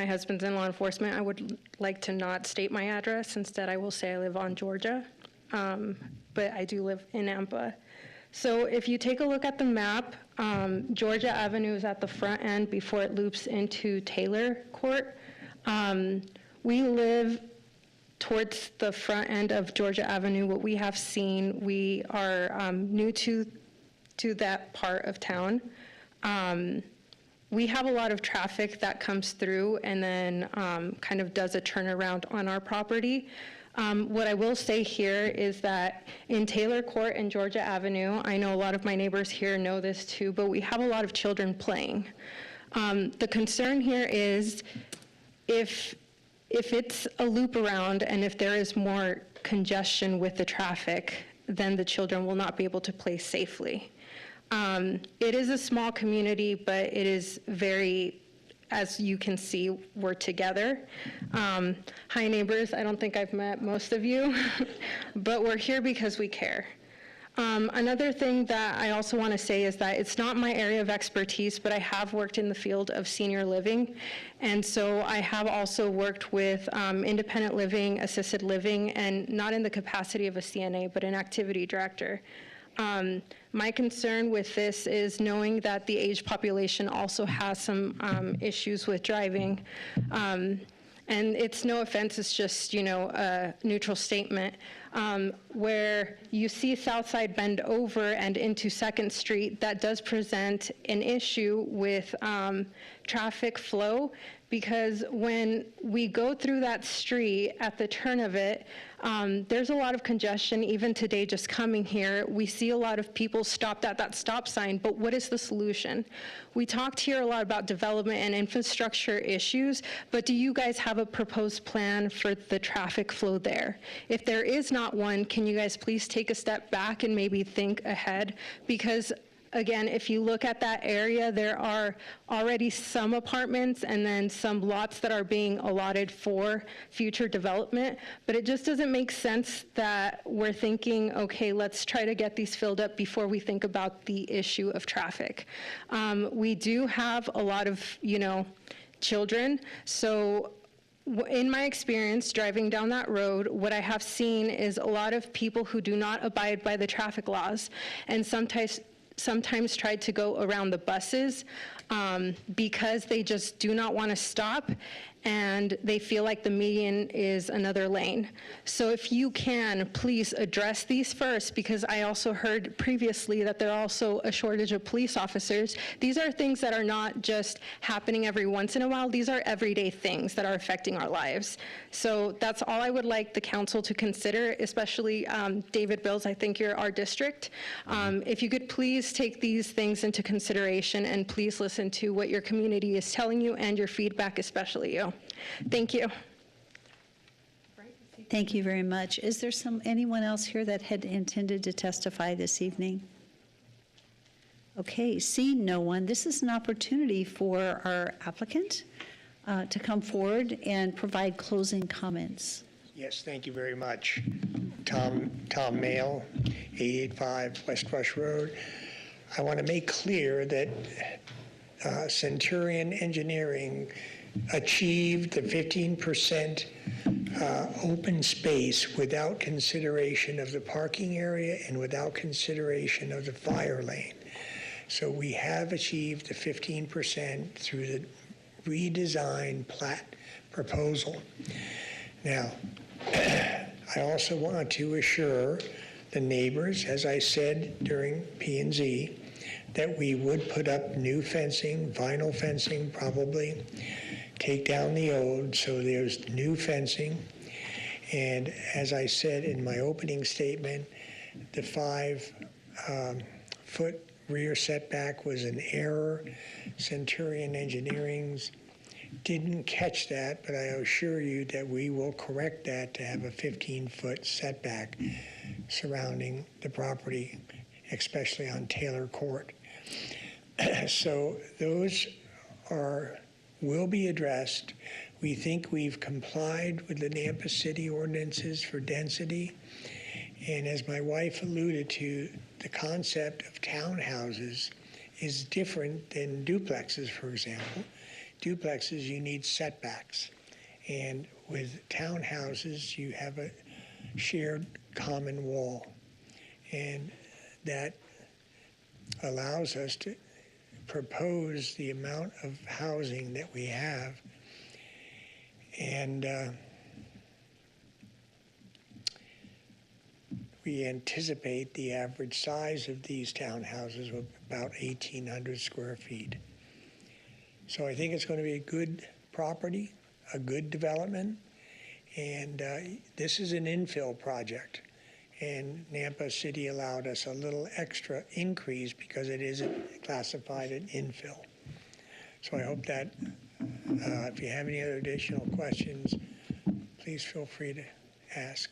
husband's in law enforcement, I would like to not state my address. Instead, I will say I live on Georgia, but I do live in Nampa. So if you take a look at the map, Georgia Avenue is at the front end before it loops into Taylor Court. We live towards the front end of Georgia Avenue. What we have seen, we are new to that part of town. We have a lot of traffic that comes through and then kind of does a turnaround on our property. What I will say here is that in Taylor Court and Georgia Avenue, I know a lot of my neighbors here know this too, but we have a lot of children playing. The concern here is if it's a loop around and if there is more congestion with the traffic, then the children will not be able to play safely. It is a small community, but it is very, as you can see, we're together. Hi, neighbors. I don't think I've met most of you, but we're here because we care. Another thing that I also want to say is that it's not my area of expertise, but I have worked in the field of senior living. And so I have also worked with independent living, assisted living, and not in the capacity of a CNA, but an activity director. My concern with this is knowing that the aged population also has some issues with driving. and it's no offense, it's just, a neutral statement, where you see Southside bend over and into 2nd Street, that does present an issue with traffic flow, because when we go through that street at the turn of it, there's a lot of congestion. Even today, just coming here, we see a lot of people stopped at that stop sign, but what is the solution? We talked here a lot about development and infrastructure issues, but do you guys have a proposed plan for the traffic flow there? If there is not one, can you guys please take a step back and maybe think ahead? Because again, if you look at that area, there are already some apartments and then some lots that are being allotted for future development, but it just doesn't make sense that we're thinking, okay, let's try to get these filled up before we think about the issue of traffic. We do have a lot of, children, so in my experience driving down that road, what I have seen is a lot of people who do not abide by the traffic laws, and sometimes tried to go around the buses because they just do not want to stop, and they feel like the median is another lane. So if you can, please address these first, because I also heard previously that there are also a shortage of police officers. These are things that are not just happening every once in a while. These are everyday things that are affecting our lives. So that's all I would like the council to consider, especially David Bills, I think you're our district. If you could please take these things into consideration and please listen to what your community is telling you and your feedback, especially you. Thank you. Thank you very much. Is there anyone else here that had intended to testify this evening? Okay, seeing no one, this is an opportunity for our applicant to come forward and provide closing comments. Yes, thank you very much. Tom Mail, 885 West Rush Road. I want to make clear that Centurion Engineering achieved the 15% open space without consideration of the parking area and without consideration of the fire lane. So we have achieved the 15% through the redesigned plat proposal. Now, I also want to assure the neighbors, as I said during P&Z, that we would put up new fencing, vinyl fencing probably, take down the old, so there's new fencing. And as I said in my opening statement, the 5-foot rear setback was an error. Centurion Engineering's didn't catch that, but I assure you that we will correct that to have a 15-foot setback surrounding the property, especially on Taylor Court. So those will be addressed. We think we've complied with the Nampa City ordinances for density. And as my wife alluded to, the concept of townhouses is different than duplexes, for example. Duplexes, you need setbacks. And with townhouses, you have a shared common wall. And that allows us to propose the amount of housing that we have. And we anticipate the average size of these townhouses of about 1,800 square feet. So I think it's going to be a good property, a good development, and this is an infill project. And Nampa City allowed us a little extra increase because it isn't classified an infill. So I hope that if you have any other additional questions, please feel free to ask.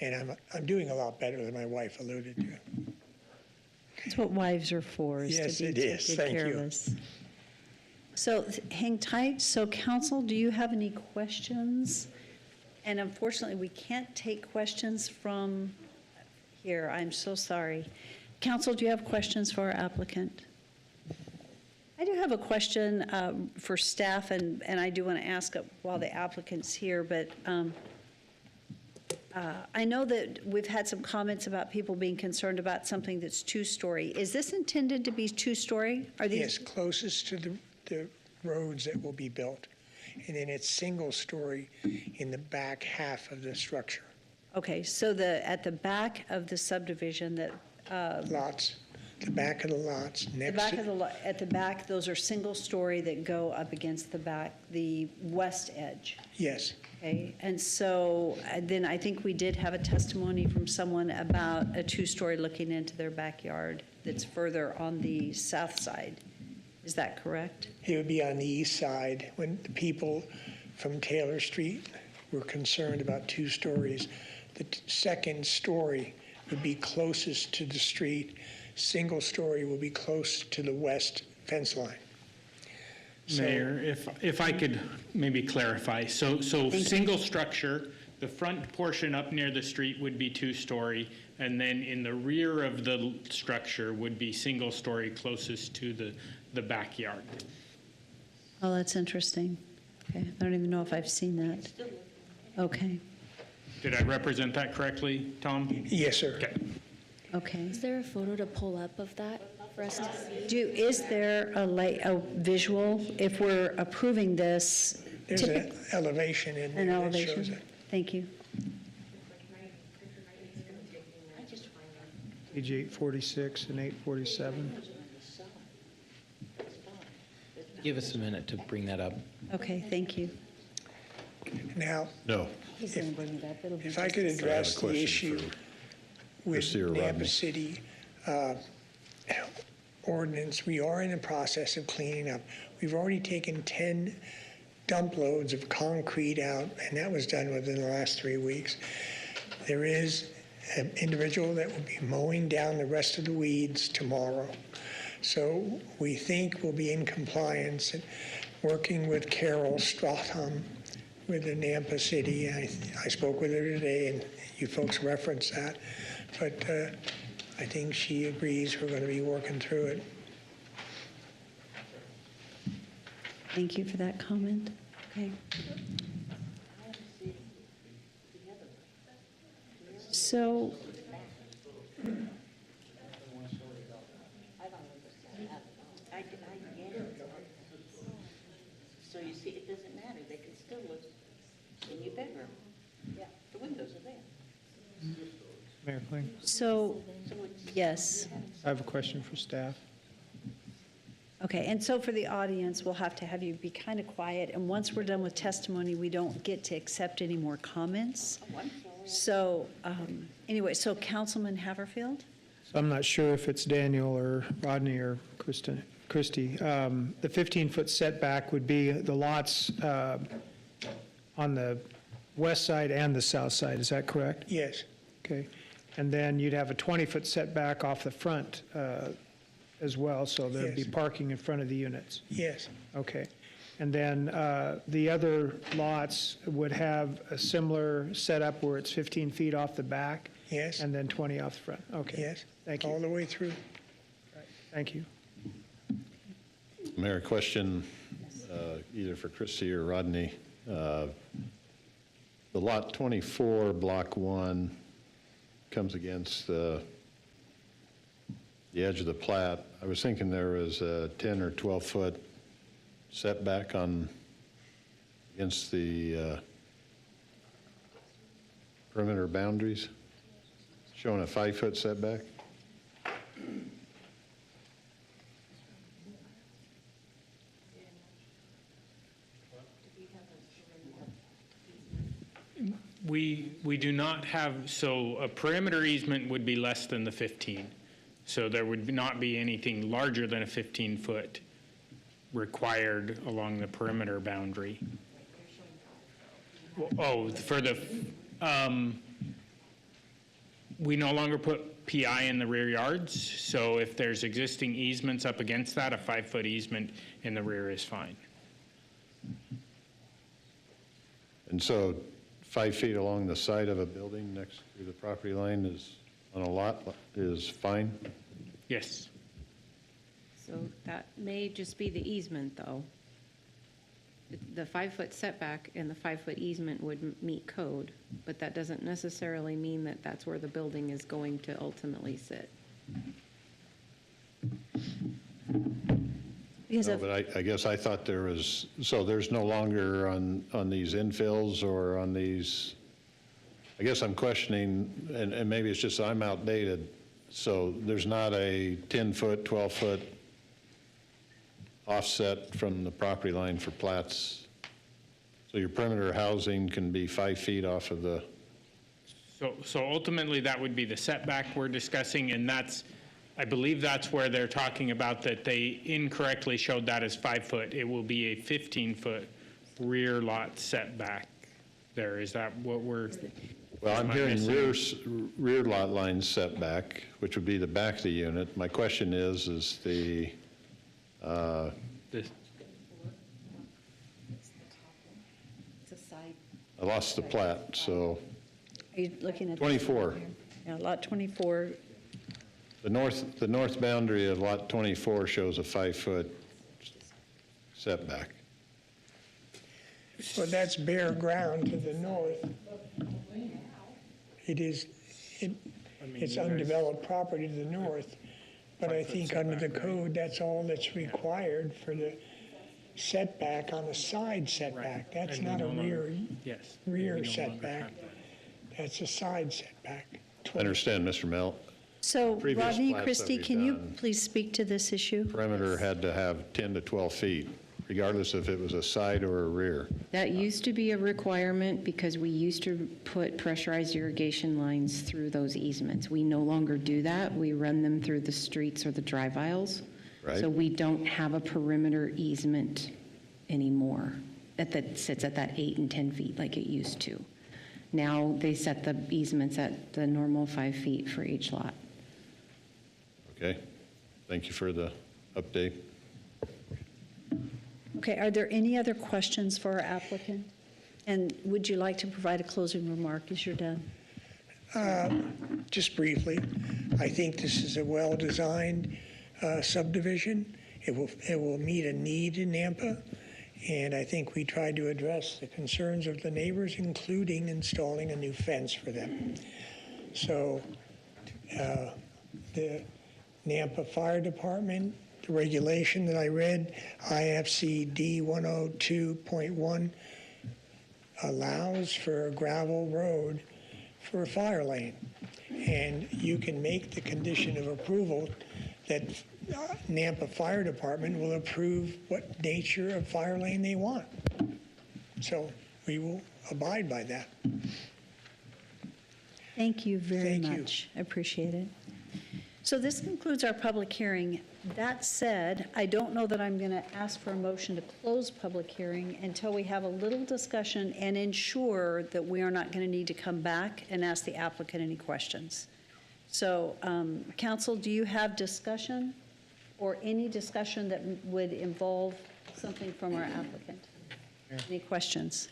And I'm doing a lot better than my wife alluded to. That's what wives are for, is Yes, to be it is. take Thank care you. of us. So hang tight. So council, do you have any questions? And unfortunately, we can't take questions from here. I'm so sorry. Council, do you have questions for our applicant? I do have a question for staff, and I do want to ask it while the applicant's here, but I know that we've had some comments about people being concerned about something that's two-story. Is this intended to be two-story? Are these? Yes, closest to the roads that will be built. and then it's single story in the back half of the structure. Okay, so at the back of the subdivision that, Lots, the back of the lots the next back to. of at the back, those are single story that go up against the west edge. Yes. Okay, and so then I think we did have a testimony from someone about a two-story looking into their backyard that's further on the south side. Is that correct? It would be on the east side when the people from Taylor Street were concerned about 2 stories. The second story would be closest to the street. Single story will be close to the west fence line. Mayor, if I could maybe clarify. So single structure, the front portion up near the street would be 2-story, and then in the rear of the structure would be single story closest to the backyard. Oh, that's interesting. Okay, I don't even know if I've seen that. Okay, Did I represent that correctly, Tom? Yes, sir. Okay. okay. Is there a photo to pull up of that for us to see? Is there a visual, if we're approving this? There's an elevation in there An that shows elevation? it. Thank you. Page 846 and 847. Give us a minute to bring that up. Okay, thank you. Now, No. He's going to bring it up. It'll be if I just could a second. address the question issue for with Christie or Nampa Rodney. City ordinance, we are in the process of cleaning up. We've already taken 10 dump loads of concrete out, and that was done within the last 3 weeks. There is an individual that will be mowing down the rest of the weeds tomorrow. So we think we'll be in compliance and working with Carol Stratham with the Nampa City. I spoke with her today, and you folks referenced that. But I think she agrees we're going to be working through it. Thank you for that comment. Okay. So, I get it. So you see, it doesn't matter, they can still live in your bedroom. Yeah, the windows are there. Mayor Kling, so, yes. I have a question for staff. Okay, and so for the audience, we'll have to have you be kind of quiet, and once we're done with testimony, we don't get to accept any more comments. So, anyway, so Councilman Haverfield? So I'm not sure if it's Daniel or Rodney or Christie. The 15-foot setback would be the lots on the west side and the south side, is that correct? Yes. Okay. And then you'd have a 20-foot setback off the front as well, so there'd be Yes. parking in front of the units. Yes. Okay. And then the other lots would have a similar setup where it's 15 feet off the back? Yes. And then 20 off the front? Okay. Yes. Thank you. All the way through. Thank you. Mayor, question either for Christie or Rodney. The lot 24, block 1, comes against the edge of the plat. I was thinking there was a 10 or 12-foot setback against the perimeter boundaries, showing a 5-foot setback. We do not have, so a perimeter easement would be less than the 15. So there would not be anything larger than a 15-foot required along the perimeter boundary. Oh, for the, we no longer put PI in the rear yards, so if there's existing easements up against that, a 5-foot easement in the rear is fine. And so 5 feet along the side of a building next to the property line is, on a lot, is fine? Yes. So that may just be the easement, though. The 5-foot setback and the 5-foot easement would meet code, but that doesn't necessarily mean that that's where the building is going to ultimately sit. Because No, of, but I guess I thought there was, so there's no longer on these infills or on these, I guess I'm questioning, and maybe it's just I'm outdated, so there's not a 10-foot, 12-foot offset from the property line for plats? So your perimeter housing can be 5 feet off of the, So ultimately, that would be the setback we're discussing, and that's, I believe that's where they're talking about that they incorrectly showed that as 5 foot. It will be a 15-foot rear lot setback there. Is that what we're? well, I'm am I hearing missing? rear lot line setback, which would be the back of the unit. My question is the, This- it's a side. I lost the plat, so Are you looking at? 24. Yeah, lot 24. The north boundary of lot 24 shows a 5-foot setback. Well, that's bare ground to the north. It's undeveloped property to the north, but I think under the code, that's all that's required for the setback on the side setback. That's And we not a no longer- rear Yes. and we no rear longer setback. have that. That's a side setback. I understand, Mr. Mel. So Previous Rodney, plats that Christie, we've can you done. please speak to this issue? Perimeter had to have 10 to 12 feet, regardless if it was a side or a rear. That used to be a requirement because we used to put pressurized irrigation lines through those easements. We no longer do that. We run them through the streets or the drive aisles. Right. So we don't have a perimeter easement anymore that sits at that 8 and 10 feet like it used to. Now they set the easements at the normal 5 feet for each lot. Okay? Thank you for the update. Okay, are there any other questions for our applicant? And would you like to provide a closing remark as you're done? Just briefly, I think this is a well-designed subdivision. It will meet a need in Nampa, and I think we tried to address the concerns of the neighbors, including installing a new fence for them. So the Nampa Fire Department, the regulation that I read, IFC D102.1, allows for a gravel road for a fire lane. And you can make the condition of approval that Nampa Fire Department will approve what nature of fire lane they want. So we will abide by that. Thank you very Thank you. much. I appreciate it. So this concludes our public hearing. That said, I don't know that I'm going to ask for a motion to close public hearing until we have a little discussion and ensure that we are not going to need to come back and ask the applicant any questions. So, council, do you have discussion or any discussion that would involve something from our applicant? Any questions?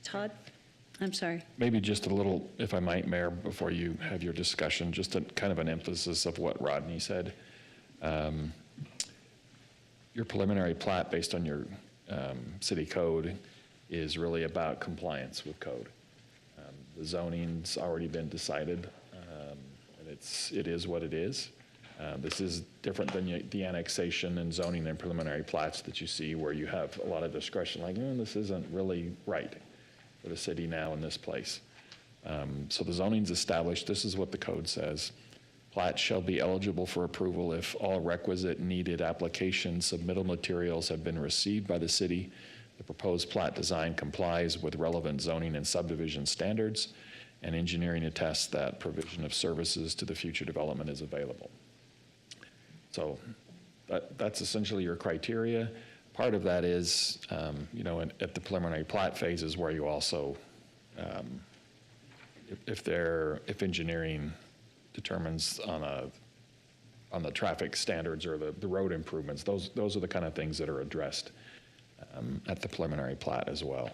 Todd? I'm sorry. Maybe just a little, if I might, Mayor, before you have your discussion, just a kind of an emphasis of what Rodney said. Your preliminary plat based on your city code is really about compliance with code. The zoning's already been decided, and it is what it is. This is different than the annexation and zoning and preliminary plats that you see where you have a lot of discretion, like, this isn't really right for the city now in this place. So the zoning's established. This is what the code says. Plats shall be eligible for approval if all requisite needed application submittal materials have been received by the city. The proposed plat design complies with relevant zoning and subdivision standards, and engineering attests that provision of services to the future development is available. So that's essentially your criteria. Part of that is, at the preliminary plat phase is where you also, if engineering determines on the traffic standards or the road improvements, those are the kind of things that are addressed at the preliminary plat as well.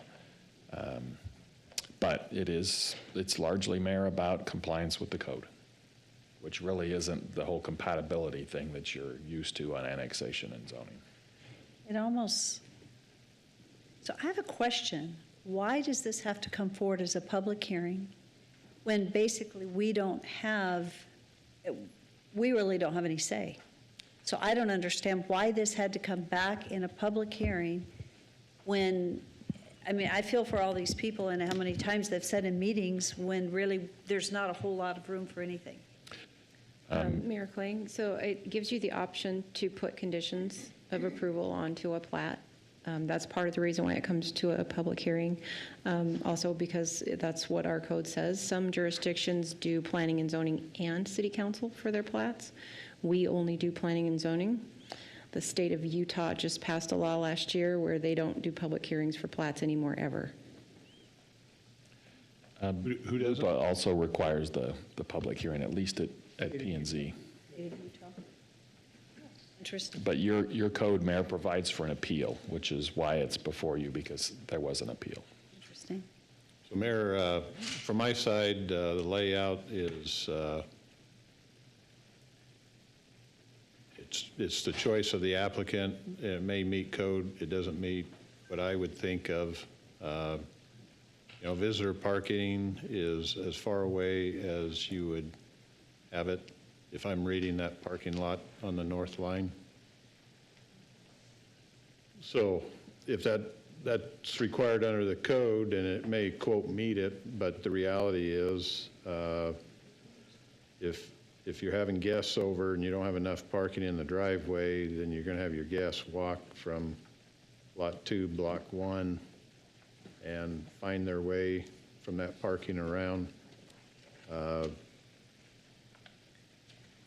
But it's largely, Mayor, about compliance with the code, which really isn't the whole compatibility thing that you're used to on annexation and zoning. It almost, so I have a question. Why does this have to come forward as a public hearing when basically we really don't have any say? So I don't understand why this had to come back in a public hearing when, I mean, I feel for all these people and how many times they've said in meetings when really there's not a whole lot of room for anything. Mayor Kling, so it gives you the option to put conditions of approval onto a plat. That's part of the reason why it comes to a public hearing. Also because that's what our code says. Some jurisdictions do planning and zoning and city council for their plats. We only do planning and zoning. The state of Utah just passed a law last year where they don't do public hearings for plats anymore, ever. Who does it? But also requires the public hearing, at least at P&Z. Interesting. But your code, Mayor, provides for an appeal, which is why it's before you, because there was an appeal. Interesting. So Mayor, from my side, the layout is, it's the choice of the applicant. It may meet code, it doesn't meet what I would think of. Visitor parking is as far away as you would have it if I'm reading that parking lot on the north line. So if that's required under the code, and it may, quote, meet it, but the reality is if you're having guests over and you don't have enough parking in the driveway, then you're going to have your guests walk from Lot 2, Block 1, and find their way from that parking around.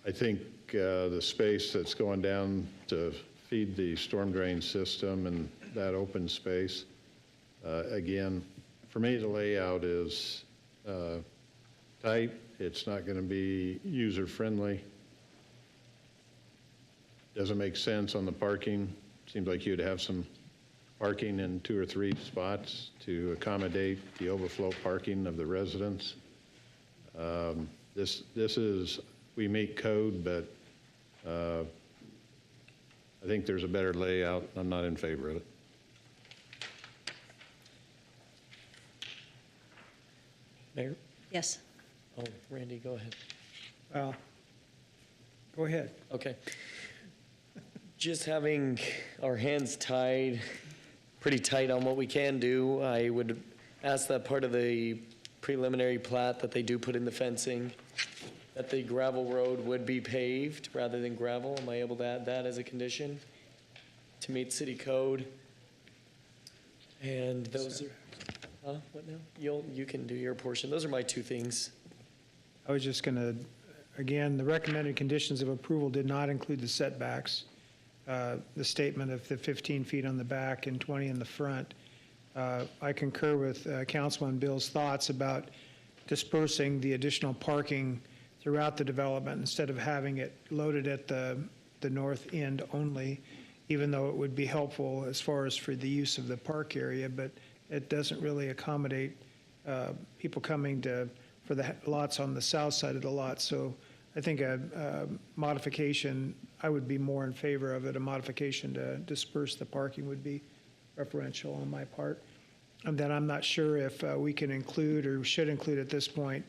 I think the space that's going down to feed the storm drain system and that open space, again, for me, the layout is tight. It's not going to be user-friendly. Doesn't make sense on the parking. Seems like you'd have some parking in 2 or 3 spots to accommodate the overflow parking of the residents. This is, we meet code, but I think there's a better layout. I'm not in favor of it. Mayor? Yes. Oh, Randy, go ahead. Well, go ahead. Okay. Just having our hands tied, pretty tight on what we can do, I would ask that part of the preliminary plat that they do put in the fencing, that the gravel road would be paved rather than gravel. Am I able to add that as a condition to meet city code? And those are, what now? You can do your portion. Those are my 2 things. I was just going to, again, the recommended conditions of approval did not include the setbacks. The statement of the 15 feet on the back and 20 in the front. I concur with Councilman Bill's thoughts about dispersing the additional parking throughout the development instead of having it loaded at the north end only, even though it would be helpful as far as for the use of the park area, but it doesn't really accommodate people coming for the lots on the south side of the lot. So I think a modification, I would be more in favor of it. A modification to disperse the parking would be preferential on my part. And then I'm not sure if we can include or should include at this point,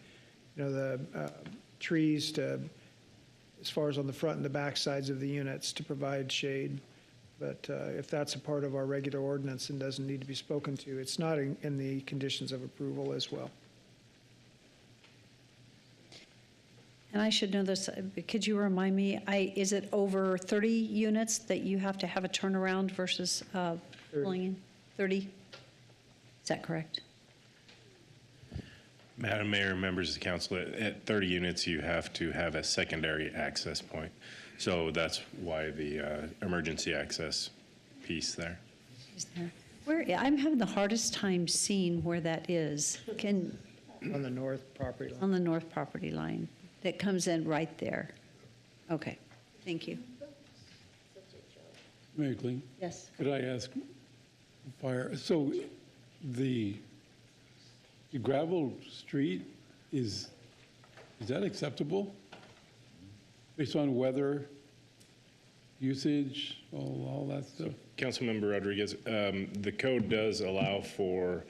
the trees as far as on the front and the back sides of the units to provide shade. But if that's a part of our regular ordinance and doesn't need to be spoken to, it's not in the conditions of approval as well. And I should know this, could you remind me, is it over 30 units that you have to have a turnaround versus pulling in? 30? Is that correct? Madam Mayor, members of the council, at 30 units, you have to have a secondary access point. So that's why the emergency access piece there. Is there? I'm having the hardest time seeing where that is. On the north property line. On the north property line. That comes in right there. Okay, thank you. Mayor Kling? Yes. Could I ask, so the gravel street, is that acceptable? Based on weather, usage, all that stuff? Councilmember Rodriguez, the code does allow for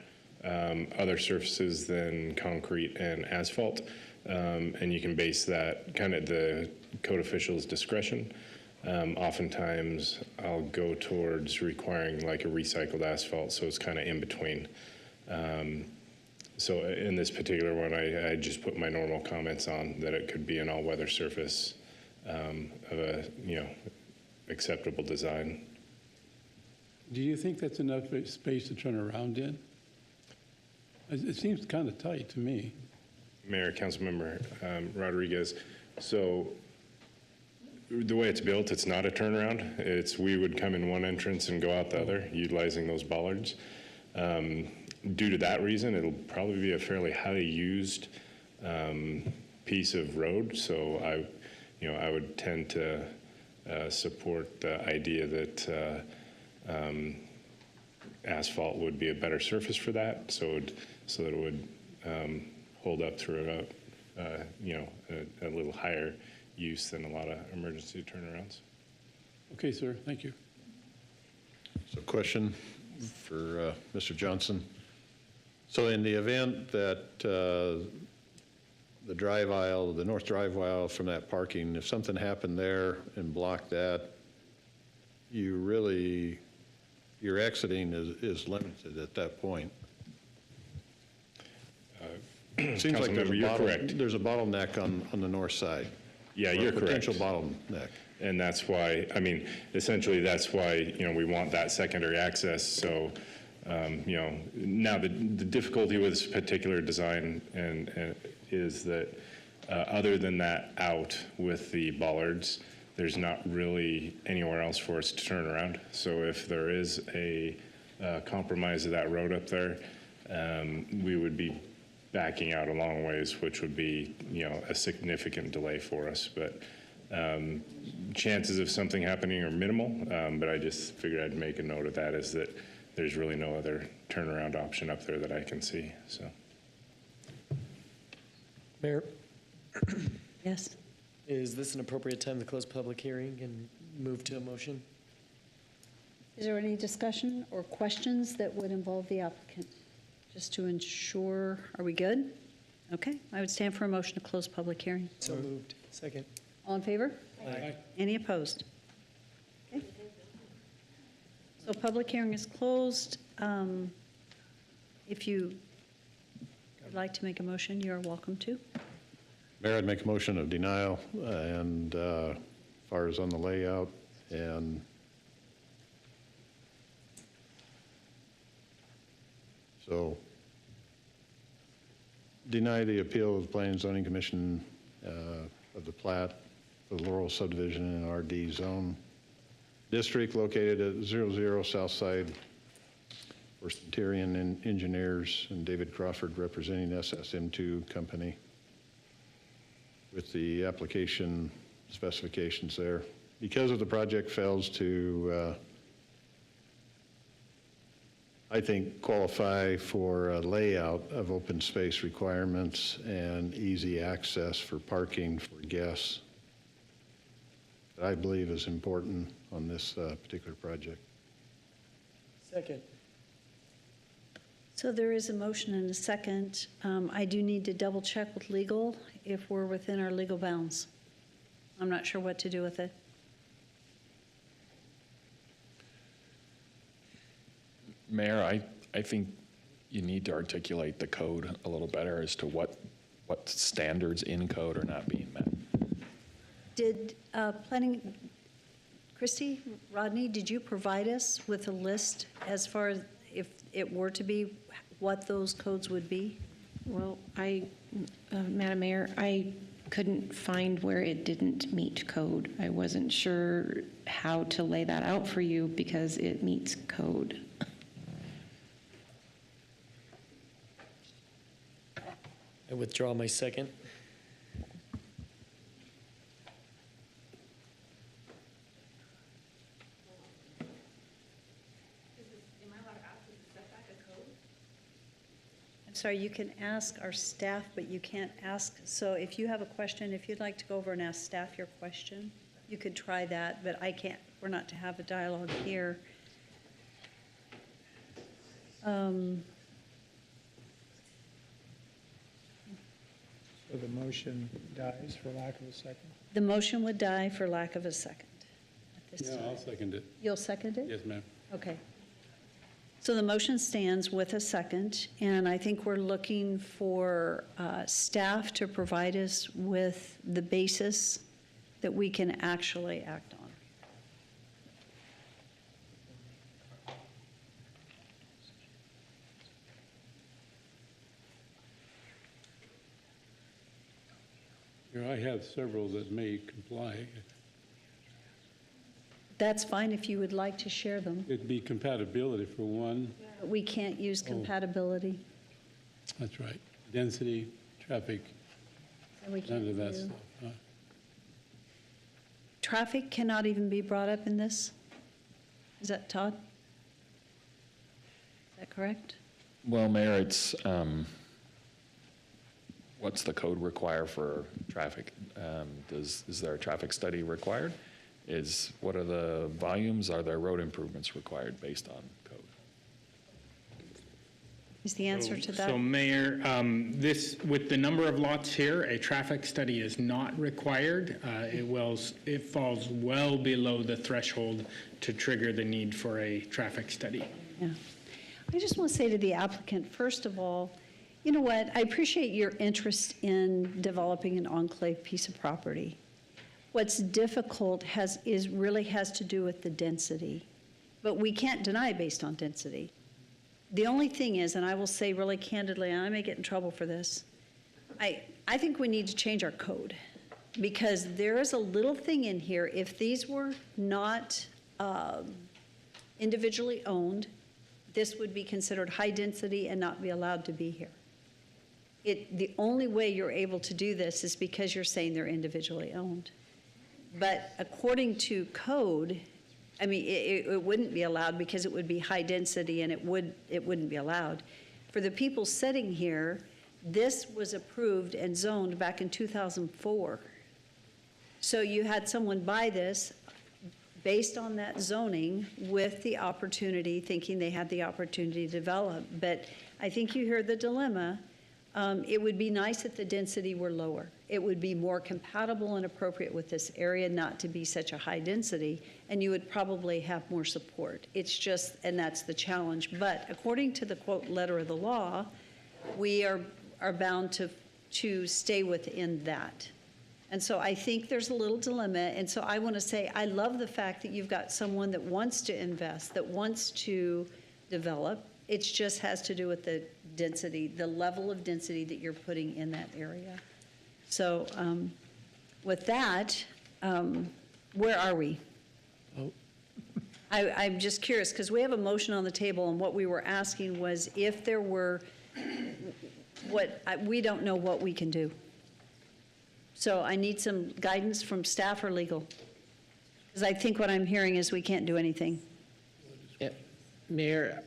other surfaces than concrete and asphalt. And you can base that kind of the code official's discretion. Oftentimes, I'll go towards requiring like a recycled asphalt, so it's kind of in between. So in this particular one, I just put my normal comments on that it could be an all-weather surface of a, acceptable design. Do you think that's enough space to turn around in? It seems kind of tight to me. Mayor, Councilmember Rodriguez, so the way it's built, it's not a turnaround. We would come in one entrance and go out the other, utilizing those bollards. Due to that reason, it'll probably be a fairly highly used piece of road. So I would tend to support the idea that asphalt would be a better surface for that, so that it would hold up through a little higher use than a lot of emergency turnarounds. Okay, sir, thank you. So question for Mr. Johnson. So in the event that the drive aisle, the north drive aisle from that parking, if something happened there and blocked that, your exiting is limited at that point. Seems like you're correct. There's a bottleneck on the north side. Yeah, Or you're a potential correct. bottleneck. And that's why, essentially that's why, we want that secondary access. So, now the difficulty with this particular design and is that other than that out with the bollards, there's not really anywhere else for us to turn around. So if there is a compromise of that road up there, we would be backing out a long ways, which would be, a significant delay for us. But chances of something happening are minimal, but I just figured I'd make a note of that, is that there's really no other turnaround option up there that I can see, so. Mayor, Yes. is this an appropriate time to close public hearing and move to a motion? Is there any discussion or questions that would involve the applicant? Just to ensure, are we good? Okay, I would stand for a motion to close public hearing. So moved. Second. All in favor? Aye. Any opposed? Okay. So public hearing is closed. If you would like to make a motion, you're welcome to. Mayor, I'd make a motion of denial and as far as on the layout and so deny the appeal of the Planning and Zoning Commission of the plat for the Laurel subdivision in RD zone district located at 00 South Side for Centurion Engineers and David Crawford representing SSM2 Company with the application specifications there. Because of the project fails to, I think, qualify for a layout of open space requirements and easy access for parking for guests that I believe is important on this particular project. Second. So there is a motion and a second. I do need to double check with legal if we're within our legal bounds. I'm not sure what to do with it. Mayor, I think you need to articulate the code a little better as to what standards in code are not being met. Did planning, Christy, Rodney, did you provide us with a list as far as if it were to be, what those codes would be? Well, Madam Mayor, I couldn't find where it didn't meet code. I wasn't sure how to lay that out for you because it meets code. I withdraw my second. I'm sorry, you can ask our staff, but you can't ask, so if you have a question, if you'd like to go over and ask staff your question, you could try that, but I can't, we're not to have a dialogue here. So the motion dies for lack of a second. The motion would die for lack of a second. Yeah, I'll second it. You'll second it? Yes, ma'am. Okay. So the motion stands with a second, and I think we're looking for staff to provide us with the basis that we can actually act on. Here, I have several that may comply. That's fine if you would like to share them. It'd be compatibility for one. But we can't use compatibility. That's right. Density, traffic, So we none can't of that do- stuff. huh? Traffic cannot even be brought up in this? Is that Todd? Is that correct? Well, Mayor, it's, what's the code require for traffic? Is there a traffic study required? What are the volumes? Are there road improvements required based on code? Is the answer to that? So Mayor, with the number of lots here, a traffic study is not required. It falls well below the threshold to trigger the need for a traffic study. Yeah. I just want to say to the applicant, first of all, you know what? I appreciate your interest in developing an enclave piece of property. What's difficult really has to do with the density, but we can't deny based on density. The only thing is, and I will say really candidly, and I may get in trouble for this, I think we need to change our code, because there is a little thing in here, if these were not individually owned, this would be considered high density and not be allowed to be here. The only way you're able to do this is because you're saying they're individually owned. But according to code, I mean, it wouldn't be allowed because it would be high density and it wouldn't be allowed. For the people sitting here, this was approved and zoned back in 2004. So you had someone buy this based on that zoning with the opportunity, thinking they had the opportunity to develop. But I think you hear the dilemma. It would be nice if the density were lower. It would be more compatible and appropriate with this area not to be such a high density, and you would probably have more support. It's just, and that's the challenge. But according to the quote letter of the law, we are bound to stay within that. And so I think there's a little dilemma. And so I want to say, I love the fact that you've got someone that wants to invest, that wants to develop. It just has to do with the density, the level of density that you're putting in that area. So with that, where are we? I'm just curious, because we have a motion on the table, and what we were asking was if there were, we don't know what we can do. So I need some guidance from staff or legal, because I think what I'm hearing is we can't do anything. Mayor,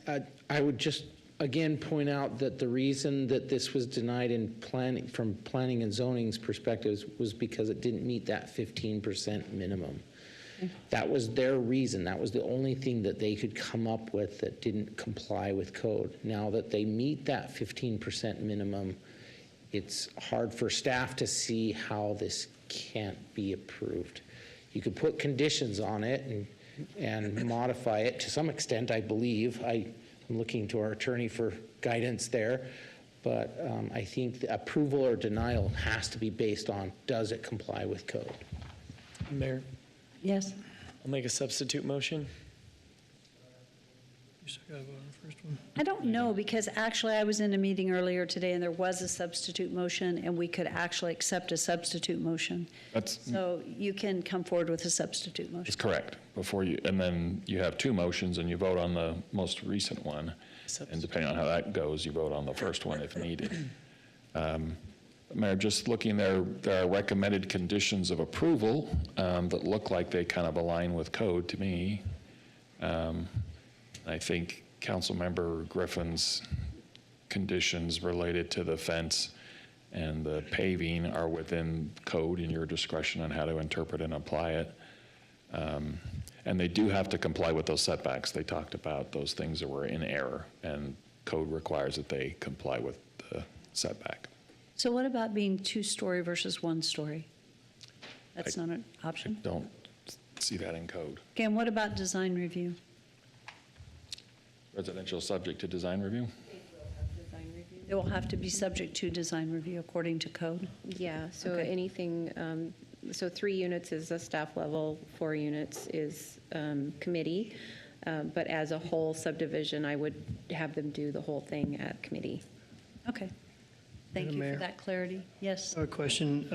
I would just again point out that the reason that this was denied in planning, from planning and zoning's perspectives, was because it didn't meet that 15% minimum. That was their reason. That was the only thing that they could come up with that didn't comply with code. Now that they meet that 15% minimum, it's hard for staff to see how this can't be approved. You could put conditions on it and modify it to some extent, I believe. I'm looking to our attorney for guidance there. But I think the approval or denial has to be based on, does it comply with code? Mayor? Yes. I'll make a substitute motion. I don't know, because actually I was in a meeting earlier today and there was a substitute motion, and we could actually accept a substitute motion. So you can come forward with a substitute motion. That's correct. And then you have two motions and you vote on the most recent one. And depending on how that goes, you vote on the first one if needed. Mayor, just looking there are recommended conditions of approval that look like they kind of align with code to me. I think Councilmember Griffin's conditions related to the fence and the paving are within code in your discretion on how to interpret and apply it. And they do have to comply with those setbacks. They talked about those things that were in error, and code requires that they comply with the setback. So what about being 2-story versus 1-story? That's not an option? see that in code. Okay, and what about design review? Residential subject to design review? It will have to be subject to design review according to code? Yeah, so Okay. anything, so 3 units is a staff level, 4 units is committee. But as a whole subdivision, I would have them do the whole thing at committee. Okay. Thank Madam you for Mayor. that clarity. Yes. A question,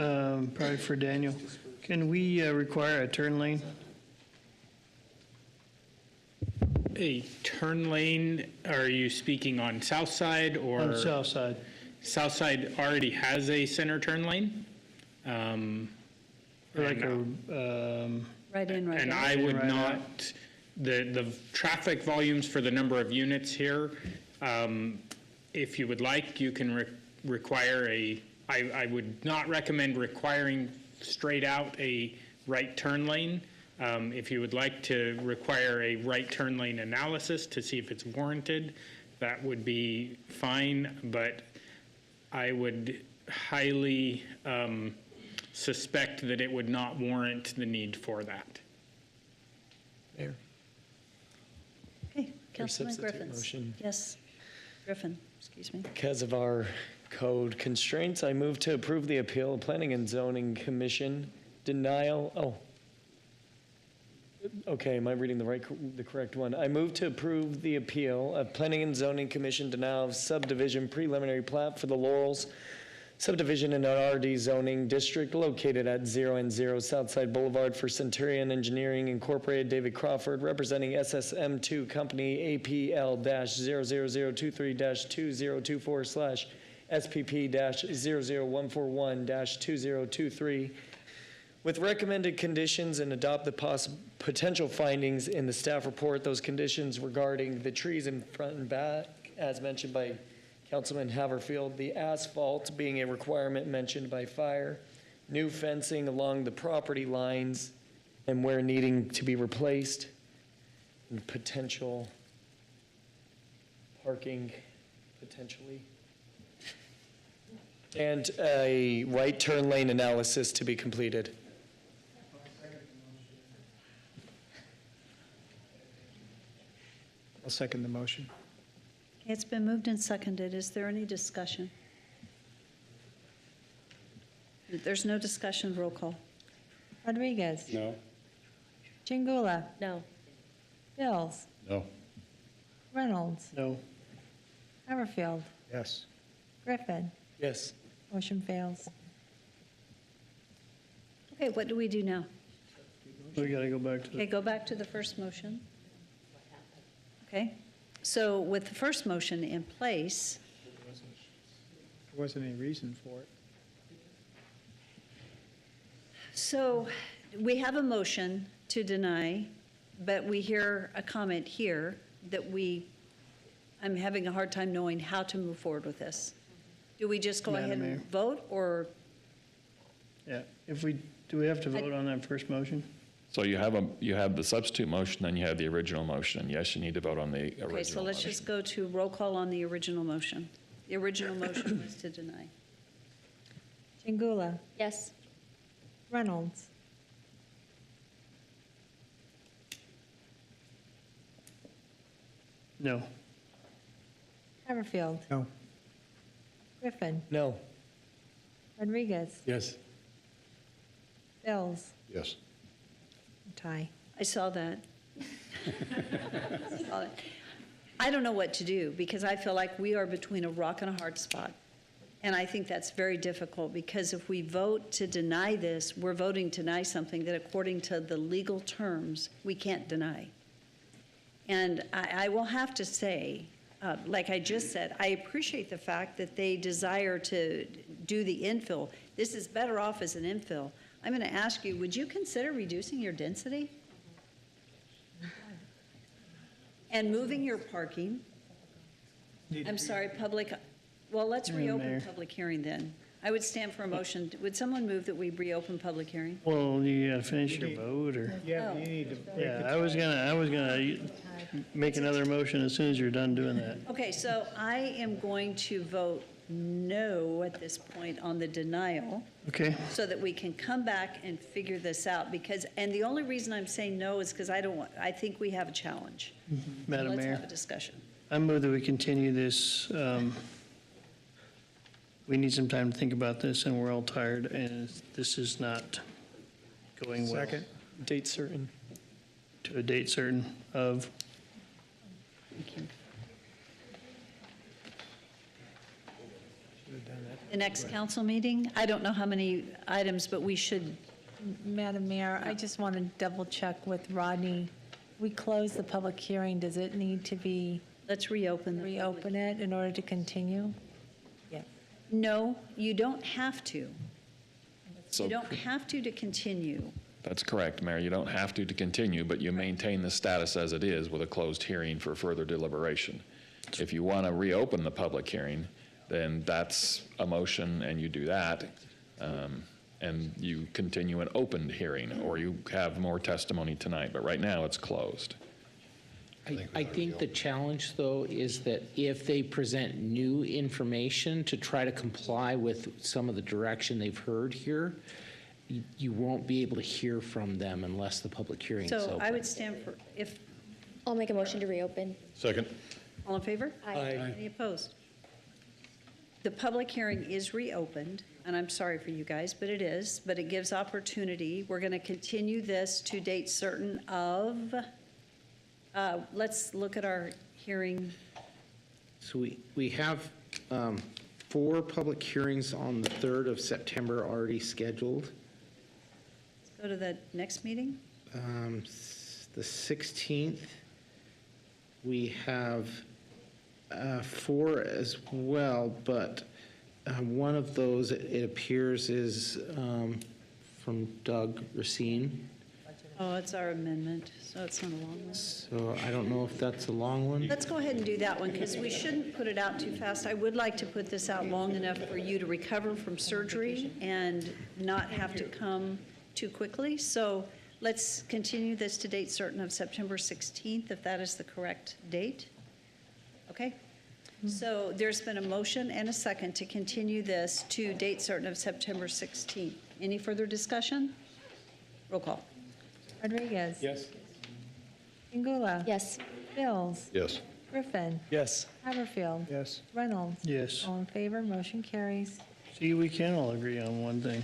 probably for Daniel. Can we require a turn lane? A turn lane, are you speaking on south side or? On the south side. South side already has a center turn lane. Or like a, Right in, right out. And I would not, the traffic volumes for the number of units here, if you would like, you can require I would not recommend requiring straight out a right turn lane. If you would like to require a right turn lane analysis to see if it's warranted, that would be fine, but I would highly suspect that it would not warrant the need for that. Mayor. Okay, Councilman substitute Griffin. motion. Yes, Griffin, excuse me. Because of our code constraints, I move to approve the appeal of Planning and Zoning Commission denial, okay, am I reading the correct one? I move to approve the appeal of Planning and Zoning Commission denial of subdivision preliminary plat for the Laurels subdivision in an RD zoning district located at 0 Southside Boulevard for Centurion Engineering Incorporated, David Crawford, representing SSM2 Company APL-00023-2024/SPP-00141-2023, with recommended conditions, and adopt the potential findings in the staff report. Those conditions regarding the trees in front and back, as mentioned by Councilman Haverfield, the asphalt being a requirement mentioned by fire, new fencing along the property lines and where needing to be replaced, and potential parking, potentially, and a right turn lane analysis to be completed. I'll second the motion. It's been moved and seconded. Is there any discussion? If there's no discussion, roll call. Rodriguez. No. Chingula. No. Bills. No. Reynolds. No. Haverfield. Yes. Griffin. Yes. Motion fails. Okay, what do we do now? We got to go back to Okay, the, go back to the first motion. Okay, so with the first motion in place, There wasn't any reason for it. so we have a motion to deny, but we hear a comment here that I'm having a hard time knowing how to move forward with this. Do we just go Madam ahead Mayor. and vote, or, yeah, do we have to vote on that first motion? So you have the substitute motion, then you have the original motion. And yes, you need to vote on the original motion. okay, so let's just go to roll call on the original motion. The original motion was to deny. Chingula. Yes. Reynolds. No. Haverfield. No. Griffin. No. Rodriguez. Yes. Bills. Yes. Tie. I saw that. I don't know what to do, because I feel like we are between a rock and a hard spot. And I think that's very difficult, because if we vote to deny this, we're voting to deny something that according to the legal terms, we can't deny. And I will have to say, like I just said, I appreciate the fact that they desire to do the infill. This is better off as an infill. I'm going to ask you, would you consider reducing your density? And moving your parking? I'm sorry, well, let's Madam reopen Mayor. public hearing then. I would stand for a motion. Would someone move that we reopen public hearing? Well, you got to finish your vote, or? Yeah, you need to. Yeah, I was gonna make another motion as soon as you're done doing that. Okay, so I am going to vote no at this point on the denial, Okay. so that we can come back and figure this out, because, and the only reason I'm saying no is because I think we have a challenge. Madam Let's Mayor, have a discussion. I move that we continue this. We need some time to think about this, and we're all tired, and this is not going well. Second. Date certain. To a date certain of, The next council meeting, I don't know how many items, but we should, Madam Mayor, I just want to double check with Rodney. We closed the public hearing. Does it need to be? Let's reopen. Reopen it in order to continue? Yes. No, you don't have to. So- You don't have to continue. That's correct, Mayor. You don't have to continue, but you maintain the status as it is with a closed hearing for further deliberation. If you want to reopen the public hearing, then that's a motion, and you do that, and you continue an opened hearing, or you have more testimony tonight. But right now, it's closed. I think the challenge, though, is that if they present new information to try to comply with some of the direction they've heard here, you won't be able to hear from them unless the public hearing is open. So I would stand for, if, I'll make a motion to reopen. Second. all in favor? Aye. Any opposed? The public hearing is reopened, and I'm sorry for you guys, but it is, but it gives opportunity. We're going to continue this to date certain of, let's look at our hearing. So we have 4 public hearings on the 3rd of September already scheduled. Let's go to the next meeting. The 16th, we have 4 as well, but one of those, it appears, is from Doug Racine. Oh, it's our amendment, so it's not a long one. So I don't know if that's a long one. Let's go ahead and do that one, because we shouldn't put it out too fast. I would like to put this out long enough for you to recover from surgery and not have to come too quickly. So let's continue this to date certain of September 16th, if that is the correct date. Okay? So there's been a motion and a second to continue this to date certain of September 16th. Any further discussion? Roll call. Rodriguez? Yes. Ingula? Yes. Mills? Yes. Griffin? Yes. Haverfield? Yes. Reynolds? yes. All in favor, motion carries. See, we can all agree on one thing.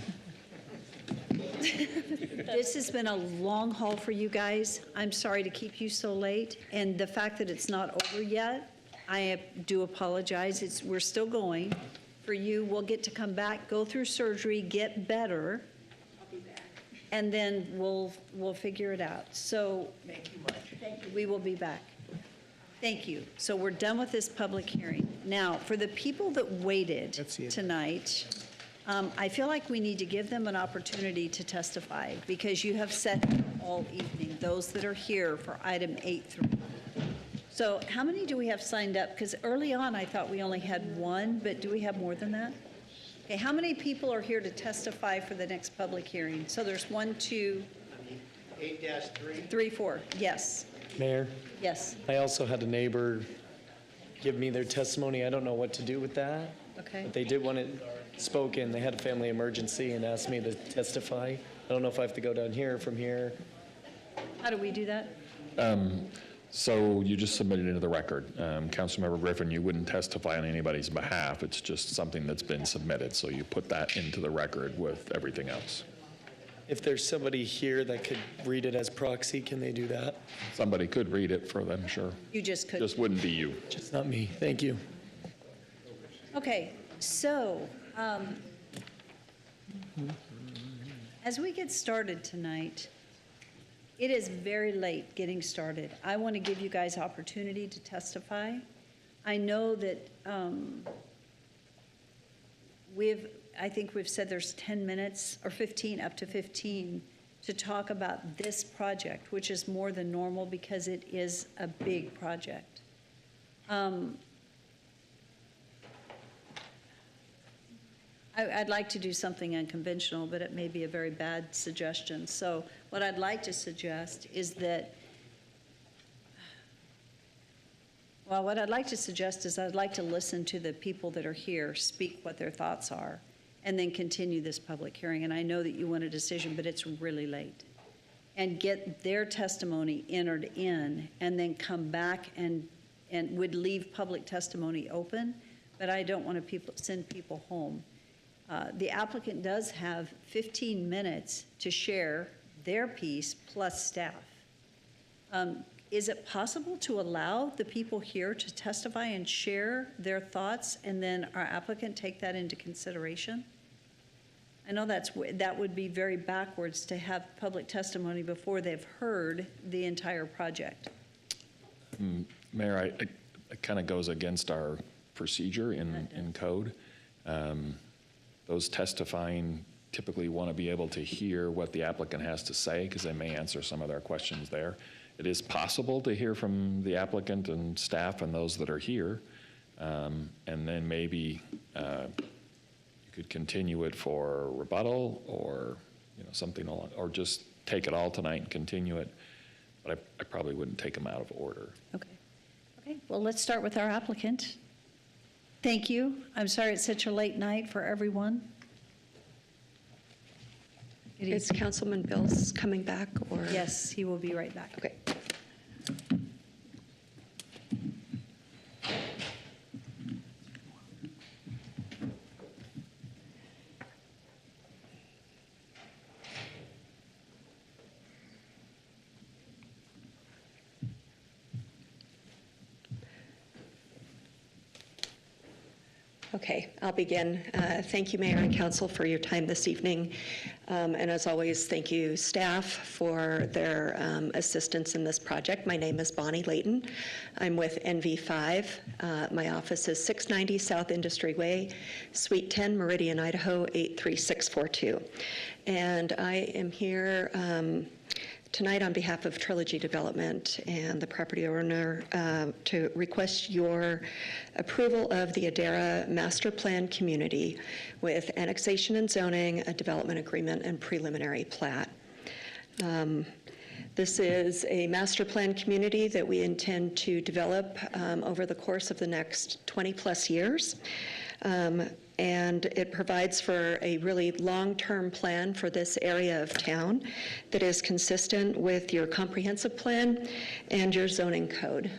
This has been a long haul for you guys. I'm sorry to keep you so late, and the fact that it's not over yet, I do apologize. We're still going. For you, we'll get to come back, go through surgery, get better. And then we'll figure it out. So. Thank you much. We will be back. Thank you. So we're done with this public hearing. Now, for the people that waited tonight, I feel like we need to give them an opportunity to testify, because you have sat here all evening, those that are here for item 8-3. So how many do we have signed up? Because early on, I thought we only had one, but do we have more than that? Okay, how many people are here to testify for the next public hearing? So there's 1, 2, 8-3. 3, 4. Yes, Mayor, yes, I also had a neighbor give me their testimony. I don't know what to do with that. okay. But they did want it spoken. They had a family emergency and asked me to testify. I don't know if I have to go down here or from here. How do we do that? So you just submit it into the record. Councilmember Griffin, you wouldn't testify on anybody's behalf. It's just something that's been submitted. So you put that into the record with everything else. If there's somebody here that could read it as proxy, can they do that? Somebody could read it for them, sure. You just could. Just wouldn't be you. Just not me. Thank you. Okay, so as we get started tonight, it is very late getting started. I want to give you guys opportunity to testify. I know that I think we've said there's 10 minutes or 15, up to 15, to talk about this project, which is more than normal because it is a big project. I'd like to do something unconventional, but it may be a very bad suggestion. So what I'd like to suggest is that, Well, what I'd like to suggest is I'd like to listen to the people that are here, speak what their thoughts are, and then continue this public hearing. And I know that you want a decision, but it's really late. And get their testimony entered in, and then come back and would leave public testimony open, but I don't want to send people home. The applicant does have 15 minutes to share their piece plus staff. Is it possible to allow the people here to testify and share their thoughts, and then our applicant take that into consideration? I know that would be very backwards to have public testimony before they've heard the entire project. Mayor, it kind of goes against our procedure in code. Those testifying typically want to be able to hear what the applicant has to say because they may answer some of their questions there. It is possible to hear from the applicant and staff and those that are here, and then maybe you could continue it for rebuttal or something along, or just take it all tonight and continue it. But I probably wouldn't take them out of order. Okay, well, let's start with our applicant. Thank you. I'm sorry it's such a late night for everyone. Is Councilman Bills coming back, or? Yes, he will be right back. Okay. Okay, I'll begin. Thank you, Mayor and Council, for your time this evening. And as always, thank you, staff, for their assistance in this project. My name is Bonnie Layton. I'm with NV5. My office is 690 South Industry Way, Suite 10, Meridian, Idaho, 83642. And I am here tonight on behalf of Trilogy Development and the property owner to request your approval of the Adara Master Plan Community with annexation and zoning, a development agreement, and preliminary plat. This is a master plan community that we intend to develop over the course of the next 20-plus years. And it provides for a really long-term plan for this area of town that is consistent with your comprehensive plan and your zoning code.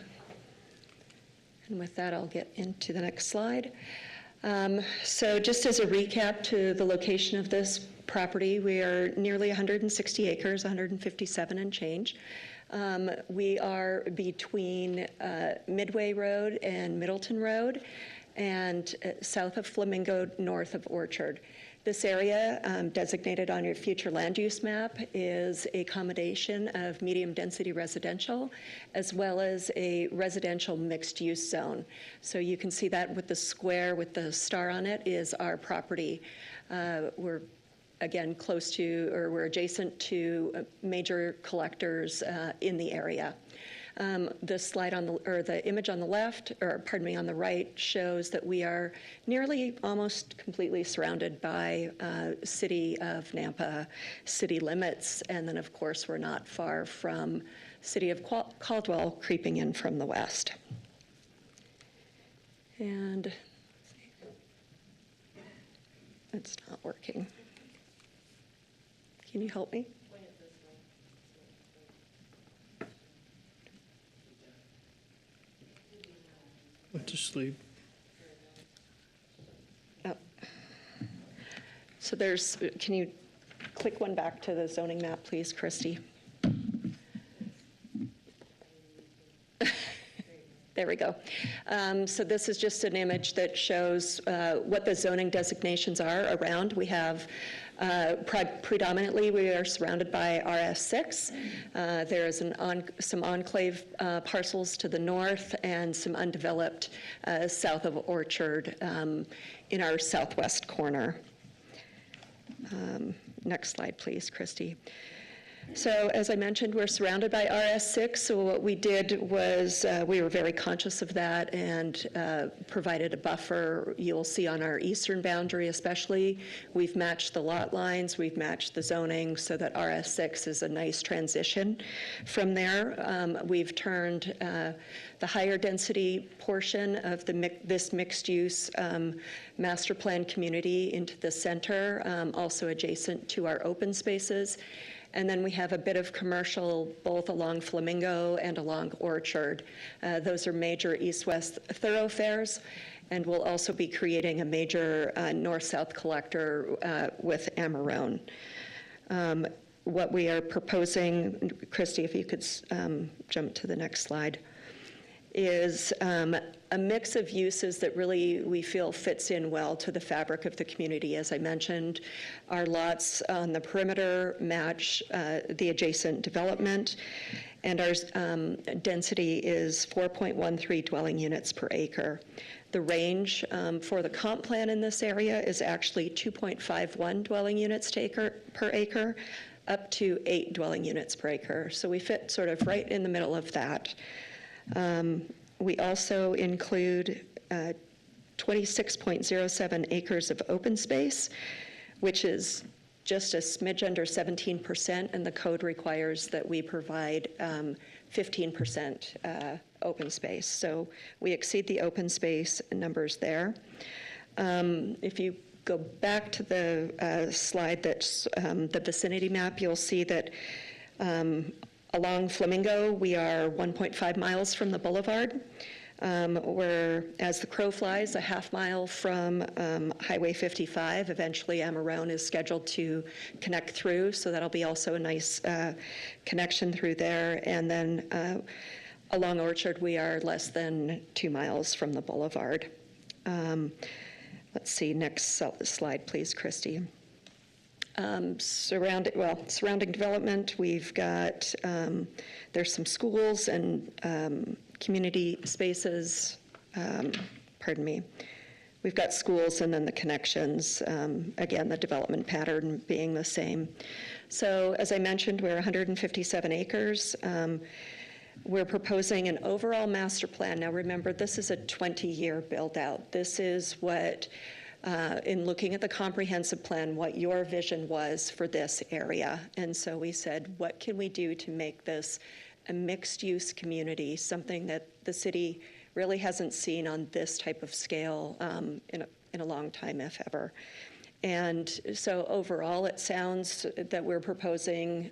And with that, I'll get into the next slide. So just as a recap to the location of this property, we are nearly 160 acres, 157 and change. We are between Midway Road and Middleton Road, and south of Flamingo, north of Orchard. This area, designated on your future land use map, is a combination of medium-density residential as well as a residential mixed-use zone. So you can see that with the square with the star on it is our property. We're again close to, or we're adjacent to major collectors in the area. The slide on the, or the image on the left, or pardon me, on the right, shows that we are nearly almost completely surrounded by City of Nampa city limits. And then, of course, we're not far from City of Caldwell creeping in from the west. And it's not working. Can you help me? Went to sleep. Oh. So there's, can you click one back to the zoning map, please, Christy? There we go. So this is just an image that shows what the zoning designations are around. We have predominantly we are surrounded by RS6. There is some enclave parcels to the north and some undeveloped south of Orchard in our southwest corner. Next slide, please, Christy. So as I mentioned, we're surrounded by RS6, so what we did was we were very conscious of that and provided a buffer. You'll see on our eastern boundary especially, we've matched the lot lines, we've matched the zoning so that RS6 is a nice transition from there. We've turned the higher density portion of this mixed use master plan community into the center, also adjacent to our open spaces. And then we have a bit of commercial both along Flamingo and along Orchard. Those are major east-west thoroughfares. And we'll also be creating a major north-south collector with Amarone. What we are proposing, Christy, if you could jump to the next slide, is a mix of uses that really we feel fits in well to the fabric of the community. As I mentioned, our lots on the perimeter match the adjacent development, and our density is 4.13 dwelling units per acre. The range for the comp plan in this area is actually 2.51 dwelling units per acre, up to 8 dwelling units per acre. So we fit sort of right in the middle of that. We also include 26.07 acres of open space, which is just a smidge under 17%, and the code requires that we provide 15% open space. So we exceed the open space numbers there. If you go back to the slide that's the vicinity map, you'll see that along Flamingo, we are 1.5 miles from the boulevard. We're, as the crow flies, a half mile from Highway 55. Eventually, Amarone is scheduled to connect through, so that'll be also a nice connection through there. And then along Orchard, we are less than 2 miles from the boulevard. Let's see, next slide, please, Christy. Surrounding development, we've got, there's some schools and community spaces, pardon me. We've got schools and then the connections, again, the development pattern being the same. So as I mentioned, we're 157 acres. We're proposing an overall master plan. Now remember, this is a 20-year build out. This is what in looking at the comprehensive plan, what your vision was for this area. And so we said, what can we do to make this a mixed-use community, something that the city really hasn't seen on this type of scale in a long time, if ever. And so overall, it sounds that we're proposing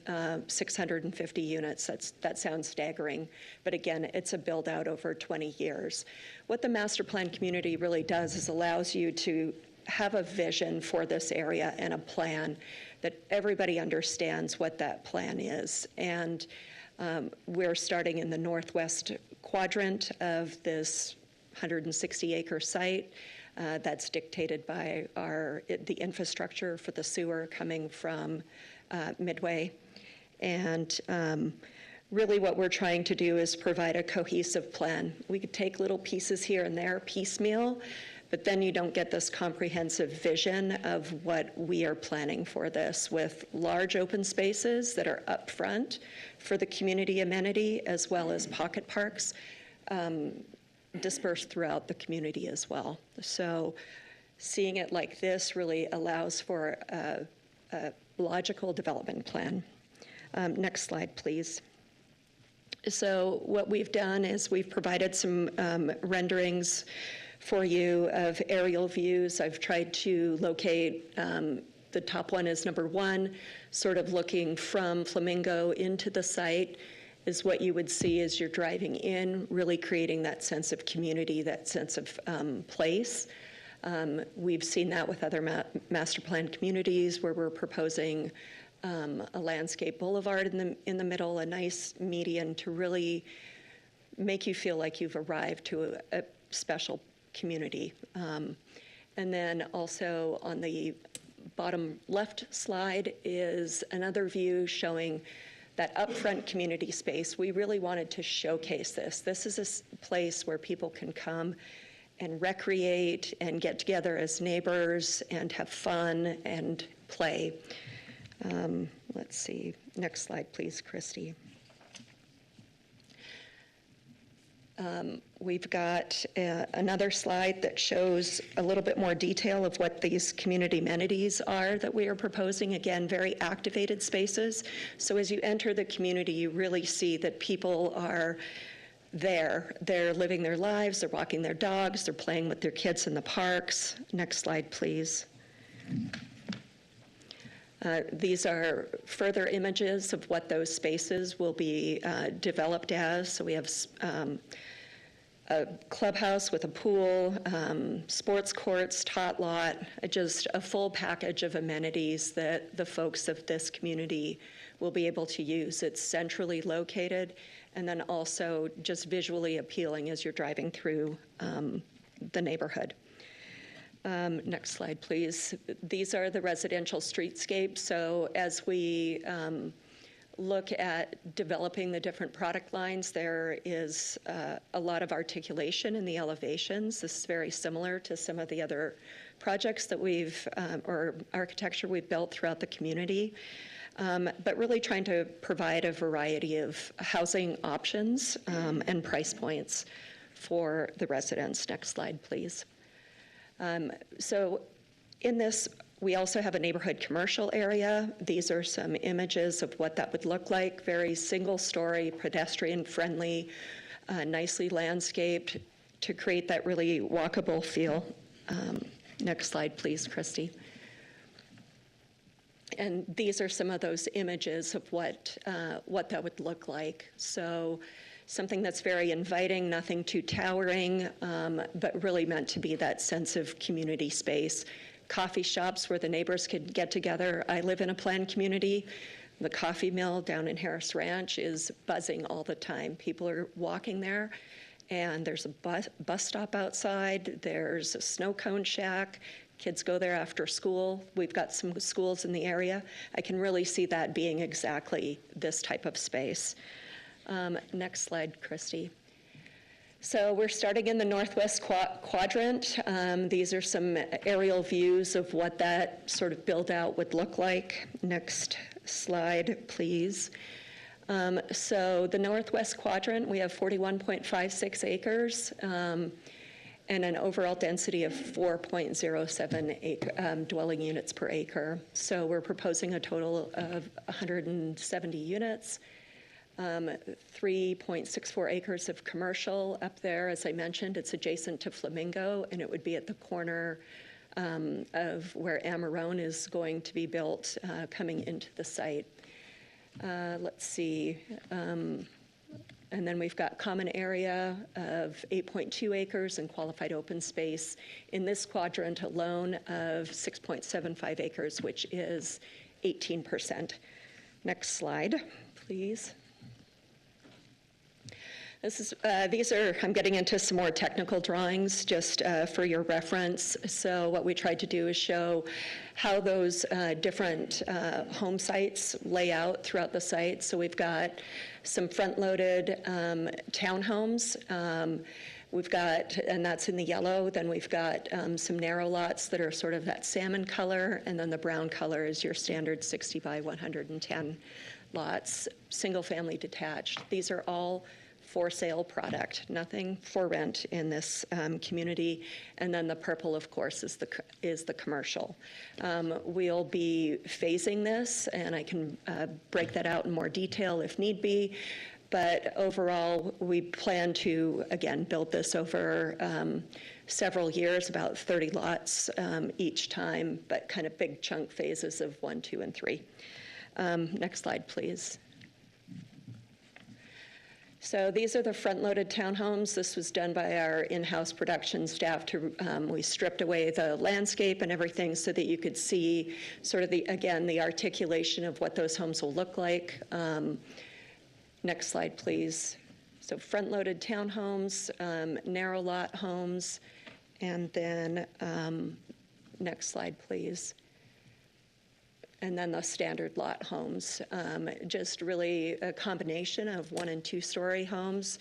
650 units. That sounds staggering. But again, it's a build out over 20 years. What the master plan community really does is allows you to have a vision for this area and a plan that everybody understands what that plan is. And we're starting in the northwest quadrant of this 160-acre site. That's dictated by the infrastructure for the sewer coming from Midway. And really what we're trying to do is provide a cohesive plan. We could take little pieces here and there, piecemeal, but then you don't get this comprehensive vision of what we are planning for this, with large open spaces that are up front for the community amenity, as well as pocket parks dispersed throughout the community as well. So seeing it like this really allows for a logical development plan. Next slide, please. So what we've done is we've provided some renderings for you of aerial views. I've tried to locate, the top one is number 1, sort of looking from Flamingo into the site is what you would see as you're driving in, really creating that sense of community, that sense of place. We've seen that with other master plan communities where we're proposing a landscape boulevard in the middle, a nice median to really make you feel like you've arrived to a special community. And then also on the bottom left slide is another view showing that upfront community space. We really wanted to showcase this. This is a place where people can come and recreate and get together as neighbors and have fun and play. let's see, next slide, please, Christy. We've got another slide that shows a little bit more detail of what these community amenities are that we are proposing. Again, very activated spaces. So as you enter the community, you really see that people are there. They're living their lives, they're walking their dogs, they're playing with their kids in the parks. Next slide, please. These are further images of what those spaces will be developed as. So we have a clubhouse with a pool, sports courts, tot lot, just a full package of amenities that the folks of this community will be able to use. It's centrally located and then also just visually appealing as you're driving through the neighborhood. Next slide, please. These are the residential streetscapes. So as we look at developing the different product lines, there is a lot of articulation in the elevations. This is very similar to some of the other projects that we've, or architecture we've built throughout the community. But really trying to provide a variety of housing options and price points for the residents. Next slide, please. So in this, we also have a neighborhood commercial area. These are some images of what that would look like. Very single-story, pedestrian-friendly, nicely landscaped to create that really walkable feel. Next slide, please, Christy. And these are some of those images of what that would look like. So something that's very inviting, nothing too towering, but really meant to be that sense of community space. Coffee shops where the neighbors could get together. I live in a planned community. The coffee mill down in Harris Ranch is buzzing all the time. People are walking there, and there's a bus stop outside. There's a snow cone shack. Kids go there after school. We've got some schools in the area. I can really see that being exactly this type of space. Next slide, Christy. So we're starting in the northwest quadrant. These are some aerial views of what that sort of build out would look like. Next slide, please. So the northwest quadrant, we have 41.56 acres and an overall density of 4.07 dwelling units per acre. So we're proposing a total of 170 units. 3.64 acres of commercial up there. As I mentioned, it's adjacent to Flamingo, and it would be at the corner of where Amarone is going to be built, coming into the site. Let's see. And then we've got common area of 8.2 acres and qualified open space in this quadrant alone of 6.75 acres, which is 18%. Next slide, please. These are, I'm getting into some more technical drawings just for your reference. So what we tried to do is show how those different home sites lay out throughout the site. So we've got some front-loaded townhomes. We've got, and that's in the yellow, then we've got some narrow lots that are sort of that salmon color, and then the brown color is your standard 60 by 110 lots, single-family detached. These are all for sale product, nothing for rent in this community. And then the purple, of course, is the commercial. We'll be phasing this, and I can break that out in more detail if need be. But overall, we plan to, again, build this over several years, about 30 lots each time, but kind of big chunk phases of 1, 2, and 3. Next slide, please. So these are the front-loaded townhomes. This was done by our in-house production staff. We stripped away the landscape and everything so that you could see sort of the articulation of what those homes will look like. Next slide, please. So front-loaded townhomes, narrow lot homes, and then next slide, please. And then the standard lot homes, just really a combination of 1- and 2-story homes.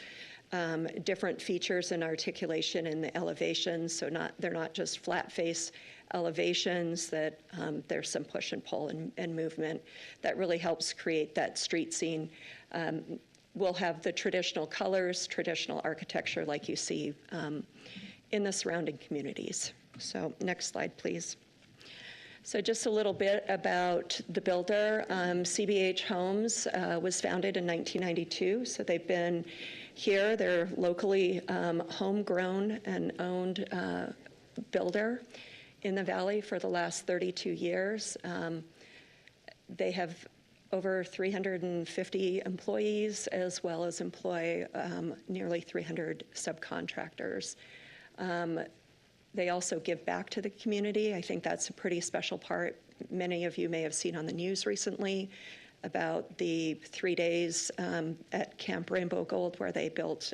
different features and articulation in the elevations, so they're not just flat face elevations, that there's some push and pull and movement that really helps create that street scene. We'll have the traditional colors, traditional architecture like you see in the surrounding communities. So next slide, please. So just a little bit about the builder. CBH Homes was founded in 1992, so they've been here. They're locally homegrown and owned builder in the Valley for the last 32 years. They have over 350 employees, as well as employ nearly 300 subcontractors. They also give back to the community. I think that's a pretty special part. Many of you may have seen on the news recently about the 3 days at Camp Rainbow Gold where they built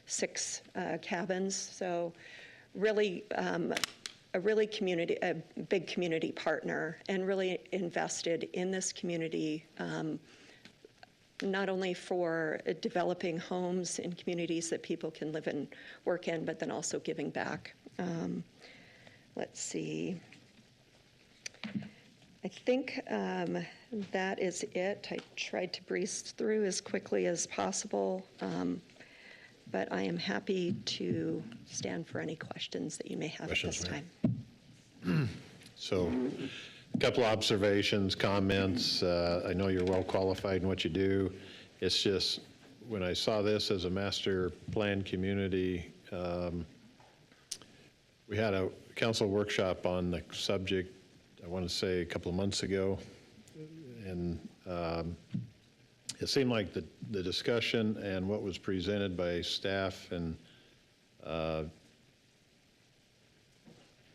6 cabins. So really a big community partner, and really invested in this community, not only for developing homes in communities that people can live and work in, but then also giving back. Let's see. I think that is it. I tried to breeze through as quickly as possible, but I am happy to stand for any questions that you may have at this time. So, a couple observations, comments. I know you're well qualified in what you do. It's just, when I saw this as a master plan community, we had a council workshop on the subject, I want to say a couple of months ago, and it seemed like the discussion and what was presented by staff, and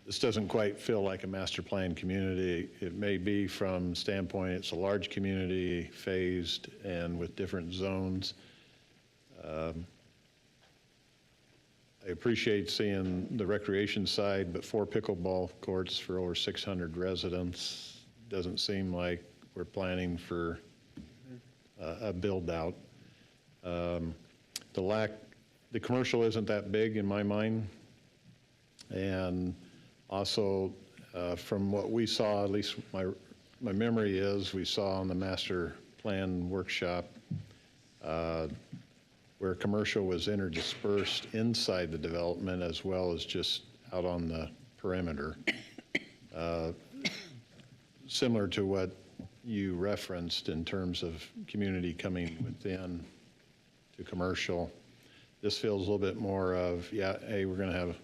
this doesn't quite feel like a master plan community. It may be from standpoint, it's a large community, phased and with different zones. I appreciate seeing the recreation side, but 4 pickleball courts for over 600 residents doesn't seem like we're planning for a build out. The commercial isn't that big in my mind, and also from what we saw, at least my memory is, we saw on the master plan workshop where commercial was interdispersed inside the development as well as just out on the perimeter. Similar to what you referenced in terms of community coming within to commercial. This feels a little bit more of, yeah, hey, we're going to have a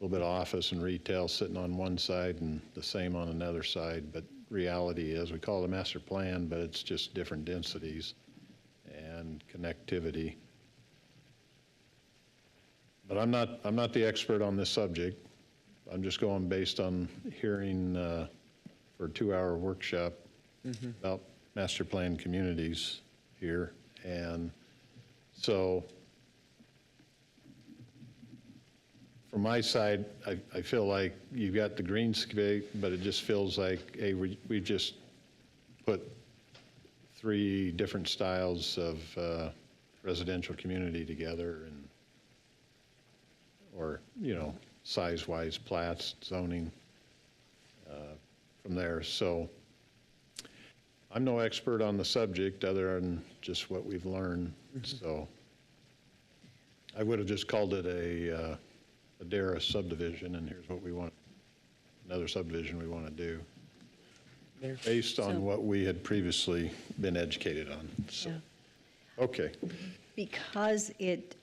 little bit of office and retail sitting on one side and the same on another side, but reality is, we call it a master plan, but it's just different densities and connectivity. But I'm not the expert on this subject. I'm just going based on hearing for a 2-hour workshop about master plan communities here. And so from my side, I feel like you've got the greenscape, but it just feels like, hey, we just put 3 different styles of residential community together, and or, you know, size-wise plats, zoning from there. So I'm no expert on the subject other than just what we've learned. So I would have just called it a DARA subdivision, and here's what we want, another subdivision we want to do, based on what we had previously been educated on. So, okay. Because it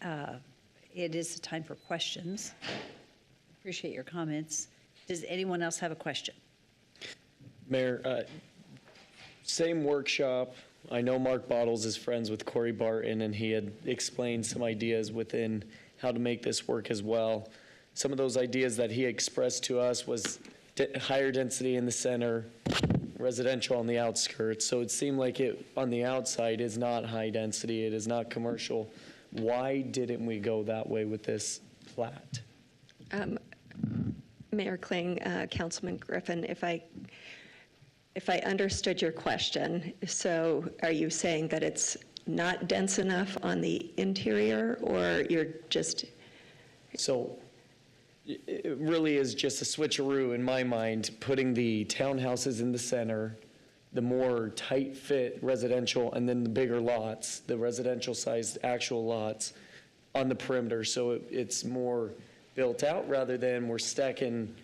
is a time for questions. Appreciate your comments. Does anyone else have a question? Mayor, same workshop. I know Mark Bottles is friends with Corey Barton, and he had explained some ideas within how to make this work as well. Some of those ideas that he expressed to us was higher density in the center, residential on the outskirts. So it seemed like it on the outside is not high density, it is not commercial. Why didn't we go that way with this plat? Mayor Kling, Councilman Griffin, if I understood your question, so are you saying that it's not dense enough on the interior, or you're just, So it really is just a switcheroo in my mind, putting the townhouses in the center, the more tight-fit residential, and then the bigger lots, the residential-sized actual lots on the perimeter. So it's more built out rather than we're stacking,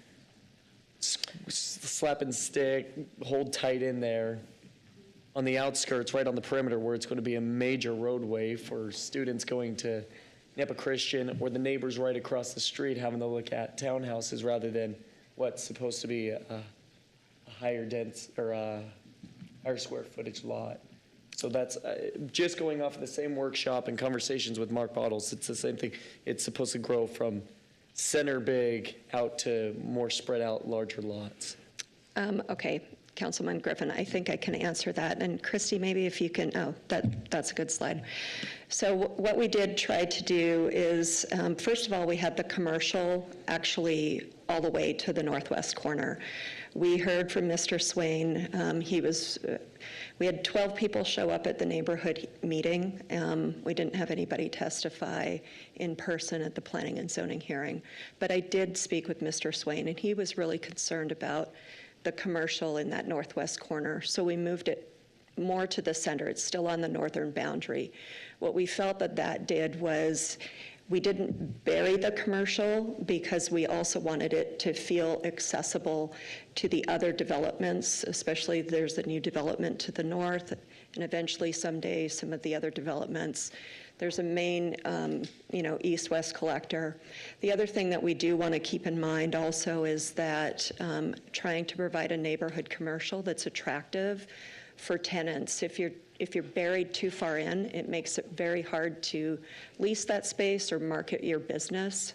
slap and stick, hold tight in there. On the outskirts, right on the perimeter, where it's going to be a major roadway for students going to Napa Christian, or the neighbors right across the street having to look at townhouses rather than what's supposed to be a higher dense or a higher square footage lot. So that's just going off of the same workshop and conversations with Mark Bottles. It's the same thing. It's supposed to grow from center big out to more spread out, larger lots. okay, Councilman Griffin, I think I can answer that. And Christy, maybe if you can, that's a good slide. So what we did try to do is, first of all, we had the commercial actually all the way to the northwest corner. We heard from Mr. Swain. We had 12 people show up at the neighborhood meeting. We didn't have anybody testify in person at the planning and zoning hearing. But I did speak with Mr. Swain, and he was really concerned about the commercial in that northwest corner. So we moved it more to the center. It's still on the northern boundary. What we felt that did was we didn't bury the commercial because we also wanted it to feel accessible to the other developments, especially there's a new development to the north, and eventually someday some of the other developments. There's a main, east-west collector. The other thing that we do want to keep in mind also is that trying to provide a neighborhood commercial that's attractive for tenants. If you're buried too far in, it makes it very hard to lease that space or market your business.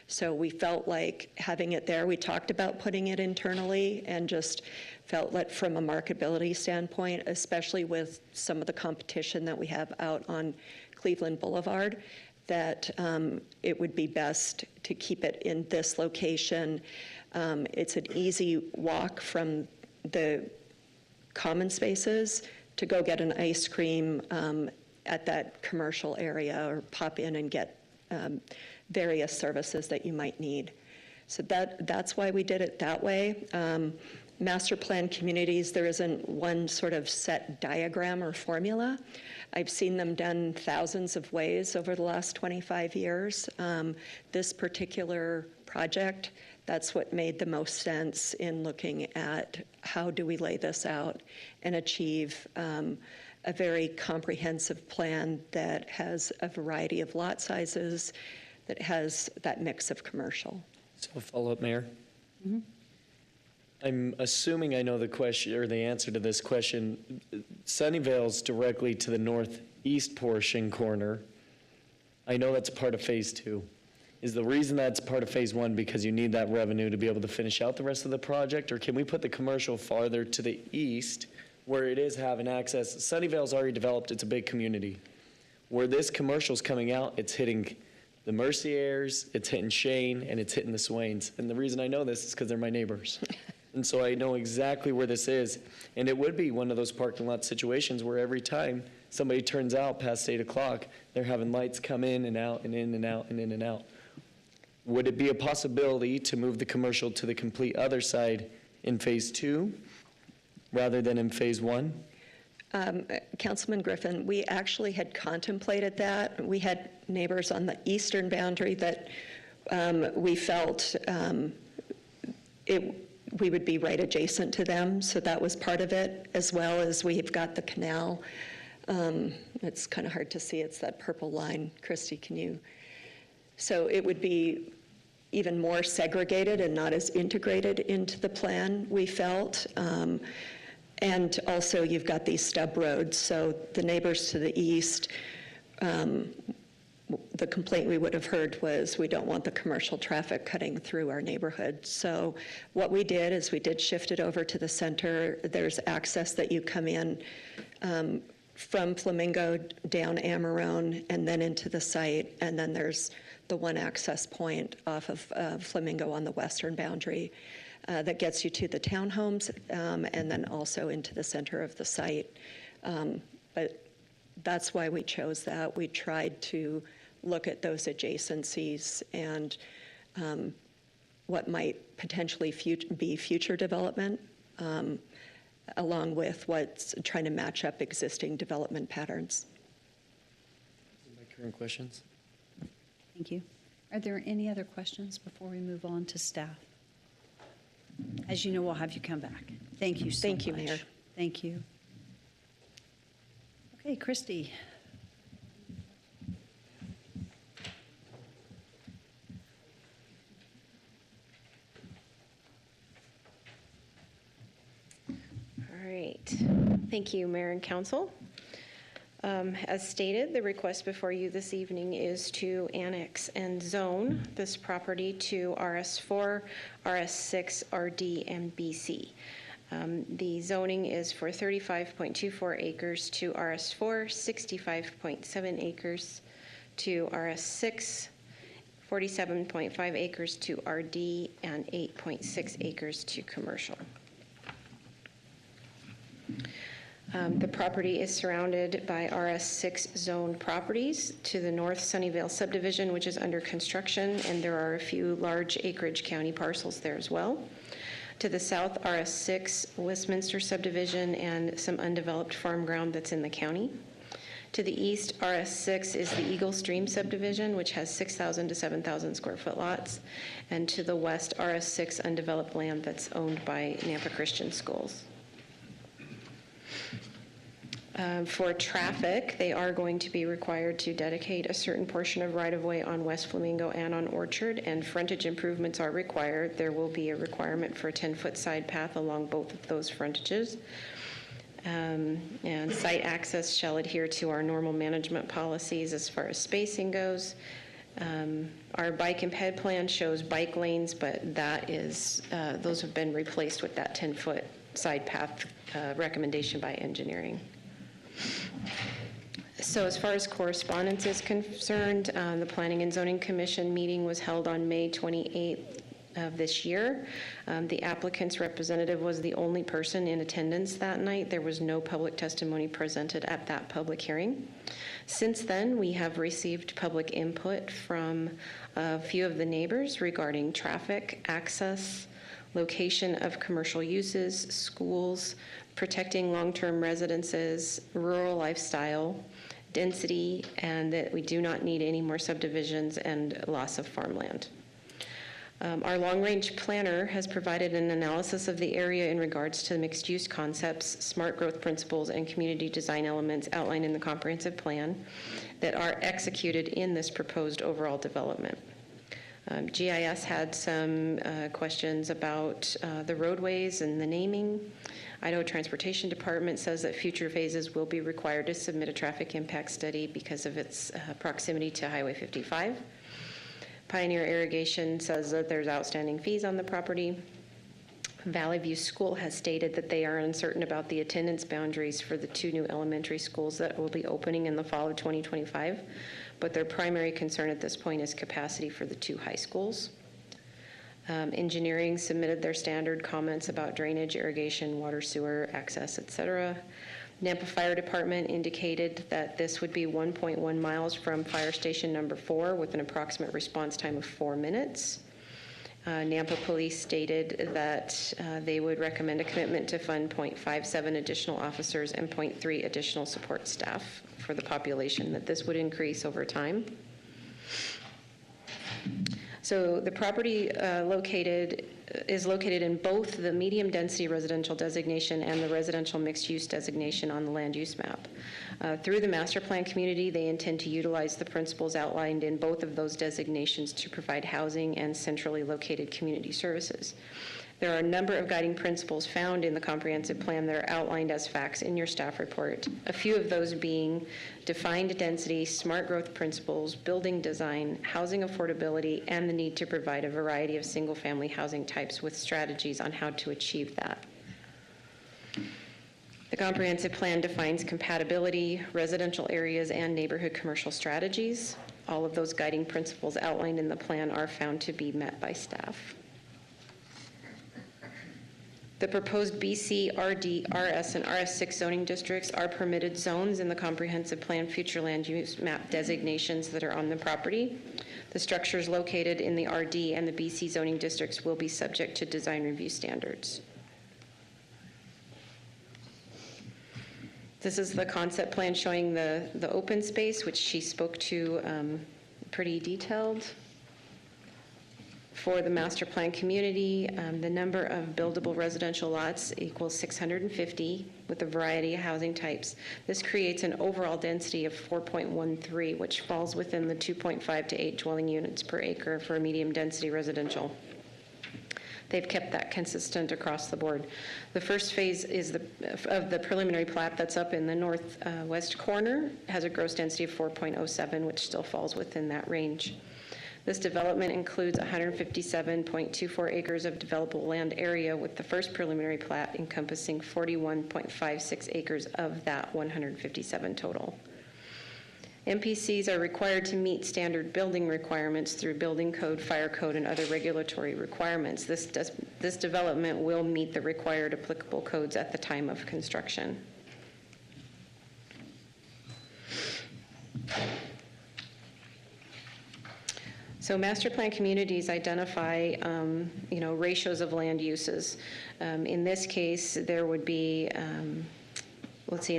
So we felt like having it there, we talked about putting it internally and just felt that from a marketability standpoint, especially with some of the competition that we have out on Cleveland Boulevard, that it would be best to keep it in this location. It's an easy walk from the common spaces to go get an ice cream at that commercial area or pop in and get various services that you might need. So that's why we did it that way. Master plan communities, there isn't one sort of set diagram or formula. I've seen them done thousands of ways over the last 25 years. This particular project, that's what made the most sense in looking at how do we lay this out and achieve a very comprehensive plan that has a variety of lot sizes, that has that mix of commercial. So a follow-up, Mayor? I'm assuming I know the question or the answer to this question. Sunnyvale's directly to the northeast portion corner. I know that's part of phase 2. Is the reason that's part of phase 1 because you need that revenue to be able to finish out the rest of the project? Or can we put the commercial farther to the east where it is having access? Sunnyvale's already developed, it's a big community. Where this commercial's coming out, it's hitting the Merciers, it's hitting Shane, and it's hitting the Swains. And the reason I know this is because they're my neighbors. And so I know exactly where this is. And it would be one of those parking lot situations where every time somebody turns out past 8 o'clock, they're having lights come in and out and in and out and in and out. Would it be a possibility to move the commercial to the complete other side in phase 2 rather than in phase 1? Councilman Griffin, we actually had contemplated that. We had neighbors on the eastern boundary that we felt we would be right adjacent to them, so that was part of it, as well as we've got the canal. It's kind of hard to see, it's that purple line. Christy, can you? So it would be even more segregated and not as integrated into the plan, we felt. And also you've got these stub roads, so the neighbors to the east, the complaint we would have heard was we don't want the commercial traffic cutting through our neighborhood. So what we did is we did shift it over to the center. There's access that you come in from Flamingo down Amarone and then into the site, and then there's the one access point off of Flamingo on the western boundary that gets you to the townhomes and then also into the center of the site. But that's why we chose that. We tried to look at those adjacencies and what might potentially be future development, along with what's trying to match up existing development patterns. My current questions? Thank you. Are there any other questions before we move on to staff? As you know, we'll have you come back. Thank you so much. Thank you, Mayor. Thank you. Okay, Christy. All right. Thank you, Mayor and Council. As stated, the request before you this evening is to annex and zone this property to RS4, RS6, RD, and BC. The zoning is for 35.24 acres to RS4, 65.7 acres to RS6, 47.5 acres to RD, and 8.6 acres to commercial. The property is surrounded by RS6 zone properties. To the north, Sunnyvale subdivision, which is under construction, and there are a few large acreage county parcels there as well. To the south, RS6 Westminster subdivision and some undeveloped farm ground that's in the county. To the east, RS6 is the Eagle Stream subdivision, which has 6,000 to 7,000 square foot lots. And to the west, RS6 undeveloped land that's owned by Nampa Christian Schools. For traffic, they are going to be required to dedicate a certain portion of right-of-way on West Flamingo and on Orchard, and frontage improvements are required. There will be a requirement for a 10-foot side path along both of those frontages. And site access shall adhere to our normal management policies as far as spacing goes. Our bike and ped plan shows bike lanes, but that is, those have been replaced with that 10-foot side path recommendation by engineering. So as far as correspondence is concerned, the Planning and Zoning Commission meeting was held on May 28th of this year. The applicant's representative was the only person in attendance that night. There was no public testimony presented at that public hearing. Since then, we have received public input from a few of the neighbors regarding traffic, access, location of commercial uses, schools, protecting long-term residences, rural lifestyle, density, and that we do not need any more subdivisions and loss of farmland. Our long-range planner has provided an analysis of the area in regards to mixed-use concepts, smart growth principles, and community design elements outlined in the comprehensive plan that are executed in this proposed overall development. GIS had some questions about the roadways and the naming. Idaho Transportation Department says that future phases will be required to submit a traffic impact study because of its proximity to Highway 55. Pioneer Irrigation says that there's outstanding fees on the property. Valley View School has stated that they are uncertain about the attendance boundaries for the 2 new elementary schools that will be opening in the fall of 2025, but their primary concern at this point is capacity for the 2 high schools. Engineering submitted their standard comments about drainage, irrigation, water, sewer, access, etc. Nampa Fire Department indicated that this would be 1.1 miles from Fire Station number 4 with an approximate response time of 4 minutes. Nampa Police stated that they would recommend a commitment to fund 0.57 additional officers and 0.3 additional support staff for the population, that this would increase over time. So the property is located in both the medium density residential designation and the residential mixed use designation on the land use map. Through the master plan community, they intend to utilize the principles outlined in both of those designations to provide housing and centrally located community services. There are a number of guiding principles found in the comprehensive plan that are outlined as facts in your staff report. A few of those being defined density, smart growth principles, building design, housing affordability, and the need to provide a variety of single-family housing types with strategies on how to achieve that. The comprehensive plan defines compatibility, residential areas, and neighborhood commercial strategies. All of those guiding principles outlined in the plan are found to be met by staff. The proposed BC, RD, RS, and RS6 zoning districts are permitted zones in the comprehensive plan future land use map designations that are on the property. The structures located in the RD and the BC zoning districts will be subject to design review standards. This is the concept plan showing the open space, which she spoke to pretty detailed. For the master plan community, the number of buildable residential lots equals 650 with a variety of housing types. This creates an overall density of 4.13, which falls within the 2.5 to 8 dwelling units per acre for a medium density residential. They've kept that consistent across the board. The first phase is of the preliminary plat that's up in the northwest corner, has a gross density of 4.07, which still falls within that range. This development includes 157.24 acres of developable land area, with the first preliminary plat encompassing 41.56 acres of that 157 total. MPCs are required to meet standard building requirements through building code, fire code, and other regulatory requirements. This development will meet the required applicable codes at the time of construction. So master plan communities identify, ratios of land uses. In this case, there would be, in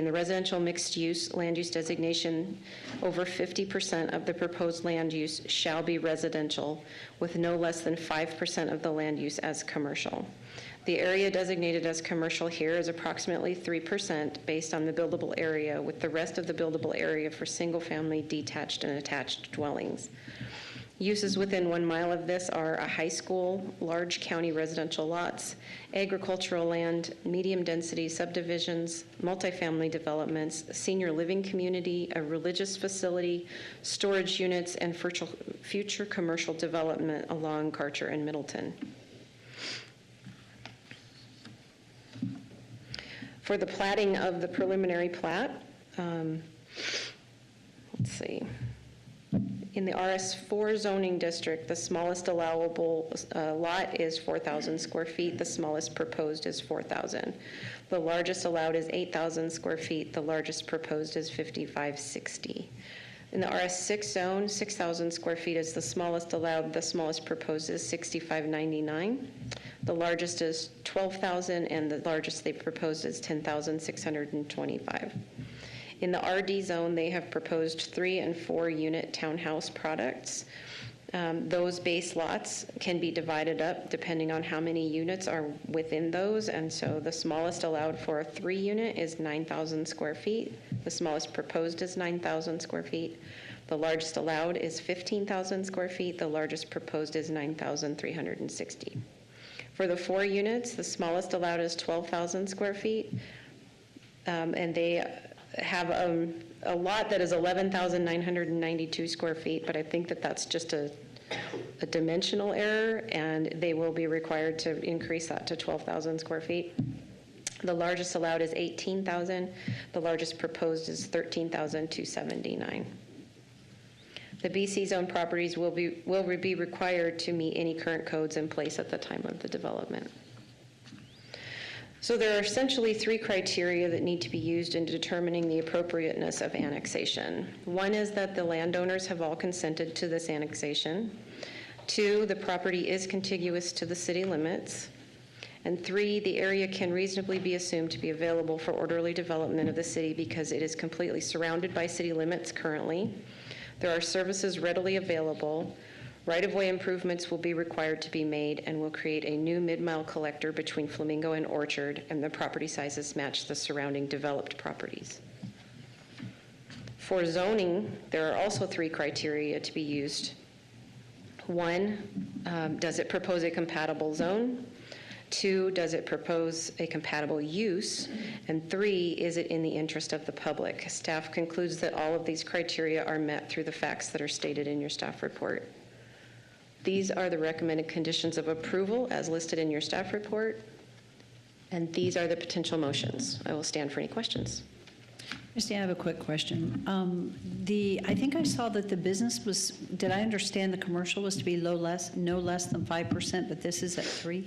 the residential mixed use land use designation, over 50% of the proposed land use shall be residential, with no less than 5% of the land use as commercial. The area designated as commercial here is approximately 3% based on the buildable area, with the rest of the buildable area for single-family detached and attached dwellings. Uses within 1 mile of this are a high school, large county residential lots, agricultural land, medium density subdivisions, multifamily developments, senior living community, a religious facility, storage units, and future commercial development along Karcher and Middleton. For the platting of the preliminary plat, in the RS4 zoning district, the smallest allowable lot is 4,000 square feet. The smallest proposed is 4,000. The largest allowed is 8,000 square feet. The largest proposed is 5,560. In the RS6 zone, 6,000 square feet is the smallest allowed. The smallest proposed is 6,599. The largest is 12,000, and the largest they proposed is 10,625. In the RD zone, they have proposed 3 and 4 unit townhouse products. Those base lots can be divided up depending on how many units are within those, and so the smallest allowed for a 3 unit is 9,000 square feet. The smallest proposed is 9,000 square feet. The largest allowed is 15,000 square feet. The largest proposed is 9,360. For the 4 units, the smallest allowed is 12,000 square feet, and they have a lot that is 11,992 square feet, but I think that that's just a dimensional error, and they will be required to increase that to 12,000 square feet. The largest allowed is 18,000. The largest proposed is 13,279. The BC zone properties will be required to meet any current codes in place at the time of the development. So there are essentially 3 criteria that need to be used in determining the appropriateness of annexation. 1 is that the landowners have all consented to this annexation. 2, the property is contiguous to the city limits. And 3, the area can reasonably be assumed to be available for orderly development of the city because it is completely surrounded by city limits currently. There are services readily available. Right-of-way improvements will be required to be made and will create a new mid-mile collector between Flamingo and Orchard, and the property sizes match the surrounding developed properties. For zoning, there are also 3 criteria to be used. 1, does it propose a compatible zone? 2, does it propose a compatible use? And 3, is it in the interest of the public? Staff concludes that all of these criteria are met through the facts that are stated in your staff report. These are the recommended conditions of approval as listed in your staff report, and these are the potential motions. I will stand for any questions. Christine, I have a quick question. I think I saw that the business was, did I understand the commercial was to be no less than 5%, but this is at 3%?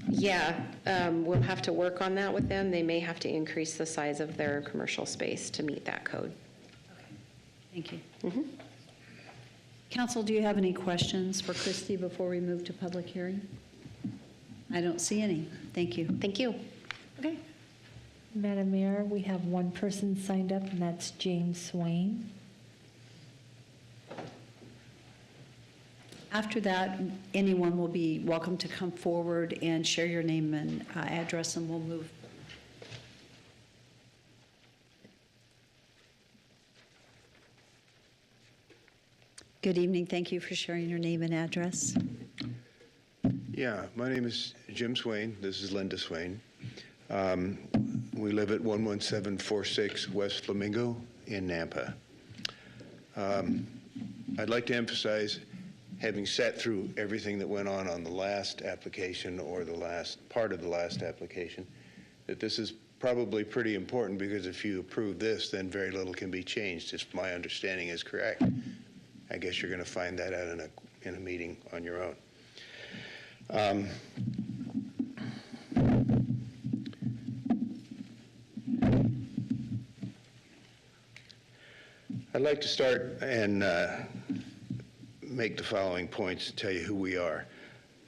Yeah, we'll have to work on that with them. They may have to increase the size of their commercial space to meet that code. Thank you. Council, do you have any questions for Christy before we move to public hearing? I don't see any. Thank you. Thank you. Okay. Madam Mayor, we have one person signed up, and that's James Swain. After that, anyone will be welcome to come forward and share your name and address, and we'll move. Good evening. Thank you for sharing your name and address. Yeah, my name is Jim Swain. This is Linda Swain. We live at 11746 West Flamingo in Nampa. I'd like to emphasize, having sat through everything that went on the last application or the last part of the last application, that this is probably pretty important, because if you approve this, then very little can be changed, if my understanding is correct. I guess you're going to find that out in a meeting on your own. I'd like to start and make the following points to tell you who we are.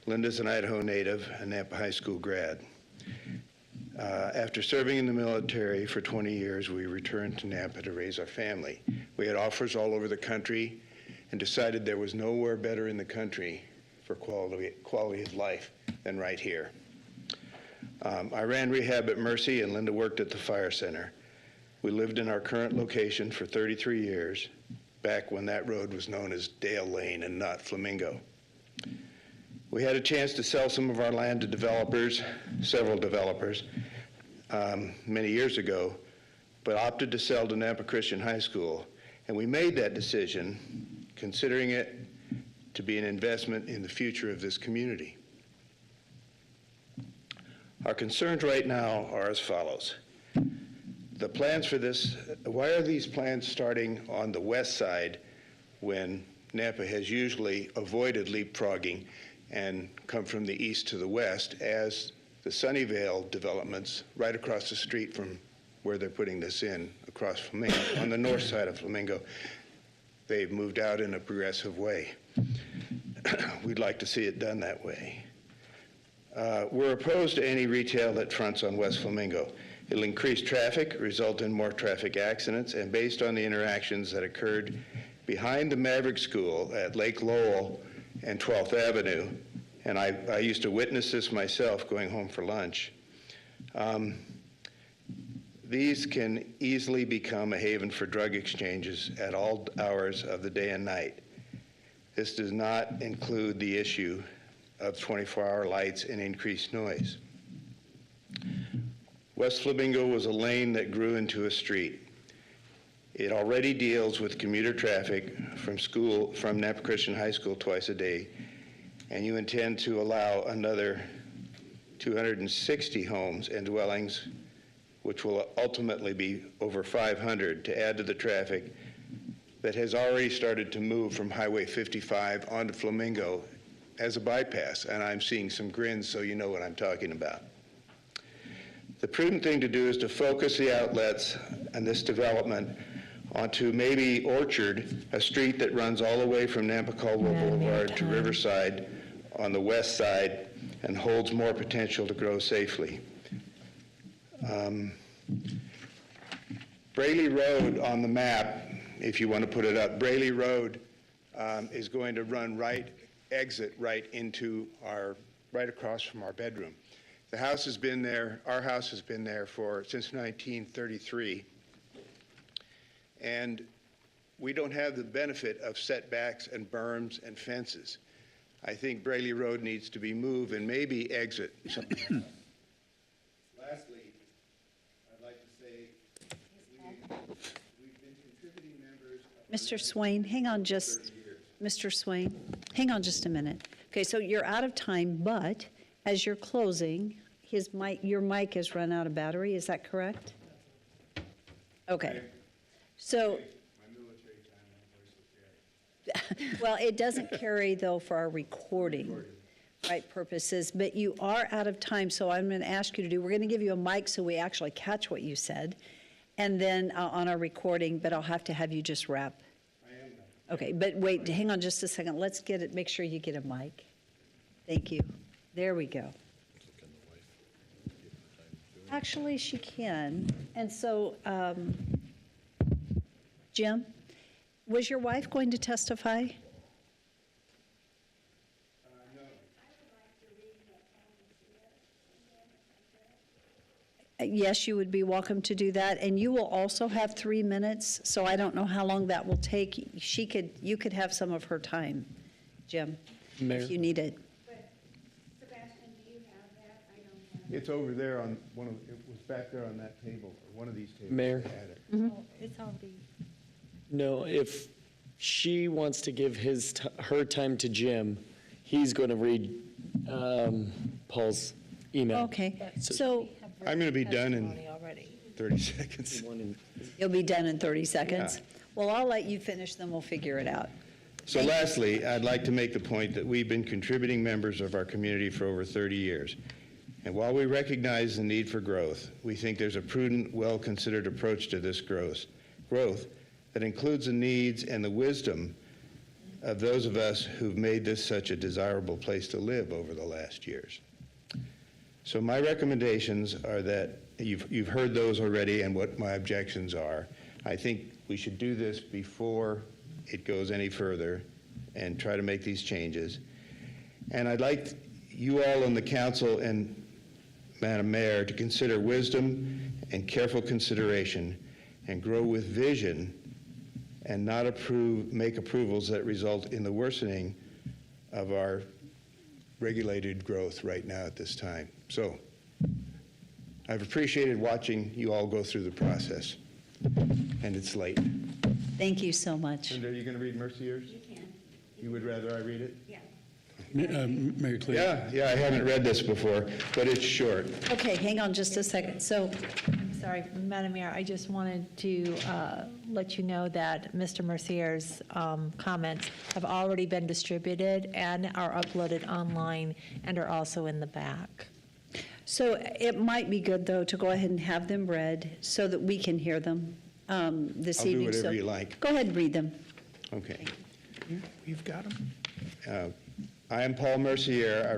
Linda's an Idaho native, a Nampa High School grad. After serving in the military for 20 years, we returned to Nampa to raise our family. We had offers all over the country and decided there was nowhere better in the country for quality of life than right here. I ran rehab at Mercy, and Linda worked at the fire center. We lived in our current location for 33 years, back when that road was known as Dale Lane and not Flamingo. We had a chance to sell some of our land to developers, several developers, many years ago, but opted to sell to Nampa Christian High School. And we made that decision considering it to be an investment in the future of this community. Our concerns right now are as follows. The plans for this, why are these plans starting on the west side when Nampa has usually avoided leapfrogging and come from the east to the west, as the Sunnyvale developments right across the street from where they're putting this in, across Flamingo, on the north side of Flamingo, they've moved out in a progressive way. We'd like to see it done that way. We're opposed to any retail that fronts on West Flamingo. It'll increase traffic, result in more traffic accidents, and based on the interactions that occurred behind the Maverick School at Lake Lowell and 12th Avenue, and I used to witness this myself going home for lunch, these can easily become a haven for drug exchanges at all hours of the day and night. This does not include the issue of 24-hour lights and increased noise. West Flamingo was a lane that grew into a street. It already deals with commuter traffic from Nampa Christian High School twice a day, and you intend to allow another 260 homes and dwellings, which will ultimately be over 500, to add to the traffic that has already started to move from Highway 55 onto Flamingo as a bypass, and I'm seeing some grins, so you know what I'm talking about. The prudent thing to do is to focus the outlets and this development onto maybe Orchard, a street that runs all the way from Nampa Caldwell Boulevard to Riverside on the west side and holds more potential to grow safely. Braley Road on the map, if you want to put it up, Braley Road is going to run exit right into right across from our bedroom. The house has been there, our house has been there since 1933. And we don't have the benefit of setbacks and berms and fences. I think Braley Road needs to be moved and maybe exit. Lastly, I'd like to say we've been contributing members. Mr. Swain, hang on just, Mr. Swain, hang on just a minute. Okay, so you're out of time, but as you're closing, your mic has run out of battery, is that correct? Okay. So, well, it doesn't carry though for our recording. right purposes, but you are out of time, so I'm going to ask you to we're going to give you a mic so we actually catch what you said, and then on our recording, but I'll have to have you just wrap. Okay, but wait, hang on just a second. Let's get it, make sure you get a mic. Thank you. There we go. Actually, she can. And so, Jim, was your wife going to testify? Yes, you would be welcome to do that, and you will also have 3 minutes, so I don't know how long that will take. You could have some of her time, Jim, Mayor. if you need it. It's over there on one of, it was back there on that table, or one of these tables. Mayor? Had it. It's already. No, if she wants to give her time to Jim, he's going to read Paul's email. Okay, so I'm going to be done in 30 seconds. you'll be done in 30 seconds? Yeah. Well, I'll let you finish, then we'll figure it out. So lastly, I'd like to make the point that we've been contributing members of our community for over 30 years. And while we recognize the need for growth, we think there's a prudent, well-considered approach to this growth that includes the needs and the wisdom of those of us who've made this such a desirable place to live over the last years. So my recommendations are that, you've heard those already and what my objections are. I think we should do this before it goes any further and try to make these changes. And I'd like you all on the council and Madam Mayor to consider wisdom and careful consideration and grow with vision and not make approvals that result in the worsening of our regulated growth right now at this time. So I've appreciated watching you all go through the process, and it's late. Thank you so much. And are you going to read Mercier's? You can. You would rather I read it? Yeah. Mayor Clay. Yeah, I haven't read this before, but it's short. Okay, hang on just a second. So, Sorry, Madam Mayor, I just wanted to let you know that Mr. Mercier's comments have already been distributed and are uploaded online and are also in the back. so it might be good, though, to go ahead and have them read so that we can hear them this I'll do evening. whatever So you like. Go ahead and read them. Okay. You've got them? I am Paul Mercier. I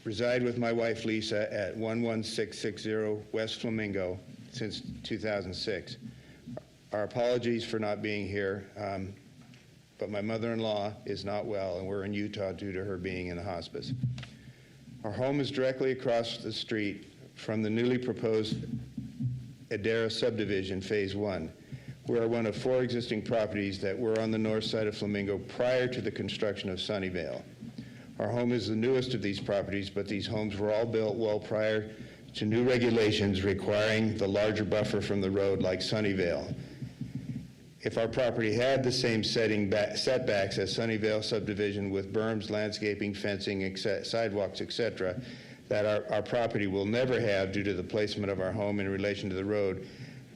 reside with my wife Lisa at 11660 West Flamingo since 2006. Our apologies for not being here, but my mother-in-law is not well, and we're in Utah due to her being in the hospice. Our home is directly across the street from the newly proposed Adara subdivision, Phase 1. We are one of 4 existing properties that were on the north side of Flamingo prior to the construction of Sunnyvale. Our home is the newest of these properties, but these homes were all built well prior to new regulations requiring the larger buffer from the road like Sunnyvale. If our property had the same setbacks as Sunnyvale subdivision with berms, landscaping, fencing, sidewalks, etc., that our property will never have due to the placement of our home in relation to the road,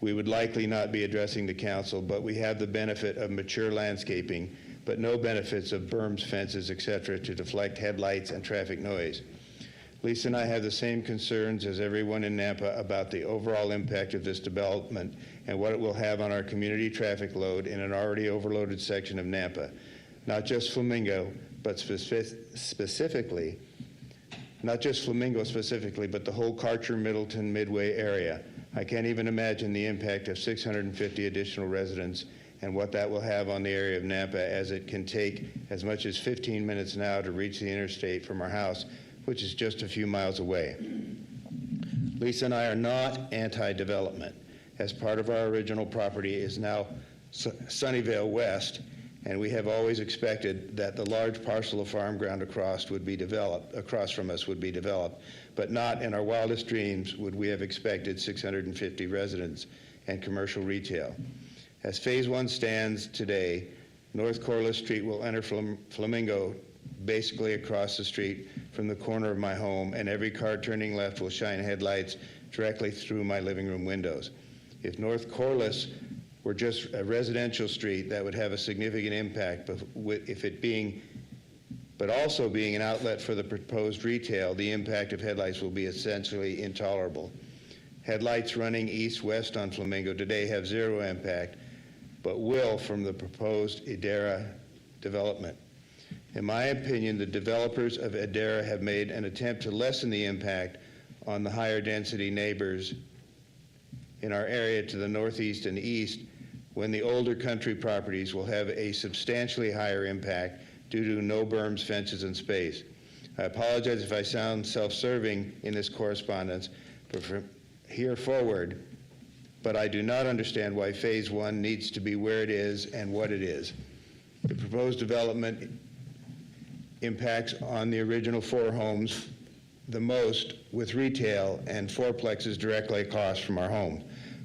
we would likely not be addressing the council, but we have the benefit of mature landscaping, but no benefits of berms, fences, etc., to deflect headlights and traffic noise. Lisa and I have the same concerns as everyone in Nampa about the overall impact of this development and what it will have on our community traffic load in an already overloaded section of Nampa. Not just Flamingo, but specifically, not just Flamingo specifically, but the whole Karcher, Middleton, Midway area. I can't even imagine the impact of 650 additional residents and what that will have on the area of Nampa, as it can take as much as 15 minutes now to reach the interstate from our house, which is just a few miles away. Lisa and I are not anti-development, as part of our original property is now Sunnyvale West, and we have always expected that the large parcel of farm ground across from us would be developed, but not in our wildest dreams would we have expected 650 residents and commercial retail. As Phase 1 stands today, North Corliss Street will enter Flamingo basically across the street from the corner of my home, and every car turning left will shine headlights directly through my living room windows. If North Corliss were just a residential street, that would have a significant impact, but if it being but also being an outlet for the proposed retail, the impact of headlights will be essentially intolerable. Headlights running east-west on Flamingo today have zero impact, but will from the proposed Idera development. In my opinion, the developers of Idera have made an attempt to lessen the impact on the higher density neighbors in our area to the northeast and east, when the older country properties will have a substantially higher impact due to no berms, fences, and space. I apologize if I sound self-serving in this correspondence, but from here forward, but I do not understand why Phase 1 needs to be where it is and what it is. The proposed development impacts on the original 4 homes the most, with retail and 4plexes directly across from our home.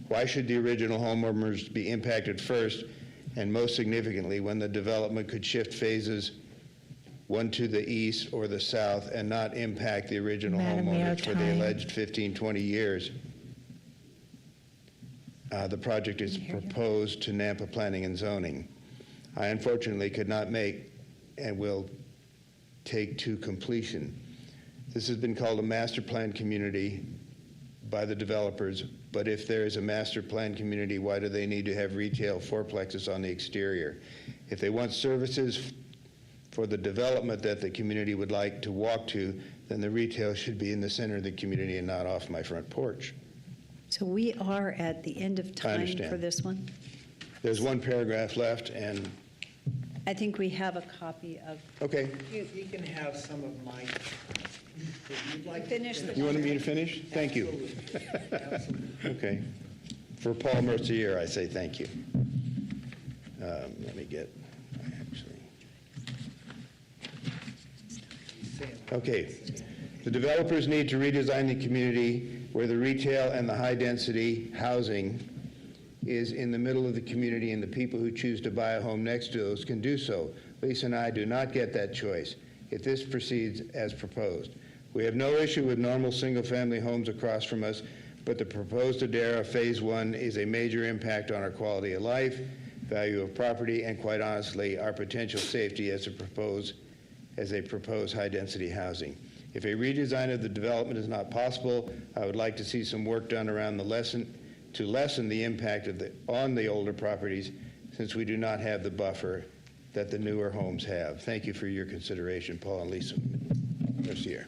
Why should the original homeowners be impacted first and most significantly when the development could shift phases 1 to the east or the south and not impact the original Madam Mayor, homeowners for the time. alleged 15, 20 years? The project is proposed to Nampa Planning and Zoning. I unfortunately could not make and will take to completion. This has been called a master plan community by the developers, but if there is a master plan community, why do they need to have retail 4plexes on the exterior? If they want services for the development that the community would like to walk to, then the retail should be in the center of the community and not off my front porch. So we are at the end of time understand. for this one. There's one paragraph left, and I think we have a copy of. okay. You can have some of mine. If you'd like to Finish the. You wanted me to finish? Thank you. Okay. For Paul Mercier, I say thank you. Let me get, okay. The developers need to redesign the community where the retail and the high-density housing is in the middle of the community, and the people who choose to buy a home next to those can do so. Lisa and I do not get that choice if this proceeds as proposed. We have no issue with normal single-family homes across from us, but the proposed Idera Phase 1 is a major impact on our quality of life, value of property, and quite honestly, our potential safety as a proposed high-density housing. If a redesign of the development is not possible, I would like to see some work done around to lessen the impact on the older properties, since we do not have the buffer that the newer homes have. Thank you for your consideration, Paul and Lisa Mercier.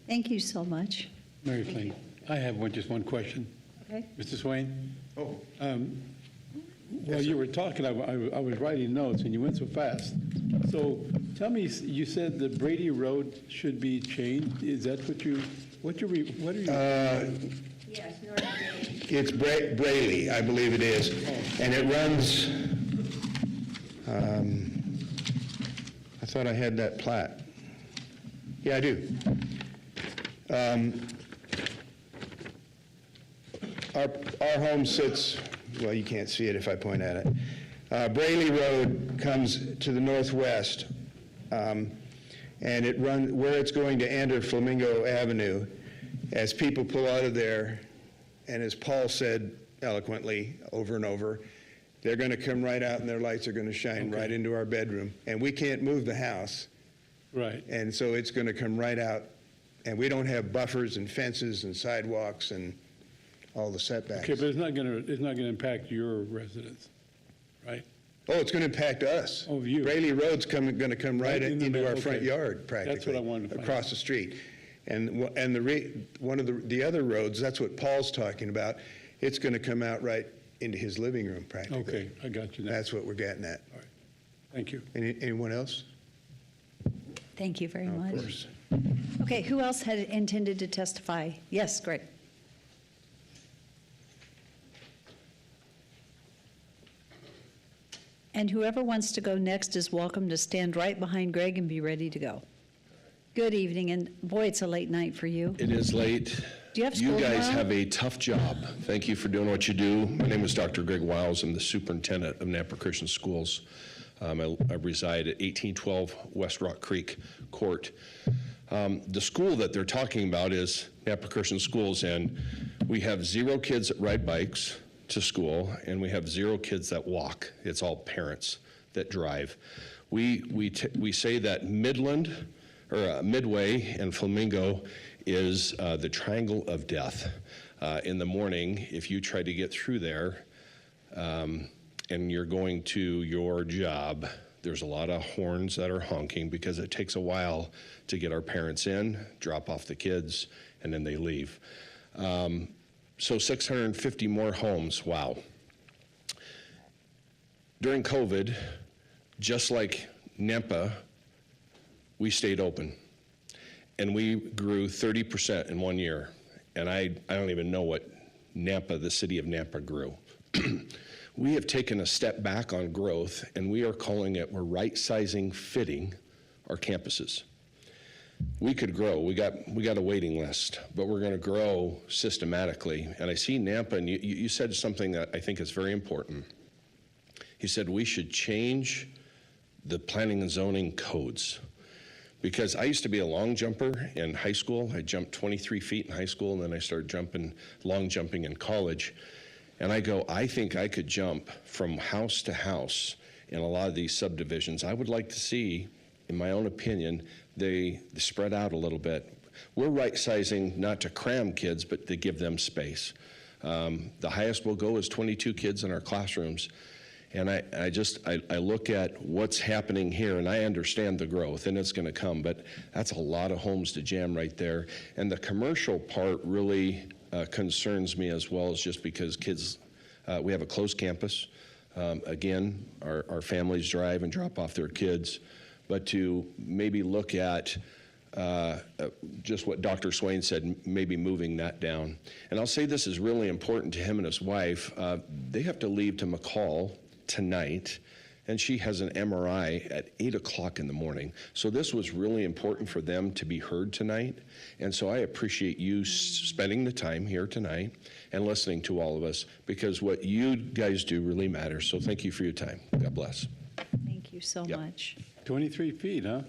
Thank you so much. Mary Flynn, I have just one question. Okay. Mr. Swain? Oh. While you were talking, I was writing notes, and you went so fast. So tell me, you said the Brady Road should be changed. Is that what are you? Yes, it's Braley, I believe it is, and it runs, I thought I had that plat. Yeah, I do. Our home sits, well, you can't see it if I point at it. Braley Road comes to the northwest, and it runs, where it's going to enter Flamingo Avenue, as people pull out of there, and as Paul said eloquently over and over, they're going to come right out and their lights are going to shine right into our bedroom. And we can't move the house. Right. And so it's going to come right out. And we don't have buffers and fences and sidewalks and all the setbacks. Okay, but it's not going to impact your residents, right? Oh, it's going to impact us. Oh, you. Braley Road's going to come right in the into our middle, front okay. yard, practically. That's what I wanted to find across the street. And one of the other roads, that's what Paul's talking about, it's going to come out right into his living room, practically. Okay, I got you now. That's what we're getting at. All right. Thank you. Anyone else? Thank you very much. Of course. Okay, who else had intended to testify? Yes, Greg. And whoever wants to go next is welcome to stand right behind Greg and be ready to go. Good evening, and boy, it's a late night for you. It is late. Do you have school You guys tomorrow? have a tough job. Thank you for doing what you do. My name is Dr. Greg Wiles. I'm the superintendent of Nampa Christian Schools. I reside at 1812 West Rock Creek Court. The school that they're talking about is Nampa Christian Schools, and we have 0 kids that ride bikes to school, and we have 0 kids that walk. It's all parents that drive. We say that Midland, or Midway and Flamingo is the triangle of death. In the morning, if you try to get through there and you're going to your job, there's a lot of horns that are honking because it takes a while to get our parents in, drop off the kids, and then they leave. So 650 more homes, wow. During COVID, just like Nampa, we stayed open. And we grew 30% in 1 year. And I don't even know what Nampa, the city of Nampa, grew. We have taken a step back on growth, and we are calling it, we're right-sizing, fitting our campuses. We could grow. We got a waiting list, but we're going to grow systematically. And I see Nampa, and you said something that I think is very important. You said we should change the planning and zoning codes. Because I used to be a long jumper in high school. I jumped 23 feet in high school, and then I started long jumping in college. And I think I could jump from house to house in a lot of these subdivisions. I would like to see, in my own opinion, they spread out a little bit. We're right-sizing not to cram kids, but to give them space. The highest we'll go is 22 kids in our classrooms. And I look at what's happening here, and I understand the growth, and it's going to come, but that's a lot of homes to jam right there. And the commercial part really concerns me as well, as just because kids, we have a closed campus. Again, our families drive and drop off their kids, but to maybe look at just what Dr. Swain said, maybe moving that down. And I'll say this is really important to him and his wife. They have to leave to McCall tonight, and she has an MRI at 8 o'clock in the morning. So this was really important for them to be heard tonight. And so I appreciate you spending the time here tonight and listening to all of us, because what you guys do really matters. So thank you for your time. God bless. Thank you so much. 23 feet, huh?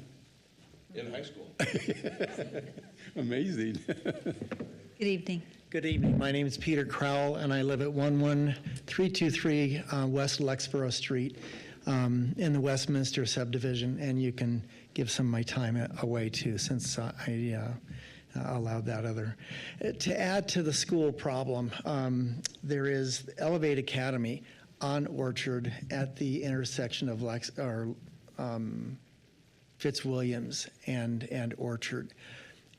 In high school. Amazing. Good evening. Good evening. My name is Peter Crowell, and I live at 11323 West Lexborough Street in the Westminster subdivision, and you can give some of my time away too, since I allowed that other. To add to the school problem, there is Elevate Academy on Orchard at the intersection of Fitzwilliams and Orchard.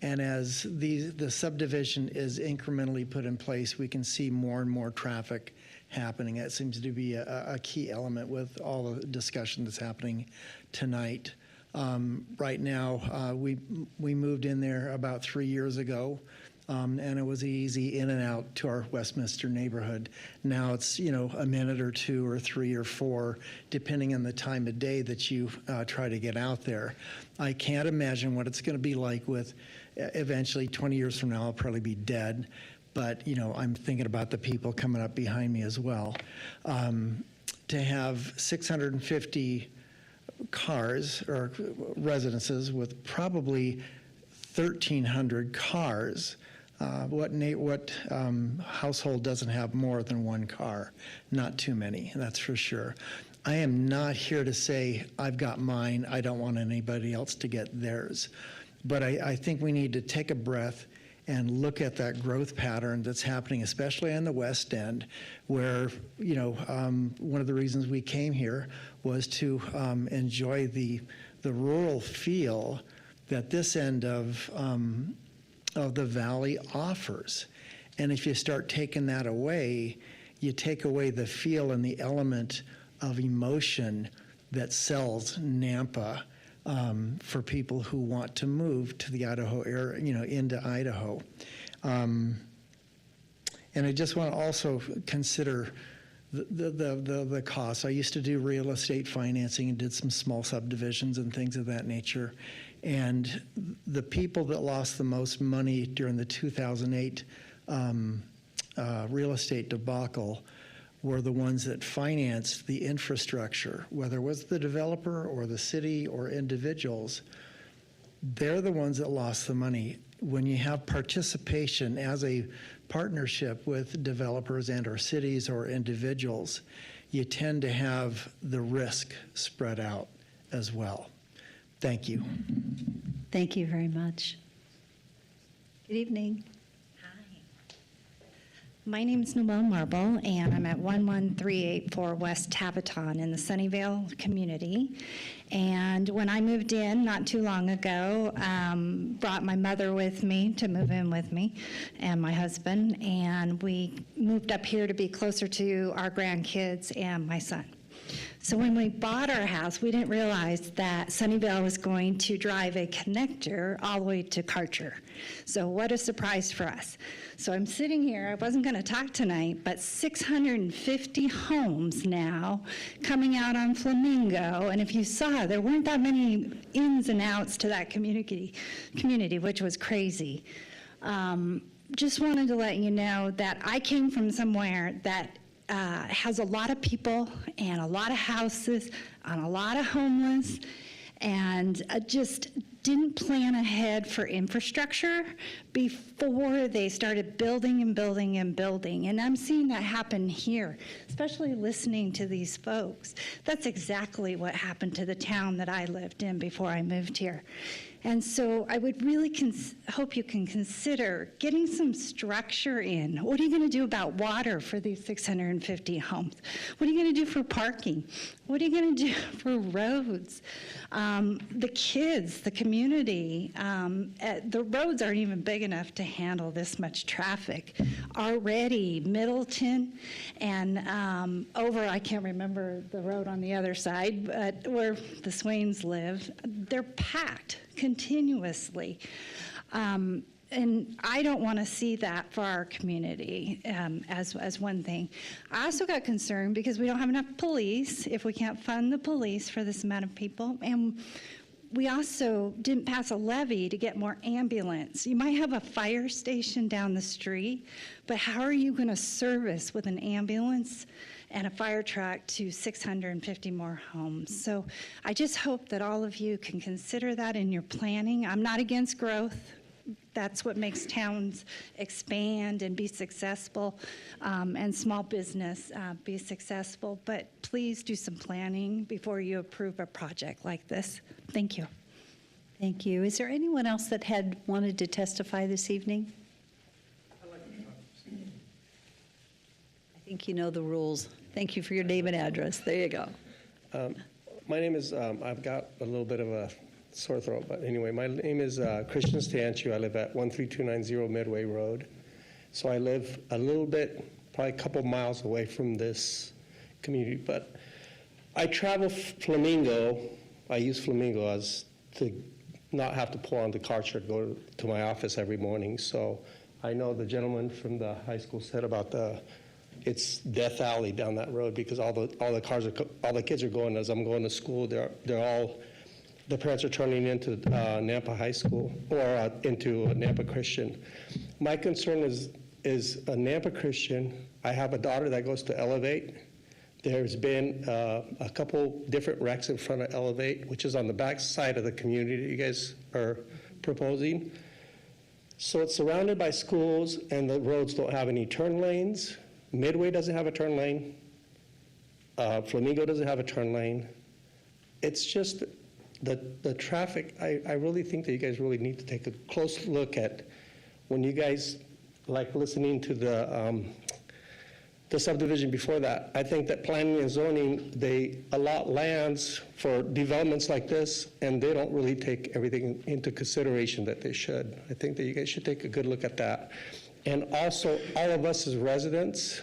And as the subdivision is incrementally put in place, we can see more and more traffic happening. That seems to be a key element with all the discussion that's happening tonight. Right now, we moved in there about 3 years ago, and it was easy in and out to our Westminster neighborhood. Now it's, a minute or 2 or 3 or 4, depending on the time of day that you try to get out there. I can't imagine what it's going to be like with eventually 20 years from now, I'll probably be dead. But, I'm thinking about the people coming up behind me as well. To have 650 cars or residences with probably 1,300 cars, what household doesn't have more than one car? Not too many, that's for sure. I am not here to say, I've got mine, I don't want anybody else to get theirs. But I think we need to take a breath and look at that growth pattern that's happening, especially on the West End, where, one of the reasons we came here was to enjoy the rural feel that this end of the valley offers. And if you start taking that away, you take away the feel and the element of emotion that sells Nampa for people who want to move to the Idaho area, into Idaho. And I just want to also consider the costs. I used to do real estate financing and did some small subdivisions and things of that nature. And the people that lost the most money during the 2008 real estate debacle were the ones that financed the infrastructure, whether it was the developer or the city or individuals. They're the ones that lost the money. When you have participation as a partnership with developers and or cities or individuals, you tend to have the risk spread out. as well. Thank you. Thank you very much. Good evening. My name is Noelle Marble, and I'm at 11384 West Tabaton in the Sunnyvale community. And when I moved in not too long ago, brought my mother with me to move in with me and my husband, and we moved up here to be closer to our grandkids and my son. So when we bought our house, we didn't realize that Sunnyvale was going to drive a connector all the way to Karcher. So what a surprise for us. So I'm sitting here, I wasn't going to talk tonight, but 650 homes now coming out on Flamingo. And if you saw, there weren't that many ins and outs to that community, which was crazy. Just wanted to let you know that I came from somewhere that has a lot of people and a lot of houses and a lot of homeless, and just didn't plan ahead for infrastructure before they started building and building and building. And I'm seeing that happen here, especially listening to these folks. That's exactly what happened to the town that I lived in before I moved here. And so I would really hope you can consider getting some structure in. What are you going to do about water for these 650 homes? What are you going to do for parking? What are you going to do for roads? The kids, the community, the roads aren't even big enough to handle this much traffic. Already, Middleton and over, I can't remember the road on the other side, but where the Swains live, they're packed continuously. And I don't want to see that for our community as one thing. I also got concerned because we don't have enough police, if we can't fund the police for this amount of people. And we also didn't pass a levy to get more ambulance. You might have a fire station down the street, but how are you going to service with an ambulance and a fire truck to 650 more homes? So I just hope that all of you can consider that in your planning. I'm not against growth. That's what makes towns expand and be successful, and small business be successful. But please do some planning before you approve a project like this. Thank you. Thank you. Is there anyone else that had wanted to testify this evening? I think you know the rules. Thank you for your name and address. There you go. My name is, I've got a little bit of a sore throat, but anyway, my name is Christian Stanchu. I live at 13290 Midway Road. So I live a little bit, probably a couple miles away from this community, but I travel Flamingo. I use Flamingo as to not have to pull on the Karcher to go to my office every morning. So I know the gentleman from the high school said about it's death alley down that road because all the kids are going as I'm going to school. The parents are turning into Nampa High School or into Nampa Christian. My concern is a Nampa Christian. I have a daughter that goes to Elevate. There's been a couple different wrecks in front of Elevate, which is on the back side of the community that you guys are proposing. So it's surrounded by schools, and the roads don't have any turn lanes. Midway doesn't have a turn lane. Flamingo doesn't have a turn lane. It's just the traffic. I really think that you guys really need to take a close look at when you guys, like listening to the subdivision before that. I think that planning and zoning, they allot lands for developments like this, and they don't really take everything into consideration that they should. I think that you guys should take a good look at that. And also, all of us as residents,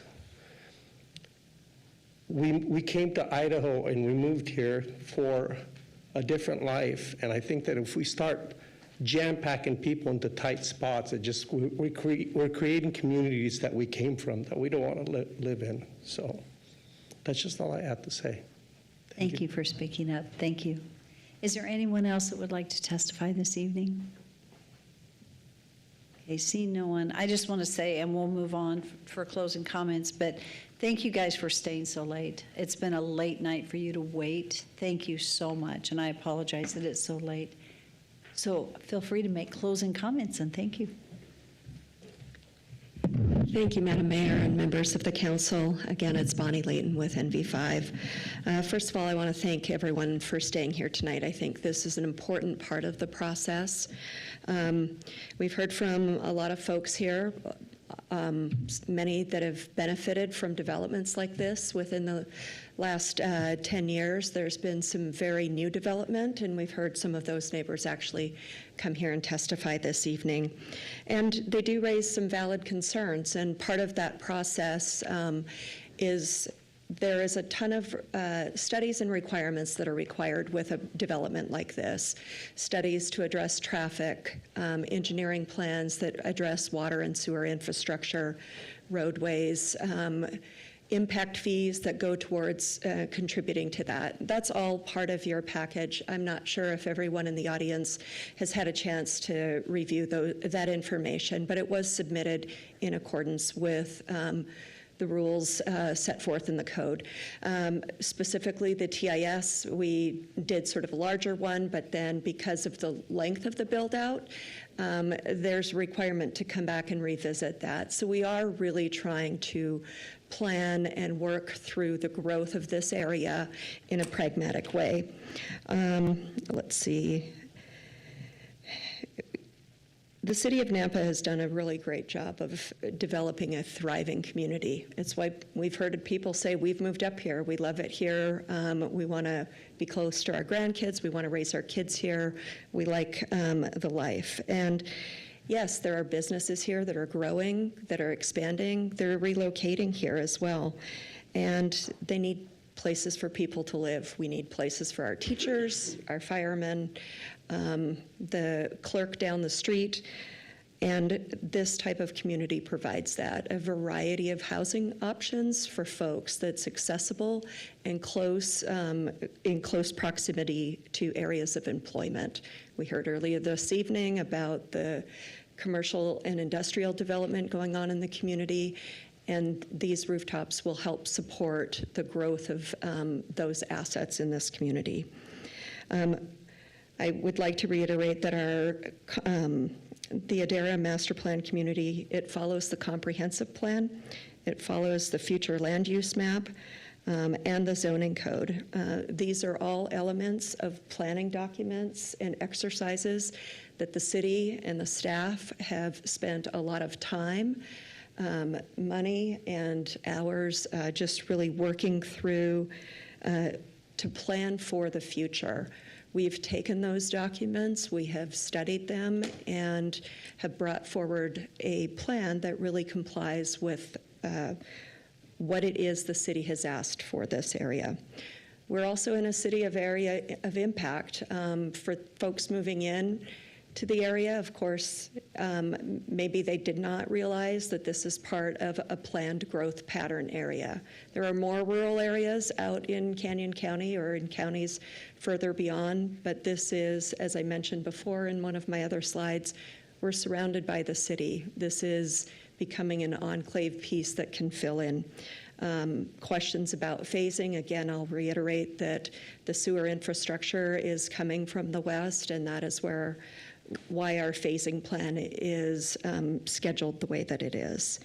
we came to Idaho and we moved here for a different life. And I think that if we start jam-packing people into tight spots, we're creating communities that we came from that we don't want to live in. So that's just all I have to say. Thank you for speaking up. Thank you. Is there anyone else that would like to testify this evening? Okay, seeing no one, I just want to say, and we'll move on for closing comments, but thank you guys for staying so late. It's been a late night for you to wait. Thank you so much, and I apologize that it's so late. So feel free to make closing comments, and thank you. Thank you, Madam Mayor and members of the council. Again, it's Bonnie Layton with NV5. First of all, I want to thank everyone for staying here tonight. I think this is an important part of the process. We've heard from a lot of folks here, many that have benefited from developments like this within the last 10 years. There's been some very new development, and we've heard some of those neighbors actually come here and testify this evening. And they do raise some valid concerns, and part of that process is there is a ton of studies and requirements that are required with a development like this. Studies to address traffic, engineering plans that address water and sewer infrastructure, roadways, impact fees that go towards contributing to that. That's all part of your package. I'm not sure if everyone in the audience has had a chance to review that information, but it was submitted in accordance with the rules set forth in the code. Specifically, the TIS, we did sort of a larger one, but then because of the length of the build-out, there's a requirement to come back and revisit that. So we are really trying to plan and work through the growth of this area in a pragmatic way. Let's see. The City of Nampa has done a really great job of developing a thriving community. It's why we've heard people say, we've moved up here, we love it here, we want to be close to our grandkids, we want to raise our kids here, we like the life. And yes, there are businesses here that are growing, that are expanding, they're relocating here as well. And they need places for people to live. We need places for our teachers, our firemen, the clerk down the street, and this type of community provides that, a variety of housing options for folks that's accessible and close, in close proximity to areas of employment. We heard earlier this evening about the commercial and industrial development going on in the community, and these rooftops will help support the growth of those assets in this community. I would like to reiterate that the Adara Master Plan community, it follows the comprehensive plan, it follows the future land use map, and the zoning code. These are all elements of planning documents and exercises that the city and the staff have spent a lot of time, money, and hours just really working through to plan for the future. We've taken those documents, we have studied them, and have brought forward a plan that really complies with what it is the city has asked for this area. We're also in a city of area of impact for folks moving in to the area. Of course, maybe they did not realize that this is part of a planned growth pattern area. There are more rural areas out in Canyon County or in counties further beyond, but this is, as I mentioned before in one of my other slides, we're surrounded by the city. This is becoming an enclave piece that can fill in. Questions about phasing, again, I'll reiterate that the sewer infrastructure is coming from the west, and that is why our phasing plan is scheduled the way that it is.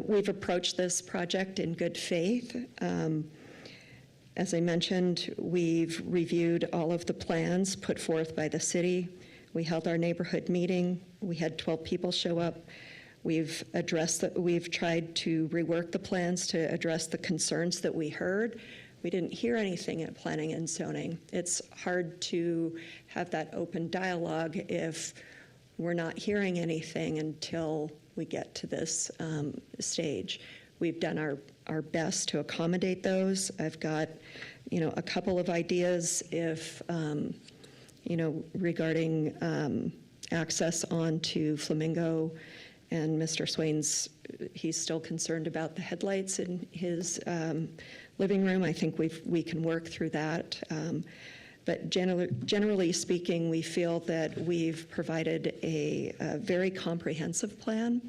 We've approached this project in good faith. As I mentioned, we've reviewed all of the plans put forth by the city. We held our neighborhood meeting. We had 12 people show up. We've tried to rework the plans to address the concerns that we heard. We didn't hear anything at planning and zoning. It's hard to have that open dialogue if we're not hearing anything until we get to this stage. We've done our best to accommodate those. I've got, a couple of ideas if, regarding access onto Flamingo, and Mr. Swain's, he's still concerned about the headlights in his living room. I think we can work through that. But generally speaking, we feel that we've provided a very comprehensive plan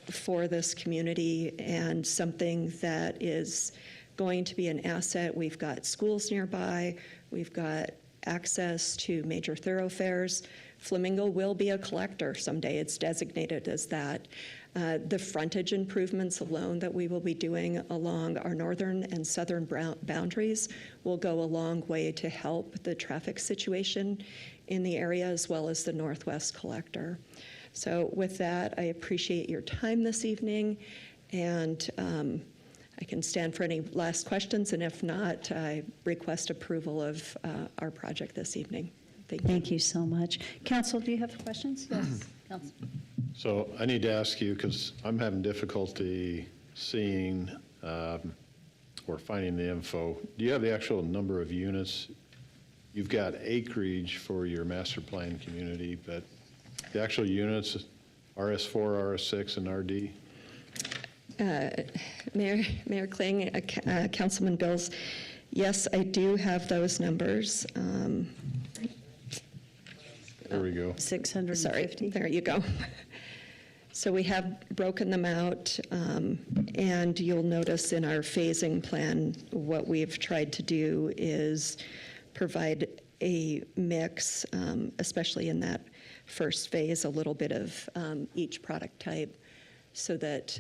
for this community and something that is going to be an asset. We've got schools nearby. We've got access to major thoroughfares. Flamingo will be a collector someday. It's designated as that. The frontage improvements alone that we will be doing along our northern and southern boundaries will go a long way to help the traffic situation in the area, as well as the northwest collector. So with that, I appreciate your time this evening, and I can stand for any last questions, and if not, I request approval of our project this evening. Thank you. Thank you so much. Council, do you have questions? Yes, Council. So I need to ask you, because I'm having difficulty seeing or finding the info. Do you have the actual number of units? You've got acreage for your master plan community, but the actual units, RS4, RS6, and RD? Mayor Kling, Councilman Bills, yes, I do have those numbers. There we go. 650. Sorry, there you go. So we have broken them out, and you'll notice in our phasing plan, what we've tried to do is provide a mix, especially in that first phase, a little bit of each product type, so that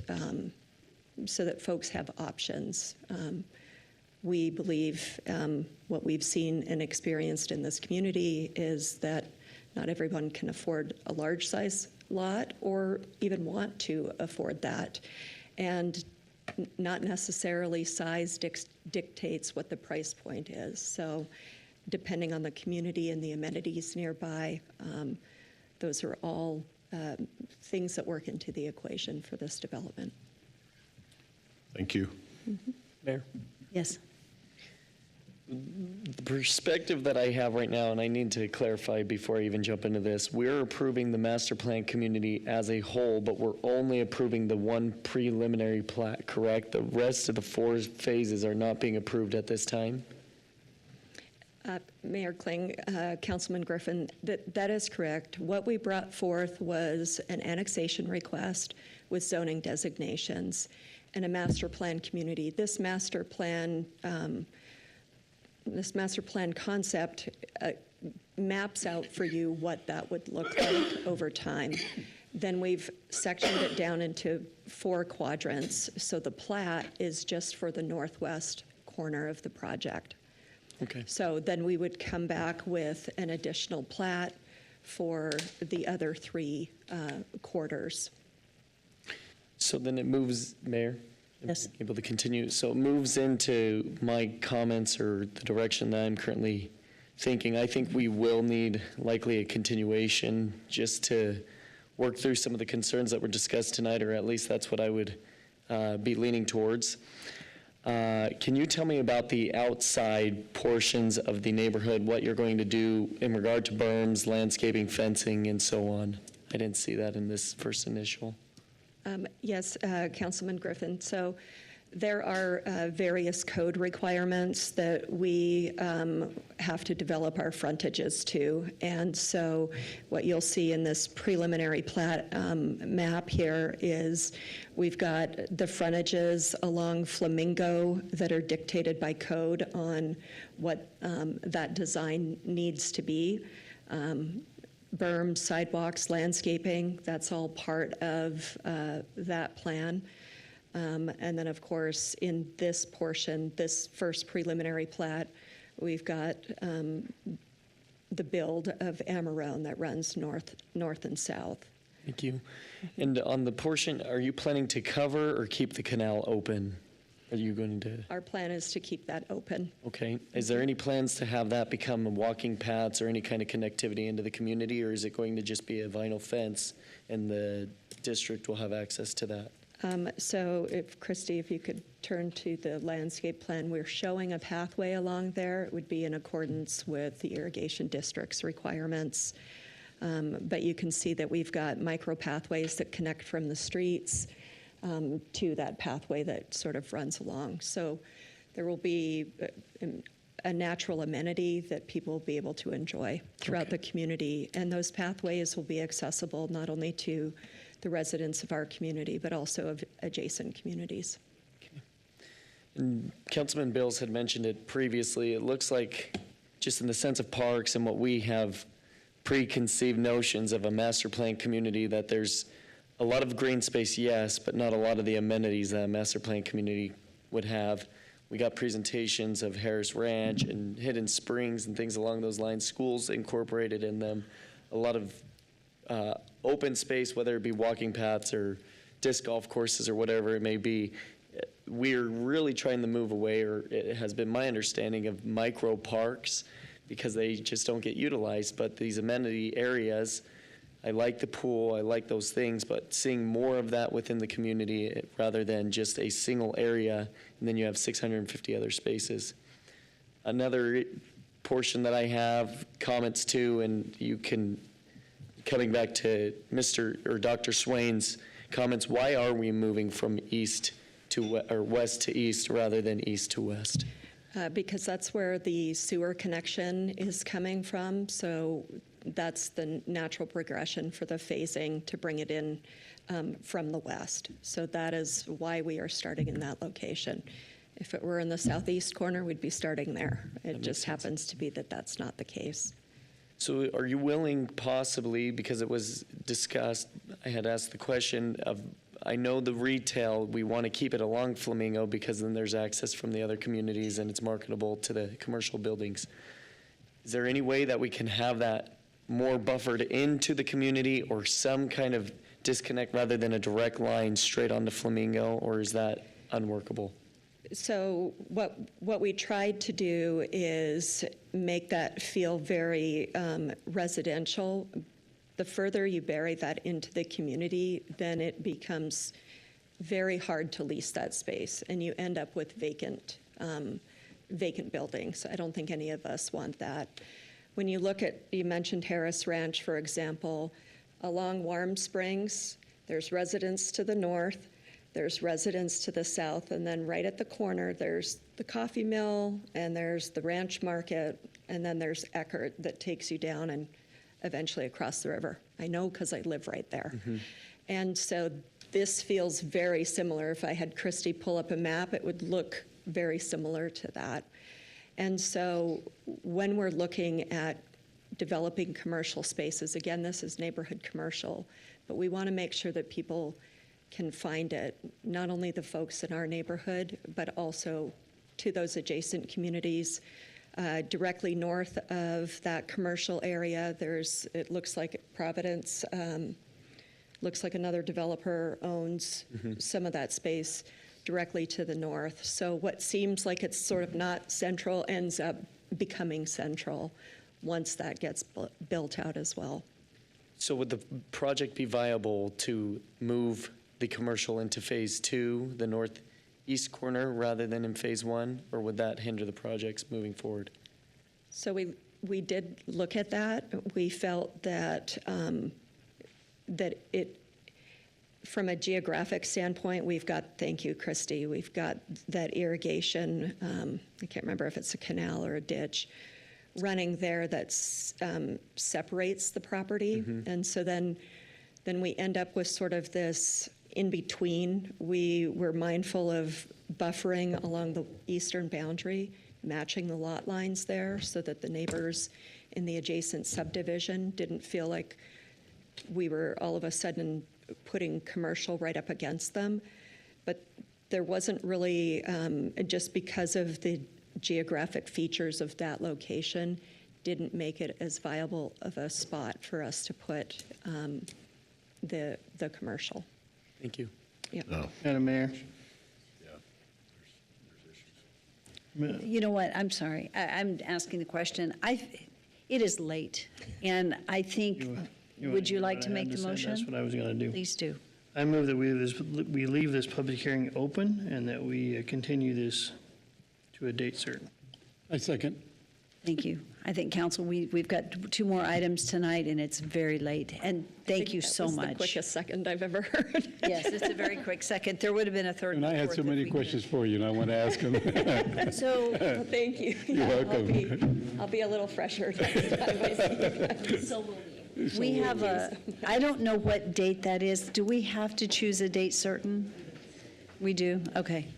folks have options. We believe what we've seen and experienced in this community is that not everyone can afford a large size lot or even want to afford that. And not necessarily size dictates what the price point is. So depending on the community and the amenities nearby, those are all things that work into the equation for this development. Thank you. Mayor? Yes. The perspective that I have right now, and I need to clarify before I even jump into this, we're approving the master plan community as a whole, but we're only approving the one preliminary plat, correct? The rest of the 4 phases are not being approved at this time? Mayor Kling, Councilman Griffin, that is correct. What we brought forth was an annexation request with zoning designations and a master plan community. This master plan concept maps out for you what that would look like over time. Then we've sectioned it down into 4 quadrants, so the plat is just for the northwest corner of the project. Okay. So then we would come back with an additional plat for the other 3 quarters. So then it moves, Mayor? Yes. Able to continue. So it moves into my comments or the direction that I'm currently thinking. I think we will need likely a continuation just to work through some of the concerns that were discussed tonight, or at least that's what I would be leaning towards. Can you tell me about the outside portions of the neighborhood, what you're going to do in regard to berms, landscaping, fencing, and so on? I didn't see that in this first initial. Yes, Councilman Griffin. So there are various code requirements that we have to develop our frontages to. And so what you'll see in this preliminary plat map here is we've got the frontages along Flamingo that are dictated by code on what that design needs to be. Berms, sidewalks, landscaping, that's all part of that plan. And then, of course, in this portion, this first preliminary plat, we've got the build of Amarone that runs north and south. Thank you. And on the portion, are you planning to cover or keep the canal open? Are you going to? Our plan is to keep that open. Okay. Is there any plans to have that become walking paths or any kind of connectivity into the community, or is it going to just be a vinyl fence and the district will have access to that? So if, Christy, if you could turn to the landscape plan, we're showing a pathway along there. It would be in accordance with the irrigation district's requirements. But you can see that we've got micro pathways that connect from the streets to that pathway that sort of runs along. So there will be a natural amenity that people will be able to enjoy throughout the community. And those pathways will be accessible not only to the residents of our community, but also of adjacent communities. Okay. And Councilman Bills had mentioned it previously. It looks like, just in the sense of parks and what we have preconceived notions of a master plan community, that there's a lot of green space, yes, but not a lot of the amenities that a master plan community would have. We got presentations of Harris Ranch and Hidden Springs and things along those lines, schools incorporated in them, a lot of open space, whether it be walking paths or disc golf courses or whatever it may be. We're really trying to move away, or it has been my understanding, of micro parks, because they just don't get utilized. But these amenity areas, I like the pool, I like those things, but seeing more of that within the community rather than just a single area, and then you have 650 other spaces. Another portion that I have comments to, and you can, coming back to Mr. or Dr. Swain's comments, why are we moving from east to or west to east rather than east to west? Because that's where the sewer connection is coming from, so that's the natural progression for the phasing to bring it in from the west. So that is why we are starting in that location. If it were in the southeast corner, we'd be starting there. It just happens to be that that's not the case. So are you willing possibly, because it was discussed, I had asked the question of, I know the retail, we want to keep it along Flamingo because then there's access from the other communities and it's marketable to the commercial buildings. Is there any way that we can have that more buffered into the community, or some kind of disconnect rather than a direct line straight onto Flamingo, or is that unworkable? So what we tried to do is make that feel very residential. The further you bury that into the community, then it becomes very hard to lease that space, and you end up with vacant buildings. I don't think any of us want that. When you look at, you mentioned Harris Ranch, for example, along Warm Springs, there's residents to the north, there's residents to the south, and then right at the corner, there's the coffee mill, and there's the ranch market, and then there's Eckert that takes you down and eventually across the river. I know because I live right there. And so this feels very similar. If I had Christy pull up a map, it would look very similar to that. And so when we're looking at developing commercial spaces, again, this is neighborhood commercial, but we want to make sure that people can find it, not only the folks in our neighborhood, but also to those adjacent communities. Directly north of that commercial area, it looks like Providence, looks like another developer owns some of that space directly to the north. So what seems like it's sort of not central ends up becoming central once that gets built out as well. So would the project be viable to move the commercial into phase 2, the northeast corner, rather than in phase 1, or would that hinder the projects moving forward? So we did look at that. We felt that from a geographic standpoint, thank you, Christy, we've got that irrigation, I can't remember if it's a canal or a ditch, running there that separates the property. And so then we end up with sort of this in-between. We were mindful of buffering along the eastern boundary, matching the lot lines there so that the neighbors in the adjacent subdivision didn't feel like we were all of a sudden putting commercial right up against them. But there wasn't really, just because of the geographic features of that location, didn't make it as viable of a spot for us to put the commercial. Thank you. Yeah. Madam Mayor? You know what, I'm sorry, I'm asking the question. It is late, and I think, would you like to make the motion? That's what I was going to do. Please do. I move that we leave this public hearing open and that we continue this to a date certain. I second. Thank you. I think, council, we've got 2 more items tonight, and it's very late. And thank you so much. That was the quickest second I've ever heard. Yes, it's a very quick second. There would have been a third And I had fourth so if many we questions for you, and I want to ask them. So, Well, thank you. You're welcome. I'll be a little fresher next time I see you. So will we. We have I don't know what date that is. Do we have to choose a date certain? We do? Okay.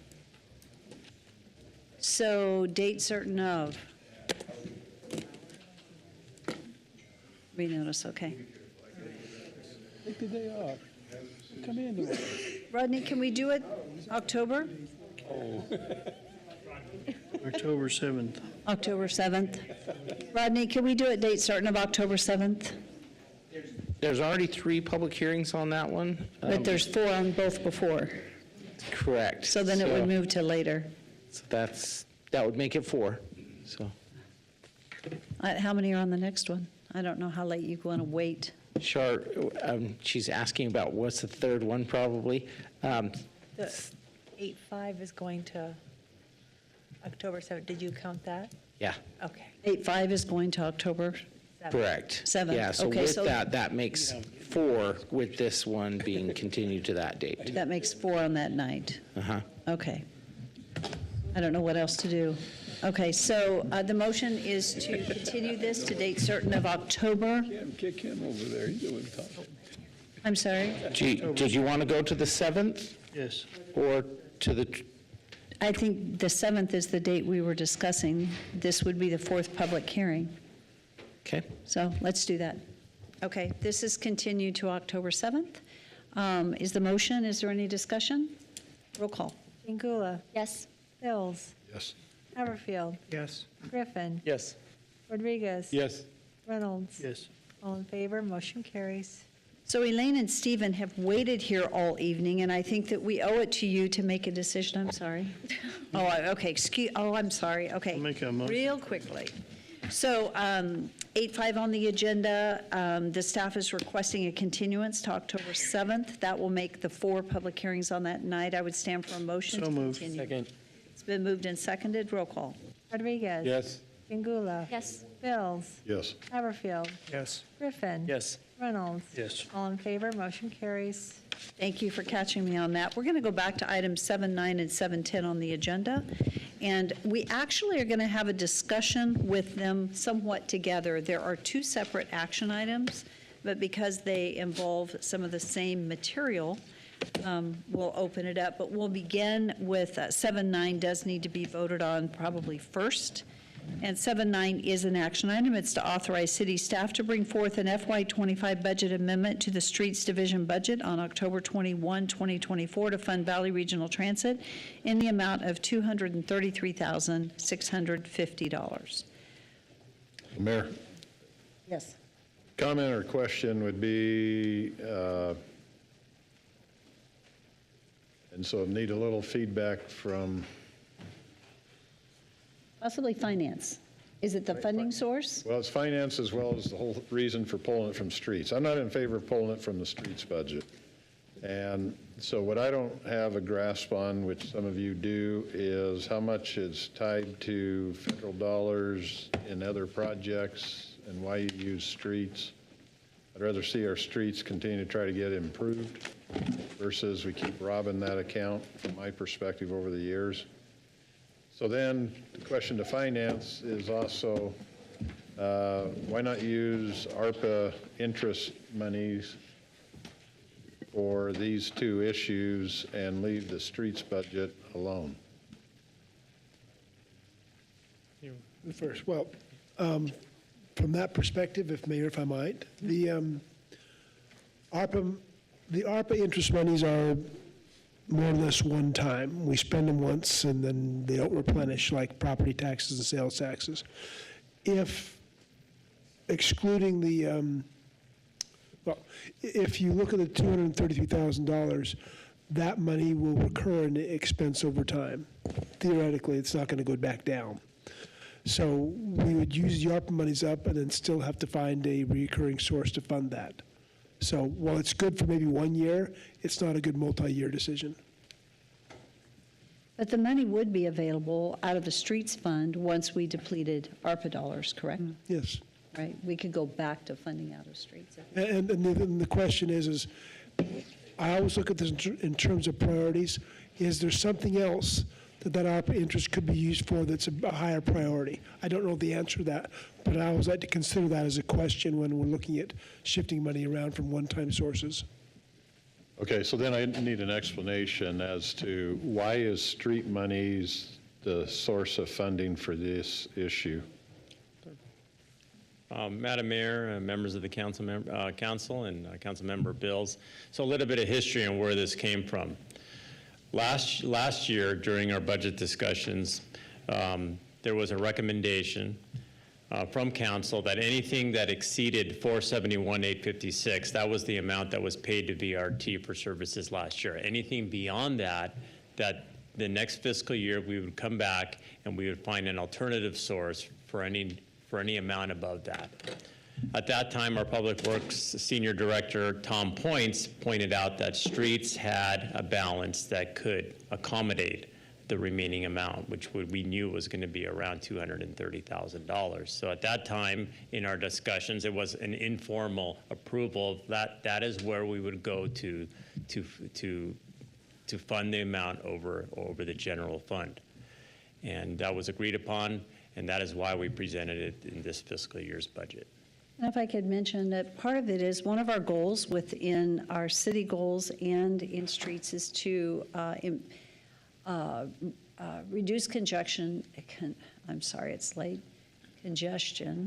So, date certain of? We notice, okay. Take the day off. Come in tomorrow. Rodney, can we do it October? October 7th. October 7th. Rodney, can we do it date certain of October 7th? There's already 3 public hearings on that one. But there's 4 on both before, Correct. so then it would move to later. So that would make it 4, so. How many are on the next one? I don't know how late you want to wait. Char, she's asking about what's the third one, probably. The 8-5 is going to October 7th. Did you count that? Yeah, Okay. 8-5 is going to October correct. 7th. Yeah, so Okay, with so that makes 4 with this one being continued to that date. that makes 4 on that night. Uh-huh. Okay. I don't know what else to do. Okay, so the motion is to continue this to date certain of October. Kick him over there. He's doing something. I'm sorry? Did you want to go to the 7th Yes. or to the, I think the 7th is the date we were discussing. This would be the 4th public hearing. okay? So let's do that. Okay, this is continued to October 7th. Is the motion, is there any discussion? Roll call. Pingula. Yes. Bills. Yes. Haverfield. Yes. Griffin. Yes. Rodriguez. Yes. Reynolds. Yes. All in favor, motion carries. So Elaine and Stephen have waited here all evening, and I think that we owe it to you to make a decision. I'm sorry. Okay, I'm sorry. Okay. I'll make a motion. Real quickly. So 8-5 on the agenda, the staff is requesting a continuance to October 7th. That will make the 4 public hearings on that night. I would stand for a motion So to moved. continue. Second. It's been moved and seconded. Roll call. Rodriguez. Yes. Pingula. Yes. Bills. Yes. Haverfield. Yes. Griffin. Yes. Reynolds. Yes. All in favor, motion carries. Thank you for catching me on that. We're going to go back to items 7, 9, and 710 on the agenda. And we actually are going to have a discussion with them somewhat together. There are 2 separate action items, but because they involve some of the same material, we'll open it up. But we'll begin with 7-9 does need to be voted on probably first. And 7-9 is an action item. It's to authorize city staff to bring forth an FY25 budget amendment to the Streets Division budget on October 21, 2024 to fund Valley Regional Transit in the amount of $233,650. Mayor, Yes. comment or question would be, and so need a little feedback from, Possibly finance. Is it the funding source? well, it's finance as well as the whole reason for pulling it from streets. I'm not in favor of pulling it from the streets budget. And so what I don't have a grasp on, which some of you do, is how much is tied to federal dollars in other projects and why you use streets. I'd rather see our streets continue to try to get improved versus we keep robbing that account, from my perspective, over the years. So then the question to finance is also, why not use ARPA interest monies for these 2 issues and leave the streets budget alone? First, well, from that perspective, if I might, the ARPA interest monies are more or less one time. We spend them once and then they don't replenish like property taxes and sales taxes. If excluding the, if you look at the $233,000, that money will recur in expense over time. Theoretically, it's not going to go back down. So we would use the ARPA monies up and then still have to find a recurring source to fund that. So while it's good for maybe 1 year, it's not a good multi-year decision. But the money would be available out of the streets fund once we depleted ARPA dollars, correct? Yes. Right? We could go back to funding out of streets. And the question is I always look at this in terms of priorities. Is there something else that ARPA interest could be used for that's a higher priority? I don't know the answer to that, but I always like to consider that as a question when we're looking at shifting money around from one-time sources. Okay, so then I need an explanation as to why is street monies the source of funding for this issue? Madam Mayor, members of the council, council and council member Bills. So a little bit of history on where this came from. Last year, during our budget discussions, there was a recommendation from council that anything that exceeded $471,856, that was the amount that was paid to VRT for services last year. Anything beyond that, that the next fiscal year we would come back and we would find an alternative source for any amount above that. At that time, our Public Works Senior Director, Tom Points, pointed out that streets had a balance that could accommodate the remaining amount, which we knew was going to be around $230,000. So at that time, in our discussions, it was an informal approval. That is where we would go to fund the amount over the general fund. And that was agreed upon, and that is why we presented it in this fiscal year's budget. And if I could mention that part of it is one of our goals within our city goals and in streets is to reduce congestion,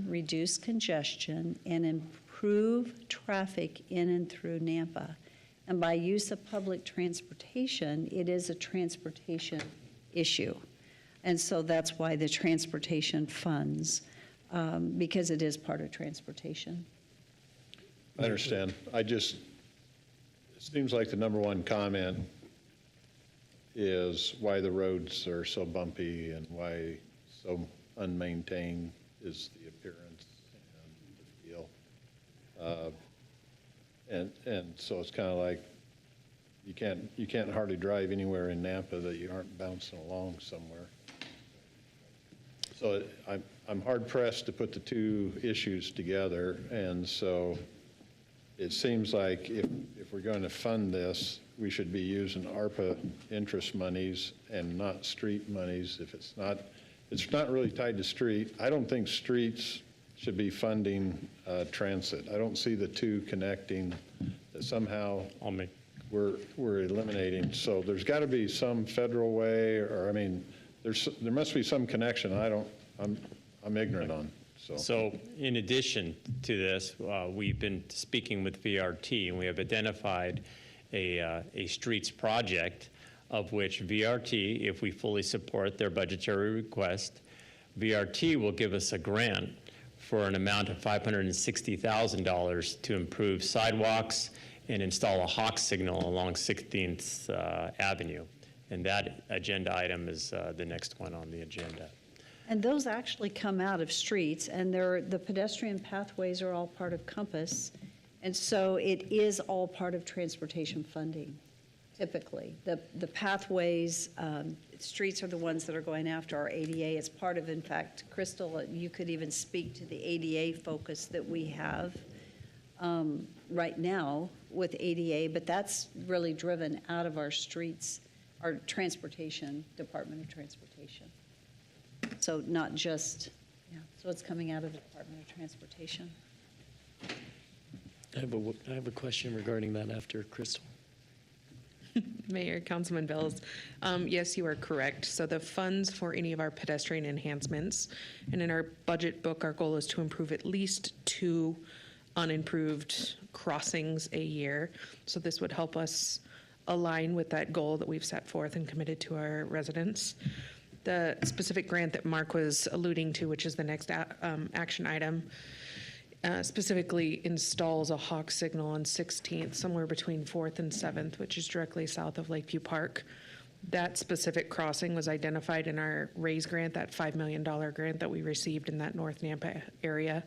reduce congestion, and improve traffic in and through Nampa. And by use of public transportation, it is a transportation issue. And so that's why the transportation funds, because it is part of transportation. I understand. It seems like the number one comment is why the roads are so bumpy and why so unmaintained is the appearance and the feel. And so it's kind of like you can't hardly drive anywhere in Nampa that you aren't bouncing along somewhere. So I'm hard pressed to put the two issues together, and so it seems like if we're going to fund this, we should be using ARPA interest monies and not street monies. If it's not really tied to street. I don't think streets should be funding transit. I don't see the two connecting. That somehow we're eliminating. So there's got to be some federal way, or I mean, there must be some connection. I'm ignorant on. So in addition to this, we've been speaking with VRT, and we have identified a streets project of which VRT, if we fully support their budgetary request, VRT will give us a grant for an amount of $560,000 to improve sidewalks and install a hawk signal along 16th Avenue. And that agenda item is the next one on the agenda. And those actually come out of streets, and the pedestrian pathways are all part of Compass. And so it is all part of transportation funding, typically. The pathways, streets are the ones that are going after our ADA. It's part of, in fact, Crystal, you could even speak to the ADA focus that we have right now with ADA, but that's really driven out of our streets, our transportation, Department of Transportation. So not just, so it's coming out of the Department of Transportation. I have a question regarding that after Crystal. Mayor, Councilman Bills, yes, you are correct. So the funds for any of our pedestrian enhancements, and in our budget book, our goal is to improve at least 2 unimproved crossings a year. So this would help us align with that goal that we've set forth and committed to our residents. The specific grant that Mark was alluding to, which is the next action item, specifically installs a hawk signal on 16th, somewhere between 4th and 7th, which is directly south of Lakeview Park. That specific crossing was identified in our RAISE grant, that $5 million grant that we received in that North Nampa area.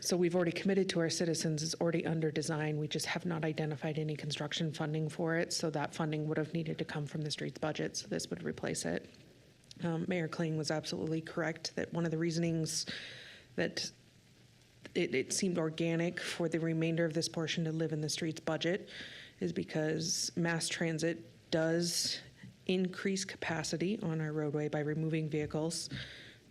So we've already committed to our citizens, it's already under design. We just have not identified any construction funding for it, so that funding would have needed to come from the streets budget, so this would replace it. Mayor Kling was absolutely correct that one of the reasonings that it seemed organic for the remainder of this portion to live in the streets budget is because mass transit does increase capacity on our roadway by removing vehicles.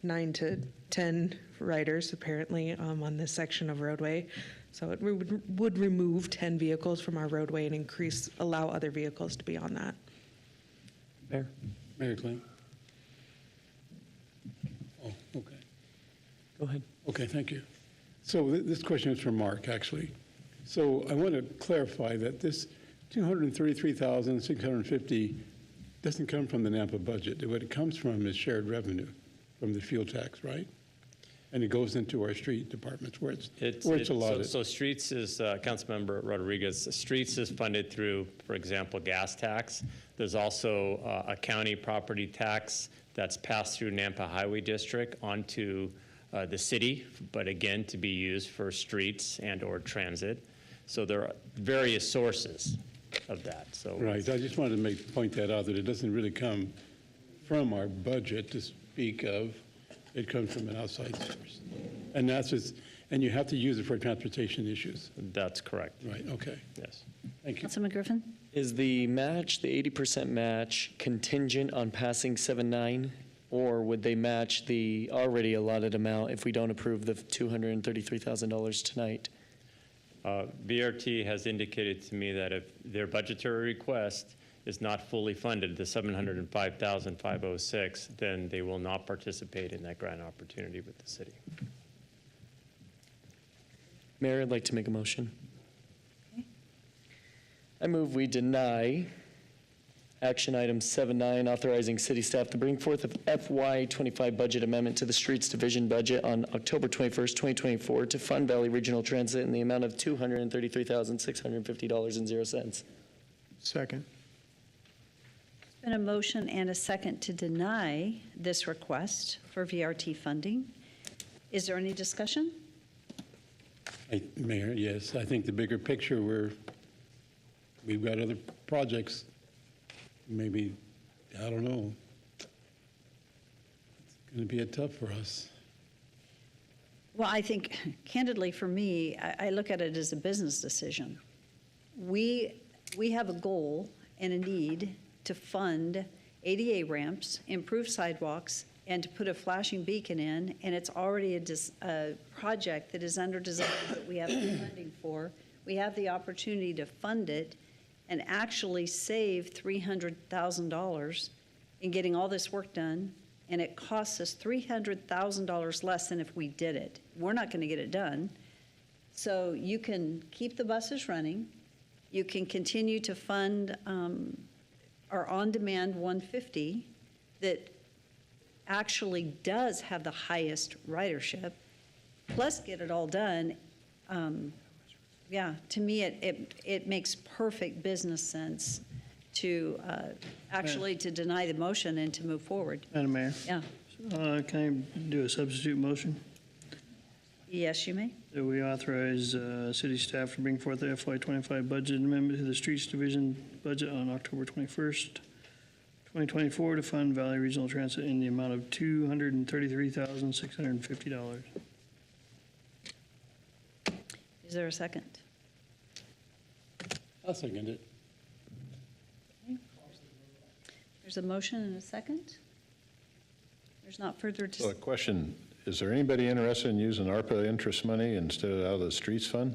9 to 10 riders apparently on this section of roadway. So it would remove 10 vehicles from our roadway and allow other vehicles to be on that. Mayor Kling. Oh, okay. Go ahead. Okay, thank you. So this question is from Mark, actually. So I want to clarify that this $233,650 doesn't come from the Nampa budget. What it comes from is shared revenue from the fuel tax, right? And it goes into our street departments where it's allotted. So streets is, Councilmember Rodriguez, streets is funded through, for example, gas tax. There's also a county property tax that's passed through Nampa Highway District onto the city, but again, to be used for streets and or transit. So there are various sources of that, so. Right, I just wanted to point that out, that it doesn't really come from our budget to speak of. It comes from an outside source. And and you have to use it for transportation issues. That's correct. Right, okay. Yes. Thank you. Councilman Griffin? Is the match, the 80% match, contingent on passing 7-9? Or would they match the already allotted amount if we don't approve the $233,000 tonight? BRT has indicated to me that if their budgetary request is not fully funded, the $705,506, then they will not participate in that grant opportunity with the city. Mayor, I'd like to make a motion. I move we deny action item 7-9, authorizing city staff to bring forth a FY25 budget amendment to the Streets Division budget on October 21st, 2024 to fund Valley Regional Transit in the amount of $233,650.00. Second. There's been a motion and a second to deny this request for VRT funding. Is there any discussion? Mayor, yes, I think the bigger picture, we've got other projects, maybe, I don't know. It's going to be tough for us. Well, I think candidly for me, I look at it as a business decision. We have a goal and a need to fund ADA ramps, improve sidewalks, and to put a flashing beacon in, and it's already a project that is under design that we have the funding for. We have the opportunity to fund it and actually save $300,000 in getting all this work done, and it costs us $300,000 less than if we did it. We're not going to get it done. So you can keep the buses running. You can continue to fund our on-demand 150 that actually does have the highest ridership, plus get it all done. Yeah, to me, it makes perfect business sense to actually to deny the motion and to move forward. Madam Mayor? Yeah. Can I do a substitute motion? Yes, you may. That we authorize city staff to bring forth the FY25 budget amendment to the Streets Division budget on October 21st, 2024 to fund Valley Regional Transit in the amount of $233,650. Is there a second? I'll second it. There's a motion and a second. There's not further So a discussion. question, is there anybody interested in using ARPA interest money instead of out of the streets fund?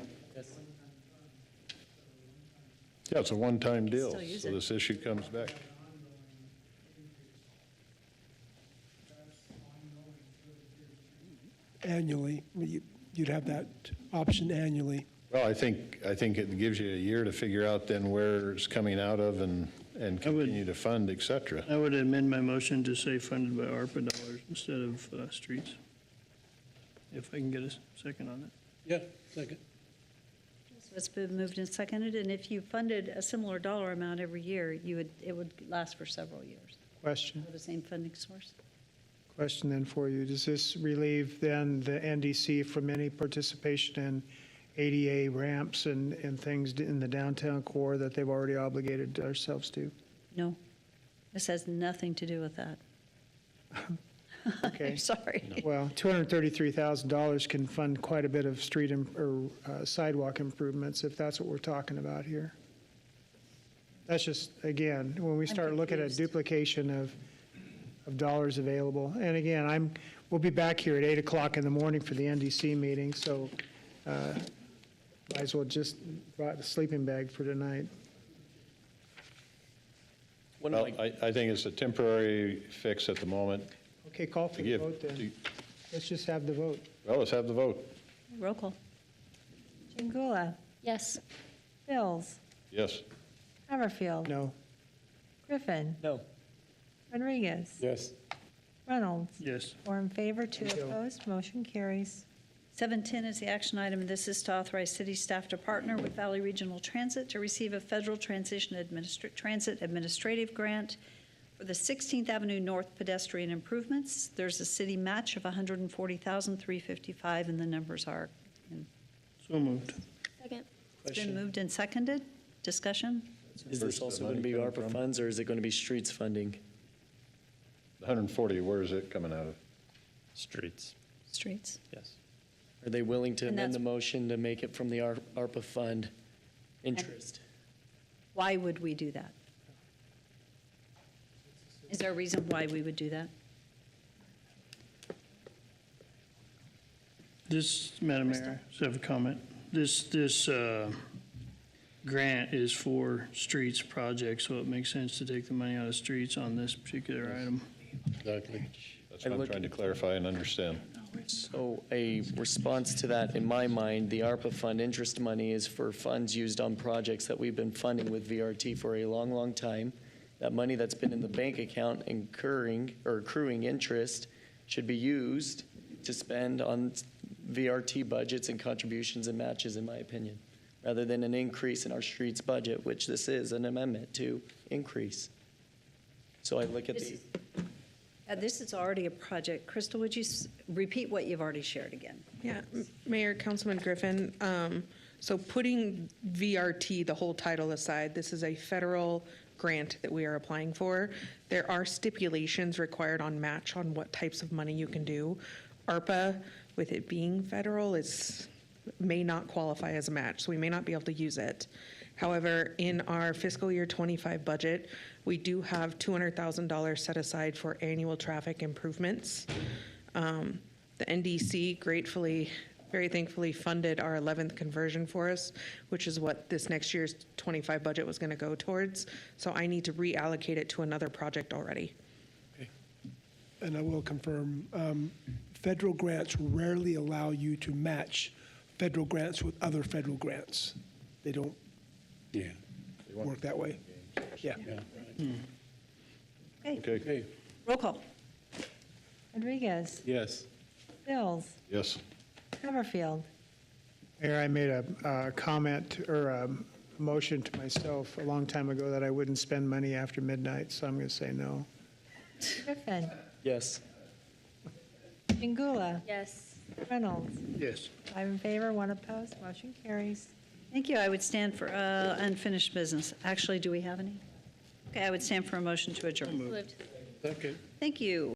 Yeah, it's a one-time deal, still use so it. this issue comes back. Annually, you'd have that option annually. Well, I think it gives you a year to figure out then where it's coming out of and continue to fund, et cetera. I would amend my motion to say funded by ARPA dollars instead of streets. If I can get a second on that. Yeah, second. So it's been moved and seconded, and if you funded a similar dollar amount every year, it would last for several years. Question. The same funding source. Question then for you. Does this relieve then the NDC from any participation in ADA ramps and things in the downtown core that they've already obligated ourselves to? No, this has nothing to do with that. Okay. I'm sorry. Well, $233,000 can fund quite a bit of street or sidewalk improvements if that's what we're talking about here. That's just, again, when we start looking at duplication of dollars available. And again, we'll be back here at 8 o'clock in the morning for the NDC meeting, so might as well just brought the sleeping bag for tonight. Well, I think it's a temporary fix at the moment. Okay, call for the vote then. Let's just have the vote. Well, let's have the vote. Roll call. Chingula. Yes. Bills. Yes. Haverfield. No. Griffin. No. Rodriguez. Yes. Reynolds. Yes. 4 in favor, 2 Thank you. opposed, motion carries. 710 is the action item. This is to authorize city staff to partner with Valley Regional Transit to receive a federal transit administrative grant for the 16th Avenue North pedestrian improvements. There's a city match of $140,355, and the numbers are. So moved. Second. It's been moved and seconded. Discussion? Is this also going to be ARPA funds, or is it going to be streets funding? 140, where is it coming out of? Streets, Streets. yes. Are they willing to And amend the that's- motion to make it from the ARPA fund interest? Why would we do that? Is there a reason why we would do that? This, Madam Mayor, just have a comment. This grant is for streets projects, so it makes sense to take the money out of streets on this particular item. Exactly. That's what I'm trying to clarify and understand. So a response to that, in my mind, the ARPA fund interest money is for funds used on projects that we've been funding with VRT for a long, long time. That money that's been in the bank account incurring or accruing interest should be used to spend on VRT budgets and contributions and matches, in my opinion, rather than an increase in our streets budget, which this is an amendment to increase. So I look at the. This is already a project. Crystal, would you repeat what you've already shared again? Yeah, Mayor, Councilman Griffin, so putting VRT, the whole title aside, this is a federal grant that we are applying for. There are stipulations required on match on what types of money you can do. ARPA, with it being federal, may not qualify as a match, so we may not be able to use it. However, in our fiscal year 25 budget, we do have $200,000 set aside for annual traffic improvements. The NDC gratefully, very thankfully funded our 11th conversion for us, which is what this next year's 25 budget was going to go towards. So I need to reallocate it to another project already. And I will confirm, federal grants rarely allow you to match federal grants with other federal grants. They don't work that way. Yeah. Okay. Roll call. Rodriguez. Yes. Bills. Yes. Haverfield. Mayor, I made a comment or a motion to myself a long time ago that I wouldn't spend money after midnight, so I'm going to say no. Griffin. Yes. Chingula. Yes. Reynolds. Yes. 5 in favor, 1 opposed, motion carries. Thank you. I would stand for unfinished business. Actually, do we have any? Okay, I would stand for a motion to adjourn. Moved. Okay. Thank you.